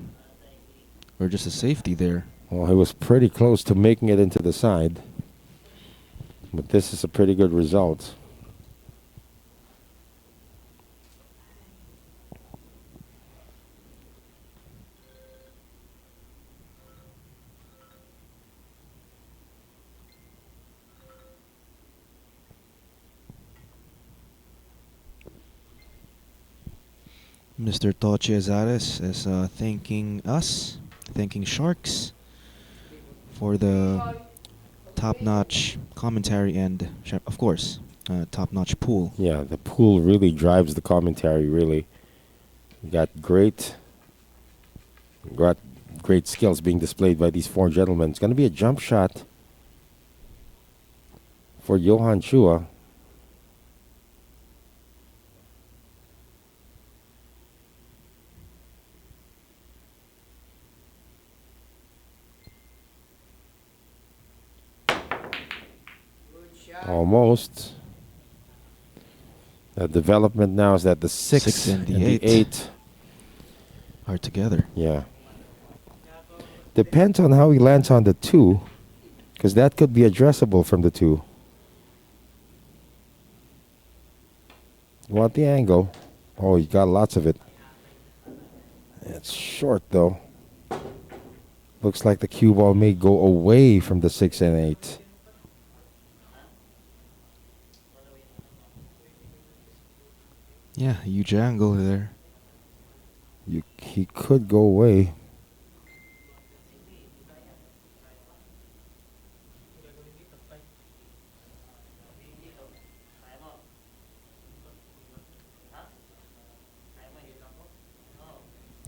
safety there. Well, he was pretty close to making it into the side. But this is a pretty good result. Mr. Chua-Ignacio is thanking Sharks for the top-notch commentary and, of course, top-notch pool. Yeah, the pool really drives the commentary, really. Got great skills being displayed by these 4 gentlemen. It's going to be a jump shot for Johan Chua. Almost. The development now is that the 6 and the the 8 are together. Yeah. Depends on how he lands on the 2, because that could be addressable from the 2. Want the angle. Oh, you got lots of it. It's short, though. Looks like the cue ball may go away from the 6 and 8. Yeah, huge angle there. He could go away.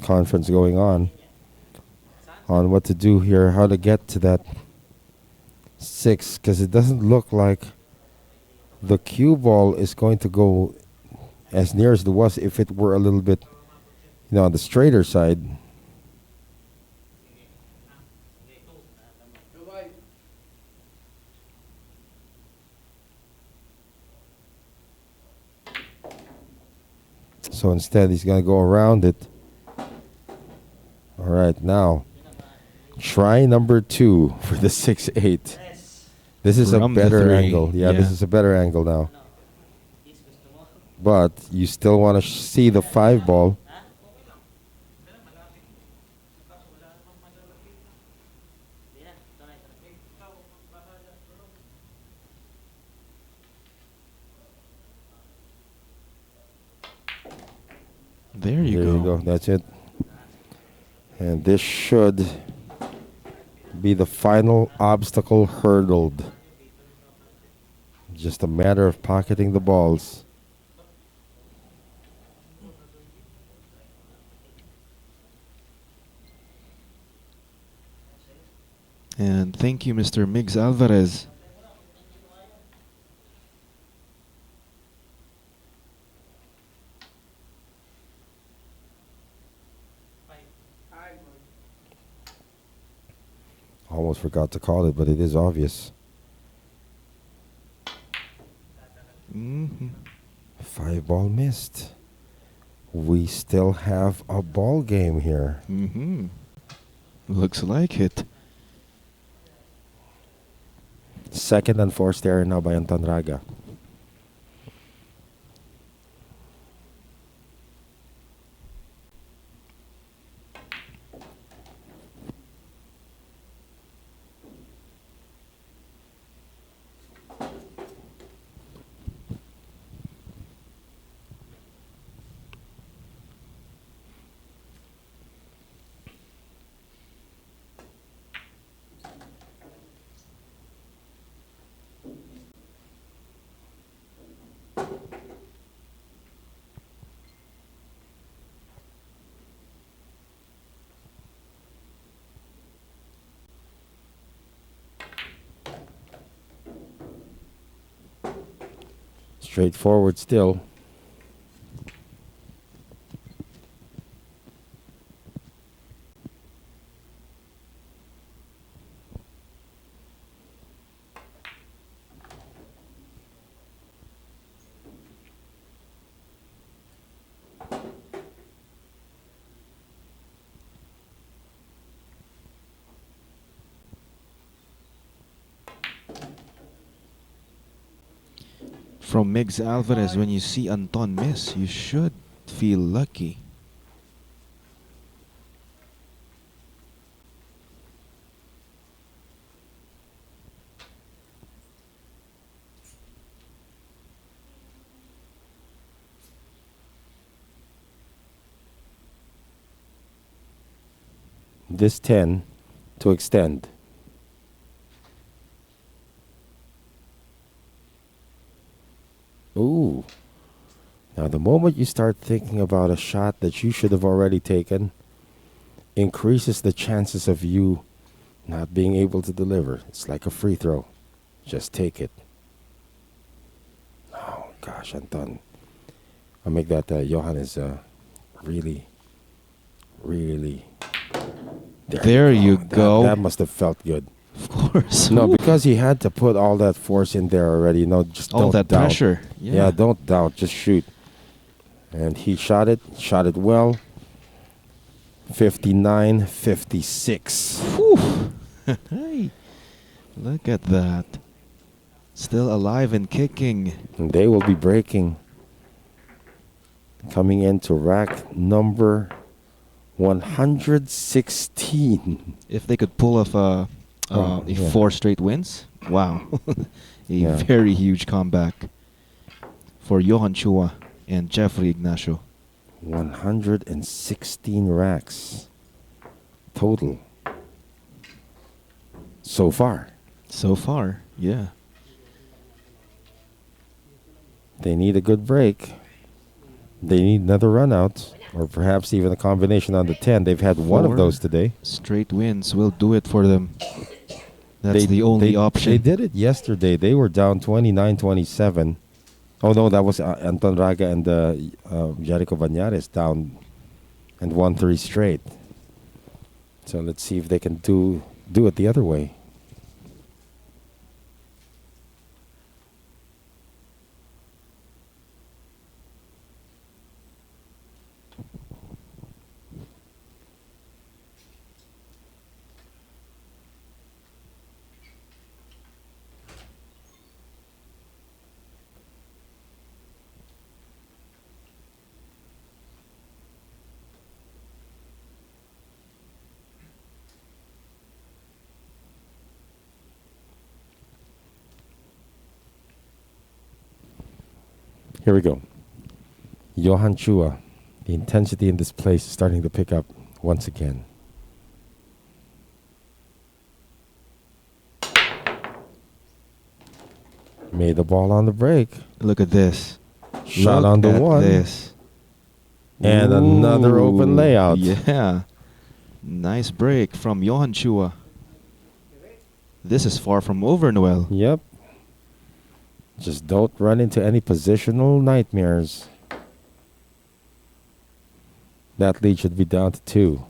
Conference going on what to do here, how to get to that 6, because it doesn't look like the cue ball is going to go as near as it was if it were a little bit, on the straighter side. So instead, he's going to go around it. All right, now, try number 2 for the 6-8. This is From a the better 3, angle. Yeah, this yeah. is a better angle now. But you still want to see the 5 ball. There you go. That's it. And this should be the final obstacle hurdled. Just a matter of pocketing the balls. And thank you, Mr. Miggs Alvarez. Almost forgot to call it, but it is obvious. 5 ball missed. We still have a ball game here. Looks like it. Second and forced error now by Anton Raga. Straightforward still. From Migs Alvarez, when you see Anton miss, you should feel lucky. This 10 to extend. Ooh. Now, the moment you start thinking about a shot that you should have already taken, increases the chances of you not being able to deliver. It's like a free throw. Just take it. Oh, gosh, Anton. I'll make that Johan is really, really... There you go. That must have felt good. Of course. No, Ooh. because he had to put all that force in there already. No, just All don't that doubt. pressure. Yeah, don't doubt. Just shoot. And he shot it well. 59-56. Whew. Hey, look at that. Still alive and kicking. And they will be breaking. Coming into rack number 116. If they could pull off yeah. 4 straight wins, wow. A Yeah. very huge comeback for Johan Chua and Jeffrey Ignacio. 116 racks total so far. So far, yeah. They need a good break. They need another run out, or perhaps even a combination on the 10. They've had one of 4 those today. straight wins will do it for them. That's the only option. They did it yesterday. They were down 29-27. Oh, no, that was Anton Raga and Raga-Banares down and won 3 straight. So let's see if they can do it the other way. Here we go. Johan Chua. The intensity in this place is starting to pick up once again. Made the ball on the break. Look at this. Shot Look on the at one. This. And another open layout. Yeah. Nice break from Johan Chua. This is far from over, Noel. Yep. Just don't run into any positional nightmares. That lead should be down to 2.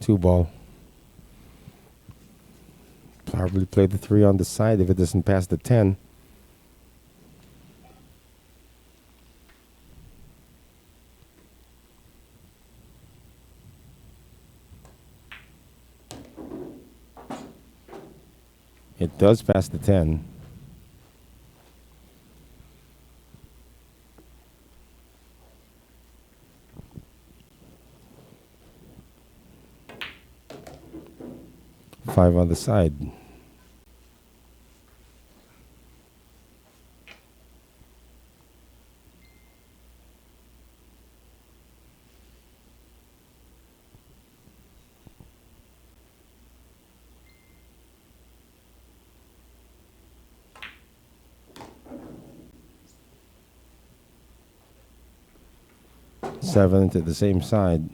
Two ball. Probably play the 3 on the side if it doesn't pass the 10. It does pass the 10. Five on the side. Seventh at the same side.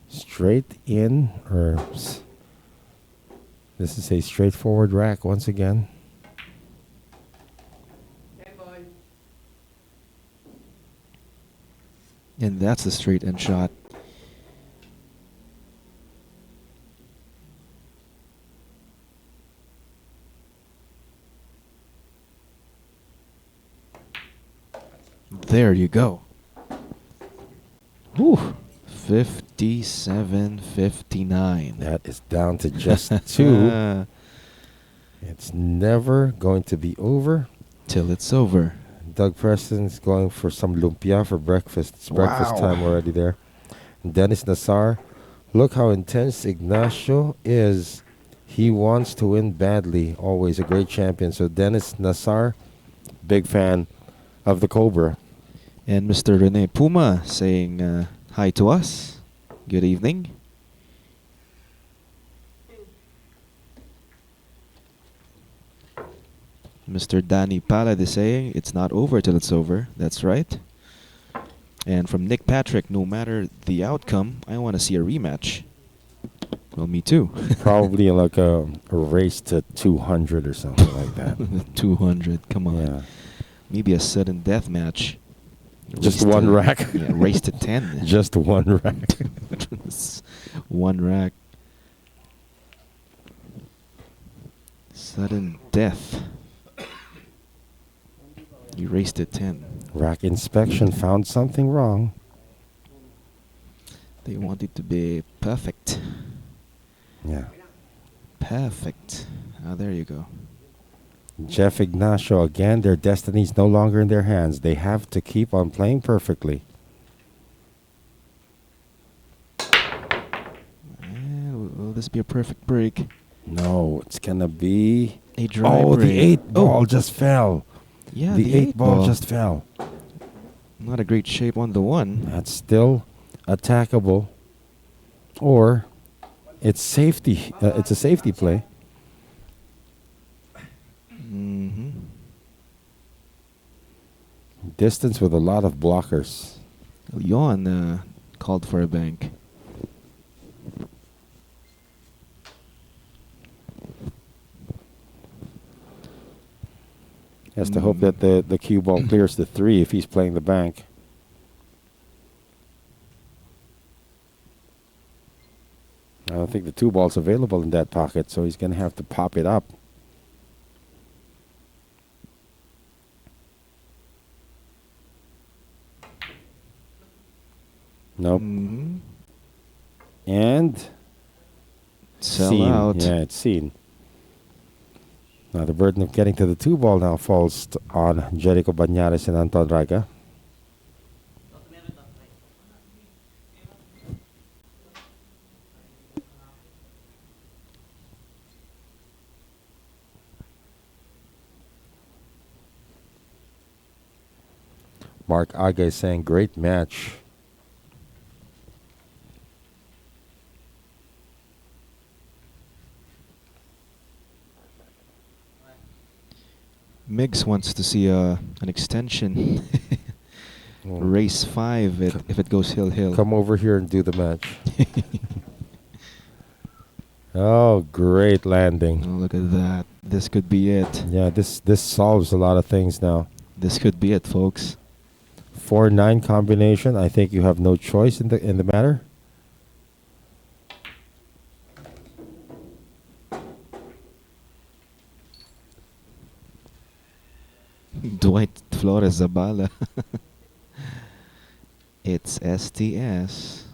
Straight in, or this is a straightforward rack once again. And that's a straight end shot. There you go. Whew. 57-59. That is down to just two. It's never going to be over. Till it's over. Doug Preston's going for some lumpia for breakfast. It's breakfast Wow. time already there. And Dennis Nassar, look how intense Ignacio is. He wants to win badly. Always a great champion. So Dennis Nassar, big fan of the Cobra. And Mr. Rene Puma saying hi to us. Good evening. Mr. Danny Palad is saying it's not over till it's over. That's right. And from Nick Patrick, no matter the outcome, I want to see a rematch. Well, me too. Probably like a race to 200 or something like that. 200, come on. Yeah. Maybe a sudden death match. Just Race one to- rack. Yeah, race to 10. Just one rack. One rack. Sudden death. You raced to 10. Rack inspection found something wrong. They want it to be perfect. Yeah. Perfect. Ah, there you go. Jeff Ignacio, again, their destiny's no longer in their hands. They have to keep on playing perfectly. And will this be a perfect break? No, it's going to be... A dry Oh, break. the 8 ball just fell. Yeah, the 8 ball just fell. Not a great shape on the one. That's still attackable. Or it's safety. It's a safety play. Mm-hmm. Distance with a lot of blockers. Leon called for a bank. He has to hope that the cue ball clears the 3 if he's playing the bank. I don't think the 2 ball's available in that pocket, so he's going to have to pop it up. Nope. Mm-hmm. And Sell seen. out. Yeah, it's seen. Now the burden of getting to the 2 ball now falls on Jericho Bañares and Anton Raga. Mark Aga is saying, great match. Miggs wants to see an extension. Race 5 if it goes hill. Come over here and do the match. Oh, great landing. Oh, look at that. This could be it. Yeah, this solves a lot of things now. This could be it, folks. 4-9 combination. I think you have no choice in the matter. Dwight Flores Zabala. It's STS.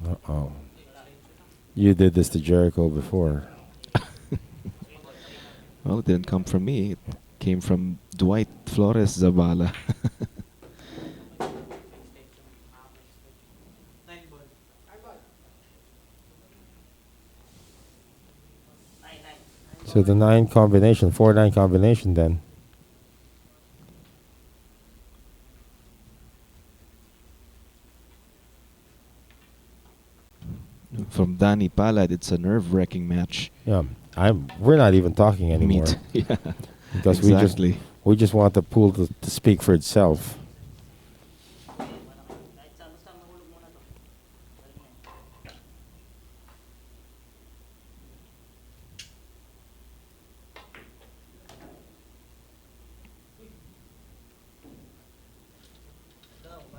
Uh-oh. You did this to Jericho before. Well, it didn't come from me. It came from Dwight Flores Zabala. So the 9 combination, 4-9 combination then. From Danny Palad, it's a nerve-wracking match. Yeah, we're not even talking anymore. Yeah, because exactly. we just want the pool to speak for itself.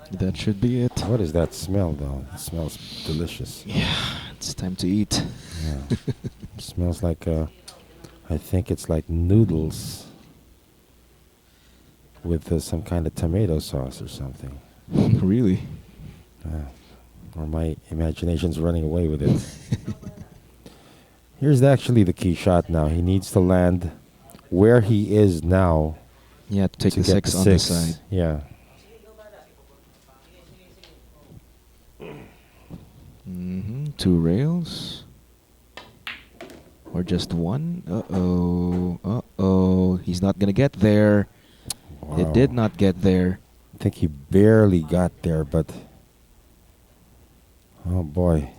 That should be it. What is that smell though? It smells delicious. Yeah, it's time to eat. Yeah. It smells like I think it's like noodles with some kind of tomato sauce or something. Really? Or my imagination's running away with it. Here's actually the key shot now. He needs to land where he is now. Yeah, to take to the get 6 the on the 6. side. Yeah. Mm-hmm. 2 rails. Or just 1. Uh-oh. Uh-oh. He's not going to get there. Wow. It did not get there. I think he barely got there, but oh boy.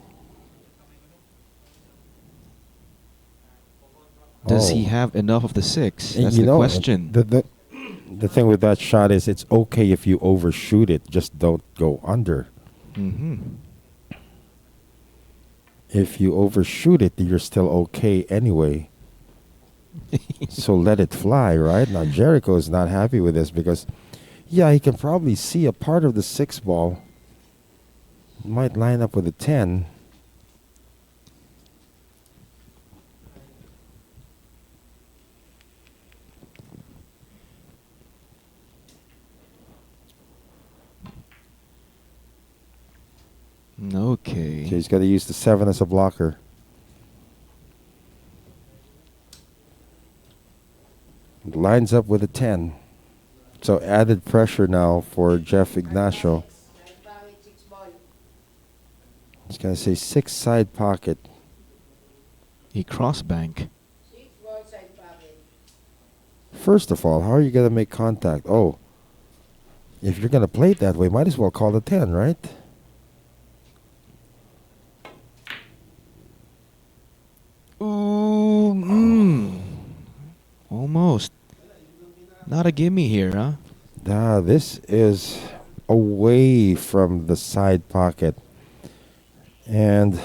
Does he have enough of the 6? And That's you the know, question. The thing with that shot is it's okay if you overshoot it, just don't go under. Mm-hmm. If you overshoot it, you're still okay anyway. So let it fly, right? Now Jericho is not happy with this because, yeah, he can probably see a part of the 6 ball. Might line up with a 10. Okay. So he's got to use the 7 as a blocker. It lines up with a 10. So added pressure now for Chua-Ignacio. He's going to say 6 side pocket. He cross bank. First of all, how are you going to make contact? Oh, if you're going to play it that way, might as well call the 10, right? Ooh, almost. Not a gimme here, huh? This is away from the side pocket. And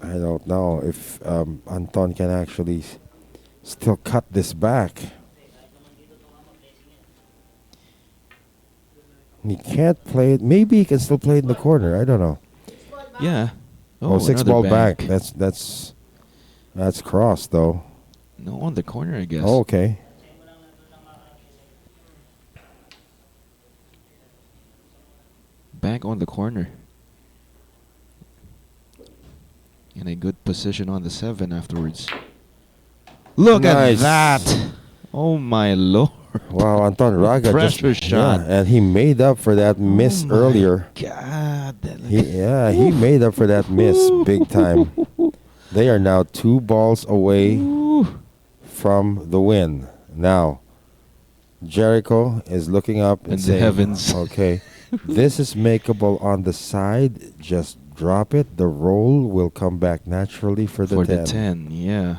I don't know if Anton can actually still cut this back. He can't play it. Maybe he can still play it in the corner. I don't know. Yeah. Oh, 6 another ball back. bank. That's cross though. No, on the corner, I guess. Oh, okay. Bank on the corner. In a good position on the 7 afterwards. Look Nice. at that! Oh my lord. Wow, Anton Raga Pressure just shot. Yeah, and he made up for that miss Oh my earlier. God. He made up for that miss big time. They are now 2 balls away from the win. Now, Jericho is looking up and In the saying, heavens. okay, this is makeable on the side. Just drop it. The roll will come back naturally for the 10. The 10, yeah.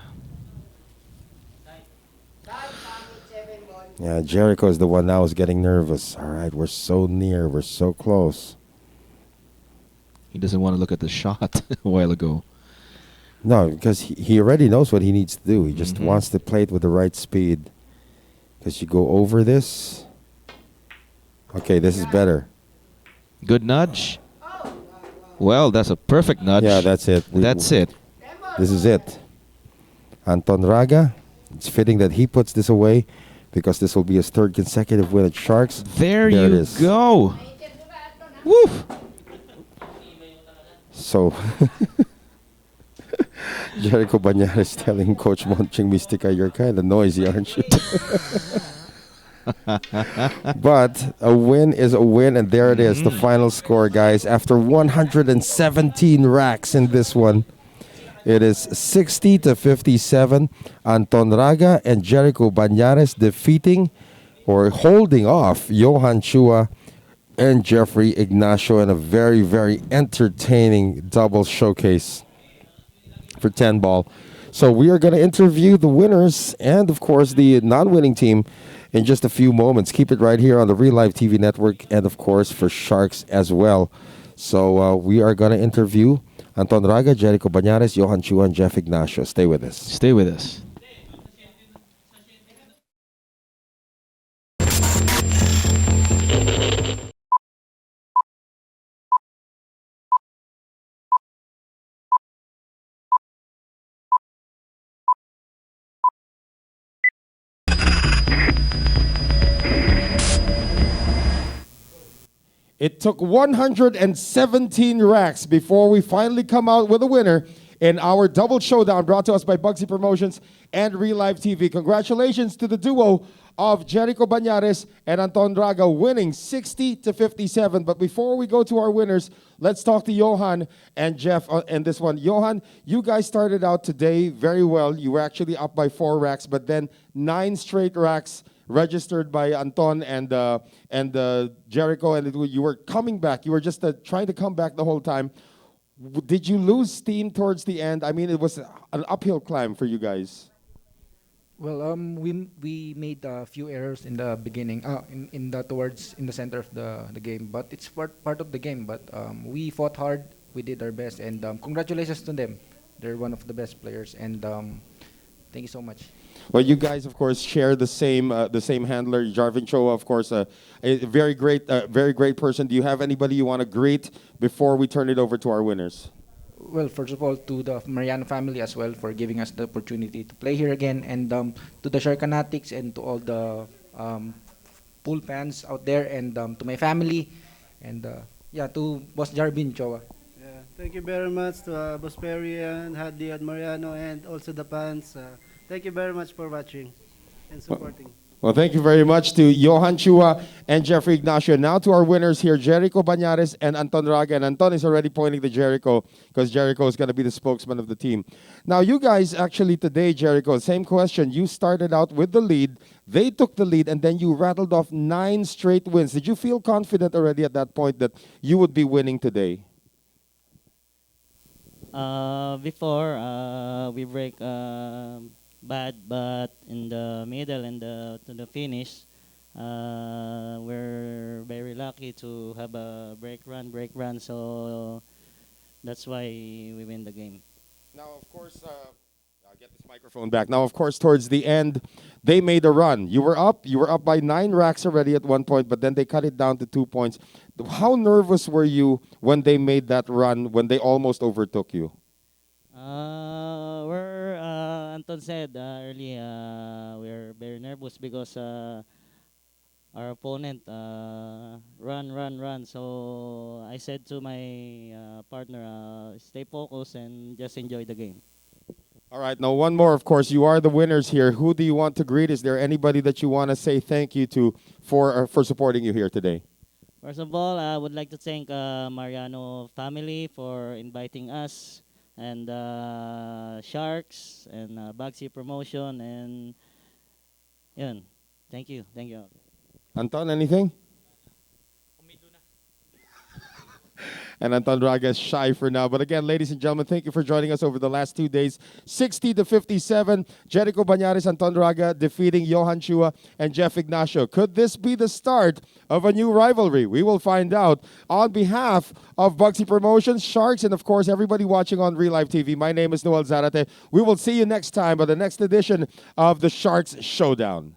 Yeah, Jericho is the one now who's getting nervous. All right, we're so near. We're so close. He doesn't want to look at the shot a while ago. No, because he already knows what he needs to do. He just Mhm. wants to play it with the right speed. Because you go over this. Okay, this is better. Good nudge. Well, that's a perfect nudge. Yeah, that's it. That's it. This is it. Anton Raga. It's fitting that he puts this away because this will be his 3rd consecutive win at Sharks. There it you is. go. Woo! So, Jericho Bañares telling Coach Monching Mystica, you're kind of noisy, aren't you? But a win is a win, and there it is, the final score, guys. After 117 racks in this one, It is 60 to 57. Anton Raga and Raga-Banares defeating or holding off Johan Chua and Ignacio in a very, very entertaining double showcase for 10 ball. So we are going to interview the winners and, of course, the non-winning team in just a few moments. Keep it right here on the Reelive TV network and, of course, for Sharks as well. So we are going to interview Anton Raga, Raga-Banares, Johan Chua, and Ignacio. Stay with us. Stay with us. It took 117 racks before we finally come out with a winner in our double showdown brought to us by Bugsy Promotions and Reelive TV. Congratulations to the duo of Raga-Banares and Anton Raga winning 60 to 57. But before we go to our winners, let's talk to Johan and Jeff in this one. Johan, you guys started out today very well. You were actually up by 4 racks, but then 9 straight racks registered by Anton and Jericho, and you were coming back. You were just trying to come back the whole time. Did you lose steam towards the end? I mean, it was an uphill climb for you guys. Well, we made a few errors in the beginning, in the center of the game, but it's part of the game. But we fought hard, we did our best, and congratulations to them. They're one of the best players, and thank you so much. Well, you guys, of course, share the same handler, Jarvin Choa, of course, a very great person. Do you have anybody you want to greet before we turn it over to our winners? Well, first of all, to the Mariano family as well for giving us the opportunity to play here again, and to the Sharkanatics and to all the pool fans out there, and to my family, and to Boss Jarvin Choa. Yeah, thank you very much to Boss Perry and Hadi and Mariano and also the fans. Thank you very much for watching and supporting. Well, thank you very much to Johan Chua and Ignacio. Now to our winners here, Raga-Banares and Anton Raga. And Anton is already pointing to Jericho because Jericho is going to be the spokesman of the team. Now, you guys actually today, Jericho, same question. You started out with the lead. They took the lead, and then you rattled off 9 straight wins. Did you feel confident already at that point that you would be winning today? Before, we break bad, but in the middle and to the finish, we're very lucky to have a break run. So that's why we win the game. Now, of course, I'll get this microphone back. Now, of course, towards the end, they made a run. You were up by 9 racks already at one point, but then they cut it down to 2 points. How nervous were you when they made that run, when they almost overtook you? Anton said earlier, we're very nervous because our opponent run. So I said to my partner, stay focused and just enjoy the game. All right, now one more, of course. You are the winners here. Who do you want to greet? Is there anybody that you want to say thank you to for supporting you here today? First of all, I would like to thank Mariano family for inviting us, and Sharks and Bugsy Promotion, and yun. Thank you. Anton, anything? And Anton Raga is shy for now. But again, ladies and gentlemen, thank you for joining us over the last 2 days. 60 to 57, Raga-Banares, Anton Raga defeating Johan Chua and Ignacio. Could this be the start of a new rivalry? We will find out. On behalf of Bugsy Promotions, Sharks, and of course everybody watching on Reelive TV, my name is Noel Zar. We will see you next time on the next edition of the Sharks Showdown.